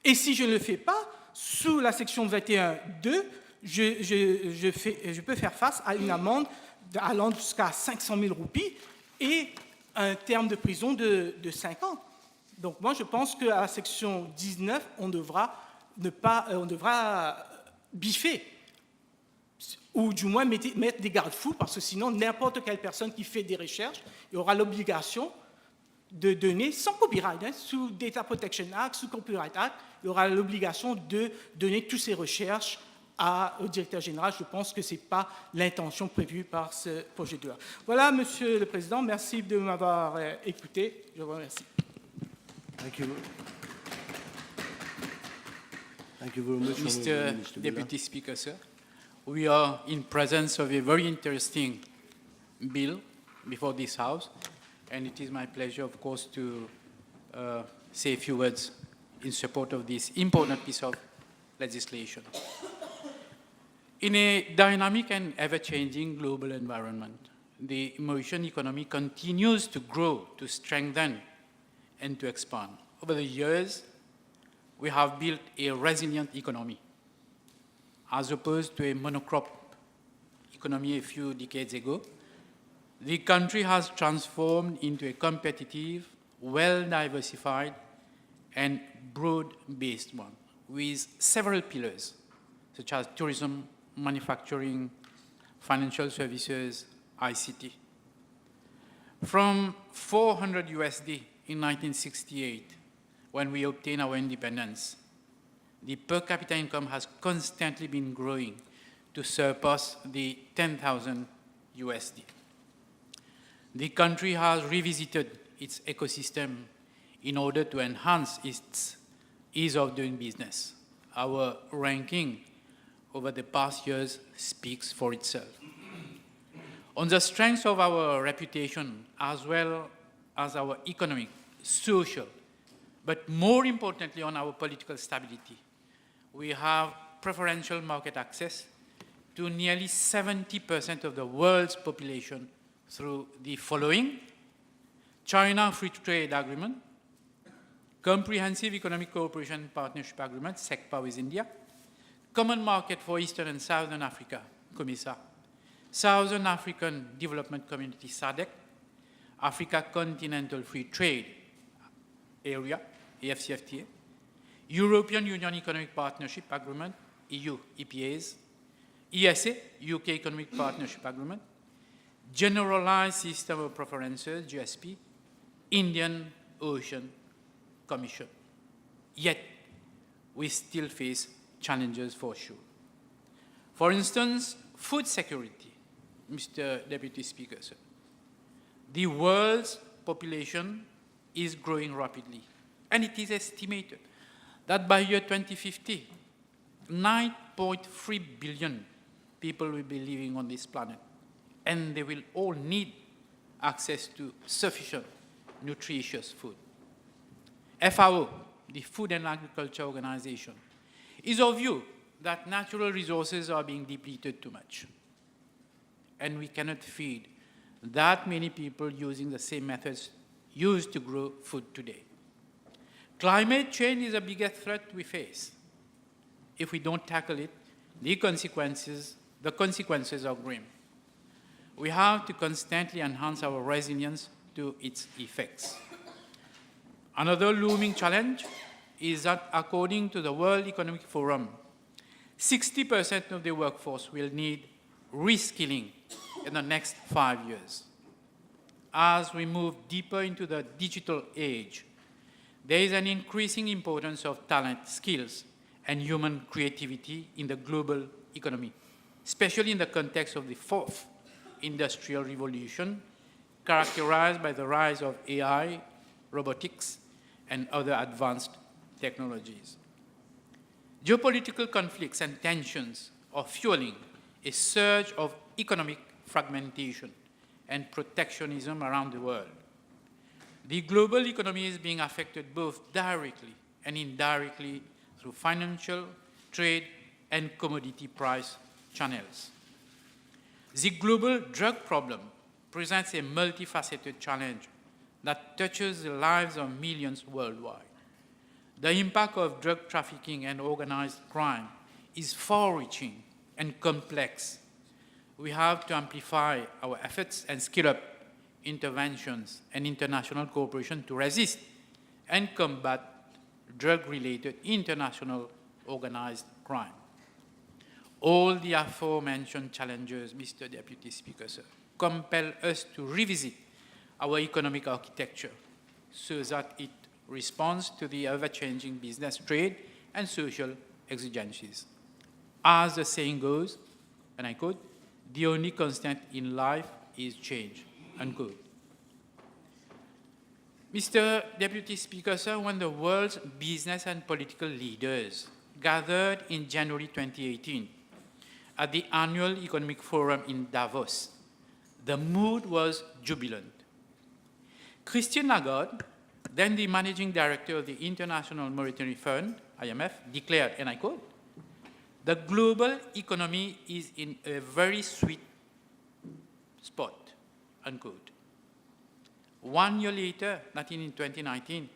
Et si je ne le fais pas, sous la section 21.2, je peux faire face à une amende allant jusqu'à 500 000 roupies et un terme de prison de 5 ans. Donc moi, je pense qu'à la section 19, on devra biffer, ou du moins mettre des garde-fous, parce que sinon, n'importe quelle personne qui fait des recherches aura l'obligation de donner, sans copyright, sous Data Protection Act, sous Copyright Act, il aura l'obligation de donner toutes ses recherches au directeur général. Je pense que ce n'est pas l'intention prévue par ce projet de loi. Voilà, Monsieur le Président, merci de m'avoir écouté. Je vous remercie. Thank you. Thank you very much, Mr. Deputy Speaker, sir. We are in presence of a very interesting bill before this House, and it is my pleasure, of course, to say a few words in support of this important piece of legislation. In a dynamic and ever-changing global environment, the Mauritian economy continues to grow, to strengthen, and to expand. Over the years, we have built a resilient economy, as opposed to a monocrop economy a few decades ago. The country has transformed into a competitive, well-diversified, and broad-based one, with several pillars, such as tourism, manufacturing, financial services, ICT. From 400 USD in 1968, when we obtained our independence, the per capita income has constantly been growing to surpass the 10,000 USD. The country has revisited its ecosystem in order to enhance its ease of doing business. Our ranking over the past years speaks for itself. On the strength of our reputation, as well as our economic, social, but more importantly on our political stability, we have preferential market access to nearly 70% of the world's population through the following: China Free Trade Agreement, Comprehensive Economic Cooperation Partnership Agreement, SECPA with India, Common Market for Eastern and Southern Africa, COMESA, Southern African Development Community, SADC, Africa Continental Free Trade Area, AFCFTA, European Union Economic Partnership Agreement, EU EPAs, ESA, UK Economic Partnership Agreement, Generalized System of Preferences, GSP, Indian Ocean Commission. Yet, we still face challenges for sure. For instance, food security, Mr. Deputy Speaker, sir. The world's population is growing rapidly, and it is estimated that by year 2050, 9.3 billion people will be living on this planet, and they will all need access to sufficient, nutritious food. FAO, the Food and Agriculture Organization, is of view that natural resources are being depleted too much, and we cannot feed that many people using the same methods used to grow food today. Climate change is the biggest threat we face. If we don't tackle it, the consequences are grim. We have to constantly enhance our resilience to its effects. Another looming challenge is that, according to the World Economic Forum, 60% of the workforce will need reskilling in the next 5 years. As we move deeper into the digital age, there is an increasing importance of talent, skills, and human creativity in the global economy, especially in the context of the fourth industrial revolution, characterized by the rise of AI, robotics, and other advanced technologies. Geopolitical conflicts and tensions are fueling a surge of economic fragmentation and protectionism around the world. The global economy is being affected both directly and indirectly through financial, trade, and commodity price channels. The global drug problem presents a multifaceted challenge that touches the lives of millions worldwide. The impact of drug trafficking and organized crime is far-reaching and complex. We have to amplify our efforts and scale up interventions and international cooperation to resist and combat drug-related international organized crime. All the aforementioned challenges, Mr. Deputy Speaker, sir, compel us to revisit our economic architecture so that it responds to the ever-changing business, trade, and social exigencies. As the saying goes, and I quote, "The only constant in life is change," unquote. Mr. Deputy Speaker, sir, when the world's business and political leaders gathered in January 2018 at the annual Economic Forum in Davos, the mood was jubilant. Christine Lagarde, then the managing director of the International Monetary Fund, IMF, declared, and I quote, "The global economy is in a very sweet spot," unquote. 1 year later, that in 2019,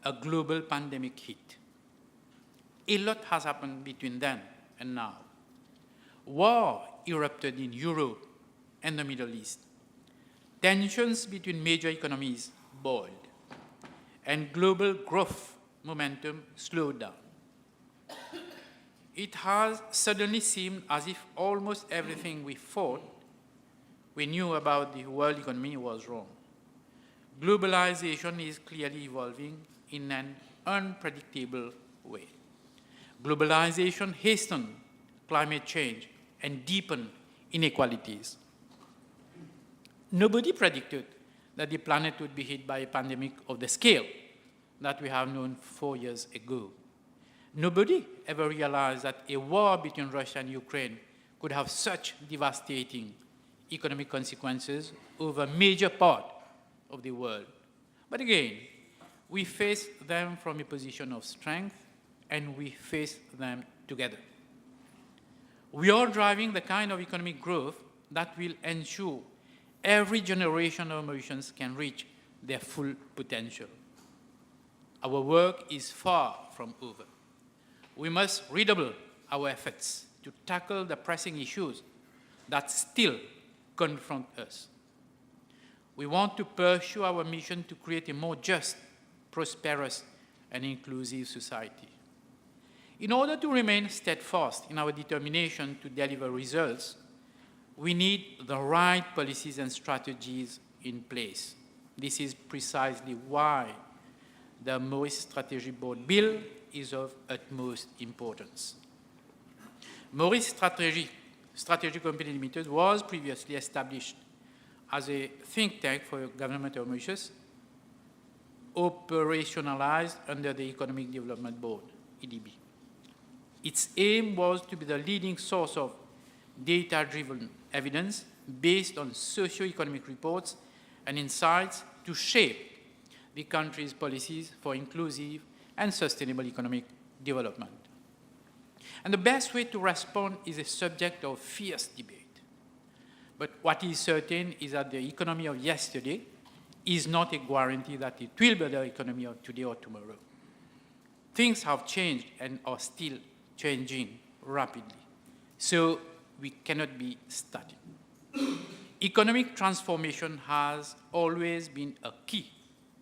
a global pandemic hit. A lot has happened between then and now. War erupted in Europe and the Middle East. Tensions between major economies boiled, and global growth momentum slowed down. It has suddenly seemed as if almost everything we thought we knew about the world economy was wrong. Globalization is clearly evolving in an unpredictable way. Globalization hastened climate change and deepened inequalities. Nobody predicted that the planet would be hit by a pandemic of the scale that we have known 4 years ago. Nobody ever realized that a war between Russia and Ukraine could have such devastating economic consequences over a major part of the world. But again, we face them from a position of strength, and we face them together. We are driving the kind of economic growth that will ensure every generation of Mauritians can reach their full potential. Our work is far from over. We must redouble our efforts to tackle the pressing issues that still confront us. We want to pursue our mission to create a more just, prosperous, and inclusive society. In order to remain steadfast in our determination to deliver results, we need the right policies and strategies in place. This is precisely why the Maurice Stratégie Board Bill is of utmost importance. Maurice Stratégie Company Limited was previously established as a think tank for the government of Mauritius, operationalized under the Economic Development Board, EDB. Its aim was to be the leading source of data-driven evidence based on socio-economic reports and insights to shape the country's policies for inclusive and sustainable economic development. And the best way to respond is a subject of fierce debate. But what is certain is that the economy of yesterday is not a guarantee that it will be the economy of today or tomorrow. Things have changed and are still changing rapidly, so we cannot be static. Economic transformation has always been a key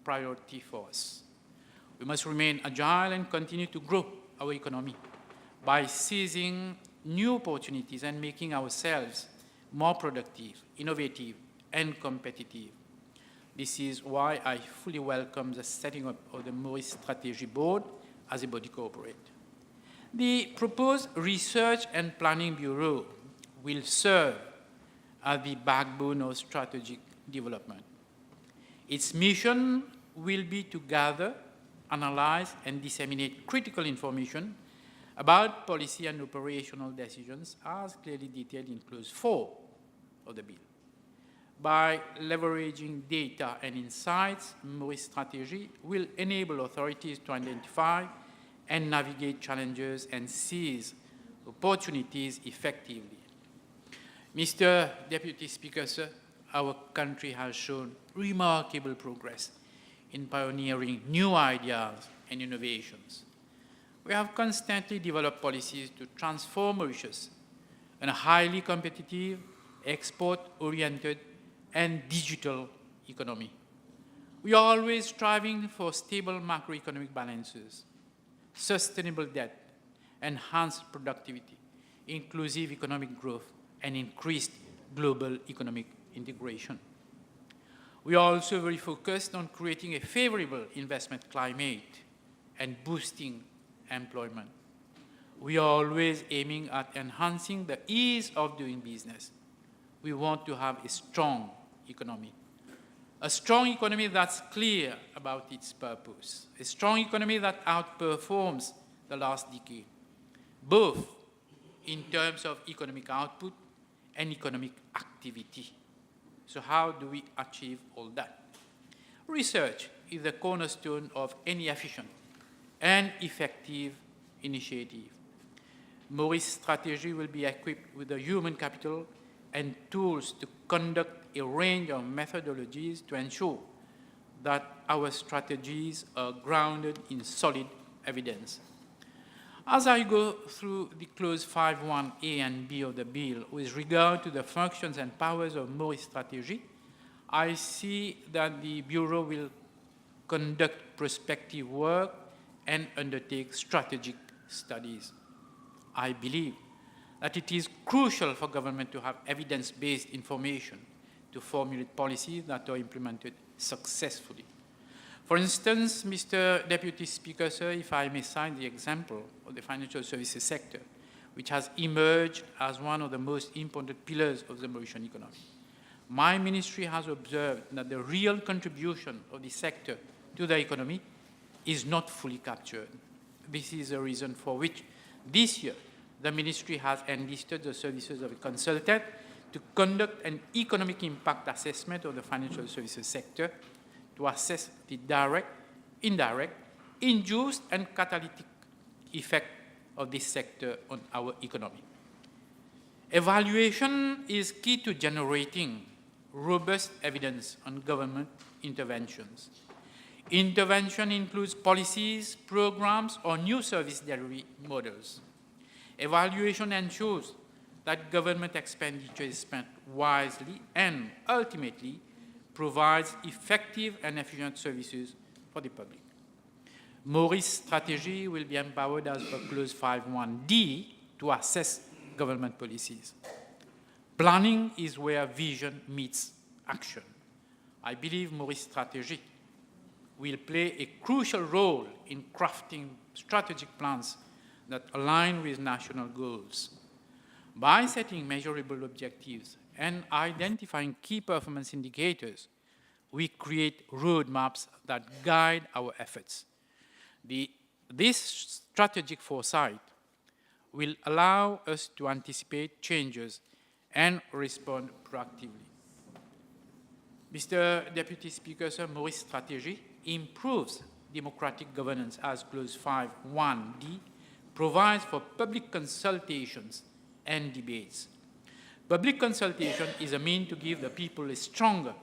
priority for us. We must remain agile and continue to grow our economy by seizing new opportunities and making ourselves more productive, innovative, and competitive. This is why I fully welcome the setting up of the Maurice Stratégie Board as a body corporate. The proposed Research and Planning Bureau will serve as the backbone of strategic development. Its mission will be to gather, analyze, and disseminate critical information about policy and operational decisions as clearly detailed in Clause 4 of the bill. By leveraging data and insights, Maurice Stratégie will enable authorities to identify and navigate challenges and seize opportunities effectively. Mr. Deputy Speaker, sir, our country has shown remarkable progress in pioneering new ideas and innovations. We have constantly developed policies to transform Mauritius in a highly competitive, export-oriented, and digital economy. We are always striving for stable macroeconomic balances, sustainable debt, enhanced productivity, inclusive economic growth, and increased global economic integration. We are also very focused on creating a favorable investment climate and boosting employment. We are always aiming at enhancing the ease of doing business. We want to have a strong economy that's clear about its purpose, a strong economy that outperforms the last decade, both in terms of economic output and economic activity. So how do we achieve all that? Research is the cornerstone of any efficient and effective initiative. Maurice Stratégie will be equipped with the human capital and tools to conduct a range of methodologies to ensure that our strategies are grounded in solid evidence. As I go through the Clause 5.1a and b of the bill with regard to the functions and powers of Maurice Stratégie, I see that the Bureau will conduct prospective work and undertake strategic studies. I believe that it is crucial for government to have evidence-based information to formulate policies that are implemented successfully. For instance, Mr. Deputy Speaker, sir, if I may cite the example of the financial services sector, which has emerged as one of the most important pillars of the Mauritian economy. My ministry has observed that the real contribution of the sector to the economy is not fully captured. This is a reason for which this year the ministry has enlisted the services of a consultant to conduct an economic impact assessment of the financial services sector to assess the direct, indirect, induced, and catalytic effect of this sector on our economy. Evaluation is key to generating robust evidence on government interventions. Intervention includes policies, programs, or new service delivery models. Evaluation ensures that government expenditure is spent wisely and ultimately provides effective and efficient services for the public. Maurice Stratégie will be empowered as per Clause 5.1d to assess government policies. Planning is where vision meets action. I believe Maurice Stratégie will play a crucial role in crafting strategic plans that align with national goals. By setting measurable objectives and identifying key performance indicators, we create roadmaps that guide our efforts. This strategic foresight will allow us to anticipate changes and respond proactively. Mr. Deputy Speaker, Sir, Maurice Stratégie improves democratic governance as Clause 5.1d provides for public consultations and debates. Public consultation is a means to give the people a stronger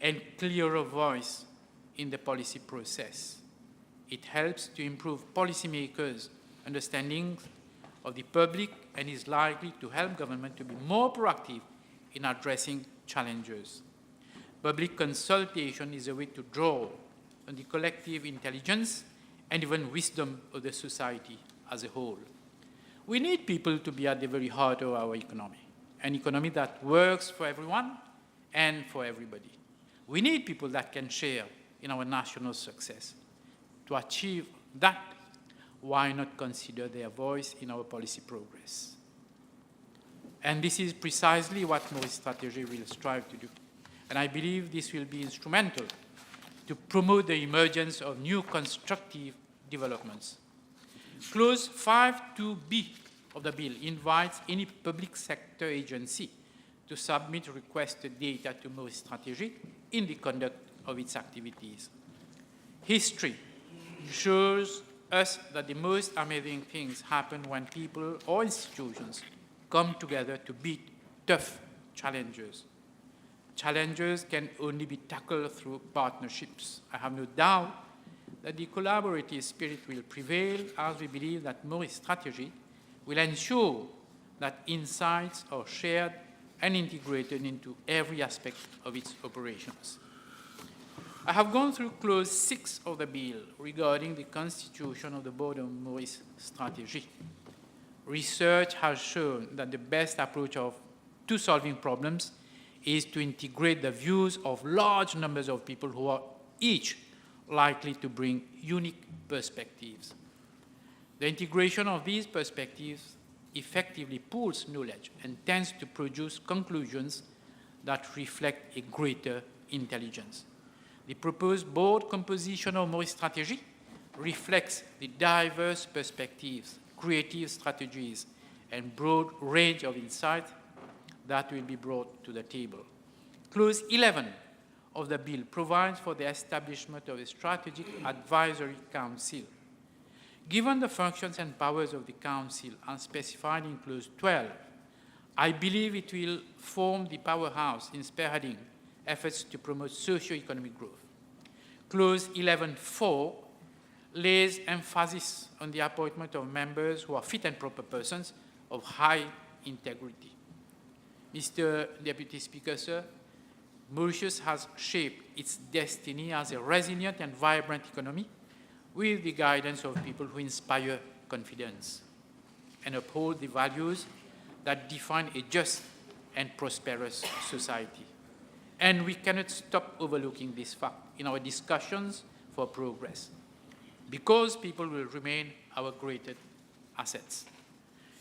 and clearer voice in the policy process. It helps to improve policymakers' understanding of the public and is likely to help government to be more proactive in addressing challenges. Public consultation is a way to draw on the collective intelligence and even wisdom of the society as a whole. We need people to be at the very heart of our economy, an economy that works for everyone and for everybody. We need people that can share in our national success. To achieve that, why not consider their voice in our policy progress? And this is precisely what Maurice Stratégie will strive to do. And I believe this will be instrumental to promote the emergence of new constructive developments. Clause 5.2b of the bill invites any public sector agency to submit requested data to Maurice Stratégie in the conduct of its activities. History shows us that the most amazing things happen when people or institutions come together to beat tough challenges. Challenges can only be tackled through partnerships. I have no doubt that the collaborative spirit will prevail, as we believe that Maurice Stratégie will ensure that insights are shared and integrated into every aspect of its operations. I have gone through Clause 6 of the bill regarding the constitution of the Board of Maurice Stratégie. Research has shown that the best approach to solving problems is to integrate the views of large numbers of people who are each likely to bring unique perspectives. The integration of these perspectives effectively pools knowledge and tends to produce conclusions that reflect a greater intelligence. The proposed board composition of Maurice Stratégie reflects the diverse perspectives, creative strategies, and broad range of insights that will be brought to the table. Clause 11 of the bill provides for the establishment of a strategic advisory council. Given the functions and powers of the council as specified in Clause 12, I believe it will form the powerhouse in spearheading efforts to promote socio-economic growth. Clause 11.4 lays emphasis on the appointment of members who are fit and proper persons of high integrity. Mr. Deputy Speaker, Sir, Mauritius has shaped its destiny as a resilient and vibrant economy with the guidance of people who inspire confidence and uphold the values that define a just and prosperous society. And we cannot stop overlooking this fact in our discussions for progress, because people will remain our greatest assets.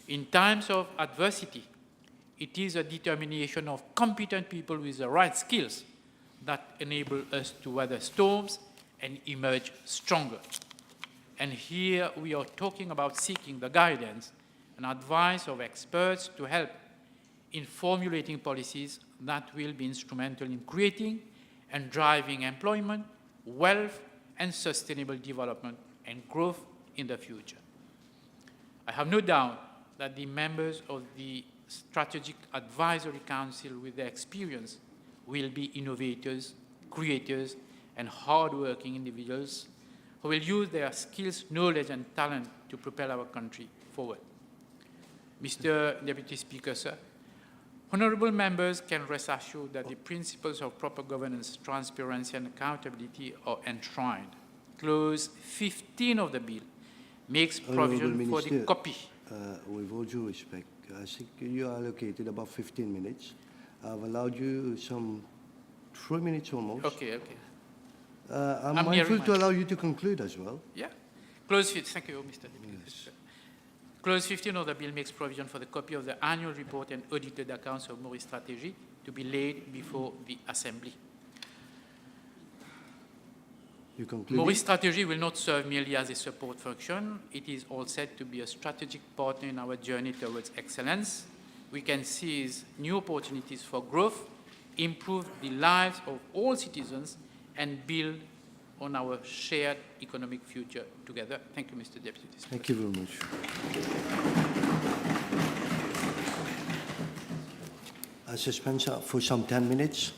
In times of adversity, it is a determination of competent people with the right skills that enable us to weather storms and emerge stronger. And here we are talking about seeking the guidance and advice of experts to help in formulating policies that will be instrumental in creating and driving employment, wealth, and sustainable development and growth in the future. I have no doubt that the members of the Strategic Advisory Council, with their experience, will be innovators, creators, and hard-working individuals who will use their skills, knowledge, and talent to propel our country forward. Mr. Deputy Speaker, sir, honorable members can rest assured that the principles of proper governance, transparency, and accountability are enshrined. Clause 15 of the bill makes provision for the copy. With all due respect, I think you are allocated about 15 minutes. I've allowed you some 3 minutes almost. Okay, okay. I'm I'm mindful nearing to allow you to conclude as well. Yeah. Clause 15, thank you, Mr. Deputy. Yes. Clause 15 of the bill makes provision for the copy of the annual report and audited accounts of Maurice Stratégie to be laid before the Assembly. You conclude. Maurice Stratégie will not serve merely as a support function. It is all set to be a strategic partner in our journey towards excellence. We can seize new opportunities for growth, improve the lives of all citizens, and build on our shared economic future together. Thank you, Mr. Deputy Speaker. Thank you very much. I suspend for some 10 minutes.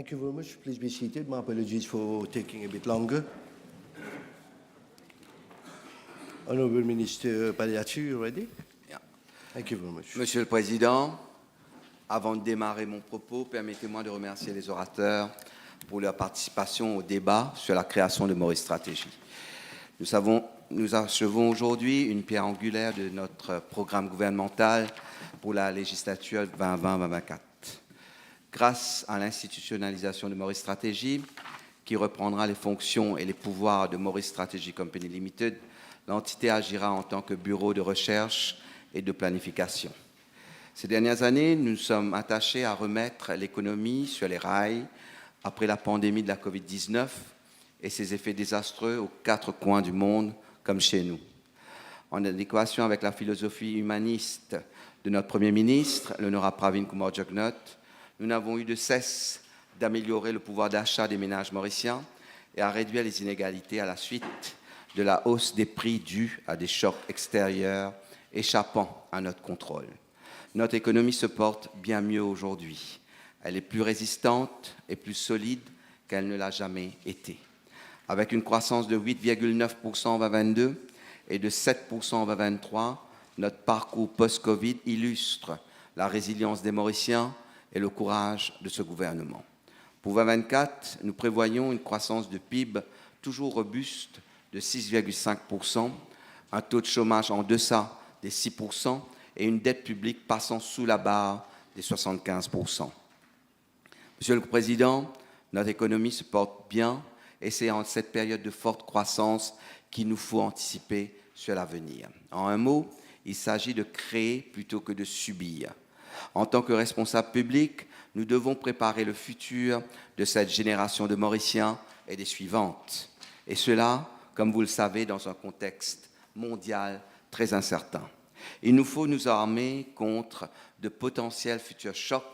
Thank you very much. Please be seated. My apologies for taking a bit longer. Honourable Minister Paliachi, you ready? Yeah. Thank you very much. Monsieur le Président, avant de démarrer mon propos, permettez-moi de remercier les orateurs pour leur participation au débat sur la création de Maurice Stratégie. Nous achevons aujourd'hui une pierre angulaire de notre programme gouvernemental pour la législature 2020-2024. Grâce à l'institutionnalisation de Maurice Stratégie, qui reprendra les fonctions et les pouvoirs de Maurice Strategy Company Limited, l'entité agira en tant que bureau de recherche et de planification. Ces dernières années, nous sommes attachés à remettre l'économie sur les rails après la pandémie de la COVID-19 et ses effets désastreux aux quatre coins du monde, comme chez nous. En adéquation avec la philosophie humaniste de notre Premier ministre, l'honorable Pravin Kumar Jugnauth, nous n'avons eu de cesse d'améliorer le pouvoir d'achat des ménages mauriciens et à réduire les inégalités à la suite de la hausse des prix dus à des chocs extérieurs échappant à notre contrôle. Notre économie se porte bien mieux aujourd'hui. Elle est plus résistante et plus solide qu'elle ne l'a jamais été. Avec une croissance de 8,9% en 2022 et de 7% en 2023, notre parcours post-Covid illustre la résilience des Mauriciens et le courage de ce gouvernement. Pour 2024, nous prévoyons une croissance de PIB toujours robuste de 6,5%, un taux de chômage en deçà des 6% et une dette publique passant sous la barre des 75%. Monsieur le Président, notre économie se porte bien et c'est en cette période de forte croissance qu'il nous faut anticiper sur l'avenir. En un mot, il s'agit de créer plutôt que de subir. En tant que responsables publics, nous devons préparer le futur de cette génération de Mauriciens et des suivantes. Et cela, comme vous le savez, dans un contexte mondial très incertain. Il nous faut nous armer contre de potentiels futurs chocs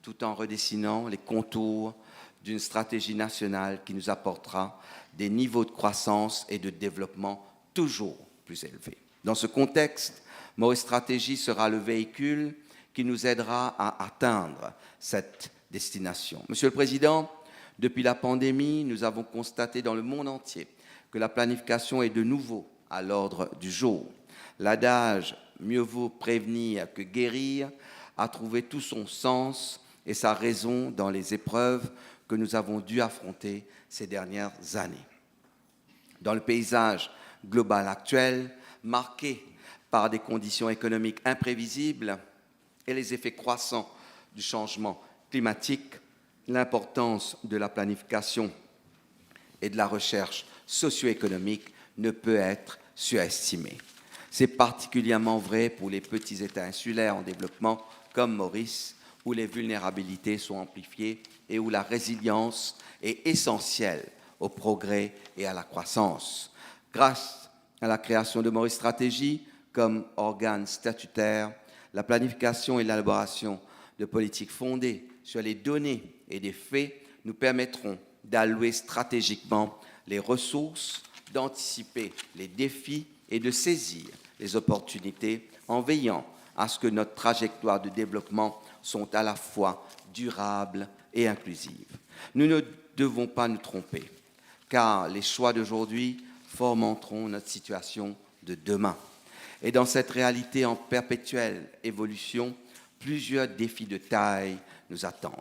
tout en redessinant les contours d'une stratégie nationale qui nous apportera des niveaux de croissance et de développement toujours plus élevés. Dans ce contexte, Maurice Stratégie sera le véhicule qui nous aidera à atteindre cette destination. Monsieur le Président, depuis la pandémie, nous avons constaté dans le monde entier que la planification est de nouveau à l'ordre du jour. L'adage « mieux vaut prévenir que guérir » a trouvé tout son sens et sa raison dans les épreuves que nous avons dû affronter ces dernières années. Dans le paysage global actuel, marqué par des conditions économiques imprévisibles et les effets croissants du changement climatique, l'importance de la planification et de la recherche socio-économique ne peut être surestimée. C'est particulièrement vrai pour les petits États insulaires en développement comme Maurice, où les vulnérabilités sont amplifiées et où la résilience est essentielle au progrès et à la croissance. Grâce à la création de Maurice Stratégie comme organe statutaire, la planification et l'élaboration de politiques fondées sur les données et des faits nous permettront d'allouer stratégiquement les ressources, d'anticiper les défis et de saisir les opportunités en veillant à ce que notre trajectoire de développement soit à la fois durable et inclusive. Nous ne devons pas nous tromper, car les choix d'aujourd'hui formenteront notre situation de demain. Et dans cette réalité en perpétuelle évolution, plusieurs défis de taille nous attendent.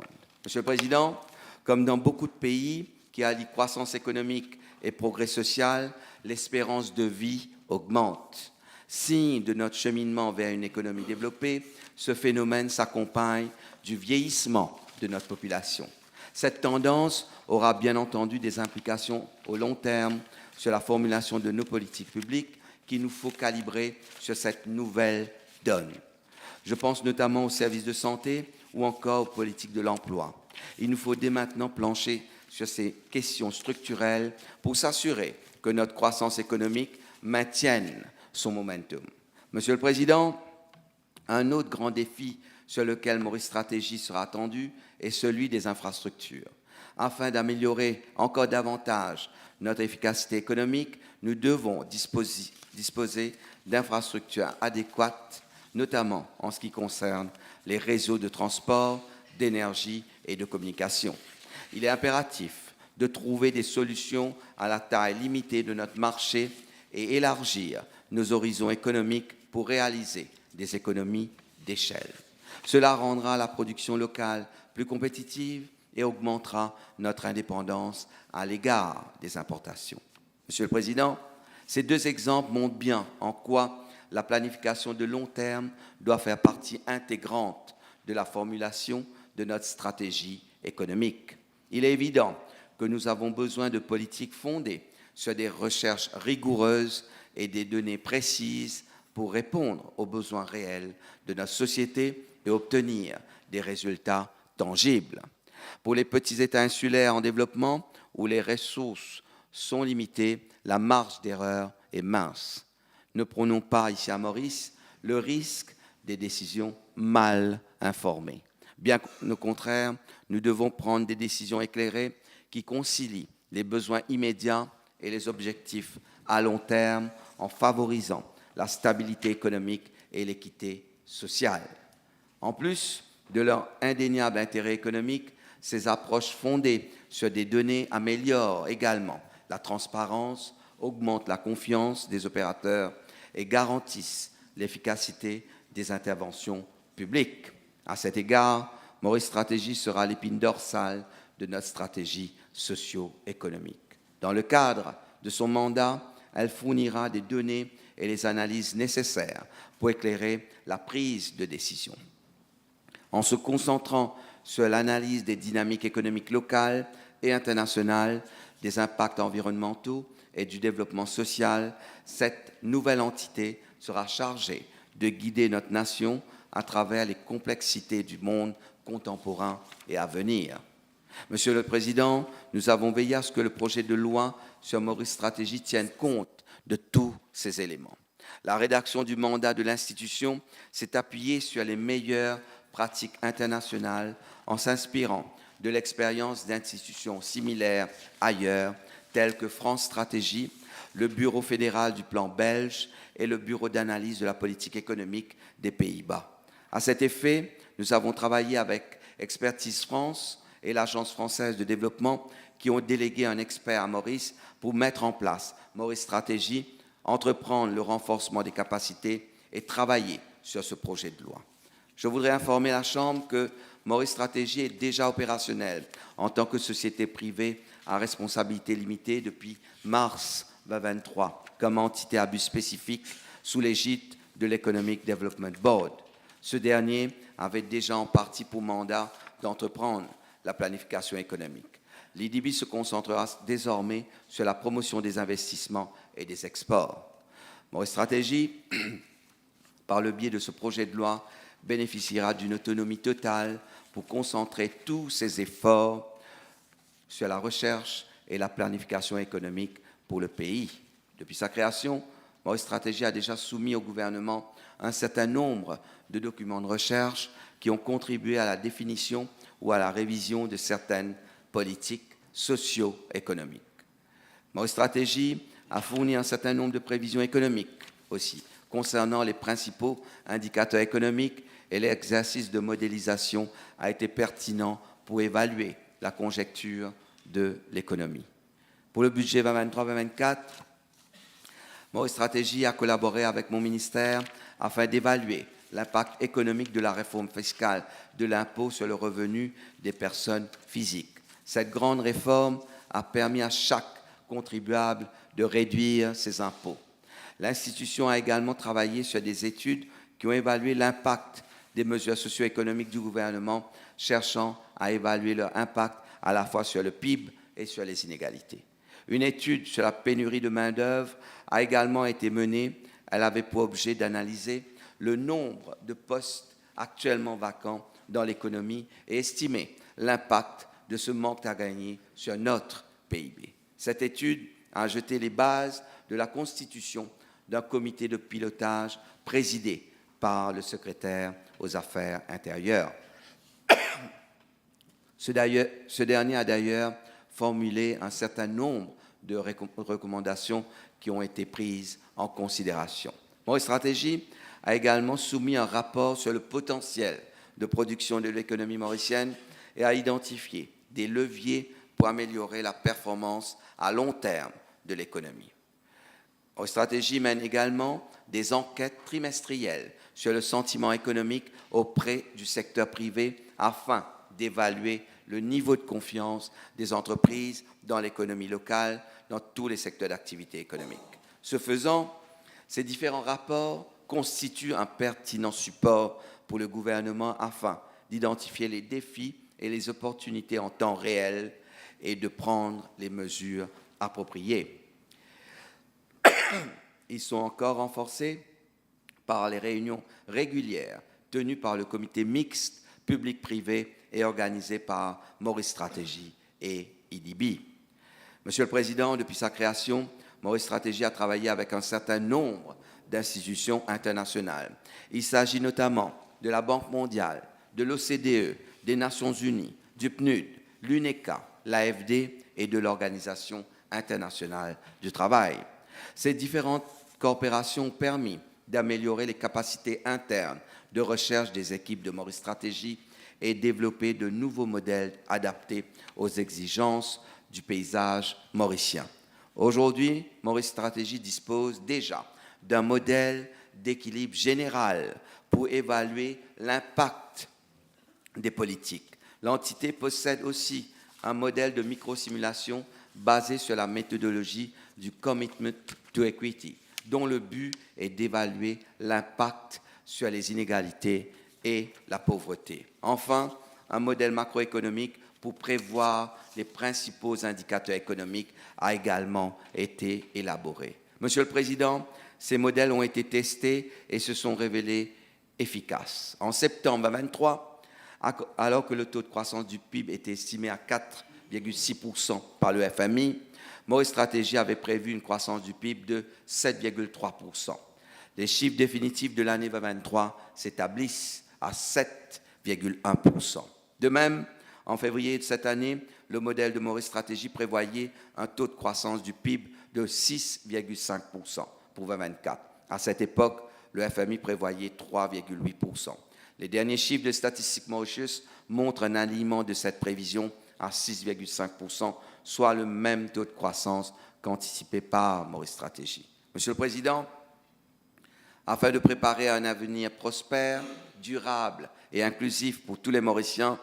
Monsieur le Président, comme dans beaucoup de pays qui allient croissance économique et progrès social, l'espérance de vie augmente. Signe de notre cheminement vers une économie développée, ce phénomène s'accompagne du vieillissement de notre population. Cette tendance aura bien entendu des implications au long terme sur la formulation de nos politiques publiques qu'il nous faut calibrer sur cette nouvelle donne. Je pense notamment aux services de santé ou encore aux politiques de l'emploi. Il nous faut dès maintenant plancher sur ces questions structurelles pour s'assurer que notre croissance économique maintienne son momentum. Monsieur le Président, un autre grand défi sur lequel Maurice Stratégie sera attendu est celui des infrastructures. Afin d'améliorer encore davantage notre efficacité économique, nous devons disposer d'infrastructures adéquates, notamment en ce qui concerne les réseaux de transport, d'énergie et de communication. Il est impératif de trouver des solutions à la taille limitée de notre marché et élargir nos horizons économiques pour réaliser des économies d'échelle. Cela rendra la production locale plus compétitive et augmentera notre indépendance à l'égard des importations. Monsieur le Président, ces deux exemples montrent bien en quoi la planification de long terme doit faire partie intégrante de la formulation de notre stratégie économique. Il est évident que nous avons besoin de politiques fondées sur des recherches rigoureuses et des données précises pour répondre aux besoins réels de notre société et obtenir des résultats tangibles. Pour les petits États insulaires en développement, où les ressources sont limitées, la marge d'erreur est mince. Ne prenons pas ici à Maurice le risque des décisions mal informées. Bien au contraire, nous devons prendre des décisions éclairées qui concilient les besoins immédiats et les objectifs à long terme en favorisant la stabilité économique et l'équité sociale. En plus de leur indéniable intérêt économique, ces approches fondées sur des données améliorent également la transparence, augmentent la confiance des opérateurs et garantissent l'efficacité des interventions publiques. À cet égard, Maurice Stratégie sera l'épine dorsale de notre stratégie socio-économique. Dans le cadre de son mandat, elle fournira des données et les analyses nécessaires pour éclairer la prise de décision. En se concentrant sur l'analyse des dynamiques économiques locales et internationales, des impacts environnementaux et du développement social, cette nouvelle entité sera chargée de guider notre nation à travers les complexités du monde contemporain et à venir. Monsieur le Président, nous avons veillé à ce que le projet de loi sur Maurice Stratégie tienne compte de tous ces éléments. La rédaction du mandat de l'institution s'est appuyée sur les meilleures pratiques internationales en s'inspirant de l'expérience d'institutions similaires ailleurs, telles que France Stratégie, le Bureau fédéral du plan belge et le Bureau d'analyse de la politique économique des Pays-Bas. À cet effet, nous avons travaillé avec Expertise France et l'Agence française de développement qui ont délégué un expert à Maurice pour mettre en place Maurice Stratégie, entreprendre le renforcement des capacités et travailler sur ce projet de loi. Je voudrais informer la Chambre que Maurice Stratégie est déjà opérationnel en tant que société privée à responsabilité limitée depuis mars 2023 comme entité à but spécifique sous l'égide de l'Economic Development Board. Ce dernier avait déjà en partie pour mandat d'entreprendre la planification économique. L'IDB se concentrera désormais sur la promotion des investissements et des exports. Maurice Stratégie, par le biais de ce projet de loi, bénéficiera d'une autonomie totale pour concentrer tous ses efforts sur la recherche et la planification économique pour le pays. Depuis sa création, Maurice Stratégie a déjà soumis au gouvernement un certain nombre de documents de recherche qui ont contribué à la définition ou à la révision de certaines politiques socio-économiques. Maurice Stratégie a fourni un certain nombre de prévisions économiques aussi, concernant les principaux indicateurs économiques, et l'exercice de modélisation a été pertinent pour évaluer la conjecture de l'économie. Pour le budget 2023-2024, Maurice Stratégie a collaboré avec mon ministère afin d'évaluer l'impact économique de la réforme fiscale de l'impôt sur le revenu des personnes physiques. Cette grande réforme a permis à chaque contribuable de réduire ses impôts. L'institution a également travaillé sur des études qui ont évalué l'impact des mesures socio-économiques du gouvernement, cherchant à évaluer leur impact à la fois sur le PIB et sur les inégalités. Une étude sur la pénurie de main-d'œuvre a également été menée. Elle avait pour objet d'analyser le nombre de postes actuellement vacants dans l'économie et estimer l'impact de ce manque à gagner sur notre PIB. Cette étude a jeté les bases de la constitution d'un comité de pilotage présidé par le secrétaire aux Affaires intérieures. Ce dernier a d'ailleurs formulé un certain nombre de recommandations qui ont été prises en considération. Maurice Stratégie a également soumis un rapport sur le potentiel de production de l'économie mauricienne et a identifié des leviers pour améliorer la performance à long terme de l'économie. Maurice Stratégie mène également des enquêtes trimestrielles sur le sentiment économique auprès du secteur privé afin d'évaluer le niveau de confiance des entreprises dans l'économie locale, dans tous les secteurs d'activité économique. Ce faisant, ces différents rapports constituent un pertinent support pour le gouvernement afin d'identifier les défis et les opportunités en temps réel et de prendre les mesures appropriées. Ils sont encore renforcés par les réunions régulières tenues par le comité mixte public-privé et organisées par Maurice Stratégie et IDB. Monsieur le Président, depuis sa création, Maurice Stratégie a travaillé avec un certain nombre d'institutions internationales. Il s'agit notamment de la Banque mondiale, de l'OCDE, des Nations unies, du PNUD, l'UNECA, l'AFD et de l'Organisation internationale du travail. Ces différentes coopérations ont permis d'améliorer les capacités internes de recherche des équipes de Maurice Stratégie et développer de nouveaux modèles adaptés aux exigences du paysage mauricien. Aujourd'hui, Maurice Stratégie dispose déjà d'un modèle d'équilibre général pour évaluer l'impact des politiques. L'entité possède aussi un modèle de microsimulation basé sur la méthodologie du Commitment to Equity, dont le but est d'évaluer l'impact sur les inégalités et la pauvreté. Enfin, un modèle macroéconomique pour prévoir les principaux indicateurs économiques a également été élaboré. Monsieur le Président, ces modèles ont été testés et se sont révélés efficaces. En septembre 2023, alors que le taux de croissance du PIB était estimé à 4,6% par le FMI, Maurice Stratégie avait prévu une croissance du PIB de 7,3%. Les chiffres définitifs de l'année 2023 s'établissent à 7,1%. De même, en février de cette année, le modèle de Maurice Stratégie prévoyait un taux de croissance du PIB de 6,5% pour 2024. À cette époque, le FMI prévoyait 3,8%. Les derniers chiffres de Statistiques Mauritius montrent un alignement de cette prévision à 6,5%, soit le même taux de croissance qu'anticipé par Maurice Stratégie. Monsieur le Président, afin de préparer un avenir prospère, durable et inclusif pour tous les Mauriciens,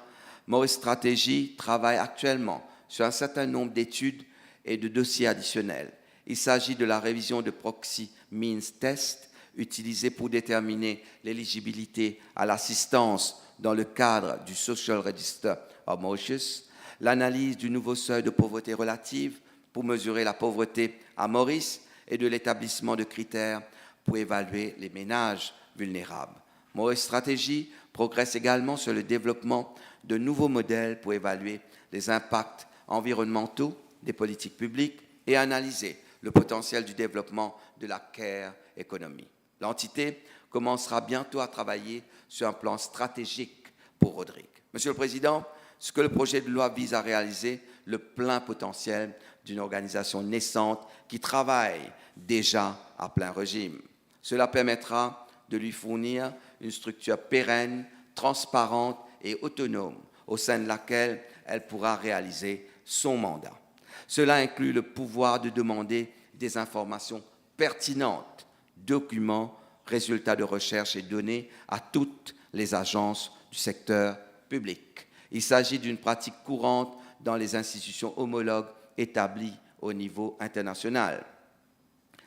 Maurice Stratégie travaille actuellement sur un certain nombre d'études et de dossiers additionnels. Il s'agit de la révision de Proxy Means Test, utilisé pour déterminer l'éligibilité à l'assistance dans le cadre du Social Register of Mauritius, l'analyse du nouveau seuil de pauvreté relative pour mesurer la pauvreté à Maurice et de l'établissement de critères pour évaluer les ménages vulnérables. Maurice Stratégie progresse également sur le développement de nouveaux modèles pour évaluer les impacts environnementaux des politiques publiques et analyser le potentiel du développement de la care economy. L'entité commencera bientôt à travailler sur un plan stratégique pour Rodrigue. Monsieur le Président, ce que le projet de loi vise à réaliser le plein potentiel d'une organisation naissante qui travaille déjà à plein régime. Cela permettra de lui fournir une structure pérenne, transparente et autonome au sein de laquelle elle pourra réaliser son mandat. Cela inclut le pouvoir de demander des informations pertinentes, documents, résultats de recherche et données à toutes les agences du secteur public. Il s'agit d'une pratique courante dans les institutions homologues établies au niveau international.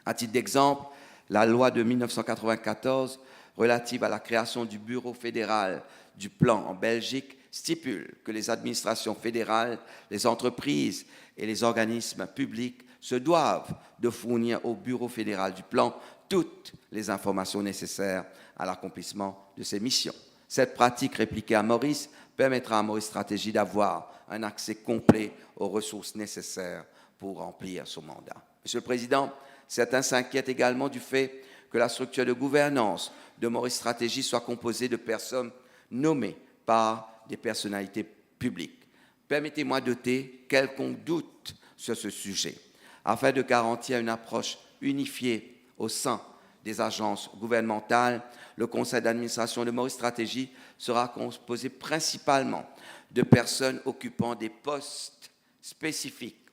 À titre d'exemple, la loi de 1994 relative à la création du Bureau fédéral du plan en Belgique stipule que les administrations fédérales, les entreprises et les organismes publics se doivent de fournir au Bureau fédéral du plan toutes les informations nécessaires à l'accomplissement de ses missions. Cette pratique répliquée à Maurice permettra à Maurice Stratégie d'avoir un accès complet aux ressources nécessaires pour remplir son mandat. Monsieur le Président, certains s'inquiètent également du fait que la structure de gouvernance de Maurice Stratégie soit composée de personnes nommées par des personnalités publiques. Permettez-moi d'ôter quelconque doute sur ce sujet, afin de garantir une approche unifiée au sein des agences gouvernementales, le conseil d'administration de Maurice Stratégie sera composé principalement de personnes occupant des postes spécifiques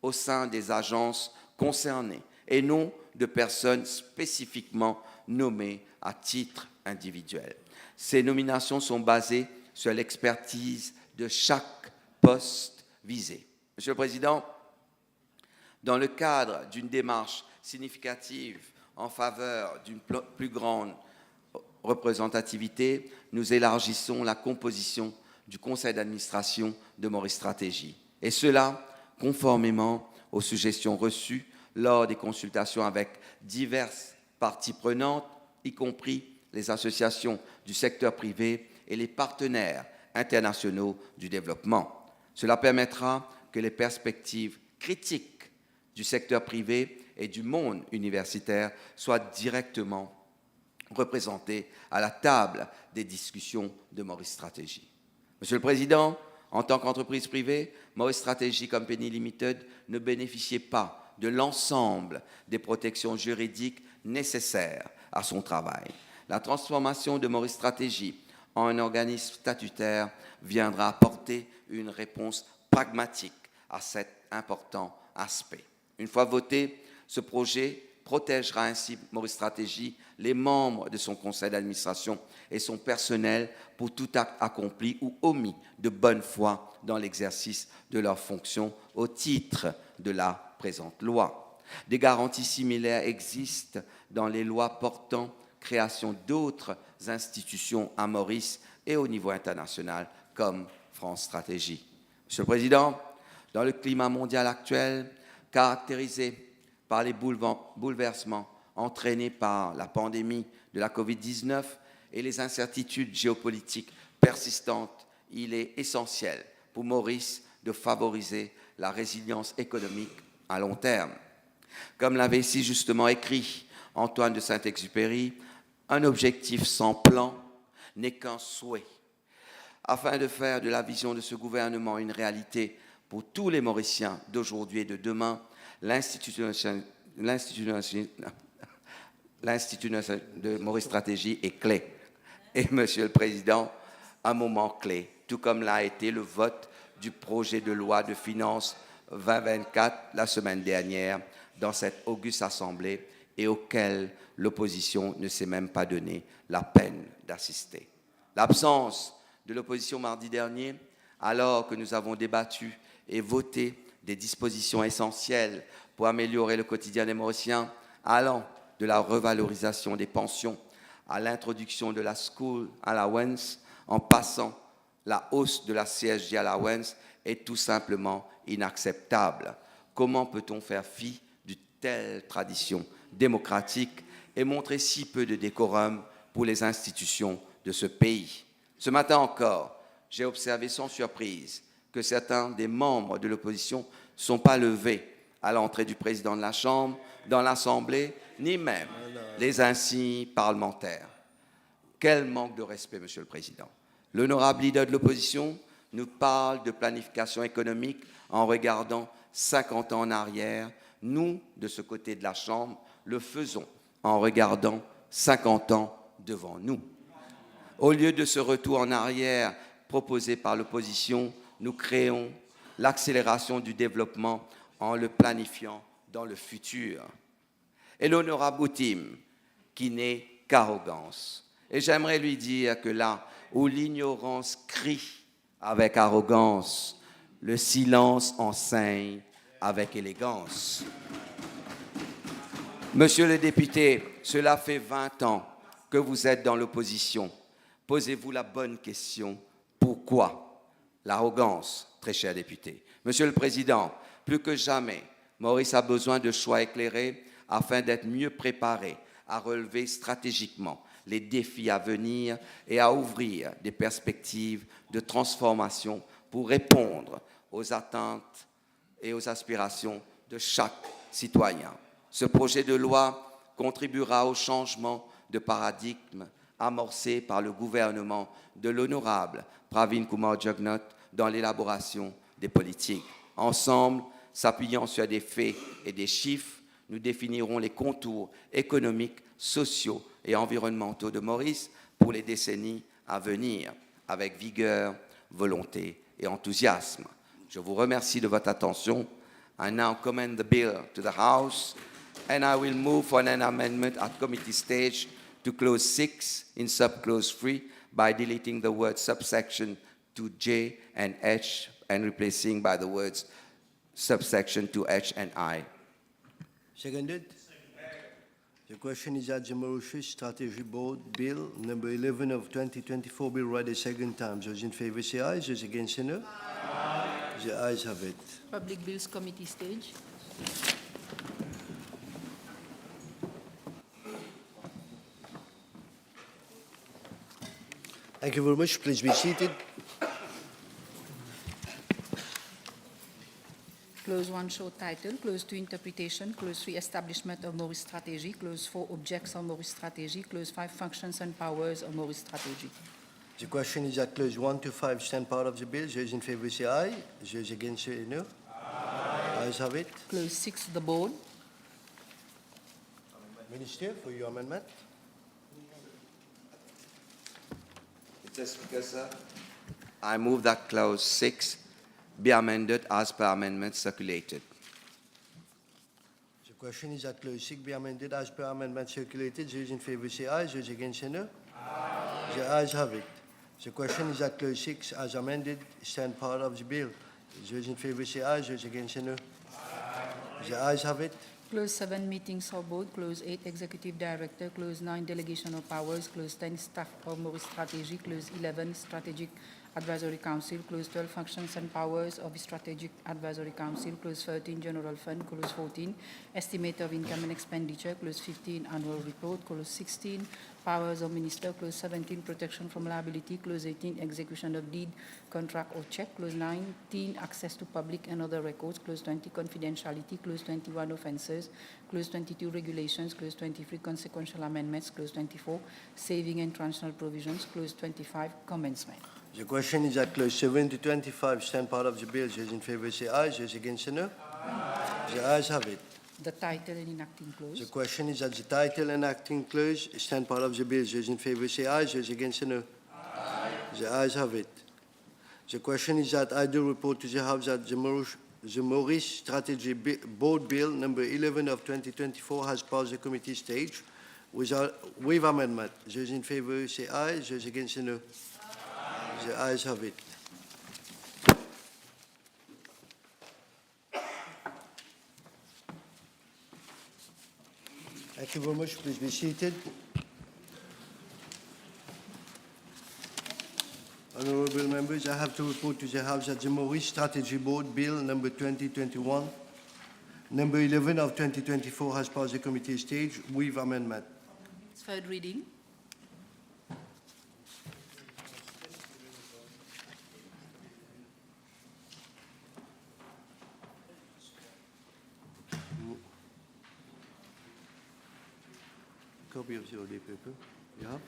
au sein des agences concernées et non de personnes spécifiquement nommées à titre individuel. Ces nominations sont basées sur l'expertise de chaque poste visé. Monsieur le Président, dans le cadre d'une démarche significative en faveur d'une plus grande représentativité, nous élargissons la composition du conseil d'administration de Maurice Stratégie. Et cela conformément aux suggestions reçues lors des consultations avec diverses parties prenantes, y compris les associations du secteur privé et les partenaires internationaux du développement. Cela permettra que les perspectives critiques du secteur privé et du monde universitaire soient directement représentées à la table des discussions de Maurice Stratégie. Monsieur le Président, en tant qu'entreprise privée, Maurice Stratégie Company Limited ne bénéficiait pas de l'ensemble des protections juridiques nécessaires à son travail. La transformation de Maurice Stratégie en un organisme statutaire viendra apporter une réponse pragmatique à cet important aspect. Une fois voté, ce projet protégera ainsi Maurice Stratégie, les membres de son conseil d'administration et son personnel pour tout acte accompli ou omis de bonne foi dans l'exercice de leurs fonctions au titre de la présente loi. Des garanties similaires existent dans les lois portant création d'autres institutions à Maurice et au niveau international comme France Stratégie. Monsieur le Président, dans le climat mondial actuel, caractérisé par les bouleversements entraînés par la pandémie de la COVID-19 et les incertitudes géopolitiques persistantes, il est essentiel pour Maurice de favoriser la résilience économique à long terme. Comme l'avait si justement écrit Antoine de Saint-Exupéry, un objectif sans plan n'est qu'un souhait. Afin de faire de la vision de ce gouvernement une réalité pour tous les Mauriciens d'aujourd'hui et de demain, l'Institut de Maurice Stratégie est clé. Et, Monsieur le Président, un moment clé, tout comme l'a été le vote du projet de loi de finances 2024 la semaine dernière dans cette auguste assemblée et auquel l'opposition ne s'est même pas donné la peine d'assister. L'absence de l'opposition mardi dernier, alors que nous avons débattu et voté des dispositions essentielles pour améliorer le quotidien des Mauriciens, allant de la revalorisation des pensions à l'introduction de la School Allowance, en passant la hausse de la CSG Allowance, est tout simplement inacceptable. Comment peut-on faire fi d'une telle tradition démocratique et montrer si peu de décorum pour les institutions de ce pays? Ce matin encore, j'ai observé sans surprise que certains des membres de l'opposition ne sont pas levés à l'entrée du président de la Chambre, dans l'Assemblée, ni même les insignes parlementaires. Quel manque de respect, Monsieur le Président. L'honorable leader de l'opposition nous parle de planification économique en regardant 50 ans en arrière. Nous, de ce côté de la Chambre, le faisons en regardant 50 ans devant nous. Au lieu de ce retour en arrière proposé par l'opposition, nous créons l'accélération du développement en le planifiant dans le futur. Et l'honorable Boutim, qui n'est qu'arrogance. Et j'aimerais lui dire que là où l'ignorance crie avec arrogance, le silence enseigne avec élégance. Monsieur le député, cela fait 20 ans que vous êtes dans l'opposition. Posez-vous la bonne question. Pourquoi l'arrogance, très cher député? Monsieur le Président, plus que jamais, Maurice a besoin de choix éclairés afin d'être mieux préparé à relever stratégiquement les défis à venir et à ouvrir des perspectives de transformation pour répondre aux attentes et aux aspirations de chaque citoyen. Ce projet de loi contribuera au changement de paradigme amorcé par le gouvernement de l'honorable Pravin Kumar Jugnauth dans l'élaboration des politiques. Ensemble, s'appuyant sur des faits et des chiffres, nous définirons les contours économiques, sociaux et environnementaux de Maurice pour les décennies à venir, avec vigueur, volonté et enthousiasme. Je vous remercie de votre attention. I now commend the bill to the House, and I will move for an amendment at committee stage to clause 6 in subclause 3 by deleting the word subsection to J and H and replacing by the words subsection to H and I. Seconded. The question is that the Mauritius Strategy Board Bill number 11 of 2024 be read a second time. Those in favor say aye. Those against say no. The ayes have it. Public Bills Committee stage. Thank you very much. Please be seated. Clause 1, short title. Clause 2, interpretation. Clause 3, establishment of Maurice Stratégie. Clause 4, objects of Maurice Stratégie. Clause 5, functions and powers of Maurice Stratégie. The question is that clause 1 to 5 stand part of the bill. Those in favor say aye. Those against say no. Ayes have it. Clause 6, the board. Minister, for your amendment. Mr. Speaker, sir, I move that clause 6 be amended as per amendment circulated. The question is that clause 6 be amended as per amendment circulated. Those in favor say aye. Those against say no. The ayes have it. The question is that clause 6 as amended stand part of the bill. Those in favor say aye. Those against say no. The ayes have it. Clause 7, meetings of board. Clause 8, executive director. Clause 9, delegation of powers. Clause 10, staff of Maurice Stratégie. Clause 11, strategic advisory council. Clause 12, functions and powers of the strategic advisory council. Clause 13, general fund. Clause 14, estimate of income and expenditure. Clause 15, annual report. Clause 16, powers of minister. Clause 17, protection from liability. Clause 18, execution of deed, contract or check. Clause 19, access to public and other records. Clause 20, confidentiality. Clause 21, offences. Clause 22, regulations. Clause 23, consequential amendments. Clause 24, saving and transitional provisions. Clause 25, commencement. The question is that clause 7 to 25 stand part of the bill. Those in favor say aye. Those against say no. The ayes have it. The title and enacting clause. The question is that the title and acting clause stand part of the bill. Those in favor say aye. Those against say no. The ayes have it. The question is that I do report to the House that the Maurice Strategy Board Bill number 11 of 2024 has passed the committee stage with amendment. Those in favor say aye. Those against say no. The ayes have it. Thank you very much. Please be seated. Honourable members, I have to report to the House that the Maurice Strategy Board Bill number 2021, number 11 of 2024 has passed the committee stage with amendment. It's third reading. Copy of the OD paper. You have?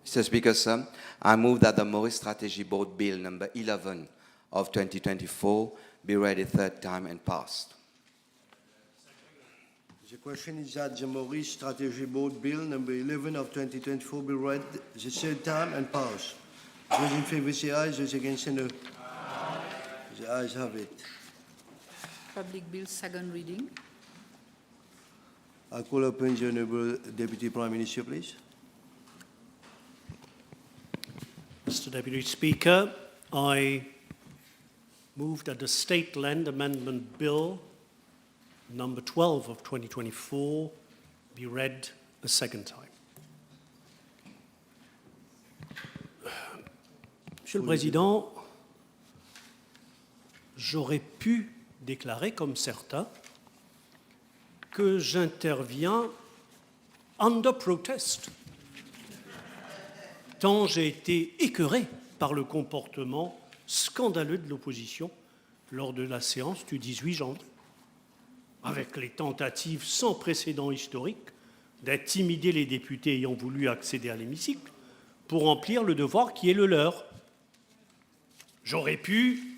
Mr. Speaker, sir, I move that the Maurice Strategy Board Bill number 11 of 2024 be read a third time and passed. The question is that the Maurice Strategy Board Bill number 11 of 2024 be read the third time and passed. Those in favor say aye. Those against say no. The ayes have it. Public Bill, second reading. I call upon the Honourable Deputy Prime Minister, please. Mr. Deputy Speaker, I move that the State Land Amendment Bill number 12 of 2024 be read a second time. Monsieur le Président, j'aurais pu déclarer, comme certains, que j'interviens under protest, tant j'ai été écœuré par le comportement scandaleux de l'opposition lors de la séance du 18 janvier, avec les tentatives sans précédent historique d'intimider les députés ayant voulu accéder à l'hémicycle pour remplir le devoir qui est le leur. J'aurais pu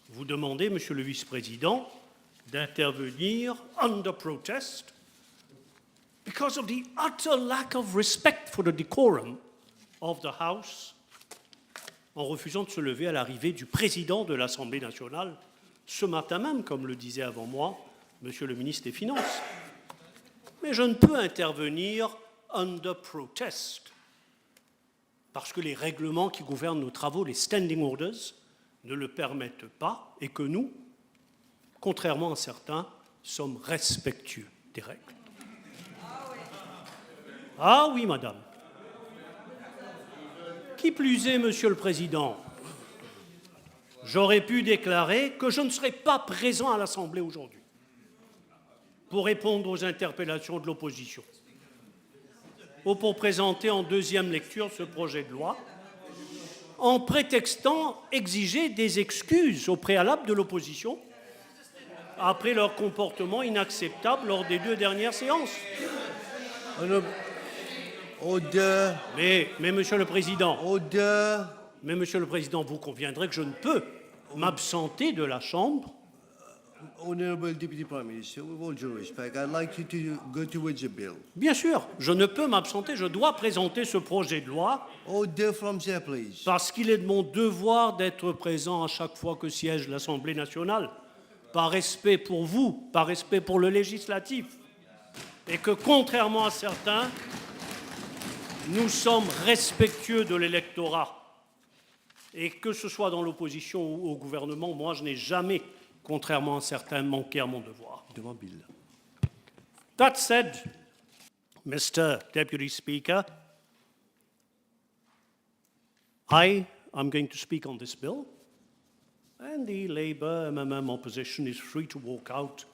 vous demander, Monsieur le Vice-président, d'intervenir under protest because of the utter lack of respect for the decorum of the House, en refusant de se lever à l'arrivée du président de l'Assemblée nationale ce matin même, comme le disait avant moi Monsieur le ministre des Finances. Mais je ne peux intervenir under protest parce que les règlements qui gouvernent nos travaux, les standing orders, ne le permettent pas et que nous, contrairement à certains, sommes respectueux des règles. Ah oui, madame. Qui plus est, Monsieur le Président, j'aurais pu déclarer que je ne serais pas présent à l'Assemblée aujourd'hui pour répondre aux interpellations de l'opposition ou pour présenter en deuxième lecture ce projet de loi, en prétextant exiger des excuses au préalable de l'opposition après leur comportement inacceptable lors des 2 dernières séances. Mais Monsieur le Président, Monsieur le Président, vous conviendrez que je ne peux m'absenter de la Chambre. Honorable Deputy Prime Minister, with all due respect, I'd like you to go towards the bill. Bien sûr, je ne peux m'absenter, je dois présenter ce projet de loi. Order from there, please. Parce qu'il est de mon devoir d'être présent à chaque fois que siège l'Assemblée nationale, par respect pour vous, par respect pour le législatif, et que contrairement à certains, nous sommes respectueux de l'électorat. Et que ce soit dans l'opposition ou au gouvernement, moi je n'ai jamais, contrairement à certains, manqué à mon devoir. That said, Mr. Deputy Speaker, I am going to speak on this bill, and the Labour MMM opposition is free to walk out,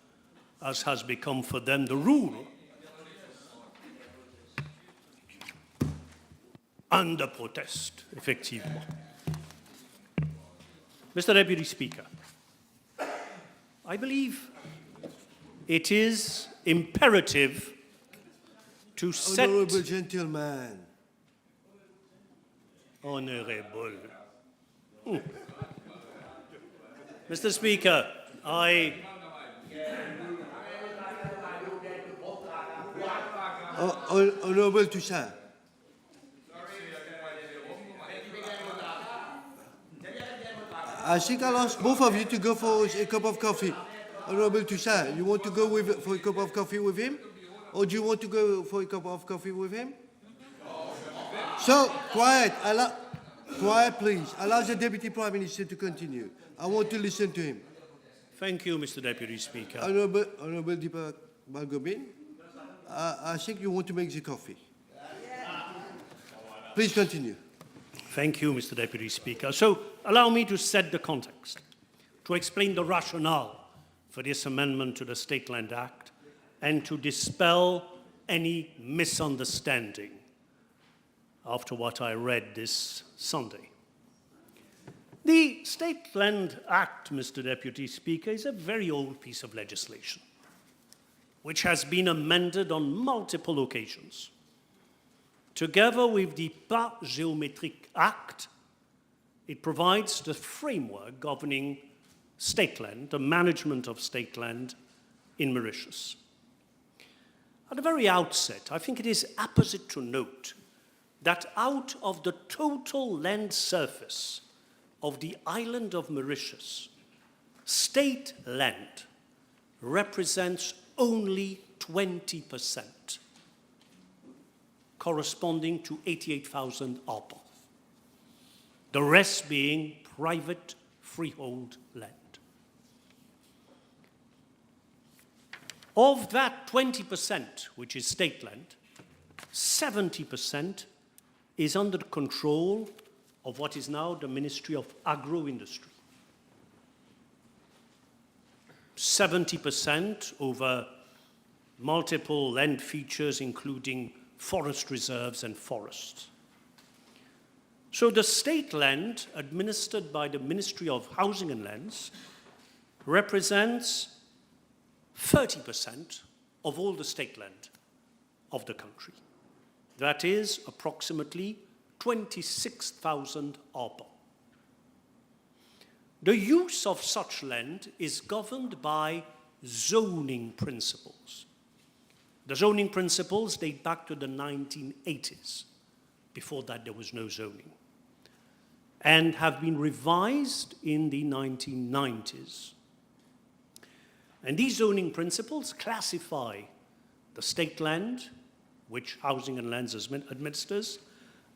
as has become for them the rule, under protest, effectivement. Mr. Deputy Speaker, I believe it is imperative to set... Honorable gentleman. Honorable. Mr. Speaker, Honorable Toussaint. I think I'll ask both of you to go for a cup of coffee. Honorable Toussaint, you want to go for a cup of coffee with him? Or do you want to go for a cup of coffee with him? So, quiet. Quiet, please. Allow the Deputy Prime Minister to continue. I want to listen to him. Thank you, Mr. Deputy Speaker. Honorable Deepak Balgobin, I think you want to make the coffee. Please continue. Thank you, Mr. Deputy Speaker. So, allow me to set the context, to explain the rationale for this amendment to the State Land Act, and to dispel any misunderstanding after what I read this Sunday. The State Land Act, Mr. Deputy Speaker, is a very old piece of legislation, which has been amended on multiple occasions. Together with the Pas Géométrique Act, it provides the framework governing state land, the management of state land in Mauritius. At the very outset, I think it is apposite to note that out of the total land surface of the island of Mauritius, state land represents only 20%, corresponding to 88,000 arpents, the rest being private freehold land. Of that 20%, which is state land, 70% is under the control of what is now the Ministry of Agro-Industry. 70% over multiple land features, including forest reserves and forests. So the state land administered by the Ministry of Housing and Lands represents 30% of all the state land of the country. That is approximately 26,000 arpents. The use of such land is governed by zoning principles. The zoning principles date back to the 1980s. Before that, there was no zoning, and have been revised in the 1990s. And these zoning principles classify the state land, which Housing and Lands administers,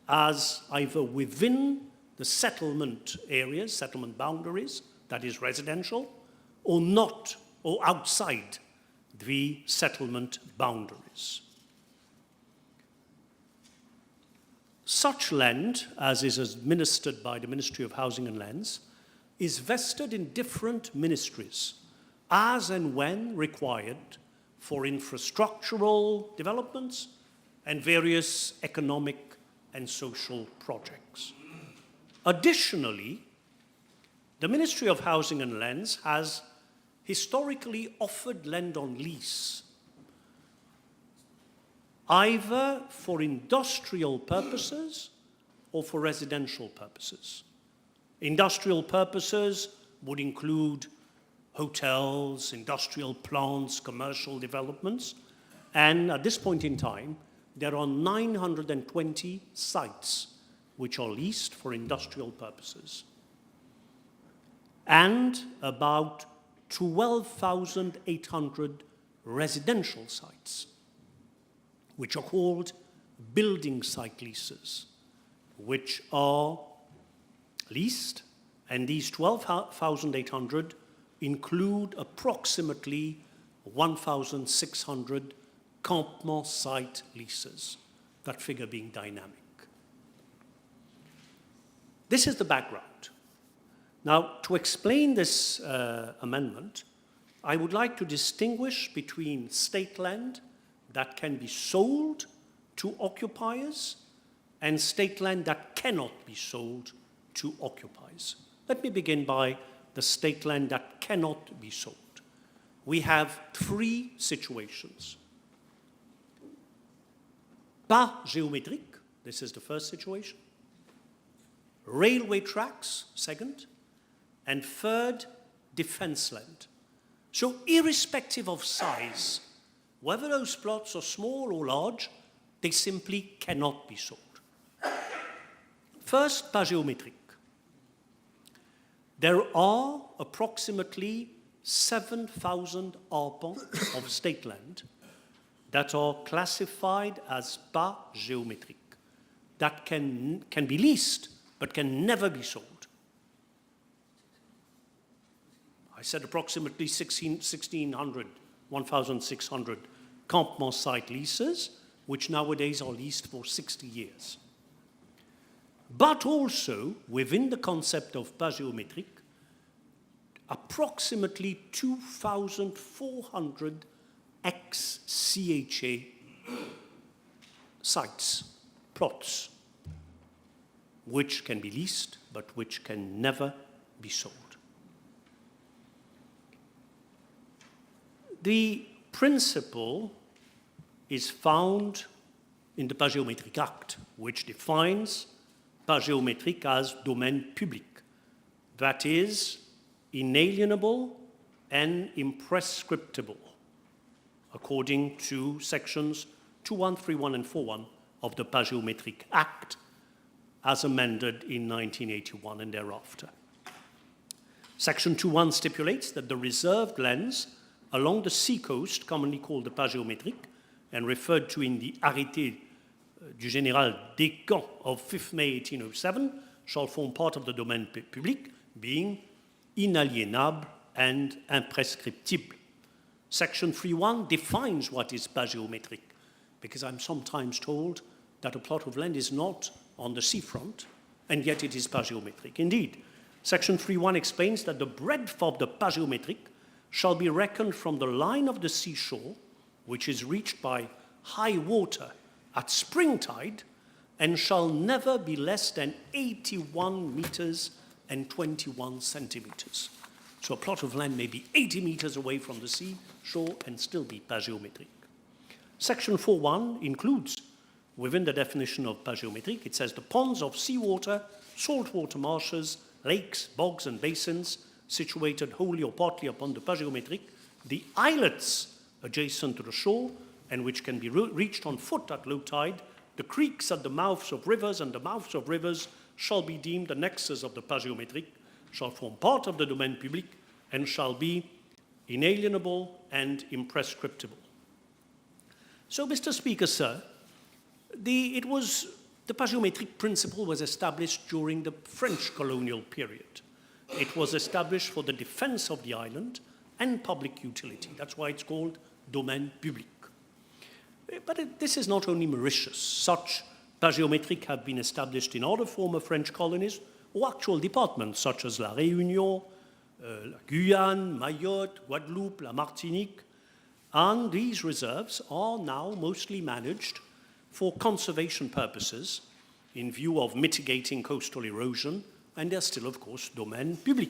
as either within the settlement areas, settlement boundaries, that is residential, or not, or outside the settlement boundaries. Such land, as is administered by the Ministry of Housing and Lands, is vested in different ministries, as and when required for infrastructural developments and various economic and social projects. Additionally, the Ministry of Housing and Lands has historically offered land on lease, either for industrial purposes or for residential purposes. Industrial purposes would include hotels, industrial plants, commercial developments, and at this point in time, there are 920 sites which are leased for industrial purposes, and about 12,800 residential sites, which are called building site leases, which are leased, and these 12,800 include approximately 1,600 campement site leases, that figure being dynamic. This is the background. Now, to explain this amendment, I would like to distinguish between state land that can be sold to occupiers and state land that cannot be sold to occupiers. Let me begin by the state land that cannot be sold. We have three situations. Pas géométrique, this is the first situation. Railway tracks, second. And third, defense land. So irrespective of size, whether those plots are small or large, they simply cannot be sold. First, pas géométrique. There are approximately 7,000 arpents of state land that are classified as pas géométrique, that can be leased but can never be sold. I said approximately 1,600, 1,600 campement site leases, which nowadays are leased for 60 years. But also, within the concept of pas géométrique, approximately 2,400 ex-CHA sites, plots, which can be leased, but which can never be sold. The principle is found in the Pas géométrique Act, which defines pas géométrique as domaine public, that is, inalienable and imprescriptible, according to sections 2131 and 41 of the Pas géométrique Act, as amended in 1981 and thereafter. Section 2.1 stipulates that the reserved lands along the seacoast, commonly called the pas géométrique, and referred to in the Arrêté du Général des Camps of 5th May 1807, shall form part of the domaine public, being inalienable and imprescriptible. Section 3.1 defines what is pas géométrique, because I'm sometimes told that a plot of land is not on the seafront, and yet it is pas géométrique. Indeed, Section 3.1 explains that the breadth of the pas géométrique shall be reckoned from the line of the seashore, which is reached by high water at spring tide, and shall never be less than 81 meters and 21 centimeters. So a plot of land may be 80 meters away from the seashore and still be pas géométrique. Section 4.1 includes, within the definition of pas géométrique, it says the ponds of seawater, saltwater marshes, lakes, bogs, and basins situated wholly or partly upon the pas géométrique the islets adjacent to the shore and which can be reached on foot at low tide, the creeks at the mouths of rivers and the mouths of rivers shall be deemed annexes of the pas géométrique, shall form part of the domaine public, and shall be inalienable and imprescriptible. So, Mr. Speaker, sir, the pas géométrique principle was established during the French colonial period. It was established for the defense of the island and public utility. That's why it's called domaine public. But this is not only Mauritius. Such pas géométriques have been established in other former French colonies or actual departments such as La Réunion, La Guyane, Mayotte, Guadeloupe, La Martinique. And these reserves are now mostly managed for conservation purposes in view of mitigating coastal erosion, and they're still, of course, domaine public.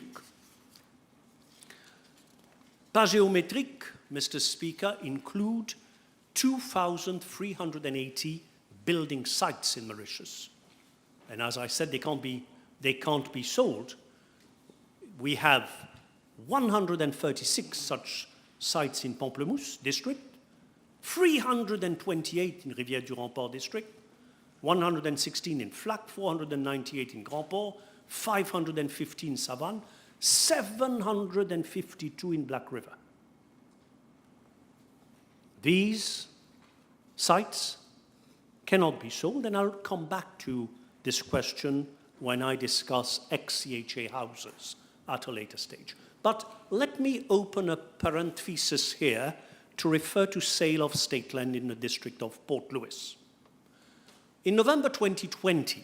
Pas géométriques, Mr. Speaker, include 2,380 building sites in Mauritius. And as I said, they can't be sold. We have 136 such sites in Pamplemousse district, 328 in Rivière-du-Rempart district, 116 in Flac, 498 in Grand Port, 515 in Savane, 752 in Black River. These sites cannot be sold, and I'll come back to this question when I discuss ex-CHA houses at a later stage. But let me open a parenthesis here to refer to sale of state land in the district of Port Louis. In November 2020,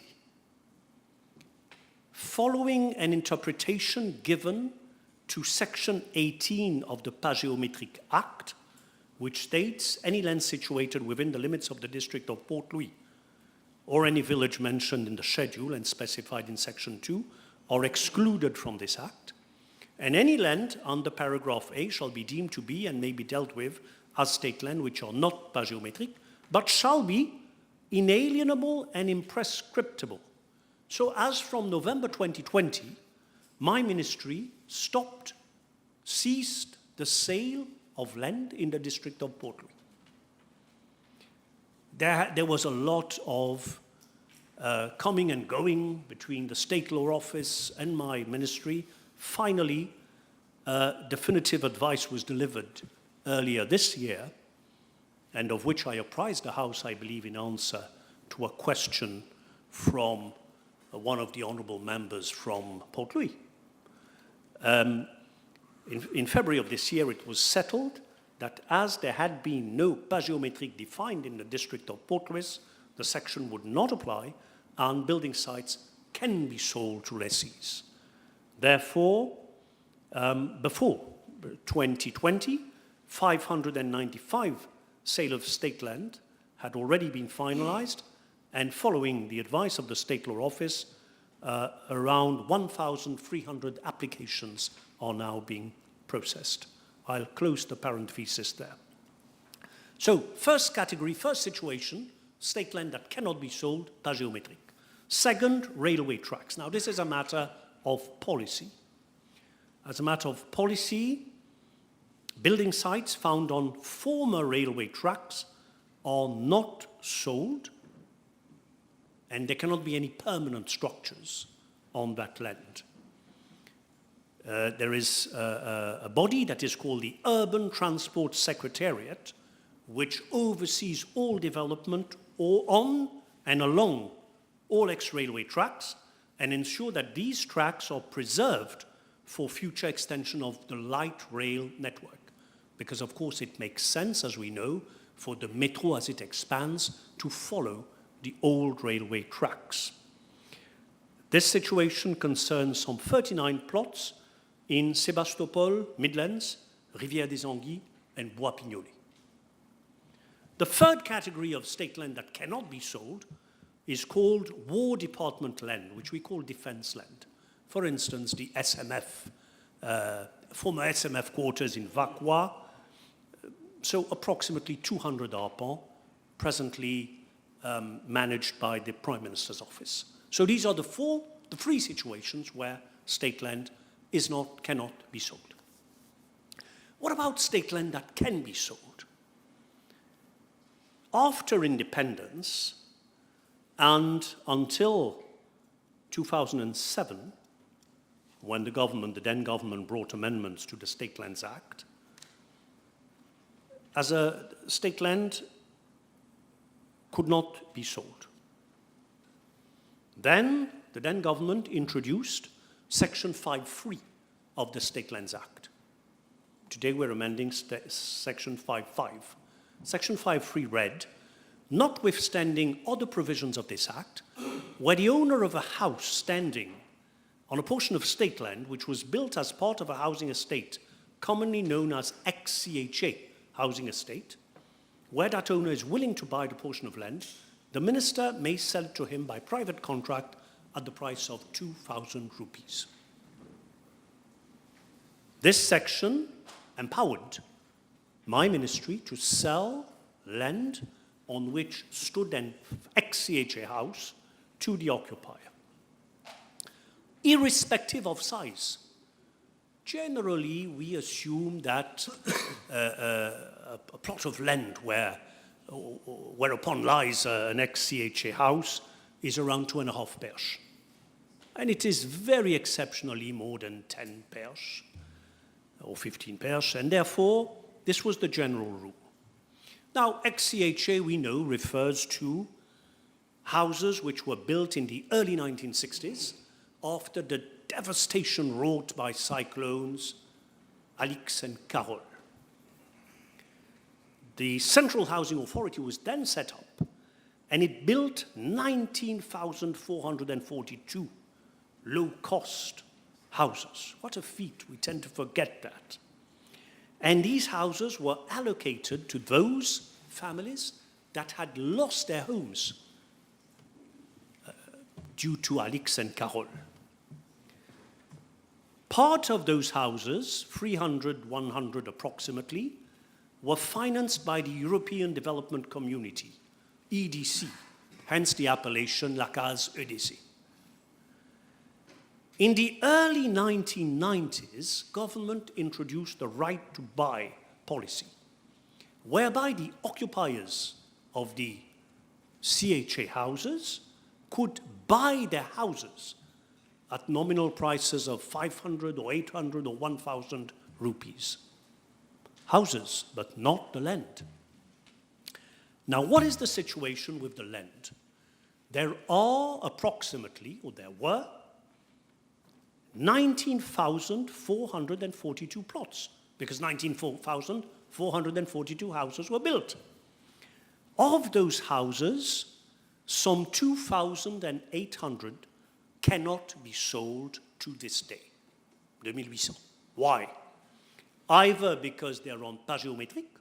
following an interpretation given to Section 18 of the Pas Géométrique Act, which states any land situated within the limits of the district of Port Louis or any village mentioned in the schedule and specified in Section 2 are excluded from this act, and any land under paragraph A shall be deemed to be and may be dealt with as state land which are not pas géométriques, but shall be inalienable and imprescriptible. So as from November 2020, my ministry ceased the sale of land in the district of Port Louis. There was a lot of coming and going between the State Law Office and my ministry. Finally, definitive advice was delivered earlier this year, and of which I apprised the House, I believe, in answer to a question from one of the honourable members from Port Louis. In February of this year, it was settled that as there had been no pas géométrique defined in the district of Port Louis, the section would not apply, and building sites can be sold to lessees. Therefore, before 2020, 595 sale of state land had already been finalized, and following the advice of the State Law Office, around 1,300 applications are now being processed. I'll close the parenthesis there. So, first category, first situation, state land that cannot be sold, pas géométrique. Second, railway tracks. Now, this is a matter of policy. As a matter of policy, building sites found on former railway tracks are not sold, and there cannot be any permanent structures on that land. There is a body that is called the Urban Transport Secretariat, which oversees all development on and along all ex-railway tracks and ensure that these tracks are preserved for future extension of the light rail network. Because, of course, it makes sense, as we know, for the metro as it expands to follow the old railway tracks. This situation concerns some 39 plots in Sébastopol, Midlands, Rivière des Anguilles, and Bois Pignolé. The third category of state land that cannot be sold is called War Department land, which we call defense land. For instance, the SMF, former SMF quarters in Vacqua, so approximately 200 arpents, presently managed by the Prime Minister's office. So these are the three situations where state land cannot be sold. What about state land that can be sold? After independence and until 2007, when the then government brought amendments to the State Lands Act, as a state land could not be sold. Then the then government introduced Section 5.3 of the State Lands Act. Today we're amending Section 5.5. Section 5.3 read, notwithstanding other provisions of this Act, where the owner of a house standing on a portion of state land which was built as part of a housing estate, commonly known as ex-CHA housing estate, where that owner is willing to buy the portion of land, the minister may sell it to him by private contract at the price of 2,000 rupees. This section empowered my ministry to sell land on which stood an ex-CHA house to the occupier, irrespective of size. Generally, we assume that a plot of land whereupon lies an ex-CHA house is around 2.5 perches. And it is very exceptionally more than 10 perches or 15 perches, and therefore, this was the general rule. Now, ex-CHA, we know, refers to houses which were built in the early 1960s after the devastation wrought by cyclones Alix and Carol. The Central Housing Authority was then set up, and it built 19,442 low-cost houses. What a feat, we tend to forget that. And these houses were allocated to those families that had lost their homes due to Alix and Carol. Part of those houses, 300, 100 approximately, were financed by the European Development Community, EDC, hence the appellation La Case EDC. In the early 1990s, government introduced the right to buy policy, whereby the occupiers of the CHA houses could buy their houses at nominal prices of 500 or 800 or 1,000 rupees. Houses, but not the land. Now, what is the situation with the land? There are approximately, or there were, 19,442 plots, because 19,442 houses were built. Of those houses, some 2,800 cannot be sold to this day, 2800. Why? Either because they're on pas géométrique,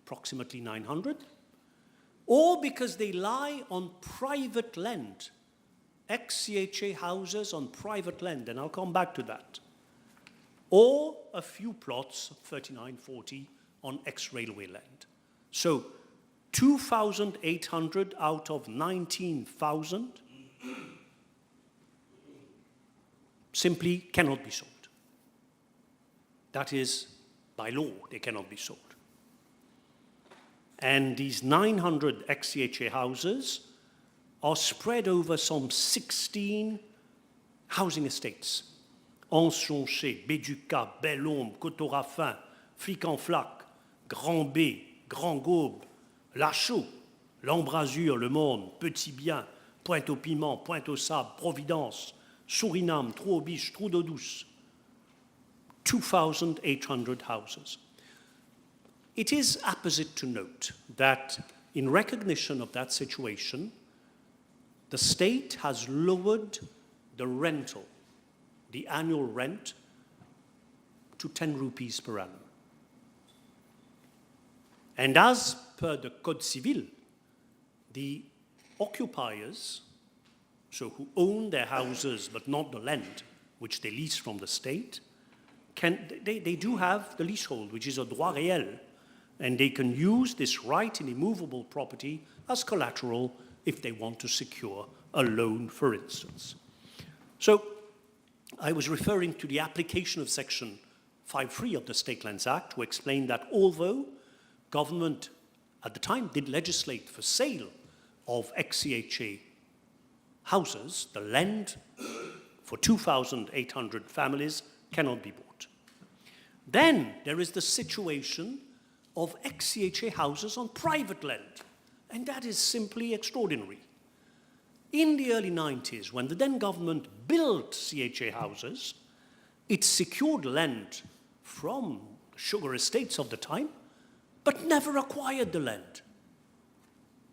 approximately 900, or because they lie on private land, ex-CHA houses on private land, and I'll come back to that, or a few plots, 39, 40, on ex-railway land. So 2,800 out of 19,000 simply cannot be sold. That is, by law, they cannot be sold. And these 900 ex-CHA houses are spread over some 16 housing estates. Anse-Jonché, Béducat, Belle-Ombre, Coteau-Raffin, Flic-en-Flac, Grand-B, Grand-Gaube, Lachaux, l'Embrasure, Le Morne, Petit-Bien, Pointe-au-Piment, Pointe-au-Sable, Providence, Suriname, Trou-aux-Biches, Trou-d'Eau-Douce. 2,800 houses. It is apposite to note that in recognition of that situation, the state has lowered the rental, the annual rent, to 10 rupees per annum. And as per the Code Civil, the occupiers, so who own their houses but not the land, which they lease from the state, they do have the leasehold, which is a droit réel, and they can use this right in immovable property as collateral if they want to secure a loan, for instance. So I was referring to the application of Section 5.3 of the State Lands Act, who explained that although government at the time did legislate for sale of ex-CHA houses, the land for 2,800 families cannot be bought. Then there is the situation of ex-CHA houses on private land, and that is simply extraordinary. In the early 90s, when the then government built CHA houses, it secured land from the sugar estates of the time, but never acquired the land.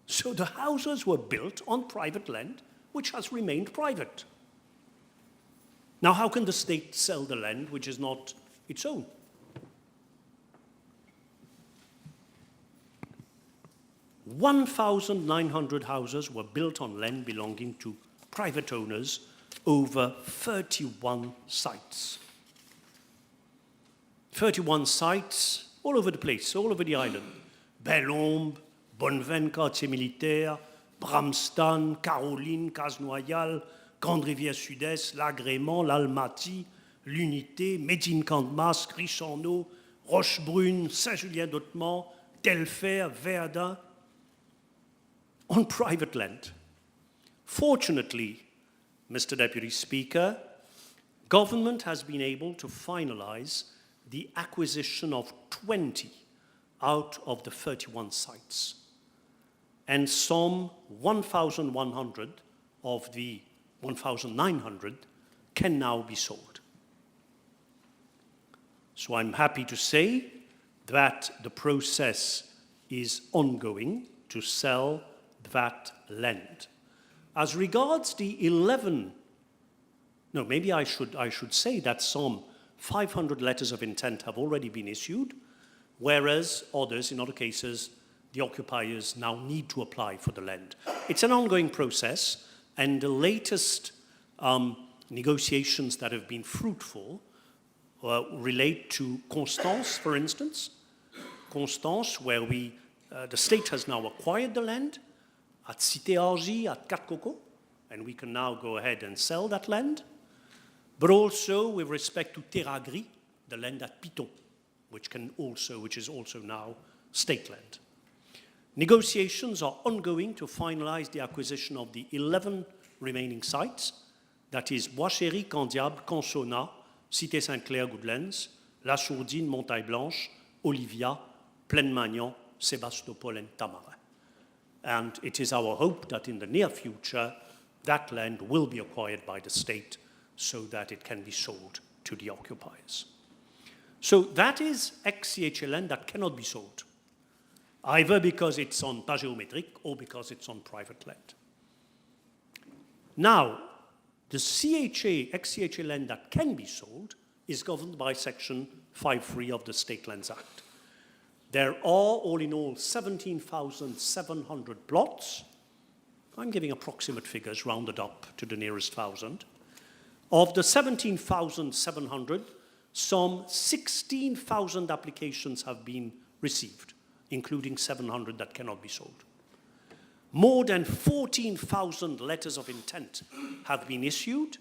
So the houses were built on private land, which has remained private. Now, how can the state sell the land which is not its own? "1,900 houses were built on land belonging to private owners over 31 sites. 31 sites all over the place, all over the island. Bellombe, Bonneveine, Quartier Militaire, Bramston, Caroline, Casnoyal, Grande-Rivière Sud-Est, l'Agrément, l'Almaty, l'Unité, Médine-Candmasque, Richenneau, Rochebrune, Saint-Julien-d'Ottemont, Telfer, Verdun, on private land. Fortunately, Mr. Deputy Speaker, government has been able to finalize the acquisition of 20 out of the 31 sites. And some 1,100 of the 1,900 can now be sold. So I'm happy to say that the process is ongoing to sell that land. As regards the 11, no, maybe I should say that some 500 letters of intent have already been issued, whereas others, in other cases, the occupiers now need to apply for the land. It's an ongoing process, and the latest negotiations that have been fruitful relate to Constance, for instance. Constance, where the state has now acquired the land, at Cité Argy, at Quatre Coco, and we can now go ahead and sell that land. But also with respect to Terragri, the land at Piton, which is also now state land. Negotiations are ongoing to finalize the acquisition of the 11 remaining sites, that is Bois Chéri, Candiable, Consona, Cité Sainte-Claire, Goodlands, La Sourdine, Montagne Blanche, Olivia, Plaine-Magnan, Sébastopol, and Tamarin. And it is our hope that in the near future, that land will be acquired by the state so that it can be sold to the occupiers. So that is ex-CHA land that cannot be sold, either because it's on pas géométrique or because it's on private land. Now, the ex-CHA land that can be sold is governed by Section 5.3 of the State Lands Act. There are, all in all, 17,700 plots. I'm giving approximate figures rounded up to the nearest thousand. Of the 17,700, some 16,000 applications have been received, including 700 that cannot be sold. More than 14,000 letters of intent have been issued,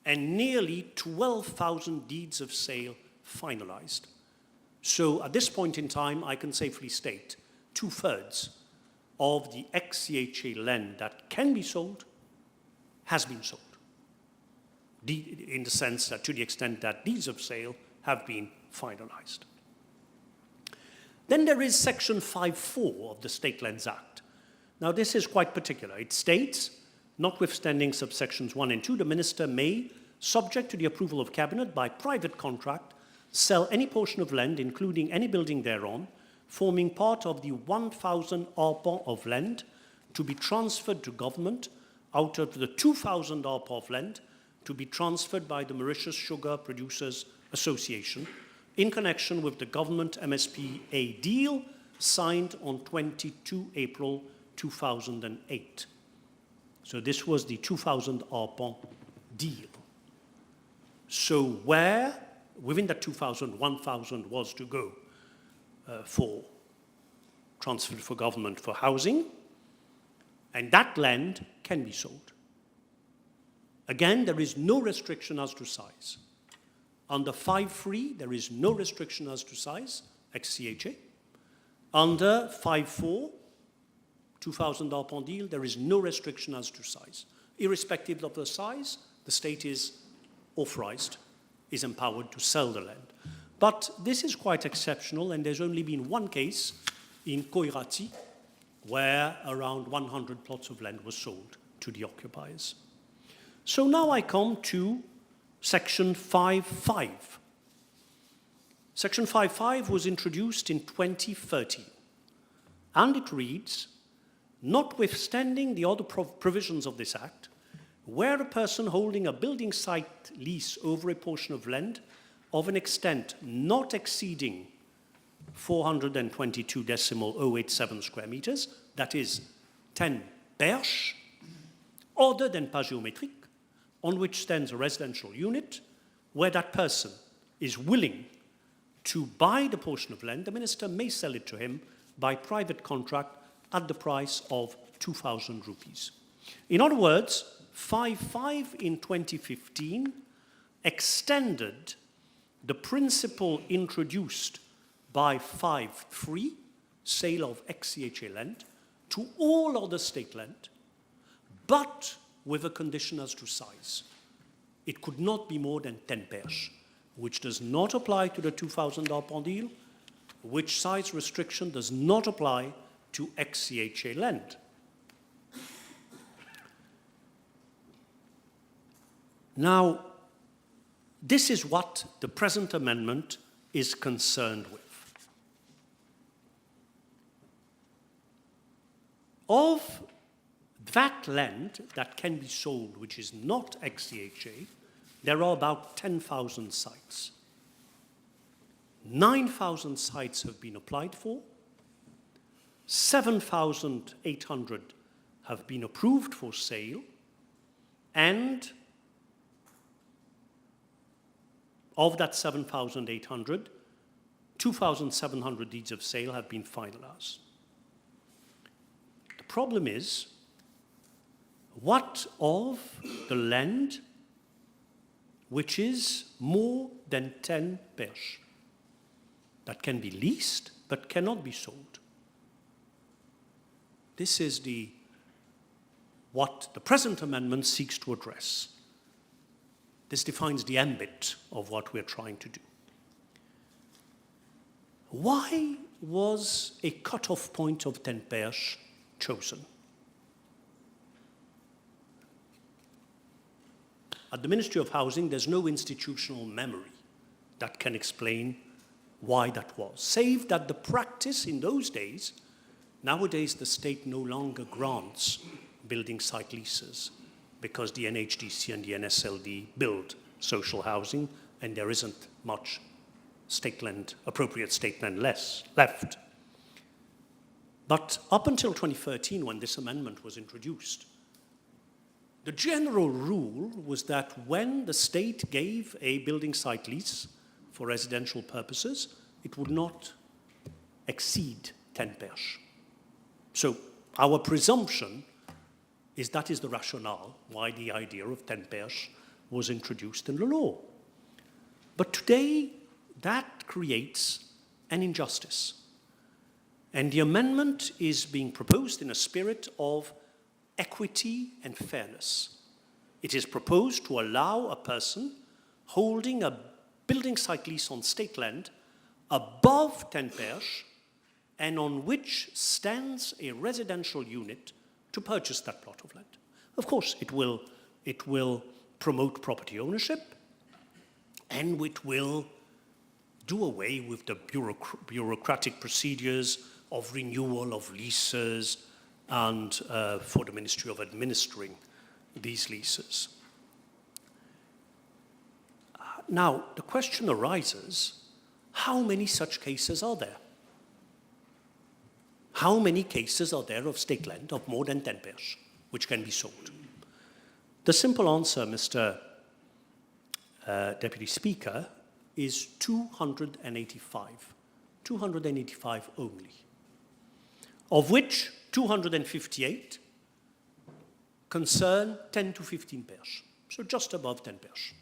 and nearly 12,000 deeds of sale finalized. So at this point in time, I can safely state 2/3 of the ex-CHA land that can be sold has been sold, in the sense that to the extent that deeds of sale have been finalized. Then there is Section 5.4 of the State Lands Act. Now this is quite particular. It states, notwithstanding subsections 1 and 2, the minister may, subject to the approval of cabinet by private contract, sell any portion of land, including any building thereon, forming part of the 1,000 arpents of land to be transferred to government out of the 2,000 arpents of land to be transferred by the Mauritius Sugar Producers Association in connection with the government MSPA deal signed on 22 April 2008. So this was the 2,000 arpents deal. So where, within that 2,000, 1,000 was to go for transfer for government for housing, and that land can be sold. Again, there is no restriction as to size. Under 5.3, there is no restriction as to size, ex-CHA. Under 5.4, 2,000 arpendile, there is no restriction as to size. Irrespective of the size, the state is authorized, is empowered to sell the land. But this is quite exceptional, and there's only been one case in Koirati where around 100 plots of land were sold to the occupiers. So now I come to Section 5.5. Section 5.5 was introduced in 2013, and it reads, notwithstanding the other provisions of this Act, where a person holding a building site lease over a portion of land of an extent not exceeding 422.087 square meters, that is 10 perches, other than pas géométrique, on which stands a residential unit, where that person is willing to buy the portion of land, the minister may sell it to him by private contract at the price of 2,000 rupees. In other words, 5.5 in 2015 extended the principle introduced by 5.3, sale of ex-CHA land, to all other state land, but with a condition as to size. It could not be more than 10 perches, which does not apply to the 2,000 arpendile, which size restriction does not apply to ex-CHA land. Now, this is what the present amendment is concerned with. Of that land that can be sold, which is not ex-CHA, there are about 10,000 sites. 9,000 sites have been applied for. 7,800 have been approved for sale, and of that 7,800, 2,700 deeds of sale have been finalized. The problem is, what of the land which is more than 10 perches that can be leased but cannot be sold? This is what the present amendment seeks to address. This defines the ambit of what we're trying to do. Why was a cutoff point of 10 perches chosen? At the Ministry of Housing, there's no institutional memory that can explain why that was, save that the practice in those days, nowadays the state no longer grants building site leases because the NHDC and the NSLD build social housing, and there isn't much state land, appropriate state land left. But up until 2013, when this amendment was introduced, the general rule was that when the state gave a building site lease for residential purposes, it would not exceed 10 perches. So our presumption is that is the rationale why the idea of 10 perches was introduced in the law. But today, that creates an injustice. And the amendment is being proposed in a spirit of equity and fairness. It is proposed to allow a person holding a building site lease on state land above 10 perches and on which stands a residential unit to purchase that plot of land. Of course, it will promote property ownership, and it will do away with the bureaucratic procedures of renewal of leases and for the Ministry of administering these leases. Now, the question arises, how many such cases are there? How many cases are there of state land of more than 10 perches which can be sold? The simple answer, Mr. Deputy Speaker, is 285. 285 only, of which 258 concern 10 to 15 perches, so just above 10 perches.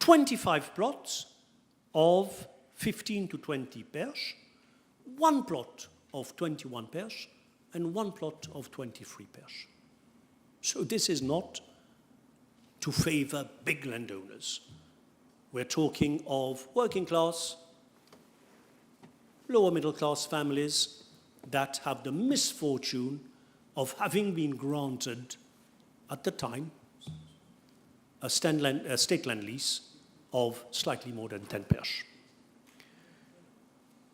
25 plots of 15 to 20 perches, 1 plot of 21 perches, and 1 plot of 23 perches. So this is not to favor big landowners. We're talking of working class, lower middle class families that have the misfortune of having been granted, at the time, a state land lease of slightly more than 10 perches.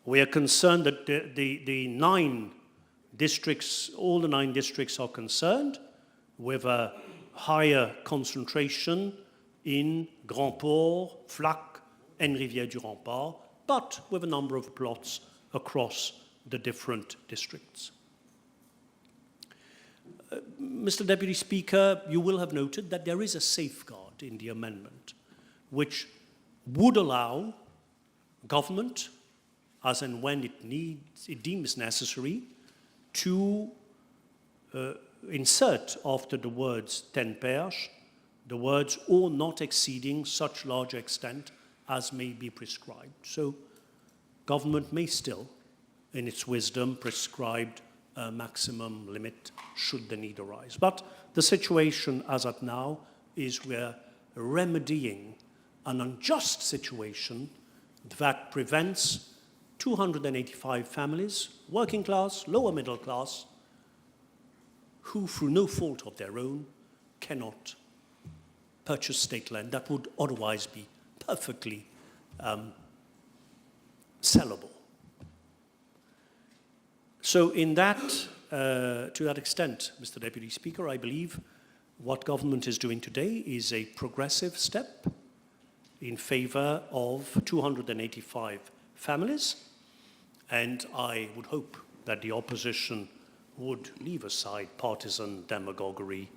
We are concerned that the 9 districts, all the 9 districts are concerned with a higher concentration in Grand Port, Flac, and Rivière-du-Rempart, but with a number of plots across the different districts. Mr. Deputy Speaker, you will have noted that there is a safeguard in the amendment which would allow government, as and when it deems necessary, to insert after the words 10 perches the words or not exceeding such large extent as may be prescribed. So government may still, in its wisdom, prescribe a maximum limit should the need arise. But the situation as at now is we're remedying an unjust situation that prevents 285 families, working class, lower middle class, who through no fault of their own cannot purchase state land that would otherwise be perfectly sellable. So in that, to that extent, Mr. Deputy Speaker, I believe what government is doing today is a progressive step in favor of 285 families, and I would hope that the opposition would leave aside partisan demagoguery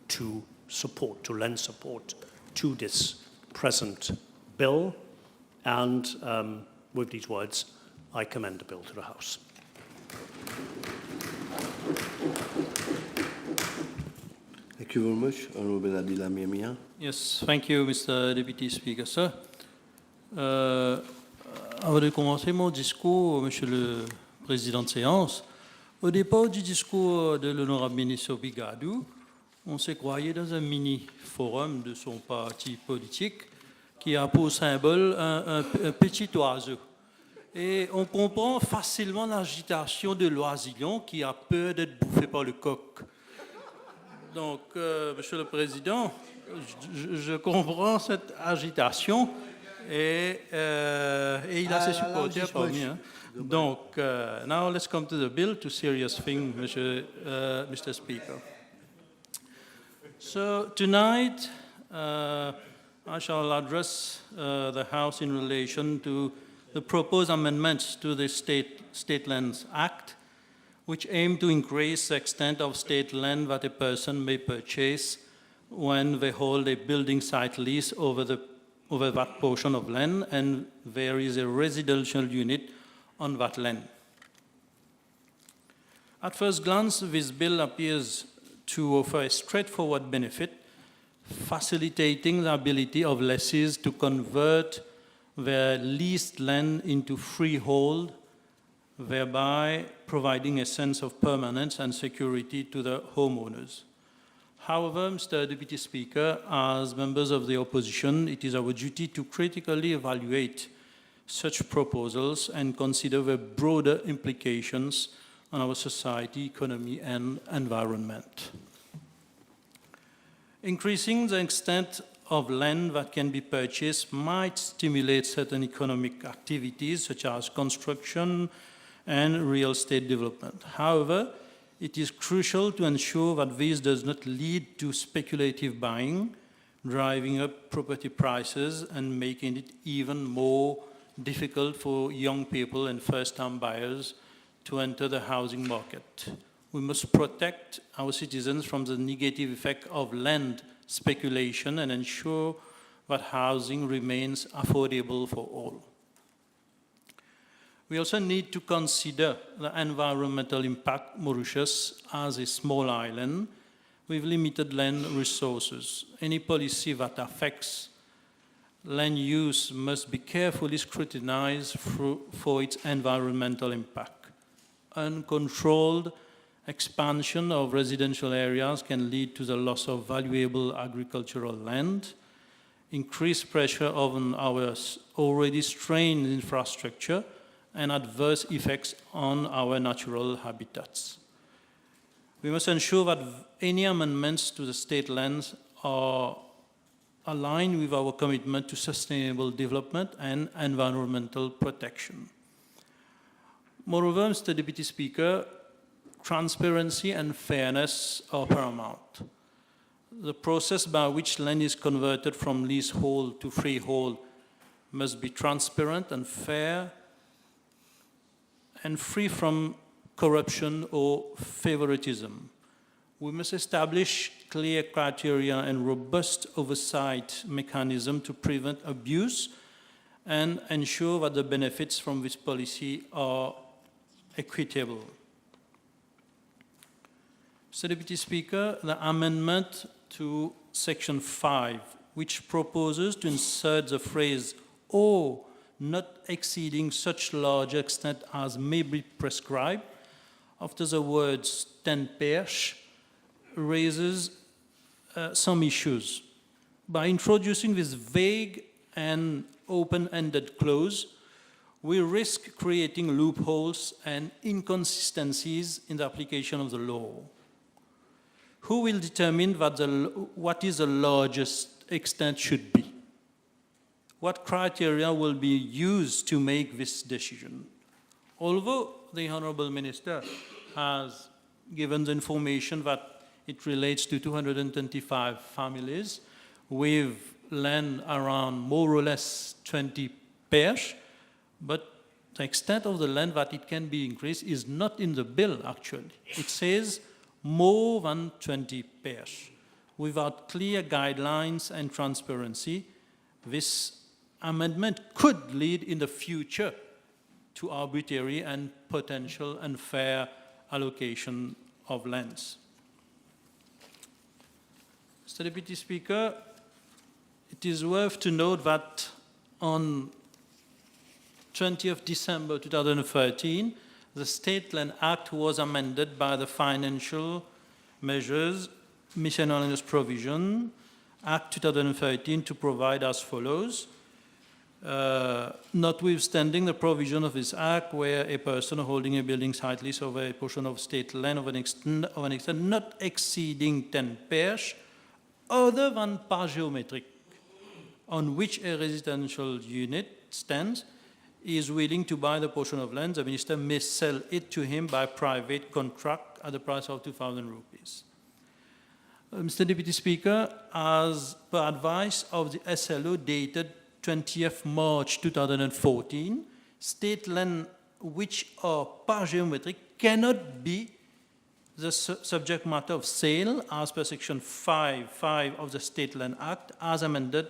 to support, to lend support to this present bill. And with these words, I commend the bill to the House. Thank you very much. Honorable Adila Miamia. Yes, thank you, Mr. Deputy Speaker, sir. Avant de commencer mon discours, Monsieur le Président de séance, au départ du discours de l'honorable ministre Bigadou, on s'est croyé dans un mini-forum de son parti politique qui a pour symbole un petit oiseau. Et on comprend facilement l'agitation de l'oisillon qui a peur d'être bouffé par le coq. Donc, Monsieur le Président, je comprends cette agitation et il a ses supporters parmi. Donc, now let's come to the bill, to serious thing, Mr. Speaker. So tonight, I shall address the House in relation to the proposed amendments to the State Lands Act, which aim to increase the extent of state land that a person may purchase when they hold a building site lease over that portion of land and there is a residential unit on that land. At first glance, this bill appears to offer a straightforward benefit, facilitating the ability of lessees to convert their leased land into freehold, thereby providing a sense of permanence and security to the homeowners. However, Mr. Deputy Speaker, as members of the opposition, it is our duty to critically evaluate such proposals and consider the broader implications on our society, economy, and environment. Increasing the extent of land that can be purchased might stimulate certain economic activities such as construction and real estate development. However, it is crucial to ensure that this does not lead to speculative buying, driving up property prices and making it even more difficult for young people and first-time buyers to enter the housing market. We must protect our citizens from the negative effect of land speculation and ensure that housing remains affordable for all. We also need to consider the environmental impact of Mauritius as a small island with limited land resources. Any policy that affects land use must be carefully scrutinized for its environmental impact. Uncontrolled expansion of residential areas can lead to the loss of valuable agricultural land, increased pressure on our already strained infrastructure, and adverse effects on our natural habitats. We must ensure that any amendments to the state lands are aligned with our commitment to sustainable development and environmental protection. Moreover, Mr. Deputy Speaker, transparency and fairness are paramount. The process by which land is converted from leasehold to freehold must be transparent and fair and free from corruption or favoritism. We must establish clear criteria and robust oversight mechanism to prevent abuse and ensure that the benefits from this policy are equitable. Mr. Deputy Speaker, the amendment to Section 5, which proposes to insert the phrase "or not exceeding such large extent as may be prescribed" after the words 10 perches, raises some issues. By introducing this vague and open-ended clause, we risk creating loopholes and inconsistencies in the application of the law. Who will determine what is the largest extent should be? What criteria will be used to make this decision? Although the Honourable Minister has given the information that it relates to 225 families with land around more or less 20 perches, but the extent of the land that it can be increased is not in the bill, actually. It says more than 20 perches. Without clear guidelines and transparency, this amendment could lead in the future to arbitrary and potential unfair allocation of lands. Mr. Deputy Speaker, it is worth to note that on 20th December 2013, the State Land Act was amended by the Financial Measures Miscellaneous Provision Act 2013 to provide as follows. Notwithstanding the provision of this Act where a person holding a building site lease over a portion of state land of an extent not exceeding 10 perches other than par geometric on which a residential unit stands is willing to buy the portion of land, the minister may sell it to him by private contract at the price of 2,000 rupees. Mr. Deputy Speaker, as per advice of the SLO dated 20th March 2014, state land which are par geometric cannot be the subject matter of sale as per Section 5.5 of the State Land Act as amended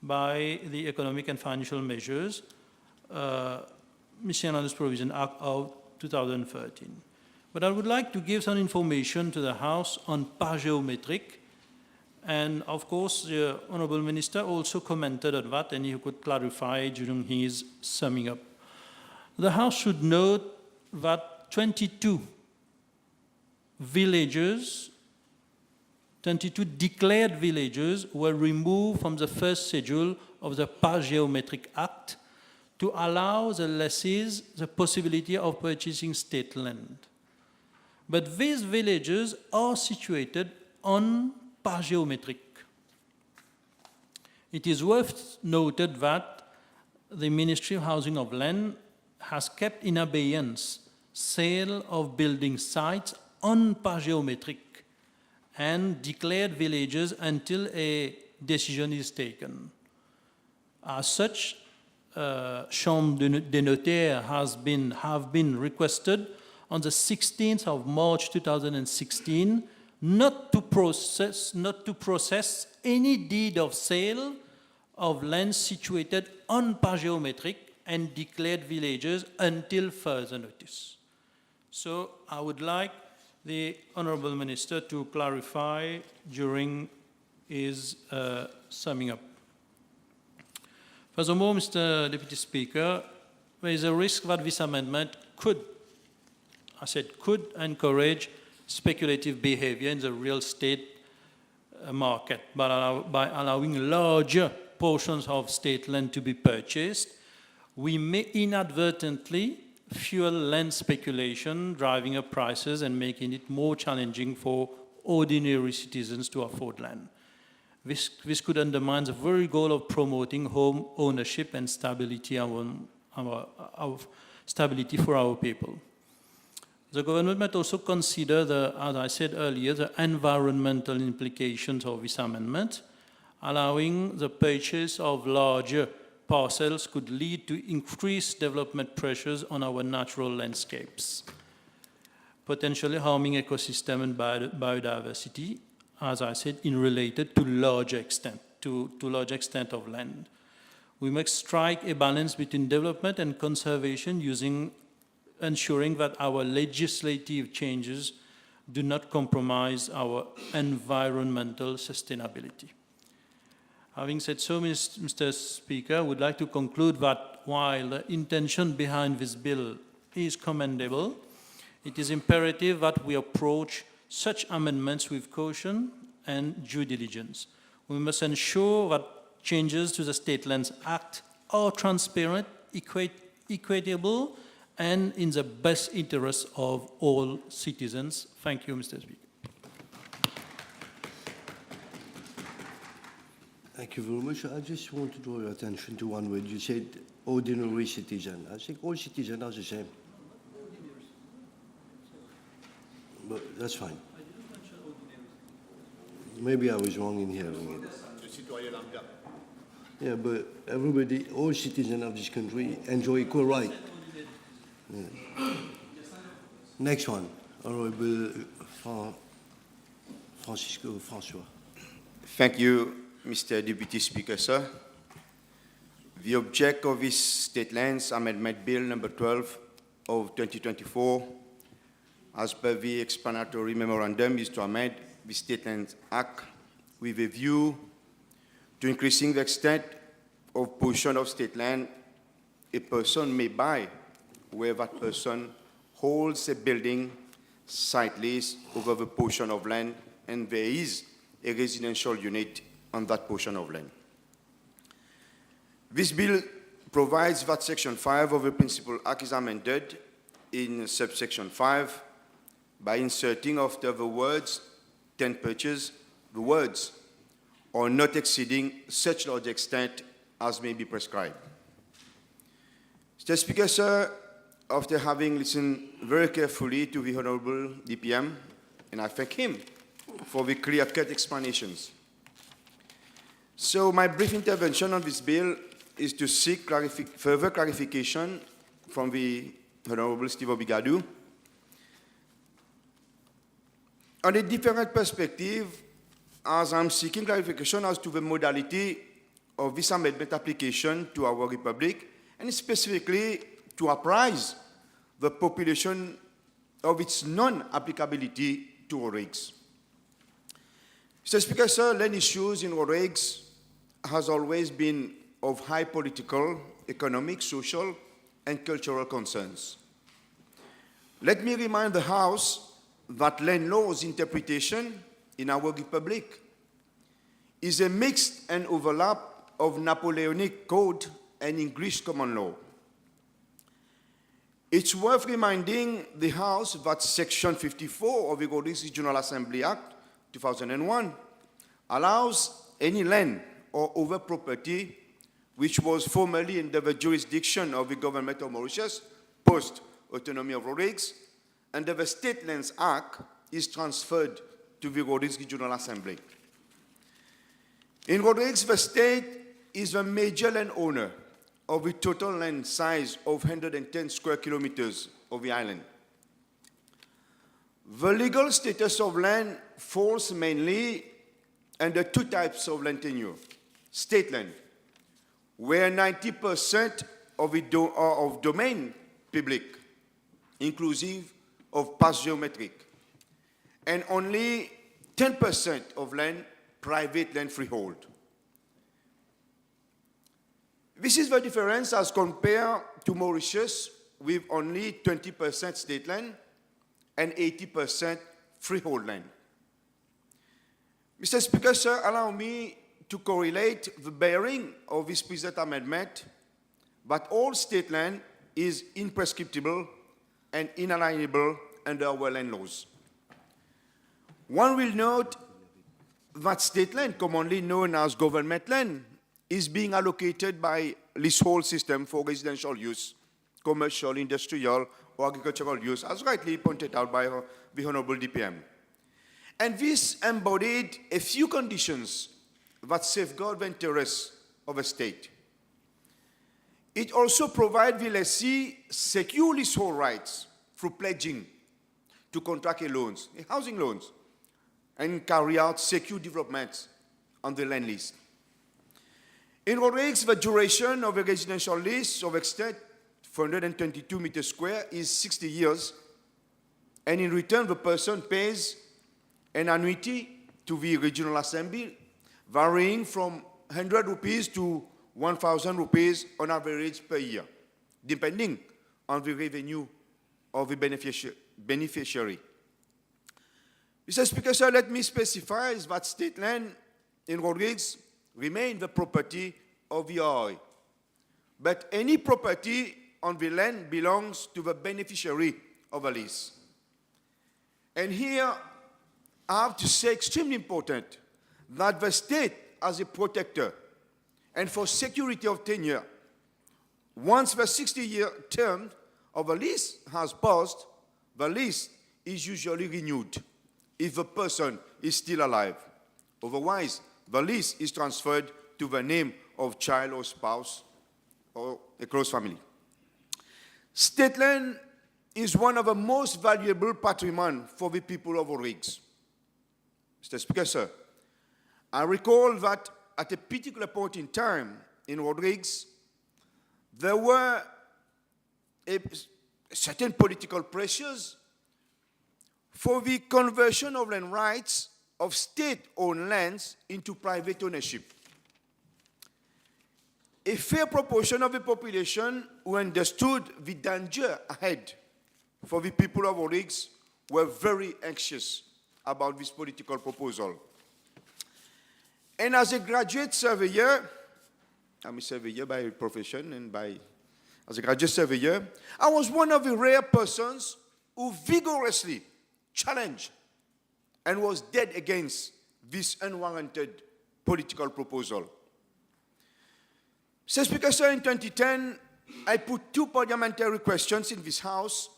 by the Economic and Financial Measures Miscellaneous Provision Act of 2013. But I would like to give some information to the House on par geometric, and of course the Honourable Minister also commented on that and he could clarify during his summing up. The House should note that 22 declared villages were removed from the first schedule of the Par Geometric Act to allow the lessees the possibility of purchasing state land. But these villages are situated on par geometric. It is worth noted that the Ministry of Housing of Land has kept in abeyance sale of building sites on par geometric and declared villages until a decision is taken. As such, Chambre des Notaires have been requested on the 16th of March 2016 not to process any deed of sale of land situated on par geometric and declared villages until further notice. So I would like the Honourable Minister to clarify during his summing up. Furthermore, Mr. Deputy Speaker, there is a risk that this amendment could encourage speculative behavior in the real estate market by allowing larger portions of state land to be purchased. We may inadvertently fuel land speculation, driving up prices and making it more challenging for ordinary citizens to afford land. This could undermine the very goal of promoting home ownership and stability, stability for our people. The government might also consider, as I said earlier, the environmental implications of this amendment. Allowing the purchase of larger parcels could lead to increased development pressures on our natural landscapes, potentially harming ecosystem and biodiversity, as I said, in related to large extent of land. We must strike a balance between development and conservation, ensuring that our legislative changes do not compromise our environmental sustainability. Having said so, Mr. Speaker, I would like to conclude that while the intention behind this bill is commendable, it is imperative that we approach such amendments with caution and due diligence. We must ensure that changes to the State Lands Act are transparent, equitable, and in the best interest of all citizens. Thank you, Mr. Speaker. Thank you very much. I just want to draw your attention to one word. You said ordinary citizen. I think all citizens are the same. But that's fine. Maybe I was wrong in hearing it. Yeah, but everybody, all citizens of this country enjoy equal rights. Yeah. Next one, Honorable François. Thank you, Mr. Deputy Speaker, sir. The object of this State Lands Amendment Bill number 12 of 2024, as per the explanatory memorandum, is to amend the State Lands Act with a view to increasing the extent of portion of state land a person may buy, where that person holds a building site lease over the portion of land and there is a residential unit on that portion of land. This bill provides that Section 5 of the Principal Act is amended in subsection 5 by inserting after the words "10 purchase" the words "or not exceeding such large extent as may be prescribed." Mr. Speaker, sir, after having listened very carefully to the Honourable DPM, and I thank him for the clear-cut explanations. So my brief intervention on this bill is to seek further clarification from the Honourable Steve Obigadou on a different perspective, as I'm seeking clarification as to the modality of this amendment application to our Republic, and specifically to apprise the population of its non-applicability to ROREGs. Mr. Speaker, sir, land issues in ROREGs has always been of high political, economic, social, and cultural concerns. Let me remind the House that land law's interpretation in our Republic is a mixed and overlap of Napoleonic Code and English common law. It's worth reminding the House that Section 54 of the Mauritius National Assembly Act 2001 allows any land or other property which was formerly under the jurisdiction of the government of Mauritius, post-autonomy of ROREGs, under the State Lands Act is transferred to the Mauritius Regional Assembly. In ROREGs, the state is the major landowner of the total land size of 110 square kilometers of the island. The legal status of land falls mainly under two types of land tenure. State land, where 90% of it of domain public, inclusive of past geometric, and only 10% of land private land freehold. This is the difference as compared to Mauritius with only 20% state land and 80% freehold land. Mr. Speaker, sir, allow me to correlate the bearing of this present amendment that all state land is imprescriptible and inalienable under our land laws. One will note that state land, commonly known as government land, is being allocated by leasehold system for residential use, commercial, industrial, or agricultural use, as rightly pointed out by the Honorable DPM. And this embodied a few conditions that safeguard the interests of a state. It also provides the lessee secure leasehold rights through pledging to contract loans, housing loans, and carry out secure developments on the land lease. In Rodrigues, the duration of a residential lease of extent 422 meters square is 60 years, and in return, the person pays an annuity to the Regional Assembly, varying from 100 rupees to 1,000 rupees on average per year, depending on the revenue of the beneficiary. Mr. Speaker, sir, let me specify that state land in Rodrigues remain the property of the ROI. But any property on the land belongs to the beneficiary of a lease. And here, I have to say, extremely important, that the state, as a protector, and for security of tenure, once the 60-year term of a lease has passed, the lease is usually renewed if the person is still alive. Otherwise, the lease is transferred to the name of child or spouse or a close family. State land is one of the most valuable patrimony for the people of Rodrigues. Mr. Speaker, sir, I recall that at a particular point in time in Rodrigues, there were certain political pressures for the conversion of land rights of state-owned lands into private ownership. A fair proportion of the population who understood the danger ahead for the people of Rodrigues were very anxious about this political proposal. And as a graduate surveyor, I'm a surveyor by profession and as a graduate surveyor, I was one of the rare persons who vigorously challenged and was dead against this unwarranted political proposal. Mr. Speaker, sir, in 2010, I put 2 parliamentary questions in this House,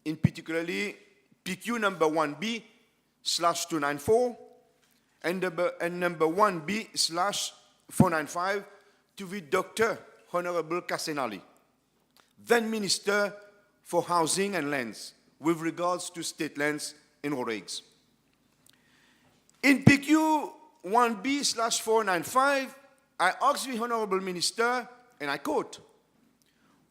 in particularly PQ number 1B/294 and number 1B/495 to the Dr. Honorable Kassenali, then Minister for Housing and Lands, with regards to state lands in Rodrigues. In PQ 1B/495, I asked the Honorable Minister, and I quote,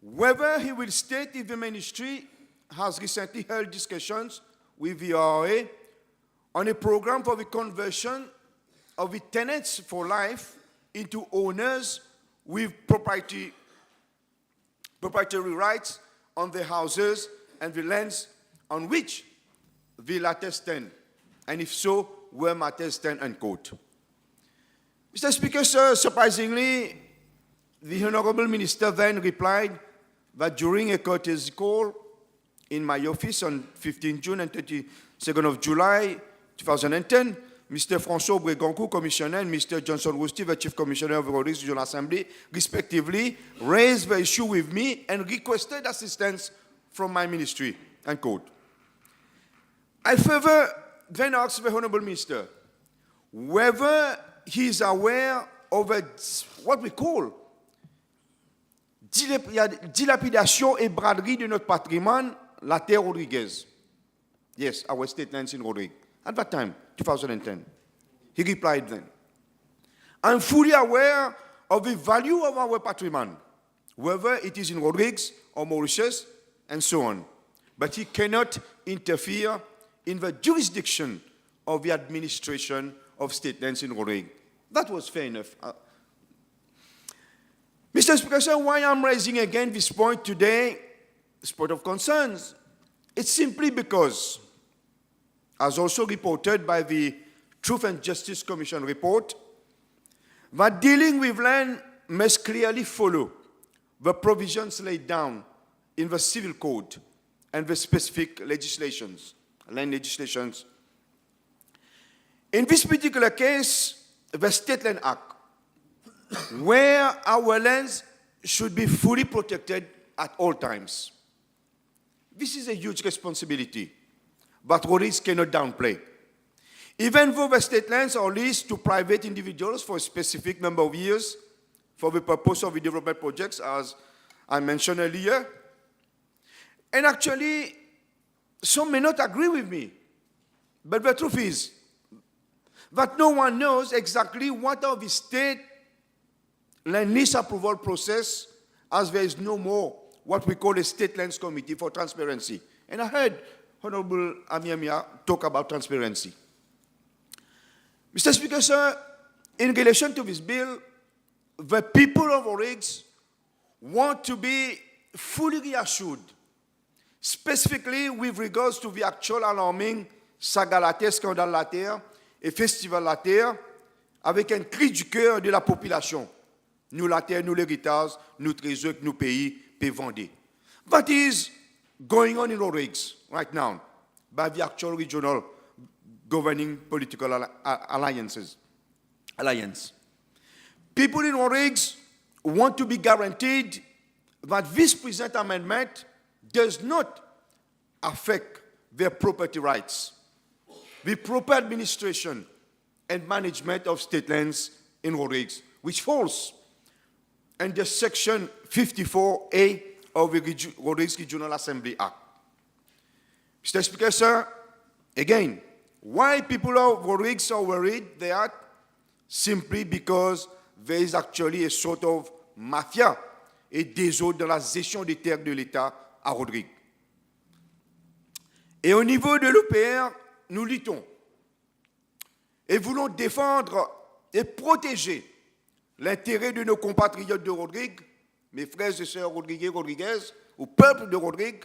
whether he will state if the Ministry has recently held discussions with the RRA on a program for the conversion of the tenants for life into owners with proprietary rights on the houses and the lands on which the latter stand, and if so, where matters stand, unquote. Mr. Speaker, sir, surprisingly, the Honorable Minister then replied that during a courtesy call in my office on 15 June and 22nd of July 2010, Mr. François Bregancourt, Commissioner, and Mr. Johnson Rousty, the Chief Commissioner of the Maurice Regional Assembly, respectively, raised the issue with me and requested assistance from my ministry, unquote. I further then asked the Honorable Minister whether he is aware of what we call dilapidation et braderie de notre patrimoine, la terre Rodriguez. Yes, our state lands in Rodrigues. At that time, 2010. He replied then, I'm fully aware of the value of our patrimony, whether it is in Rodrigues or Mauritius, and so on. But he cannot interfere in the jurisdiction of the administration of state lands in Rodrigues. That was fair enough. Mr. Speaker, sir, why I'm raising again this point today, this point of concerns, it's simply because, as also reported by the Truth and Justice Commission report, that dealing with land must clearly follow the provisions laid down in the Civil Code and the specific legislations, land legislations. In this particular case, the State Land Act, where our lands should be fully protected at all times. This is a huge responsibility, but Maurice cannot downplay. Even though the state lands are leased to private individuals for a specific number of years for the purpose of the development projects, as I mentioned earlier, and actually, some may not agree with me, but the truth is that no one knows exactly what are the state land lease approval process, as there is no more what we call a State Lands Committee for Transparency. And I heard Honorable Amiamia talk about transparency. Mr. Speaker, sir, in relation to this bill, the people of Maurice want to be fully reassured, specifically with regards to the actual alarming saga later, scandale later et festival later, avec un cri du cœur de la population. Nous la terre, nous l'héritage, nous trésor que nous pays peut vendre. What is going on in Maurice right now by the actual regional governing political alliance? People in Maurice want to be guaranteed that this present amendment does not affect their property rights, the proper administration and management of state lands in Maurice, which falls under Section 54A of the Maurice Regional Assembly Act. Mr. Speaker, sir, again, why people of Maurice are worried that? Simply because there is actually a sort of mafia et désordre dans la gestion des terres de l'État à Rodrigue. Et au niveau de l'EPR, nous luttons et voulons défendre et protéger l'intérêt de nos compatriotes de Rodrigue, mes frères et sœurs rodriguais, rodriguaises, au peuple de Rodrigue,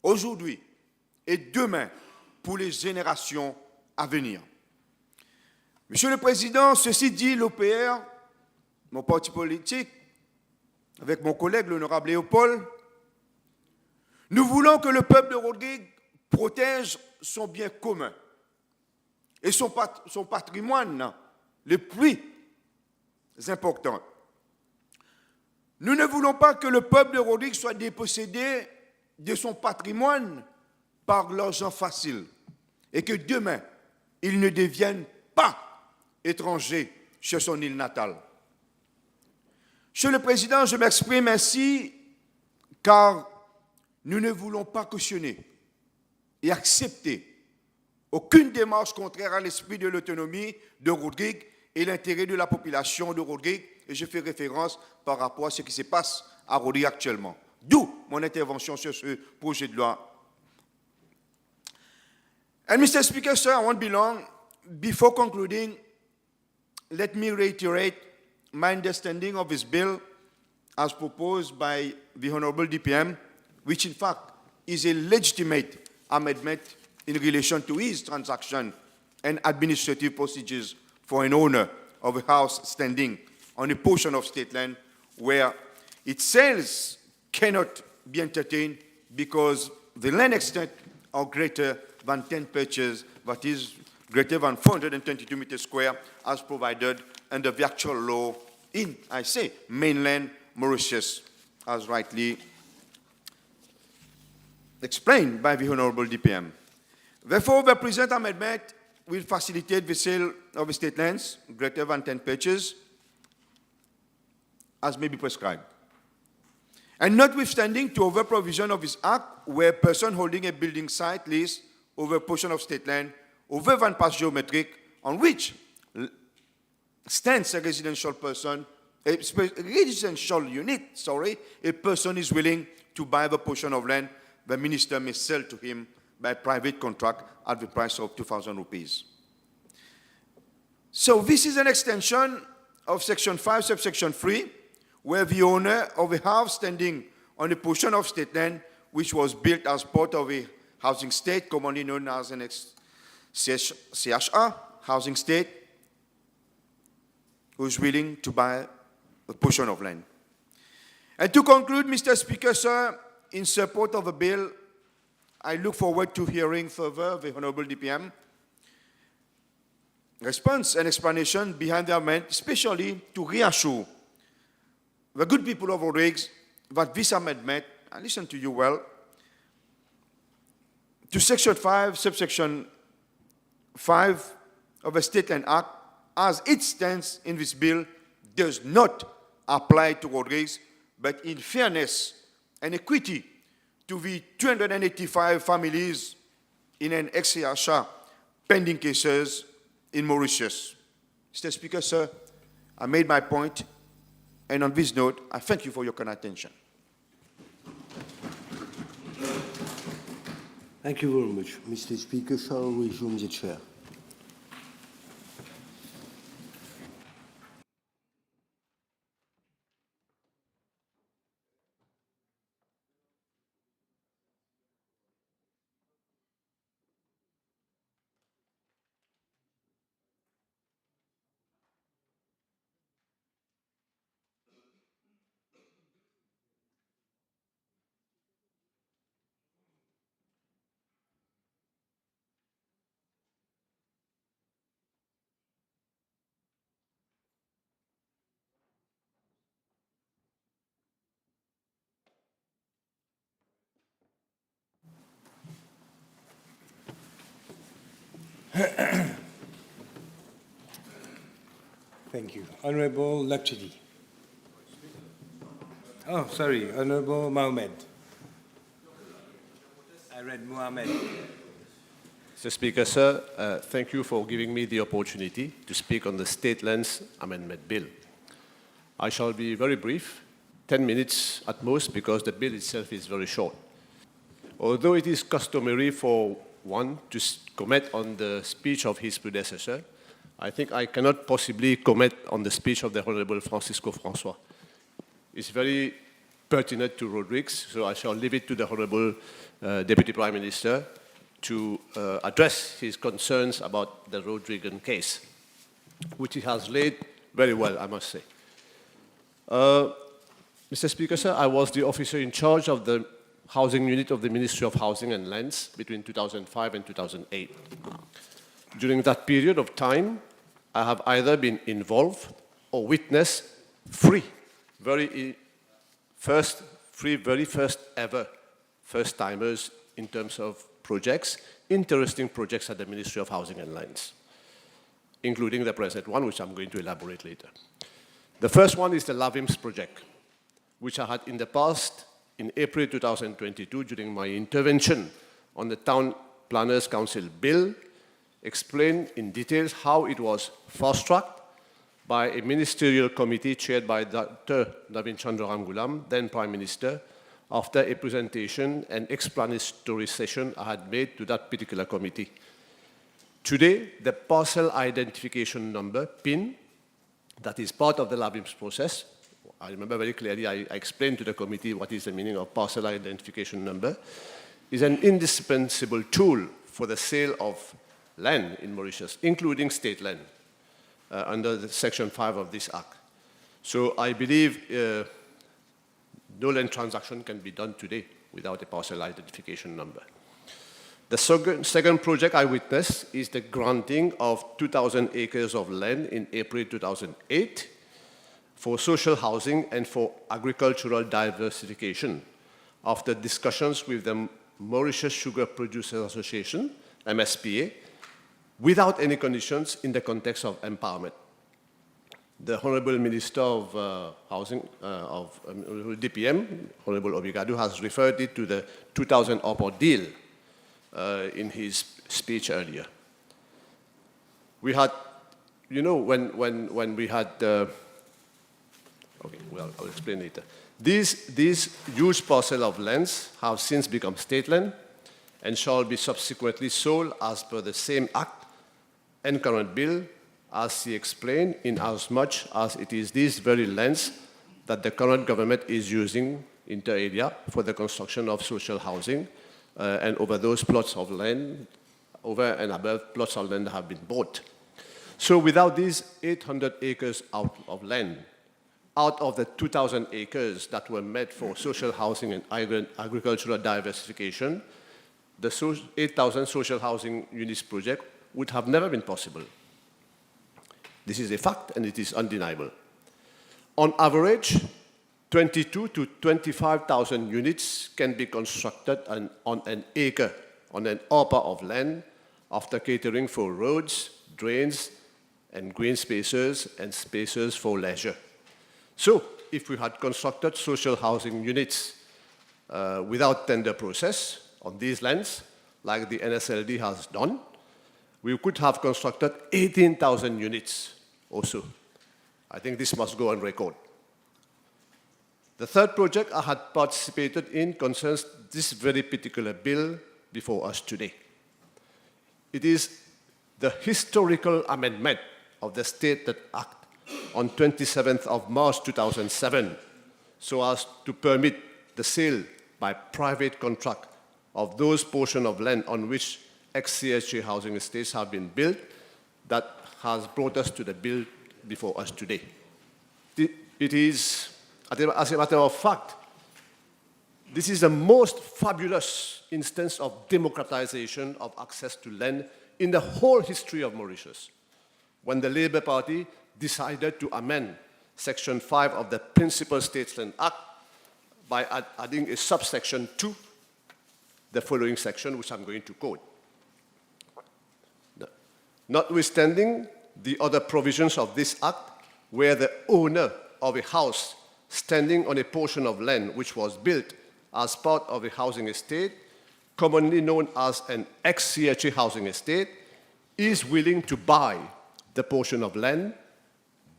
aujourd'hui et demain pour les générations à venir. Monsieur le Président, ceci dit, l'OPR, mon parti politique, avec mon collègue l'honorable Léopold, nous voulons que le peuple de Rodrigue protège son bien commun et son patrimoine le plus important. Nous ne voulons pas que le peuple de Rodrigue soit dépossédé de son patrimoine par l'argent facile et que demain, il ne devienne pas étranger sur son île natale. Monsieur le Président, je m'exprime ainsi car nous ne voulons pas cautionner et accepter aucune démarche contraire à l'esprit de l'autonomie de Rodrigue et l'intérêt de la population de Rodrigue, et je fais référence par rapport à ce qui se passe à Rodrigue actuellement. D'où mon intervention sur ce projet de loi. And Mr. Speaker, sir, I won't be long. Before concluding, let me reiterate my understanding of this bill as proposed by the Honorable DPM, which in fact is a legitimate amendment in relation to his transaction and administrative procedures for an owner of a house standing on a portion of state land where its sales cannot be entertained because the land extent are greater than 10 patches, that is greater than 422 meters square, as provided under the actual law in, I say, mainland Mauritius, as rightly explained by the Honorable DPM. Therefore, the present amendment will facilitate the sale of estate lands greater than 10 patches, as may be prescribed. And notwithstanding to other provision of this Act, where a person holding a building site lease over a portion of state land over one pass geometric on which stands a residential person, a residential unit, a person is willing to buy the portion of land, the minister may sell to him by private contract at the price of 2,000 rupees. So this is an extension of Section 5, subsection 3, where the owner of a house standing on a portion of state land which was built as part of a housing state, commonly known as an CHR, housing state, who's willing to buy a portion of land. And to conclude, Mr. Speaker, sir, in support of the bill, I look forward to hearing further the Honourable DPM response and explanation behind the amendment, especially to reassure the good people of Rodrigues that this amendment, I listen to you well, to Section 5, subsection 5 of the State Land Act, as it stands in this bill, does not apply to Rodrigues, but in fairness and equity to the 285 families in an ex-CHR pending cases in Mauritius. Mr. Speaker, sir, I made my point, and on this note, I thank you for your kind attention. Thank you very much. Mr. Speaker shall resume the chair. Thank you. Honorable Lakshidi. Oh, sorry, Honorable Mohammed. I read Mohammed. Mr. Speaker, sir, thank you for giving me the opportunity to speak on the State Lands Amendment Bill. I shall be very brief, 10 minutes at most, because the bill itself is very short. Although it is customary for one to comment on the speech of his predecessor, I think I cannot possibly comment on the speech of the Honorable Francisco François. It's very pertinent to Rodrigues, so I shall leave it to the Honorable Deputy Prime Minister to address his concerns about the Rodrigues case, which he has laid very well, I must say. Mr. Speaker, sir, I was the officer in charge of the housing unit of the Ministry of Housing and Lands between 2005 and 2008. During that period of time, I have either been involved or witnessed very first ever first-timers in terms of projects, interesting projects at the Ministry of Housing and Lands, including the present one, which I'm going to elaborate later. The first one is the Lavims project, which I had in the past, in April 2022, during my intervention on the Town Planners Council bill, explained in detail how it was fast-tracked by a ministerial committee chaired by Dr. Navin Chandra Ramgoolam, then Prime Minister, after a presentation and explanatory session I had made to that particular committee. Today, the parcel identification number, PIN, that is part of the Lavims process, I remember very clearly I explained to the committee what is the meaning of parcel identification number, is an indispensable tool for the sale of land in Mauritius, including state land, under the Section 5 of this Act. So I believe no land transaction can be done today without a parcel identification number. The second project I witnessed is the granting of 2,000 acres of land in April 2008 for social housing and for agricultural diversification after discussions with the Mauritius Sugar Producers Association, MSPA, without any conditions in the context of empowerment. The Honorable Minister of Housing, DPM, Honorable Obigadu, has referred it to the 2000 OPPO deal in his speech earlier. We had, you know, when we had, okay, well, I'll explain later. These huge parcel of lands have since become state land and shall be subsequently sold as per the same Act and current bill, as he explained, in as much as it is these very lands that the current government is using inter alia for the construction of social housing and over those plots of land, over and above plots of land that have been bought. So without these 800 acres out of land, out of the 2,000 acres that were meant for social housing and agricultural diversification, the 8,000 social housing units project would have never been possible. This is a fact, and it is undeniable. On average, 22 to 25,000 units can be constructed on an acre, on an acre of land, after catering for roads, drains, and green spaces, and spaces for leisure. So, if we had constructed social housing units without tender process on these lands, like the NSLD has done, we could have constructed 18,000 units also. I think this must go on record. The third project I had participated in concerns this very particular bill before us today. It is the historical amendment of the State Act on 27th of March 2007, so as to permit the sale by private contract of those portions of land on which ex-CHA housing estates have been built, that has brought us to the bill before us today. It is, as a matter of fact, this is the most fabulous instance of democratization of access to land in the whole history of Mauritius, when the Labour Party decided to amend Section 5 of the Principal Statesland Act by adding a subsection to the following section, which I'm going to quote. Notwithstanding the other provisions of this act, where the owner of a house standing on a portion of land which was built as part of a housing estate, commonly known as an ex-CHA housing estate, is willing to buy the portion of land,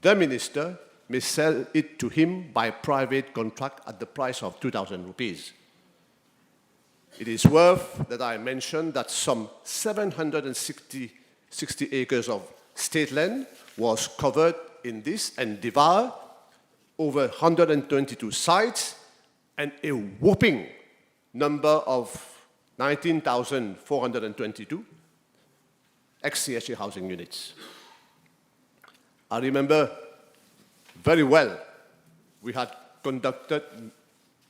the minister may sell it to him by private contract at the price of 2,000 rupees. It is worth that I mention that some 760 acres of state land was covered in this and devoured, over 122 sites, and a whopping number of 19,422 ex-CHA housing units. I remember very well we had conducted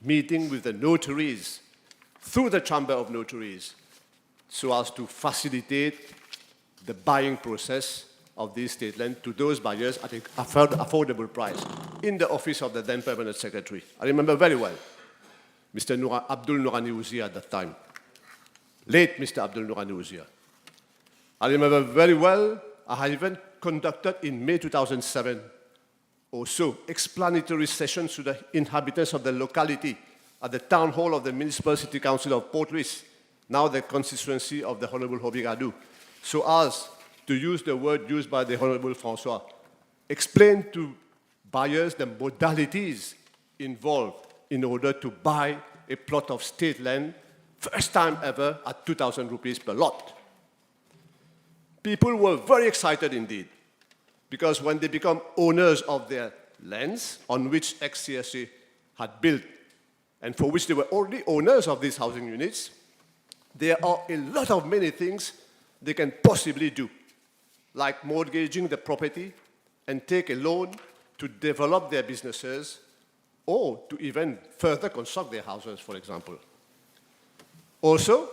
meeting with the notaries through the Chamber of Notaries so as to facilitate the buying process of these state land to those buyers at an affordable price in the office of the then Permanent Secretary. I remember very well Mr. Abdul Nourani Uzia at that time, late Mr. Abdul Nourani Uzia. I remember very well I had even conducted in May 2007 or so explanatory sessions to the inhabitants of the locality at the town hall of the Municipal City Council of Port Louis, now the constituency of the Honorable Hobigadu, so as to use the word used by the Honorable Francois, explain to buyers the modalities involved in order to buy a plot of state land, first time ever at 2,000 rupees per lot. People were very excited indeed, because when they become owners of their lands on which ex-CSA had built, and for which they were already owners of these housing units, there are a lot of many things they can possibly do, like mortgaging the property and take a loan to develop their businesses or to even further construct their houses, for example. Also,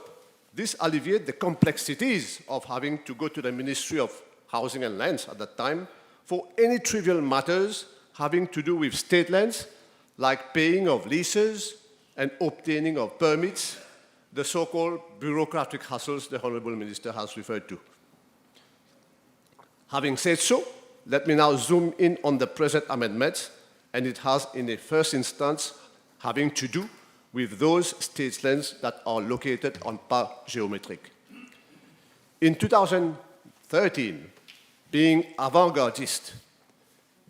this alleviated the complexities of having to go to the Ministry of Housing and Lands at that time for any trivial matters having to do with state lands, like paying of leases and obtaining of permits, the so-called bureaucratic hassles the Honorable Minister has referred to. Having said so, let me now zoom in on the present amendments, and it has, in the first instance, having to do with those state lands that are located on par geometric. In 2013, being avant-gardist,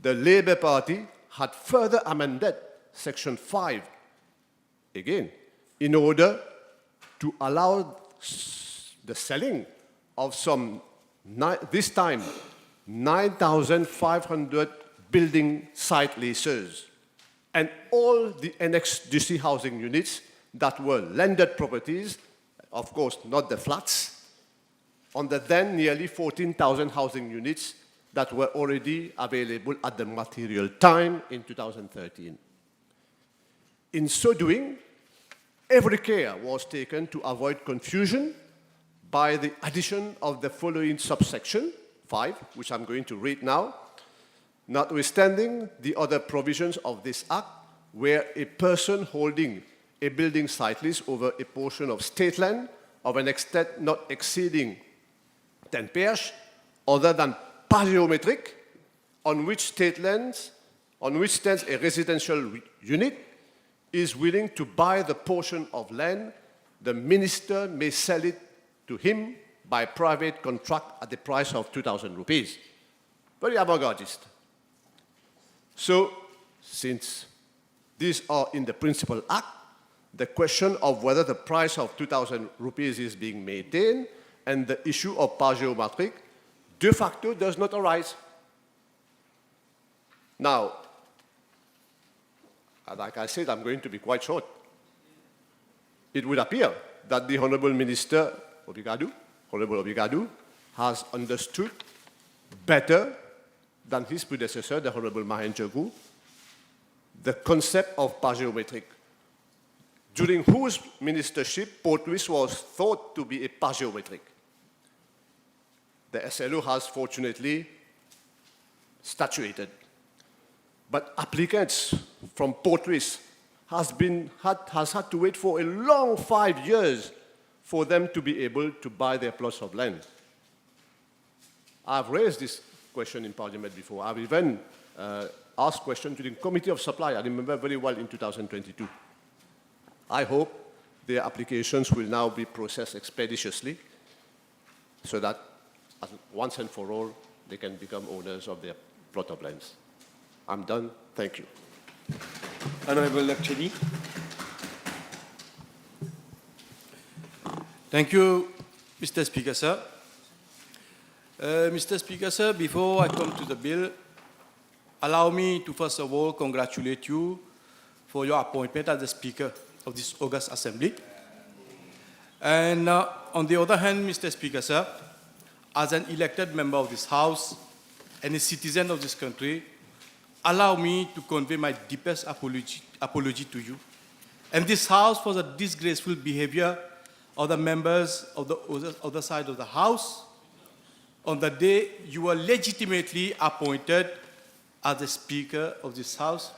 the Labour Party had further amended Section 5, again, in order to allow the selling of some, this time, 9,500 building site leases and all the Annex DC housing units that were landed properties, of course not the flats, on the then nearly 14,000 housing units that were already available at the material time in 2013. In so doing, every care was taken to avoid confusion by the addition of the following subsection 5, which I'm going to read now. Notwithstanding the other provisions of this Act, where a person holding a building site lease over a portion of state land of an extent not exceeding 10 pairs, other than paleometric, on which stands a residential unit, is willing to buy the portion of land, the minister may sell it to him by private contract at the price of 2,000 rupees. Very avant-gardist. So, since these are in the Principal Act, the question of whether the price of 2,000 rupees is being maintained and the issue of pagiometric de facto does not arise. Now, like I said, I'm going to be quite short. It would appear that the Honourable Minister Honourable Obigadu, has understood better than his predecessor, the Honourable Mahenjogu, the concept of pagiometric, during whose ministership Portruis was thought to be a pagiometric. The SLO has fortunately statuated. But applicants from Portruis has had to wait for a long 5 years for them to be able to buy their plots of land. I've raised this question in Parliament before. I've even asked questions to the Committee of Supply, I remember very well, in 2022. I hope their applications will now be processed expeditiously so that once and for all, they can become owners of their plot of lands. I'm done. Thank you. Honourable Lakshmi. Thank you, Mr. Speaker, sir. Mr. Speaker, sir, before I come to the bill, allow me to first of all congratulate you for your appointment as the Speaker of this August Assembly. And on the other hand, Mr. Speaker, sir, as an elected member of this House and a citizen of this country, allow me to convey my deepest apology to you and this House for the disgraceful behavior of the members of the other side of the House on the day you were legitimately appointed as the Speaker of this House.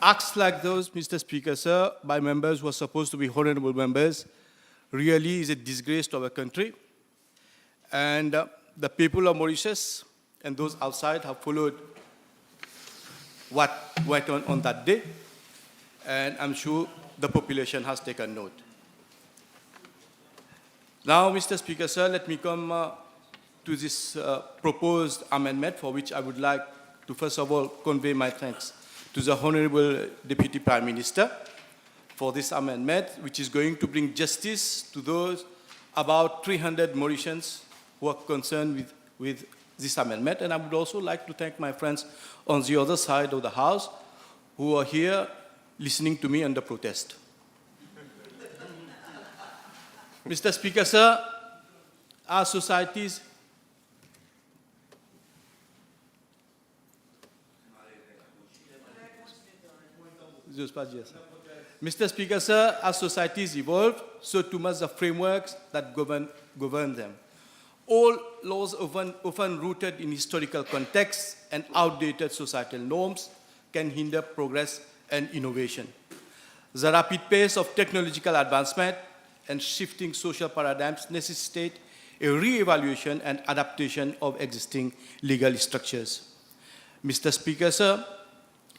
Acts like those, Mr. Speaker, sir, by members who are supposed to be honorable members, really is a disgrace to our country. And the people of Mauritius and those outside have followed what went on that day, and I'm sure the population has taken note. Now, Mr. Speaker, sir, let me come to this proposed amendment, for which I would like to first of all convey my thanks to the Honourable Deputy Prime Minister for this amendment, which is going to bring justice to those about 300 Mauritians who are concerned with this amendment. And I would also like to thank my friends on the other side of the House who are here listening to me under protest. Mr. Speaker, sir, our societies Mr. Speaker, sir, as societies evolve, so too must the frameworks that govern them. All laws often rooted in historical contexts and outdated societal norms can hinder progress and innovation. The rapid pace of technological advancement and shifting social paradigms necessitate a re-evaluation and adaptation of existing legal structures. Mr. Speaker, sir,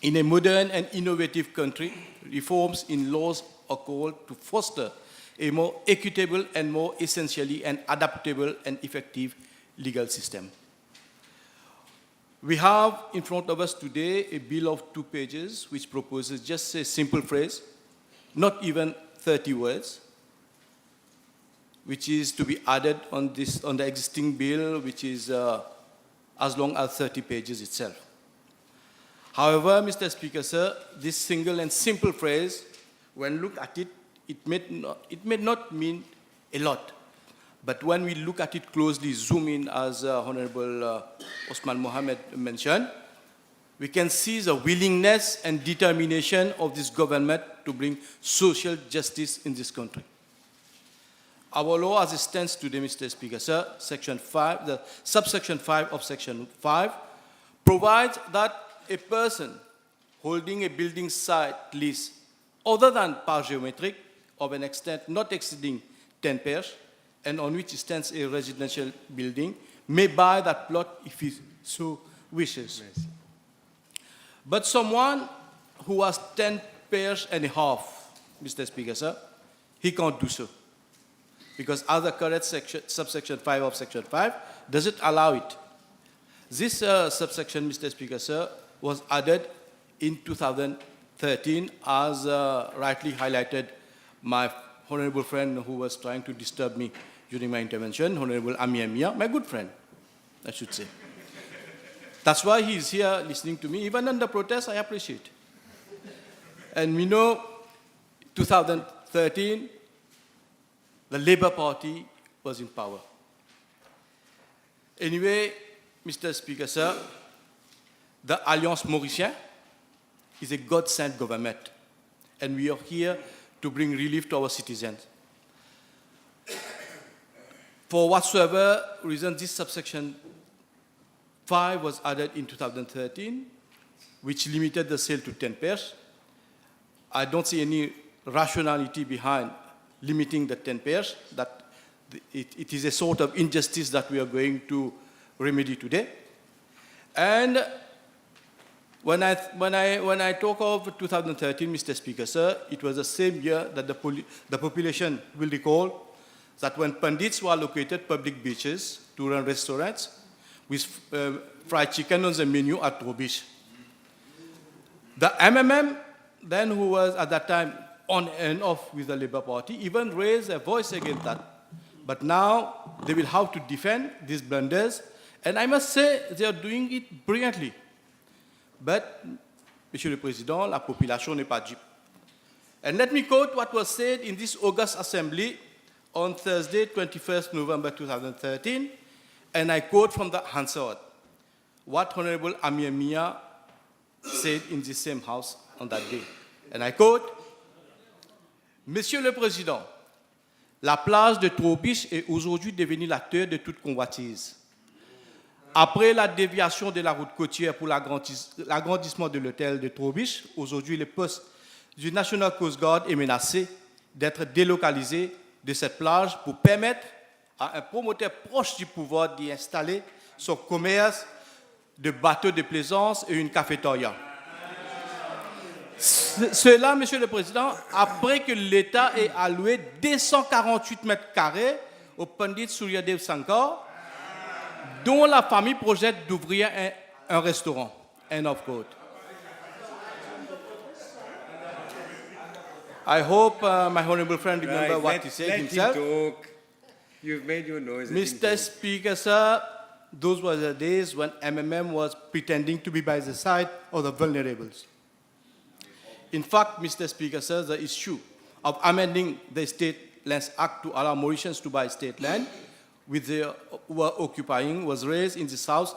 in a modern and innovative country, reforms in laws are called to foster a more equitable and more essentially an adaptable and effective legal system. We have in front of us today a bill of 2 pages which proposes just a simple phrase, not even 30 words, which is to be added on the existing bill, which is as long as 30 pages itself. However, Mr. Speaker, sir, this single and simple phrase, when looked at it, it may not mean a lot. But when we look at it closely, zoom in, as Honorable Osman Mohammed mentioned, we can see the willingness and determination of this government to bring social justice in this country. Our law as it stands today, Mr. Speaker, sir, Section 5, the subsection 5 of Section 5, provides that a person holding a building site lease other than pargeometric of an extent not exceeding 10 pairs and on which stands a residential building may buy that plot if he so wishes. Yes. But someone who has 10 pairs and a half, Mr. Speaker, sir, he can't do so. Because other current subsection 5 of Section 5 doesn't allow it. This subsection, Mr. Speaker, sir, was added in 2013 as rightly highlighted my honorable friend who was trying to disturb me during my intervention, Honorable Amia, my good friend, I should say. That's why he's here listening to me. Even under protest, I appreciate. And we know 2013, the Labour Party was in power. Anyway, Mr. Speaker, sir, the Alliance Mauricien is a God-sent government, and we are here to bring relief to our citizens. For whatsoever reason, this subsection 5 was added in 2013, which limited the sale to 10 pairs. I don't see any rationality behind limiting the 10 pairs, that it is a sort of injustice that we are going to remedy today. And when I talk of 2013, Mr. Speaker, sir, it was the same year that the population will recall that when Pandits were allocated public beaches to run restaurants with fried chicken on the menu at Trobiche. The MMM, then, who was at that time on and off with the Labour Party, even raised a voice against that. But now they will have to defend these blunders, and I must say they are doing it brilliantly. But, Monsieur le Président, la population n'est pas dupe. And let me quote what was said in this August Assembly on Thursday, 21st November 2013, and I quote from the Hansard, what Honorable Amir Mia said in the same house on that day. And I quote, Monsieur le Président, la plage de Trobiche est aujourd'hui devenue l'acteur de toute convoitise. Après la déviation de la route côtière pour l'agrandissement de l'hôtel de Trobiche, aujourd'hui le poste du National Coast Guard est menacé d'être délocalisé de cette plage pour permettre à un promoteur proche du pouvoir d'y installer son commerce de bateaux de plaisance et une cafétéria. Cela, Monsieur le Président, après que l'État ait alloué 248 mètres carrés au Pandit Suryadev Sankar, dont la famille projette d'ouvrir un restaurant. End of quote. I hope my honorable friend remember what he said himself. You've made your noise. Mr. Speaker, sir, those were the days when MMM was pretending to be by the side of the vulnerables. In fact, Mr. Speaker, sir, the issue of amending the State Lands Act to allow Mauritians to buy state land which they were occupying was raised in this House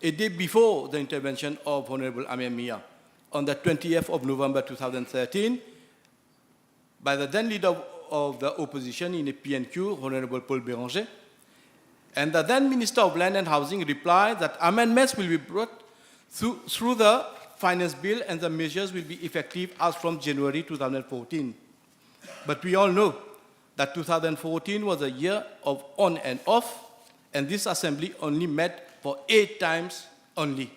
a day before the intervention of Honorable Amir Mia on the 20th of November 2013 by the then leader of the opposition in a PNQ, Honorable Paul Béranger. And the then Minister of Land and Housing replied that amendments will be brought through the Finance Bill and the measures will be effective as from January 2014. But we all know that 2014 was a year of on and off, and this assembly only met for 8 times only.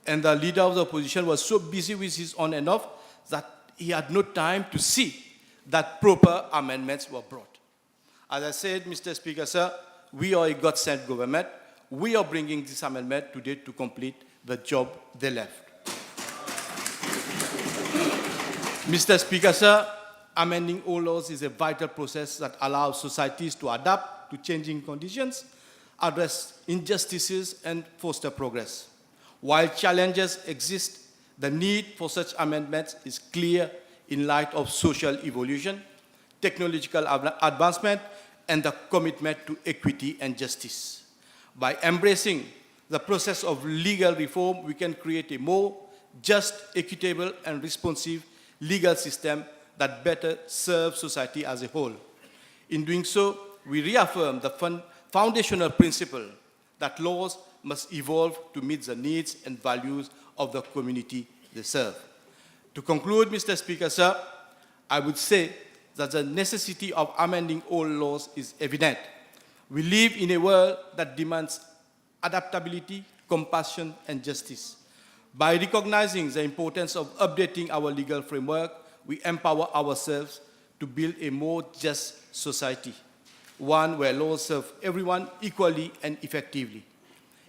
And the leader of the opposition was so busy with his on and off that he had no time to see that proper amendments were brought. As I said, Mr. Speaker, sir, we are a God-sent government. We are bringing this amendment today to complete the job they left. Mr. Speaker, sir, amending all laws is a vital process that allows societies to adapt to changing conditions, address injustices, and foster progress. While challenges exist The need for such amendments is clear in light of social evolution, technological advancement, and the commitment to equity and justice. By embracing the process of legal reform, we can create a more just, equitable, and responsive legal system that better serves society as a whole. In doing so, we reaffirm the foundational principle that laws must evolve to meet the needs and values of the community they serve. To conclude, Mr. Speaker, sir, I would say that the necessity of amending all laws is evident. We live in a world that demands adaptability, compassion, and justice. By recognizing the importance of updating our legal framework, we empower ourselves to build a more just society, one where laws serve everyone equally and effectively.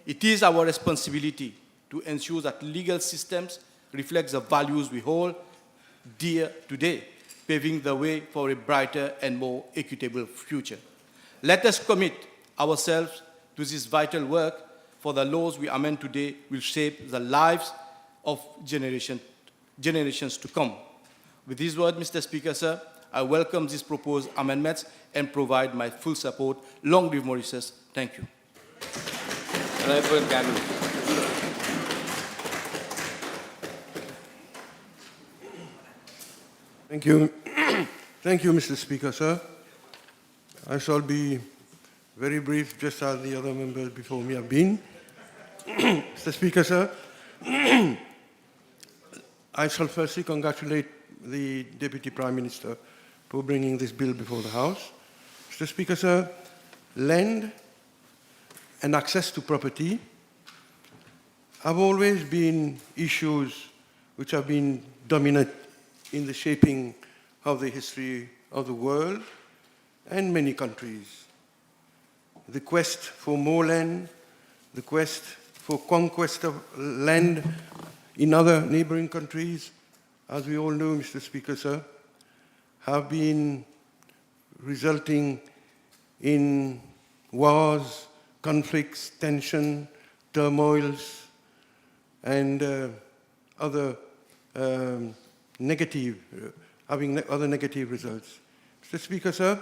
It is our responsibility to ensure that legal systems reflect the values we hold dear today, paving the way for a brighter and more equitable future. Let us commit ourselves to this vital work, for the laws we amend today will shape the lives of generations to come. With these words, Mr. Speaker, sir, I welcome these proposed amendments and provide my full support. Long live Mauritius. Thank you. Honorable Ganu. Thank you. Thank you, Mr. Speaker, sir. I shall be very brief, just as the other members before me have been. Mr. Speaker, sir, I shall firstly congratulate the Deputy Prime Minister for bringing this bill before the House. Mr. Speaker, sir, land and access to property have always been issues which have been dominant in the shaping of the history of the world and many countries. The quest for more land, the quest for conquest of land in other neighboring countries, as we all know, Mr. Speaker, sir, have been resulting in wars, conflicts, tension, turmoils, and other negative results. Mr. Speaker, sir,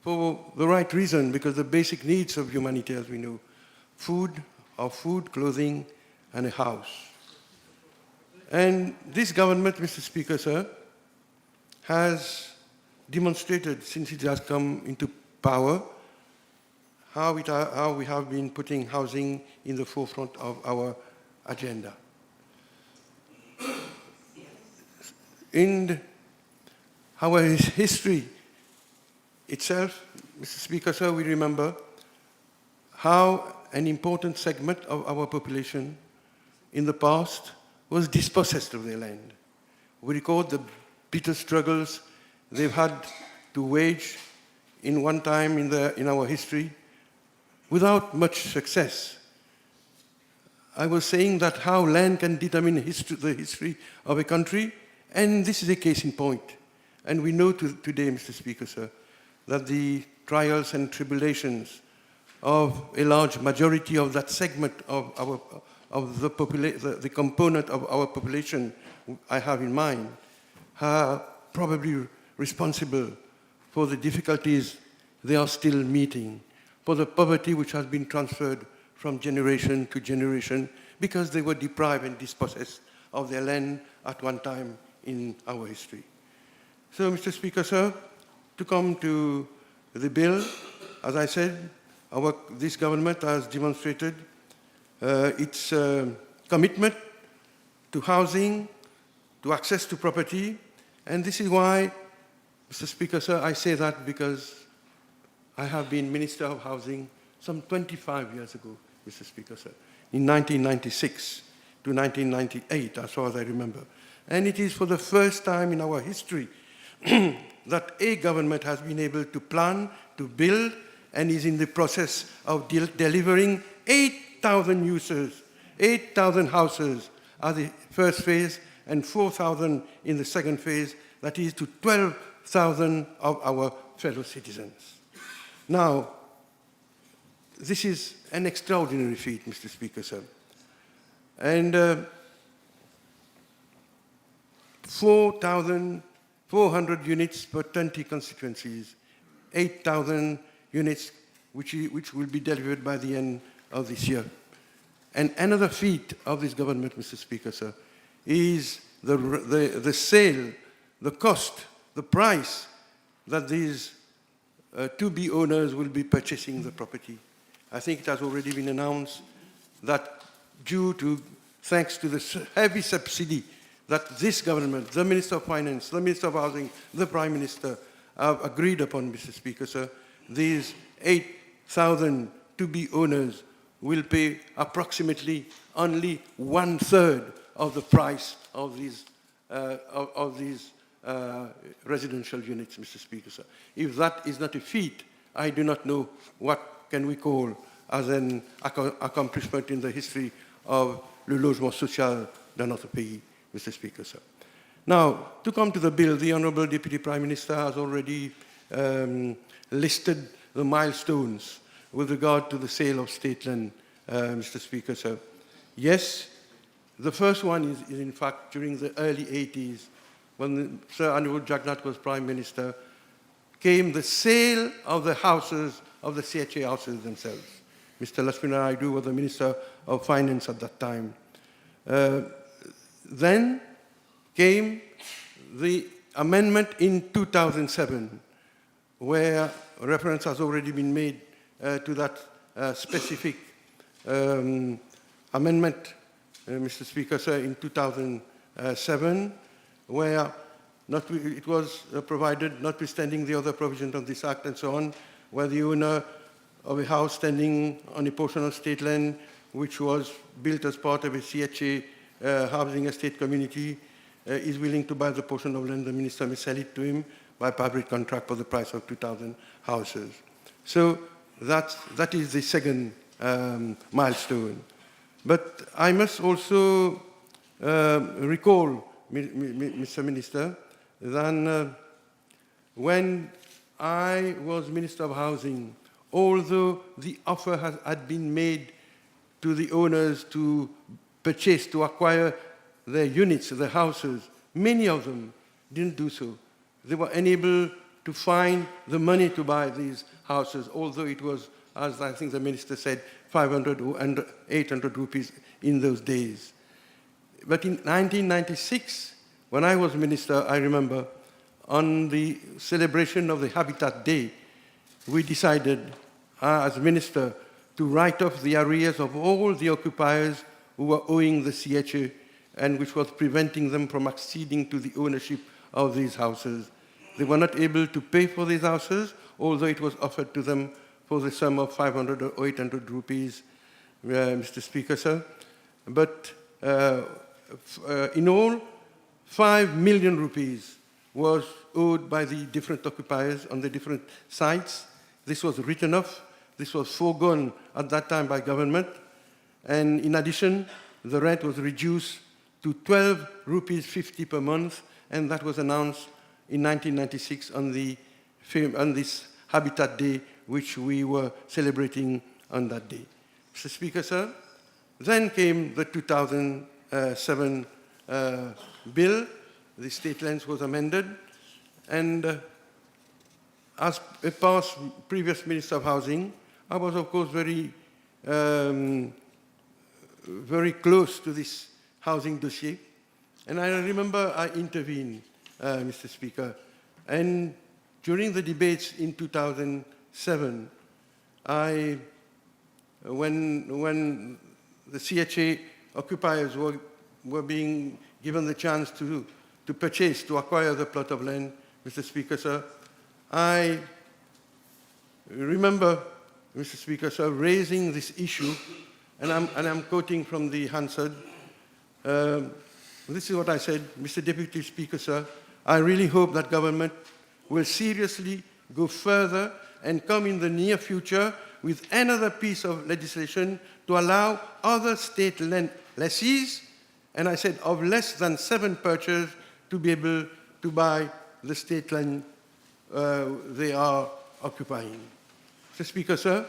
for the right reason, because the basic needs of humanity, as we know, food, clothing, and a house. And this government, Mr. Speaker, sir, has demonstrated since it has come into power how we have been putting housing in the forefront of our agenda. In our history itself, Mr. Speaker, sir, we remember how an important segment of our population in the past was dispossessed of their land. We record the bitter struggles they've had to wage in one time in our history without much success. I was saying that how land can determine the history of a country, and this is a case in point. And we know today, Mr. Speaker, sir, that the trials and tribulations of a large majority of that segment of the component of our population I have in mind are probably responsible for the difficulties they are still meeting, for the poverty which has been transferred from generation to generation because they were deprived and dispossessed of their land at one time in our history. So, Mr. Speaker, sir, to come to the bill, as I said, this government has demonstrated its commitment to housing, to access to property, and this is why, Mr. Speaker, sir, I say that because I have been Minister of Housing some 25 years ago, Mr. Speaker, sir, in 1996 to 1998, as far as I remember. And it is for the first time in our history that a government has been able to plan, to build, and is in the process of delivering 8,000 users, 8,000 houses as the first phase, and 4,000 in the second phase, that is to 12,000 of our fellow citizens. Now, this is an extraordinary feat, Mr. Speaker, sir. And 4,400 units per 20 constituencies, 8,000 units which will be delivered by the end of this year. And another feat of this government, Mr. Speaker, sir, is the sale, the cost, the price that these to-be owners will be purchasing the property. I think it has already been announced that thanks to the heavy subsidy that this government, the Minister of Finance, the Minister of Housing, the Prime Minister have agreed upon, Mr. Speaker, sir, these 8,000 to-be owners will pay approximately only 1/3 of the price of these residential units, Mr. Speaker, sir. If that is not a feat, I do not know what can we call as an accomplishment in the history of le logement social dans notre pays, Mr. Speaker, sir. Now, to come to the bill, the Honourable Deputy Prime Minister has already listed the milestones with regard to the sale of state land, Mr. Speaker, sir. Yes, the first one is in fact during the early 80s, when Sir Anuruddha Jagannath was Prime Minister, came the sale of the houses, of the CHA houses themselves. Mr. Lakshminarayan Naidu was the Minister of Finance at that time. Then came the amendment in 2007, where reference has already been made to that specific amendment, Mr. Speaker, sir, in 2007, where it was provided, notwithstanding the other provisions of this Act and so on, where the owner of a house standing on a portion of state land which was built as part of a CHA housing estate community is willing to buy the portion of land, the minister may sell it to him by public contract for the price of 2,000 houses. So that is the second milestone. But I must also recall, Mr. Minister, that when I was Minister of Housing, although the offer had been made to the owners to purchase, to acquire their units, their houses, many of them didn't do so. They were unable to find the money to buy these houses, although it was, as I think the Minister said, 500 or 800 rupees in those days. But in 1996, when I was Minister, I remember, on the celebration of the Habitat Day, we decided, as Minister, to write off the arrears of all the occupiers who were owing the CHA and which was preventing them from acceding to the ownership of these houses. They were not able to pay for these houses, although it was offered to them for the sum of 500 or 800 rupees, Mr. Speaker, sir. But in all, 5 million rupees was owed by the different occupiers on the different sites. This was written off. This was foregone at that time by government. And in addition, the rent was reduced to 12 rupees 50 per month, and that was announced in 1996 on this Habitat Day, which we were celebrating on that day. Mr. Speaker, sir, then came the 2007 bill. The state lands was amended, and as a past previous Minister of Housing, I was, of course, very close to this housing dossier. And I remember I intervened, Mr. Speaker, and during the debates in 2007, when the CHA occupiers were being given the chance to purchase, to acquire the plot of land, Mr. Speaker, sir, I remember, Mr. Speaker, sir, raising this issue, and I'm quoting from the Hansard. This is what I said, Mr. Deputy Speaker, sir, I really hope that government will seriously go further and come in the near future with another piece of legislation to allow other state land lessees, and I said of less than 7 purchasers, to be able to buy the state land they are occupying. Mr. Speaker, sir,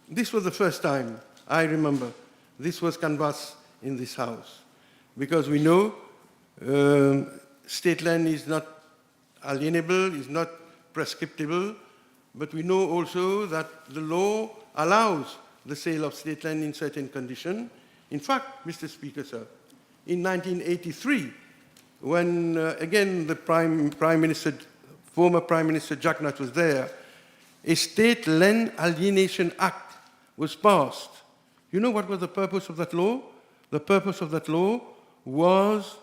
this was the first time I remember this was canvassed in this House. because we know state land is not alienable, is not prescriptible, but we know also that the law allows the sale of state land in certain conditions. In fact, Mr. Speaker, sir, in 1983, when again the former Prime Minister Jack Nat was there, a State Land Alienation Act was passed. You know what was the purpose of that law? The purpose of that law was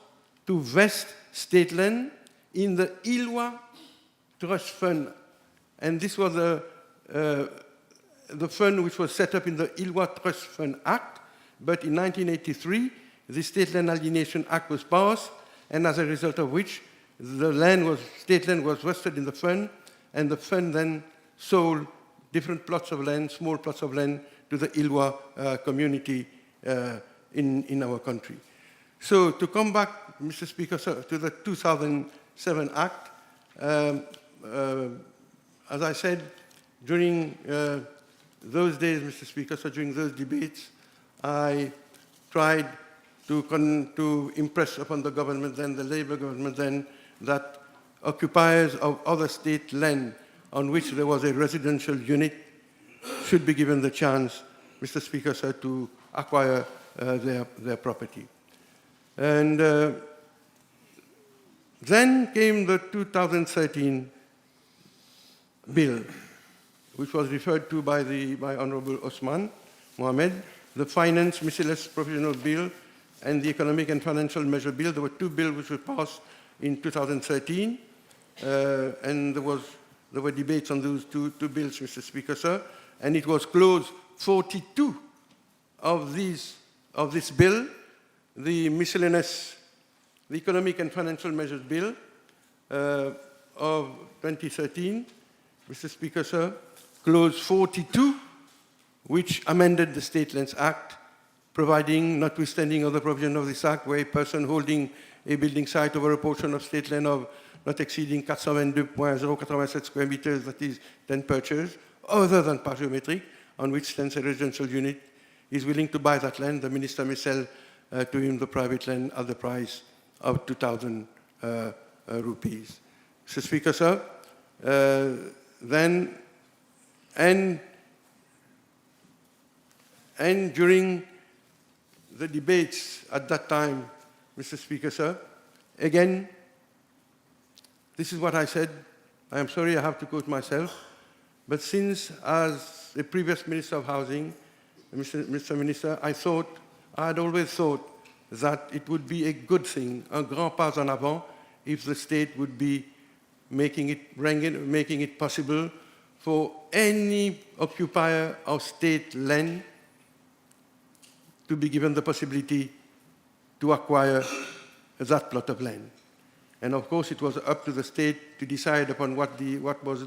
to vest state land in the Ilwa Trust Fund. And this was the fund which was set up in the Ilwa Trust Fund Act. But in 1983, the State Land Alienation Act was passed, and as a result of which, state land was vested in the fund, and the fund then sold different plots of land, small plots of land, to the Ilwa community in our country. So to come back, Mr. Speaker, to the 2007 Act, as I said, during those days, Mr. Speaker, so during those debates, I tried to impress upon the government then, the Labour government then, that occupiers of other state land on which there was a residential unit should be given the chance, Mr. Speaker, sir, to acquire their property. And then came the 2013 bill, which was referred to by Honorable Osman Mohamed, the Finance Miscellaneous Provisional Bill and the Economic and Financial Measure Bill. There were two bills which were passed in 2013, and there were debates on those two bills, Mr. Speaker, sir, and it was clause 42 of this bill, the Economic and Financial Measures Bill of 2013, Mr. Speaker, sir, clause 42, which amended the State Lands Act, providing, notwithstanding other provision of this Act, where a person holding a building site over a portion of state land of not exceeding 422.087 square meters, that is 10 purchase, other than pargeometric, on which stands a residential unit, is willing to buy that land, the minister may sell to him the private land at the price of 2,000 rupees. Mr. Speaker, sir, then, and during the debates at that time, Mr. Speaker, sir, again, this is what I said. I am sorry I have to quote myself, but since as a previous Minister of Housing, Mr. Minister, I had always thought that it would be a good thing, un grand pas en avant, if the state would be making it possible for any occupier of state land to be given the possibility to acquire that plot of land. And of course, it was up to the state to decide upon what was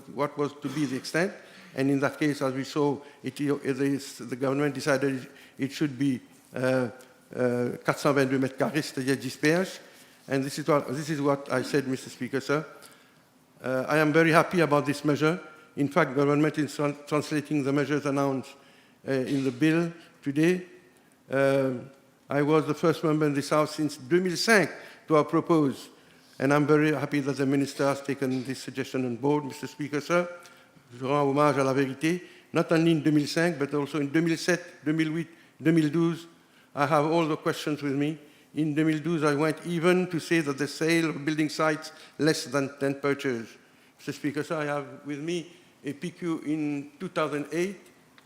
to be the extent. And in that case, as we saw, the government decided it should be 422 mètres carrés, c'est-à-dire 10 PH. And this is what I said, Mr. Speaker, sir. I am very happy about this measure. In fact, government is translating the measures announced in the bill today. I was the first member in this House since 2005 to have proposed, and I'm very happy that the Minister has taken this suggestion on board, Mr. Speaker, sir. Je rends hommage à la vérité, not only in 2005, but also in 2007, 2008, 2012. I have all the questions with me. In 2012, I went even to say that the sale of building sites less than 10 purchase. Mr. Speaker, sir, I have with me a PQ in 2008,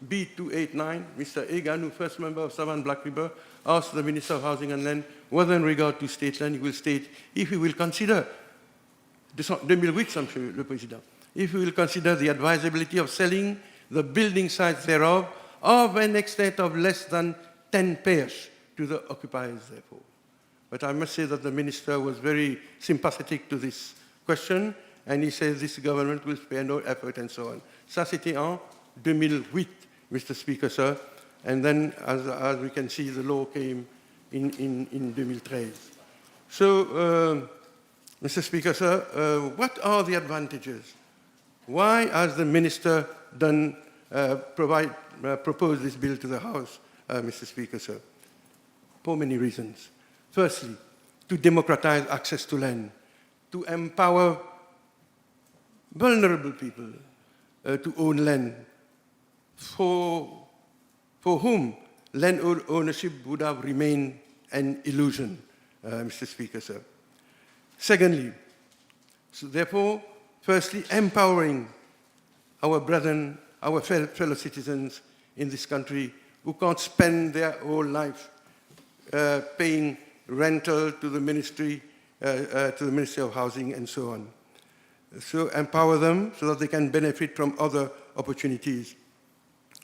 B289, Mr. Egan, who first member of Savannah Black River, asked the Minister of Housing and Land whether in regard to state land, he will state if he will consider, 2008, Monsieur le Président, if he will consider the advisability of selling the building sites thereof of an extent of less than 10 pairs to the occupiers, therefore. But I must say that the Minister was very sympathetic to this question, and he says this government will spare no effort and so on. Ça, c'était en 2008, Mr. Speaker, sir. And then, as we can see, the law came in 2013. So, Mr. Speaker, sir, what are the advantages? Why has the Minister proposed this bill to the House, Mr. Speaker, sir? For many reasons. Firstly, to democratize access to land, to empower vulnerable people to own land, for whom land ownership would have remained an illusion, Mr. Speaker, sir. Secondly, so therefore, firstly, empowering our brethren, our fellow citizens in this country who can't spend their whole life paying rental to the Ministry of Housing and so on. So empower them so that they can benefit from other opportunities,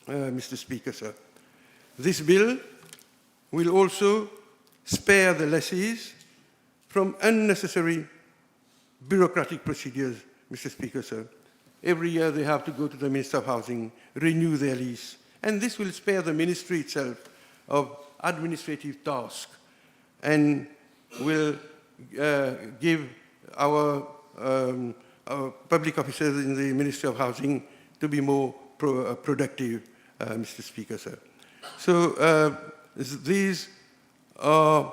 Mr. Speaker, sir. This bill will also spare the lessees from unnecessary bureaucratic procedures, Mr. Speaker, sir. Every year they have to go to the Minister of Housing, renew their lease, and this will spare the ministry itself of administrative tasks and will give our public officers in the Ministry of Housing to be more productive, Mr. Speaker, sir. So these are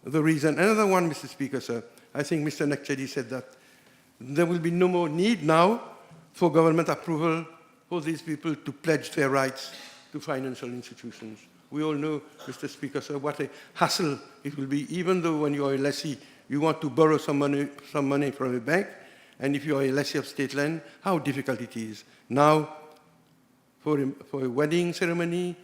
the reason. Another one, Mr. Speaker, sir, I think Mr. Nakchedi said that there will be no more need now for government approval for these people to pledge their rights to financial institutions. We all know, Mr. Speaker, sir, what a hassle it will be, even though when you are a lessee, you want to borrow some money from a bank, and if you are a lessee of state land, how difficult it is. Now, for a wedding ceremony,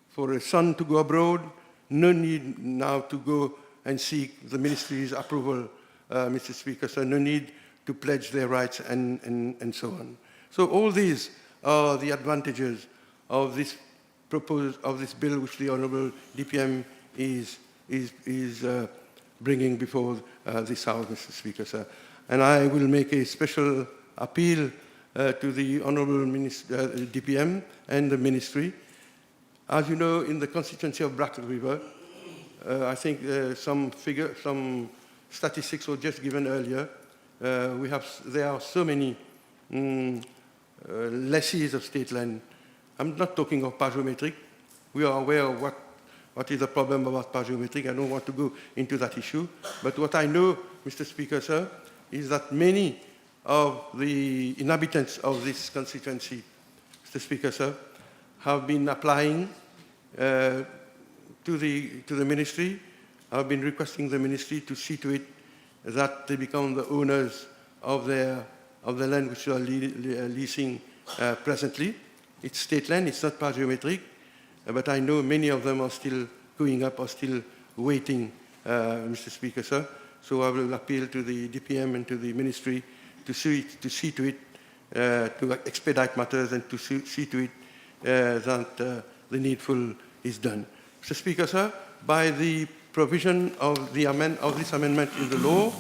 for a son to go abroad, no need now to go and seek the ministry's approval, Mr. Speaker, so no need to pledge their rights and so on. So all these are the advantages of this bill which the Honourable DPM is bringing before this House, Mr. Speaker, sir. And I will make a special appeal to the Honourable DPM and the Ministry. As you know, in the constituency of Black River, I think some statistics were just given earlier. There are so many lessees of state land. I'm not talking of pagiometric. We are aware of what is the problem about pagiometric. I don't want to go into that issue. But what I know, Mr. Speaker, sir, is that many of the inhabitants of this constituency, Mr. Speaker, sir, have been applying to the ministry. I've been requesting the ministry to see to it that they become the owners of the land which they are leasing presently. It's state land, it's not pagiometric, but I know many of them are still going up, are still waiting, Mr. Speaker, sir. So I will appeal to the DPM and to the ministry to see to it, to expedite matters and to see to it that the needful is done. Mr. Speaker, sir, by the provision of this amendment in the law,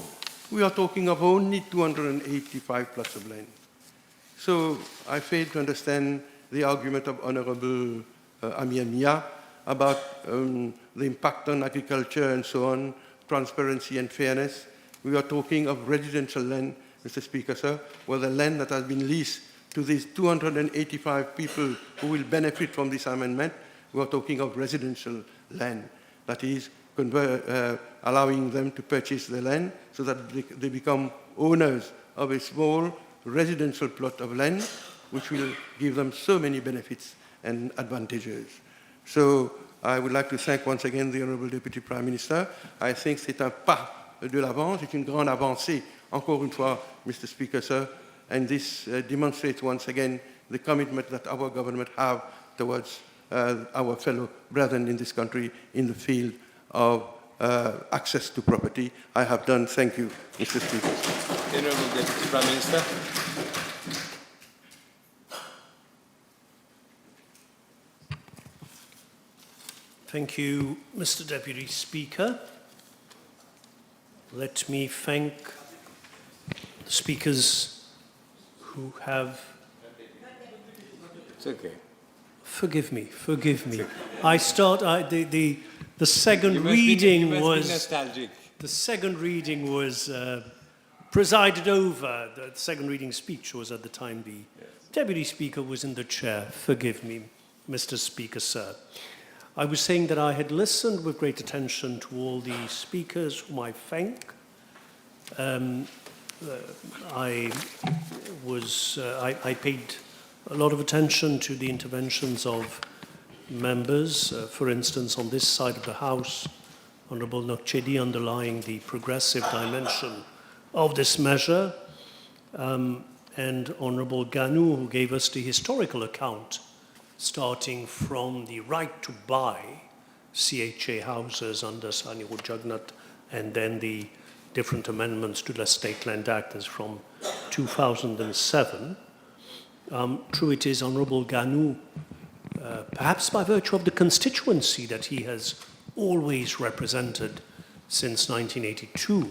we are talking of only 285 plots of land. So I fail to understand the argument of Honourable Amir Mia about the impact on agriculture and so on, transparency and fairness. We are talking of residential land, Mr. Speaker, sir, where the land that has been leased to these 285 people who will benefit from this amendment, we are talking of residential land. That is, allowing them to purchase the land so that they become owners of a small residential plot of land, which will give them so many benefits and advantages. So I would like to thank once again the Honourable Deputy Prime Minister. I think c'est un pas de l'avant, c'est une grande avancée, encore une fois, Mr. Speaker, sir, and this demonstrates once again the commitment that our government have towards our fellow brethren in this country in the field of access to property. I have done. Thank you, Mr. Speaker. Honourable Deputy Prime Minister. Thank you, Mr. Deputy Speaker. Let me thank the speakers who have... It's okay. Forgive me. The second reading was... The second reading was presided over. The second reading speech was at the time the Deputy Speaker was in the chair. Forgive me, Mr. Speaker, sir. I was saying that I had listened with great attention to all the speakers, whom I thank. I paid a lot of attention to the interventions of members. For instance, on this side of the House, Honourable Nokchedi underlying the progressive dimension of this measure, and Honourable Ganou, who gave us the historical account, starting from the right to buy CHA houses under Saniro Jagnat, and then the different amendments to the State Land Act as from 2007. True it is, Honourable Ganou, perhaps by virtue of the constituency that he has always represented since 1982,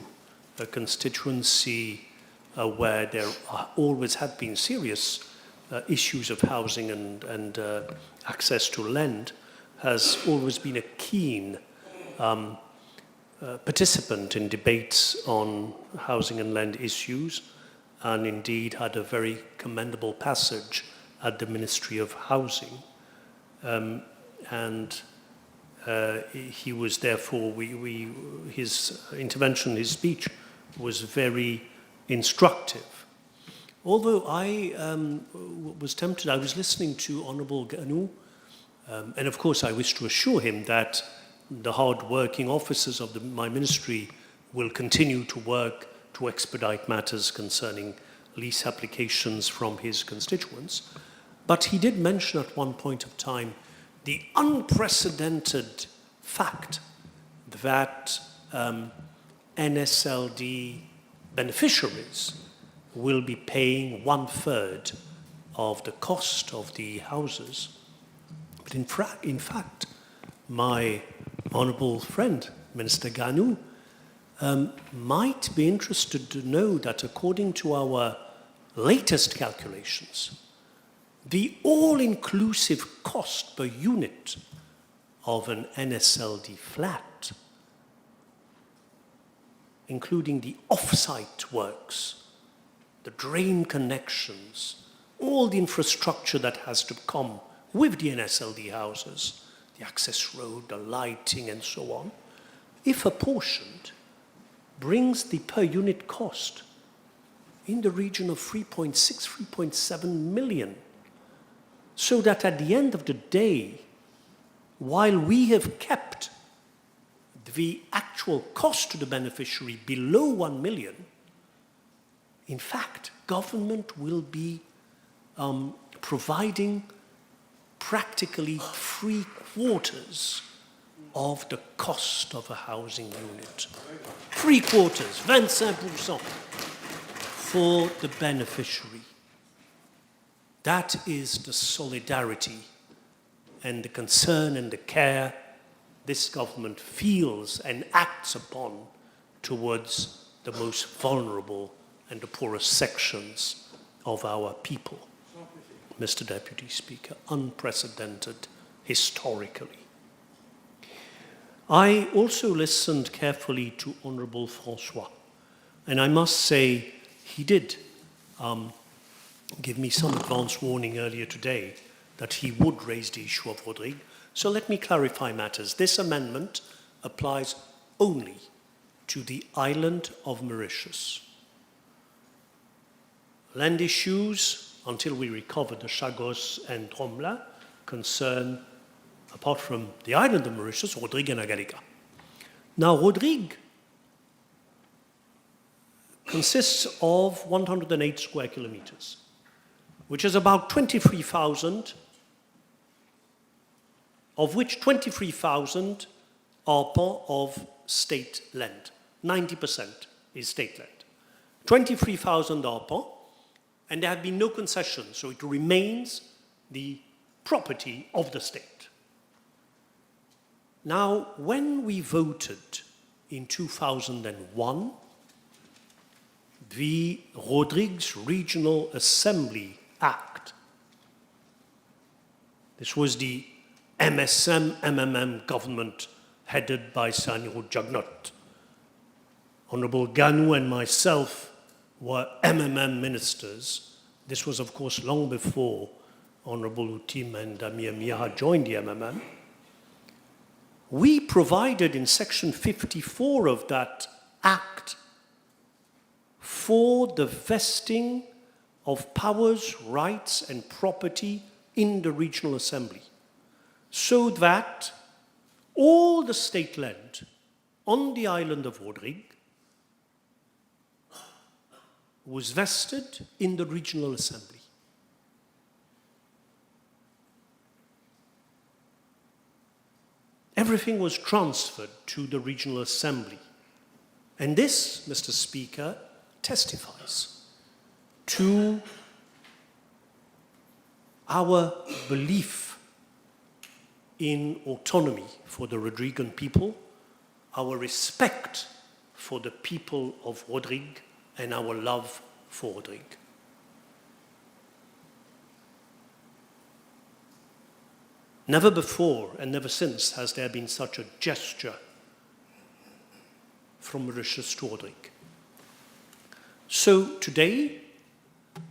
a constituency where there always have been serious issues of housing and access to land, has always been a keen participant in debates on housing and land issues, and indeed had a very commendable passage at the Ministry of Housing. He was therefore, his intervention, his speech was very instructive. Although I was tempted, I was listening to Honourable Ganou, and of course I wish to assure him that the hard-working officers of my ministry will continue to work to expedite matters concerning lease applications from his constituents. But he did mention at one point of time the unprecedented fact that NSLD beneficiaries will be paying 1/3 of the cost of the houses. But in fact, my honourable friend, Minister Ganou, might be interested to know that according to our latest calculations, the all-inclusive cost per unit of an NSLD flat, including the off-site works, the drain connections, all the infrastructure that has to come with the NSLD houses, the access road, the lighting, and so on, if apportioned, brings the per unit cost in the region of 3.6, 3.7 million. So that at the end of the day, while we have kept the actual cost to the beneficiary below 1 million, in fact, government will be providing practically 3/4 of the cost of a housing unit. 3/4, 25%, for the beneficiary. That is the solidarity and the concern and the care this government feels and acts upon towards the most vulnerable and the poorest sections of our people. Mr. Deputy Speaker, unprecedented historically. I also listened carefully to Honourable François, and I must say he did give me some advance warning earlier today that he would raise the issue of Rodrigue. So let me clarify matters. This amendment applies only to the island of Mauritius. Land issues, until we recover the Chagos and Tromla, concern, apart from the island of Mauritius, Rodrigue and Agalica. Now, Rodrigue consists of 108 square kilometers, which is about 23,000, of which 23,000 are part of state land. 90% is state land. 23,000 are part, and there have been no concessions, so it remains the property of the state. Now, when we voted in 2001, the Rodrigues Regional Assembly Act, this was the MSM-MMM government headed by Saniro Jagnat. Honourable Ganou and myself were MMM ministers. This was, of course, long before Honourable Utim and Amir Mia had joined the MMM. we provided in section 54 of that act for the vesting of powers, rights, and property in the regional assembly, so that all the state land on the island of Rodrigue was vested in the regional assembly. Everything was transferred to the regional assembly. And this, Mr. Speaker, testifies to our belief in autonomy for the Rodriguan people, our respect for the people of Rodrigue, and our love for Rodrigue. Never before and never since has there been such a gesture from Mauritius to Rodrigue. So today,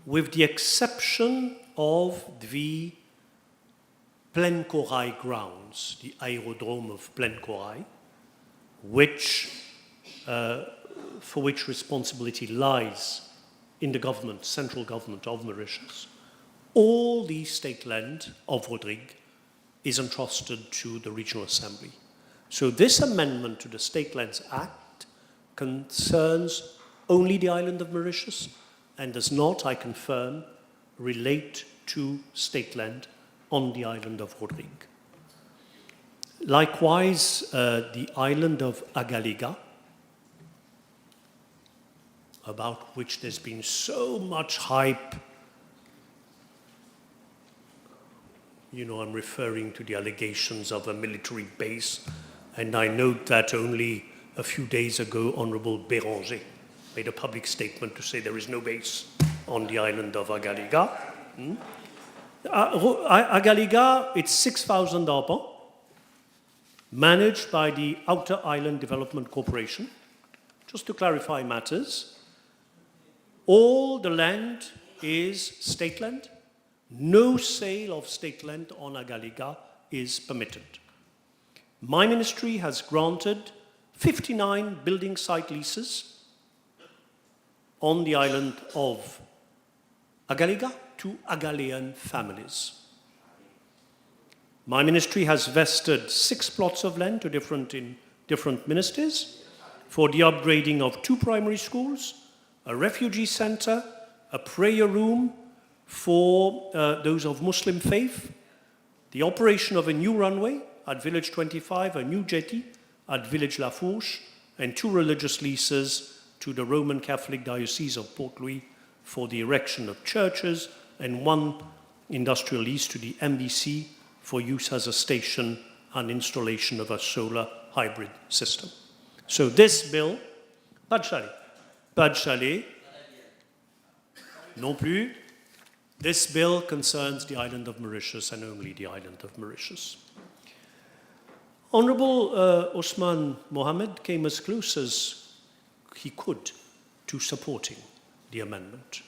with the exception of the Plaine Corail grounds, the aerodrome of Plaine Corail, for which responsibility lies in the government, central government of Mauritius, all the state land of Rodrigue is entrusted to the Regional Assembly. So this amendment to the State Lands Act concerns only the island of Mauritius and does not, I confirm, relate to state land on the island of Rodrigue. Likewise, the island of Agaliga, about which there's been so much hype. You know, I'm referring to the allegations of a military base, and I note that only a few days ago, Honorable Béranger made a public statement to say there is no base on the island of Agaliga. Agaliga, it's 6,000 arpents, managed by the Outer Island Development Corporation. Just to clarify matters, all the land is state land. No sale of state land on Agaliga is permitted. My ministry has granted 59 building site leases on the island of Agaliga to Agalean families. My ministry has vested 6 plots of land to different ministries for the upgrading of 2 primary schools, a refugee center, a prayer room for those of Muslim faith, the operation of a new runway at Village 25, a new jetty at Village La Fourche, and 2 religious leases to the Roman Catholic Diocese of Port Louis for the erection of churches, and 1 industrial lease to the MBC for use as a station and installation of a solar hybrid system. So this bill, pas de chalet, non plus. This bill concerns the island of Mauritius and only the island of Mauritius. Honorable Osman Mohammed came as close as he could to supporting the amendment.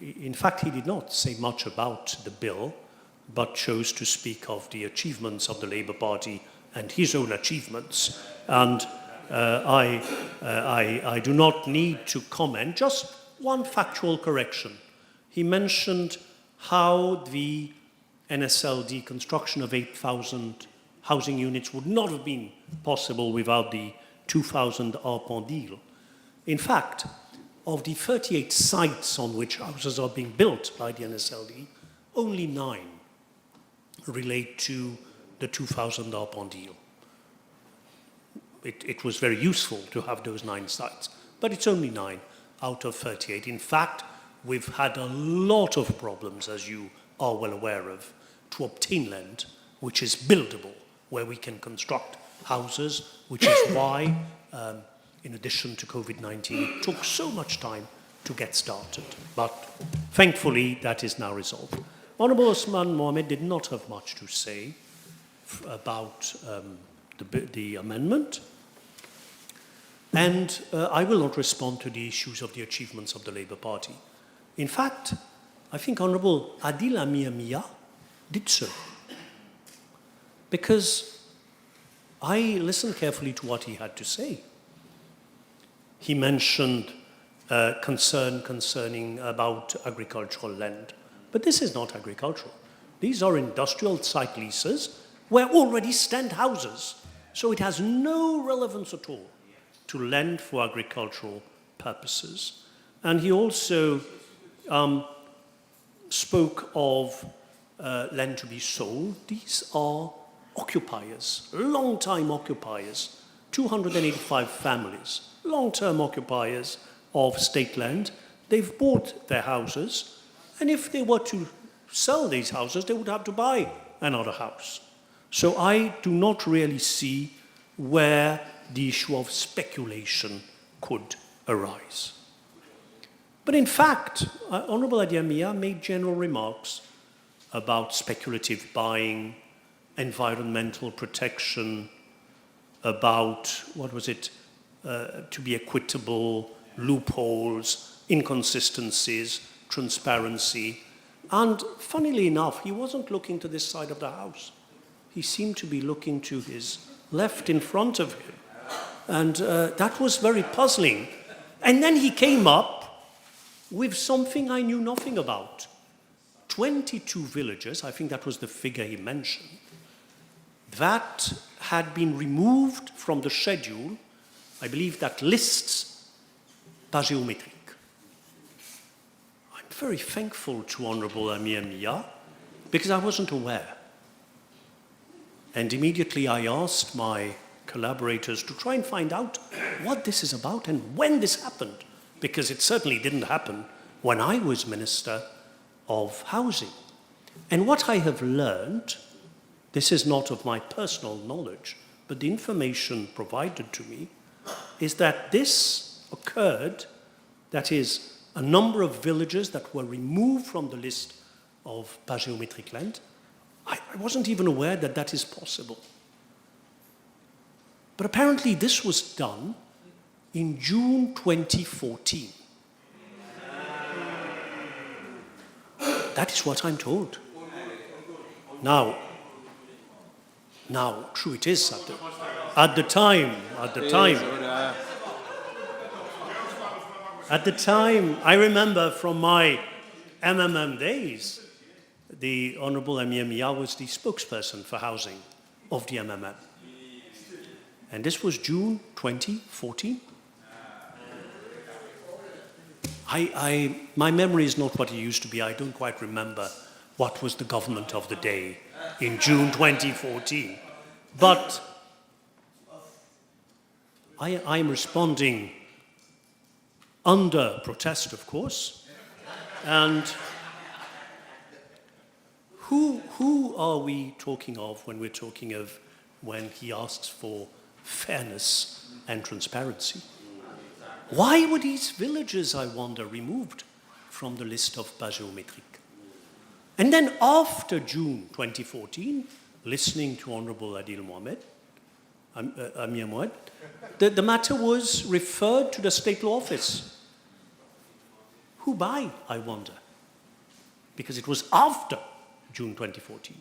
In fact, he did not say much about the bill, but chose to speak of the achievements of the Labour Party and his own achievements. And I do not need to comment, just one factual correction. He mentioned how the NSLD construction of 8,000 housing units would not have been possible without the 2,000 arpent deal. In fact, of the 38 sites on which houses are being built by the NSLD, only 9 relate to the 2,000 arpent deal. It was very useful to have those 9 sites, but it's only 9 out of 38. In fact, we've had a lot of problems, as you are well aware of, to obtain land which is buildable, where we can construct houses, which is why, in addition to COVID-19, it took so much time to get started. But thankfully, that is now resolved. Honorable Osman Mohammed did not have much to say about the amendment. And I will not respond to the issues of the achievements of the Labour Party. In fact, I think Honorable Adil Amia did so. because I listened carefully to what he had to say. He mentioned concern concerning about agricultural land. But this is not agricultural. These are industrial site leases where already stand houses. So it has no relevance at all to land for agricultural purposes. And he also spoke of land to be sold. These are occupiers, long-time occupiers, 285 families, long-term occupiers of state land. They've bought their houses, and if they were to sell these houses, they would have to buy another house. So I do not really see where the issue of speculation could arise. But in fact, Honorable Adiamia made general remarks about speculative buying, environmental protection, about, what was it, to be equitable, loopholes, inconsistencies, transparency. And funnily enough, he wasn't looking to this side of the house. He seemed to be looking to his left in front of him. And that was very puzzling. And then he came up with something I knew nothing about. 22 villages, I think that was the figure he mentioned, that had been removed from the schedule, I believe that lists pas géométrique. I'm very thankful to Honorable Amir Mia because I wasn't aware. And immediately I asked my collaborators to try and find out what this is about and when this happened, because it certainly didn't happen when I was Minister of Housing. And what I have learned, this is not of my personal knowledge, but the information provided to me, is that this occurred, that is, a number of villages that were removed from the list of pas géométrique land. I wasn't even aware that that is possible. But apparently this was done in June 2014. That is what I'm told. Now, true it is at the time, I remember from my MMM days, the Honorable Amir Mia was the spokesperson for housing of the MMM. And this was June 2014. My memory is not what it used to be. I don't quite remember what was the government of the day in June 2014. But I am responding under protest, of course. And who are we talking of when we're talking of when he asks for fairness and transparency? Why were these villages, I wonder, removed from the list of pas géométriques? And then after June 2014, listening to Honorable Adil Mohamed, Amir Mohamed, the matter was referred to the State Law Office. Who by, I wonder? Because it was after June 2014.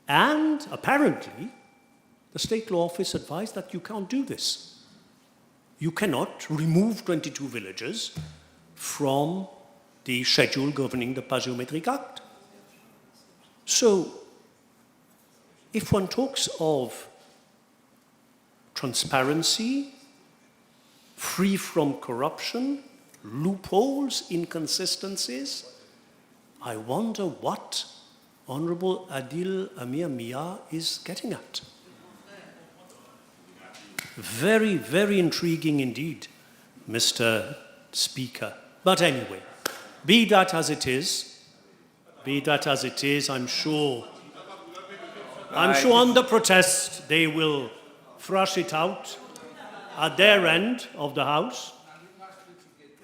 And apparently, the State Law Office advised that you can't do this. You cannot remove 22 villages from the schedule governing the Pas Géométrique Act. So, if one talks of transparency, free from corruption, loopholes, inconsistencies, I wonder what Honorable Adil Amir Mia is getting at. Very, very intriguing indeed, Mr. Speaker. But anyway, be that as it is, I'm sure under protest they will thrash it out at their end of the House.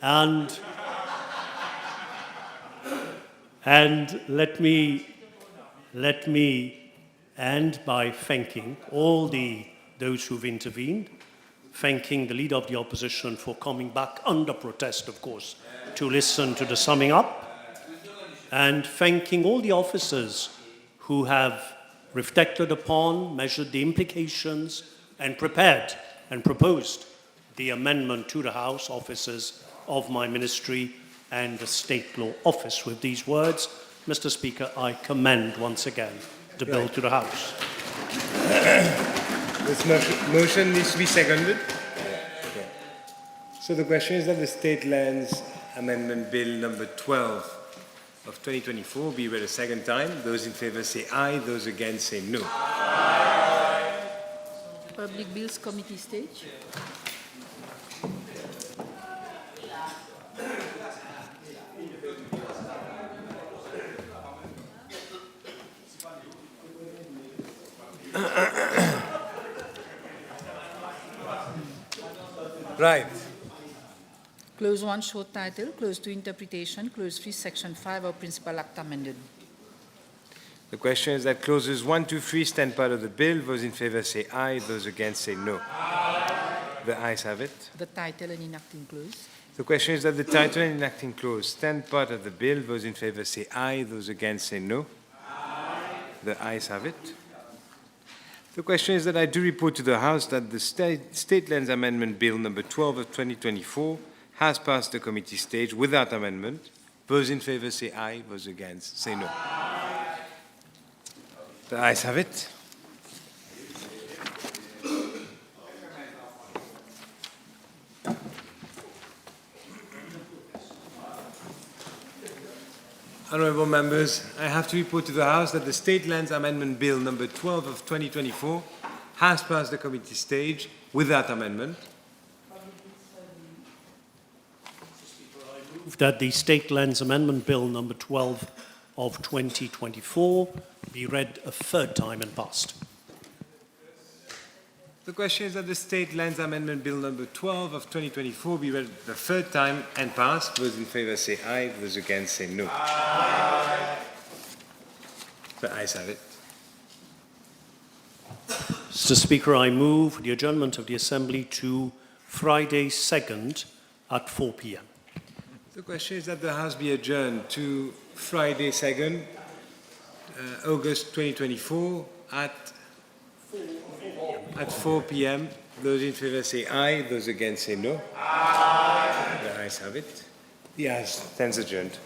And let me end by thanking all those who've intervened, thanking the Leader of the Opposition for coming back under protest, of course, to listen to the summing up, and thanking all the officers who have reflected upon, measured the implications, and prepared and proposed the amendment to the House offices of my ministry and the State Law Office. With these words, Mr. Speaker, I commend once again the bill to the House. This motion needs to be seconded. Okay. So the question is that the State Lands Amendment Bill number 12 of 2024 be read a second time. Those in favour say aye, those against say no. Public Bills Committee stage. Right. Clause 1, short title. Clause 2, interpretation. Clause 3, section 5 of Principal Act amended. The question is that clauses 1, 2, 3 stand part of the bill. Those in favour say aye, those against say no. The ayes have it. The title and enacting clause. The question is that the title and enacting clause stand part of the bill. Those in favour say aye, those against say no. The ayes have it. The question is that I do report to the House that the State Lands Amendment Bill number 12 of 2024 has passed the committee stage without amendment. Those in favour say aye, those against say no. The ayes have it. Honourable members, I have to report to the House that the State Lands Amendment Bill number 12 of 2024 has passed the committee stage without amendment. Move that the State Lands Amendment Bill number 12 of 2024 be read a third time and passed. The question is that the State Lands Amendment Bill number 12 of 2024 be read the third time and passed. Those in favour say aye, those against say no. Aye. The ayes have it. Mr. Speaker, I move the adjournment of the Assembly to Friday 2nd at 4 p.m. The question is that the House be adjourned to Friday 2nd, August 2024 at 4 p.m. Those in favour say aye, those against say no. Aye. The ayes have it. The ayes stands adjourned.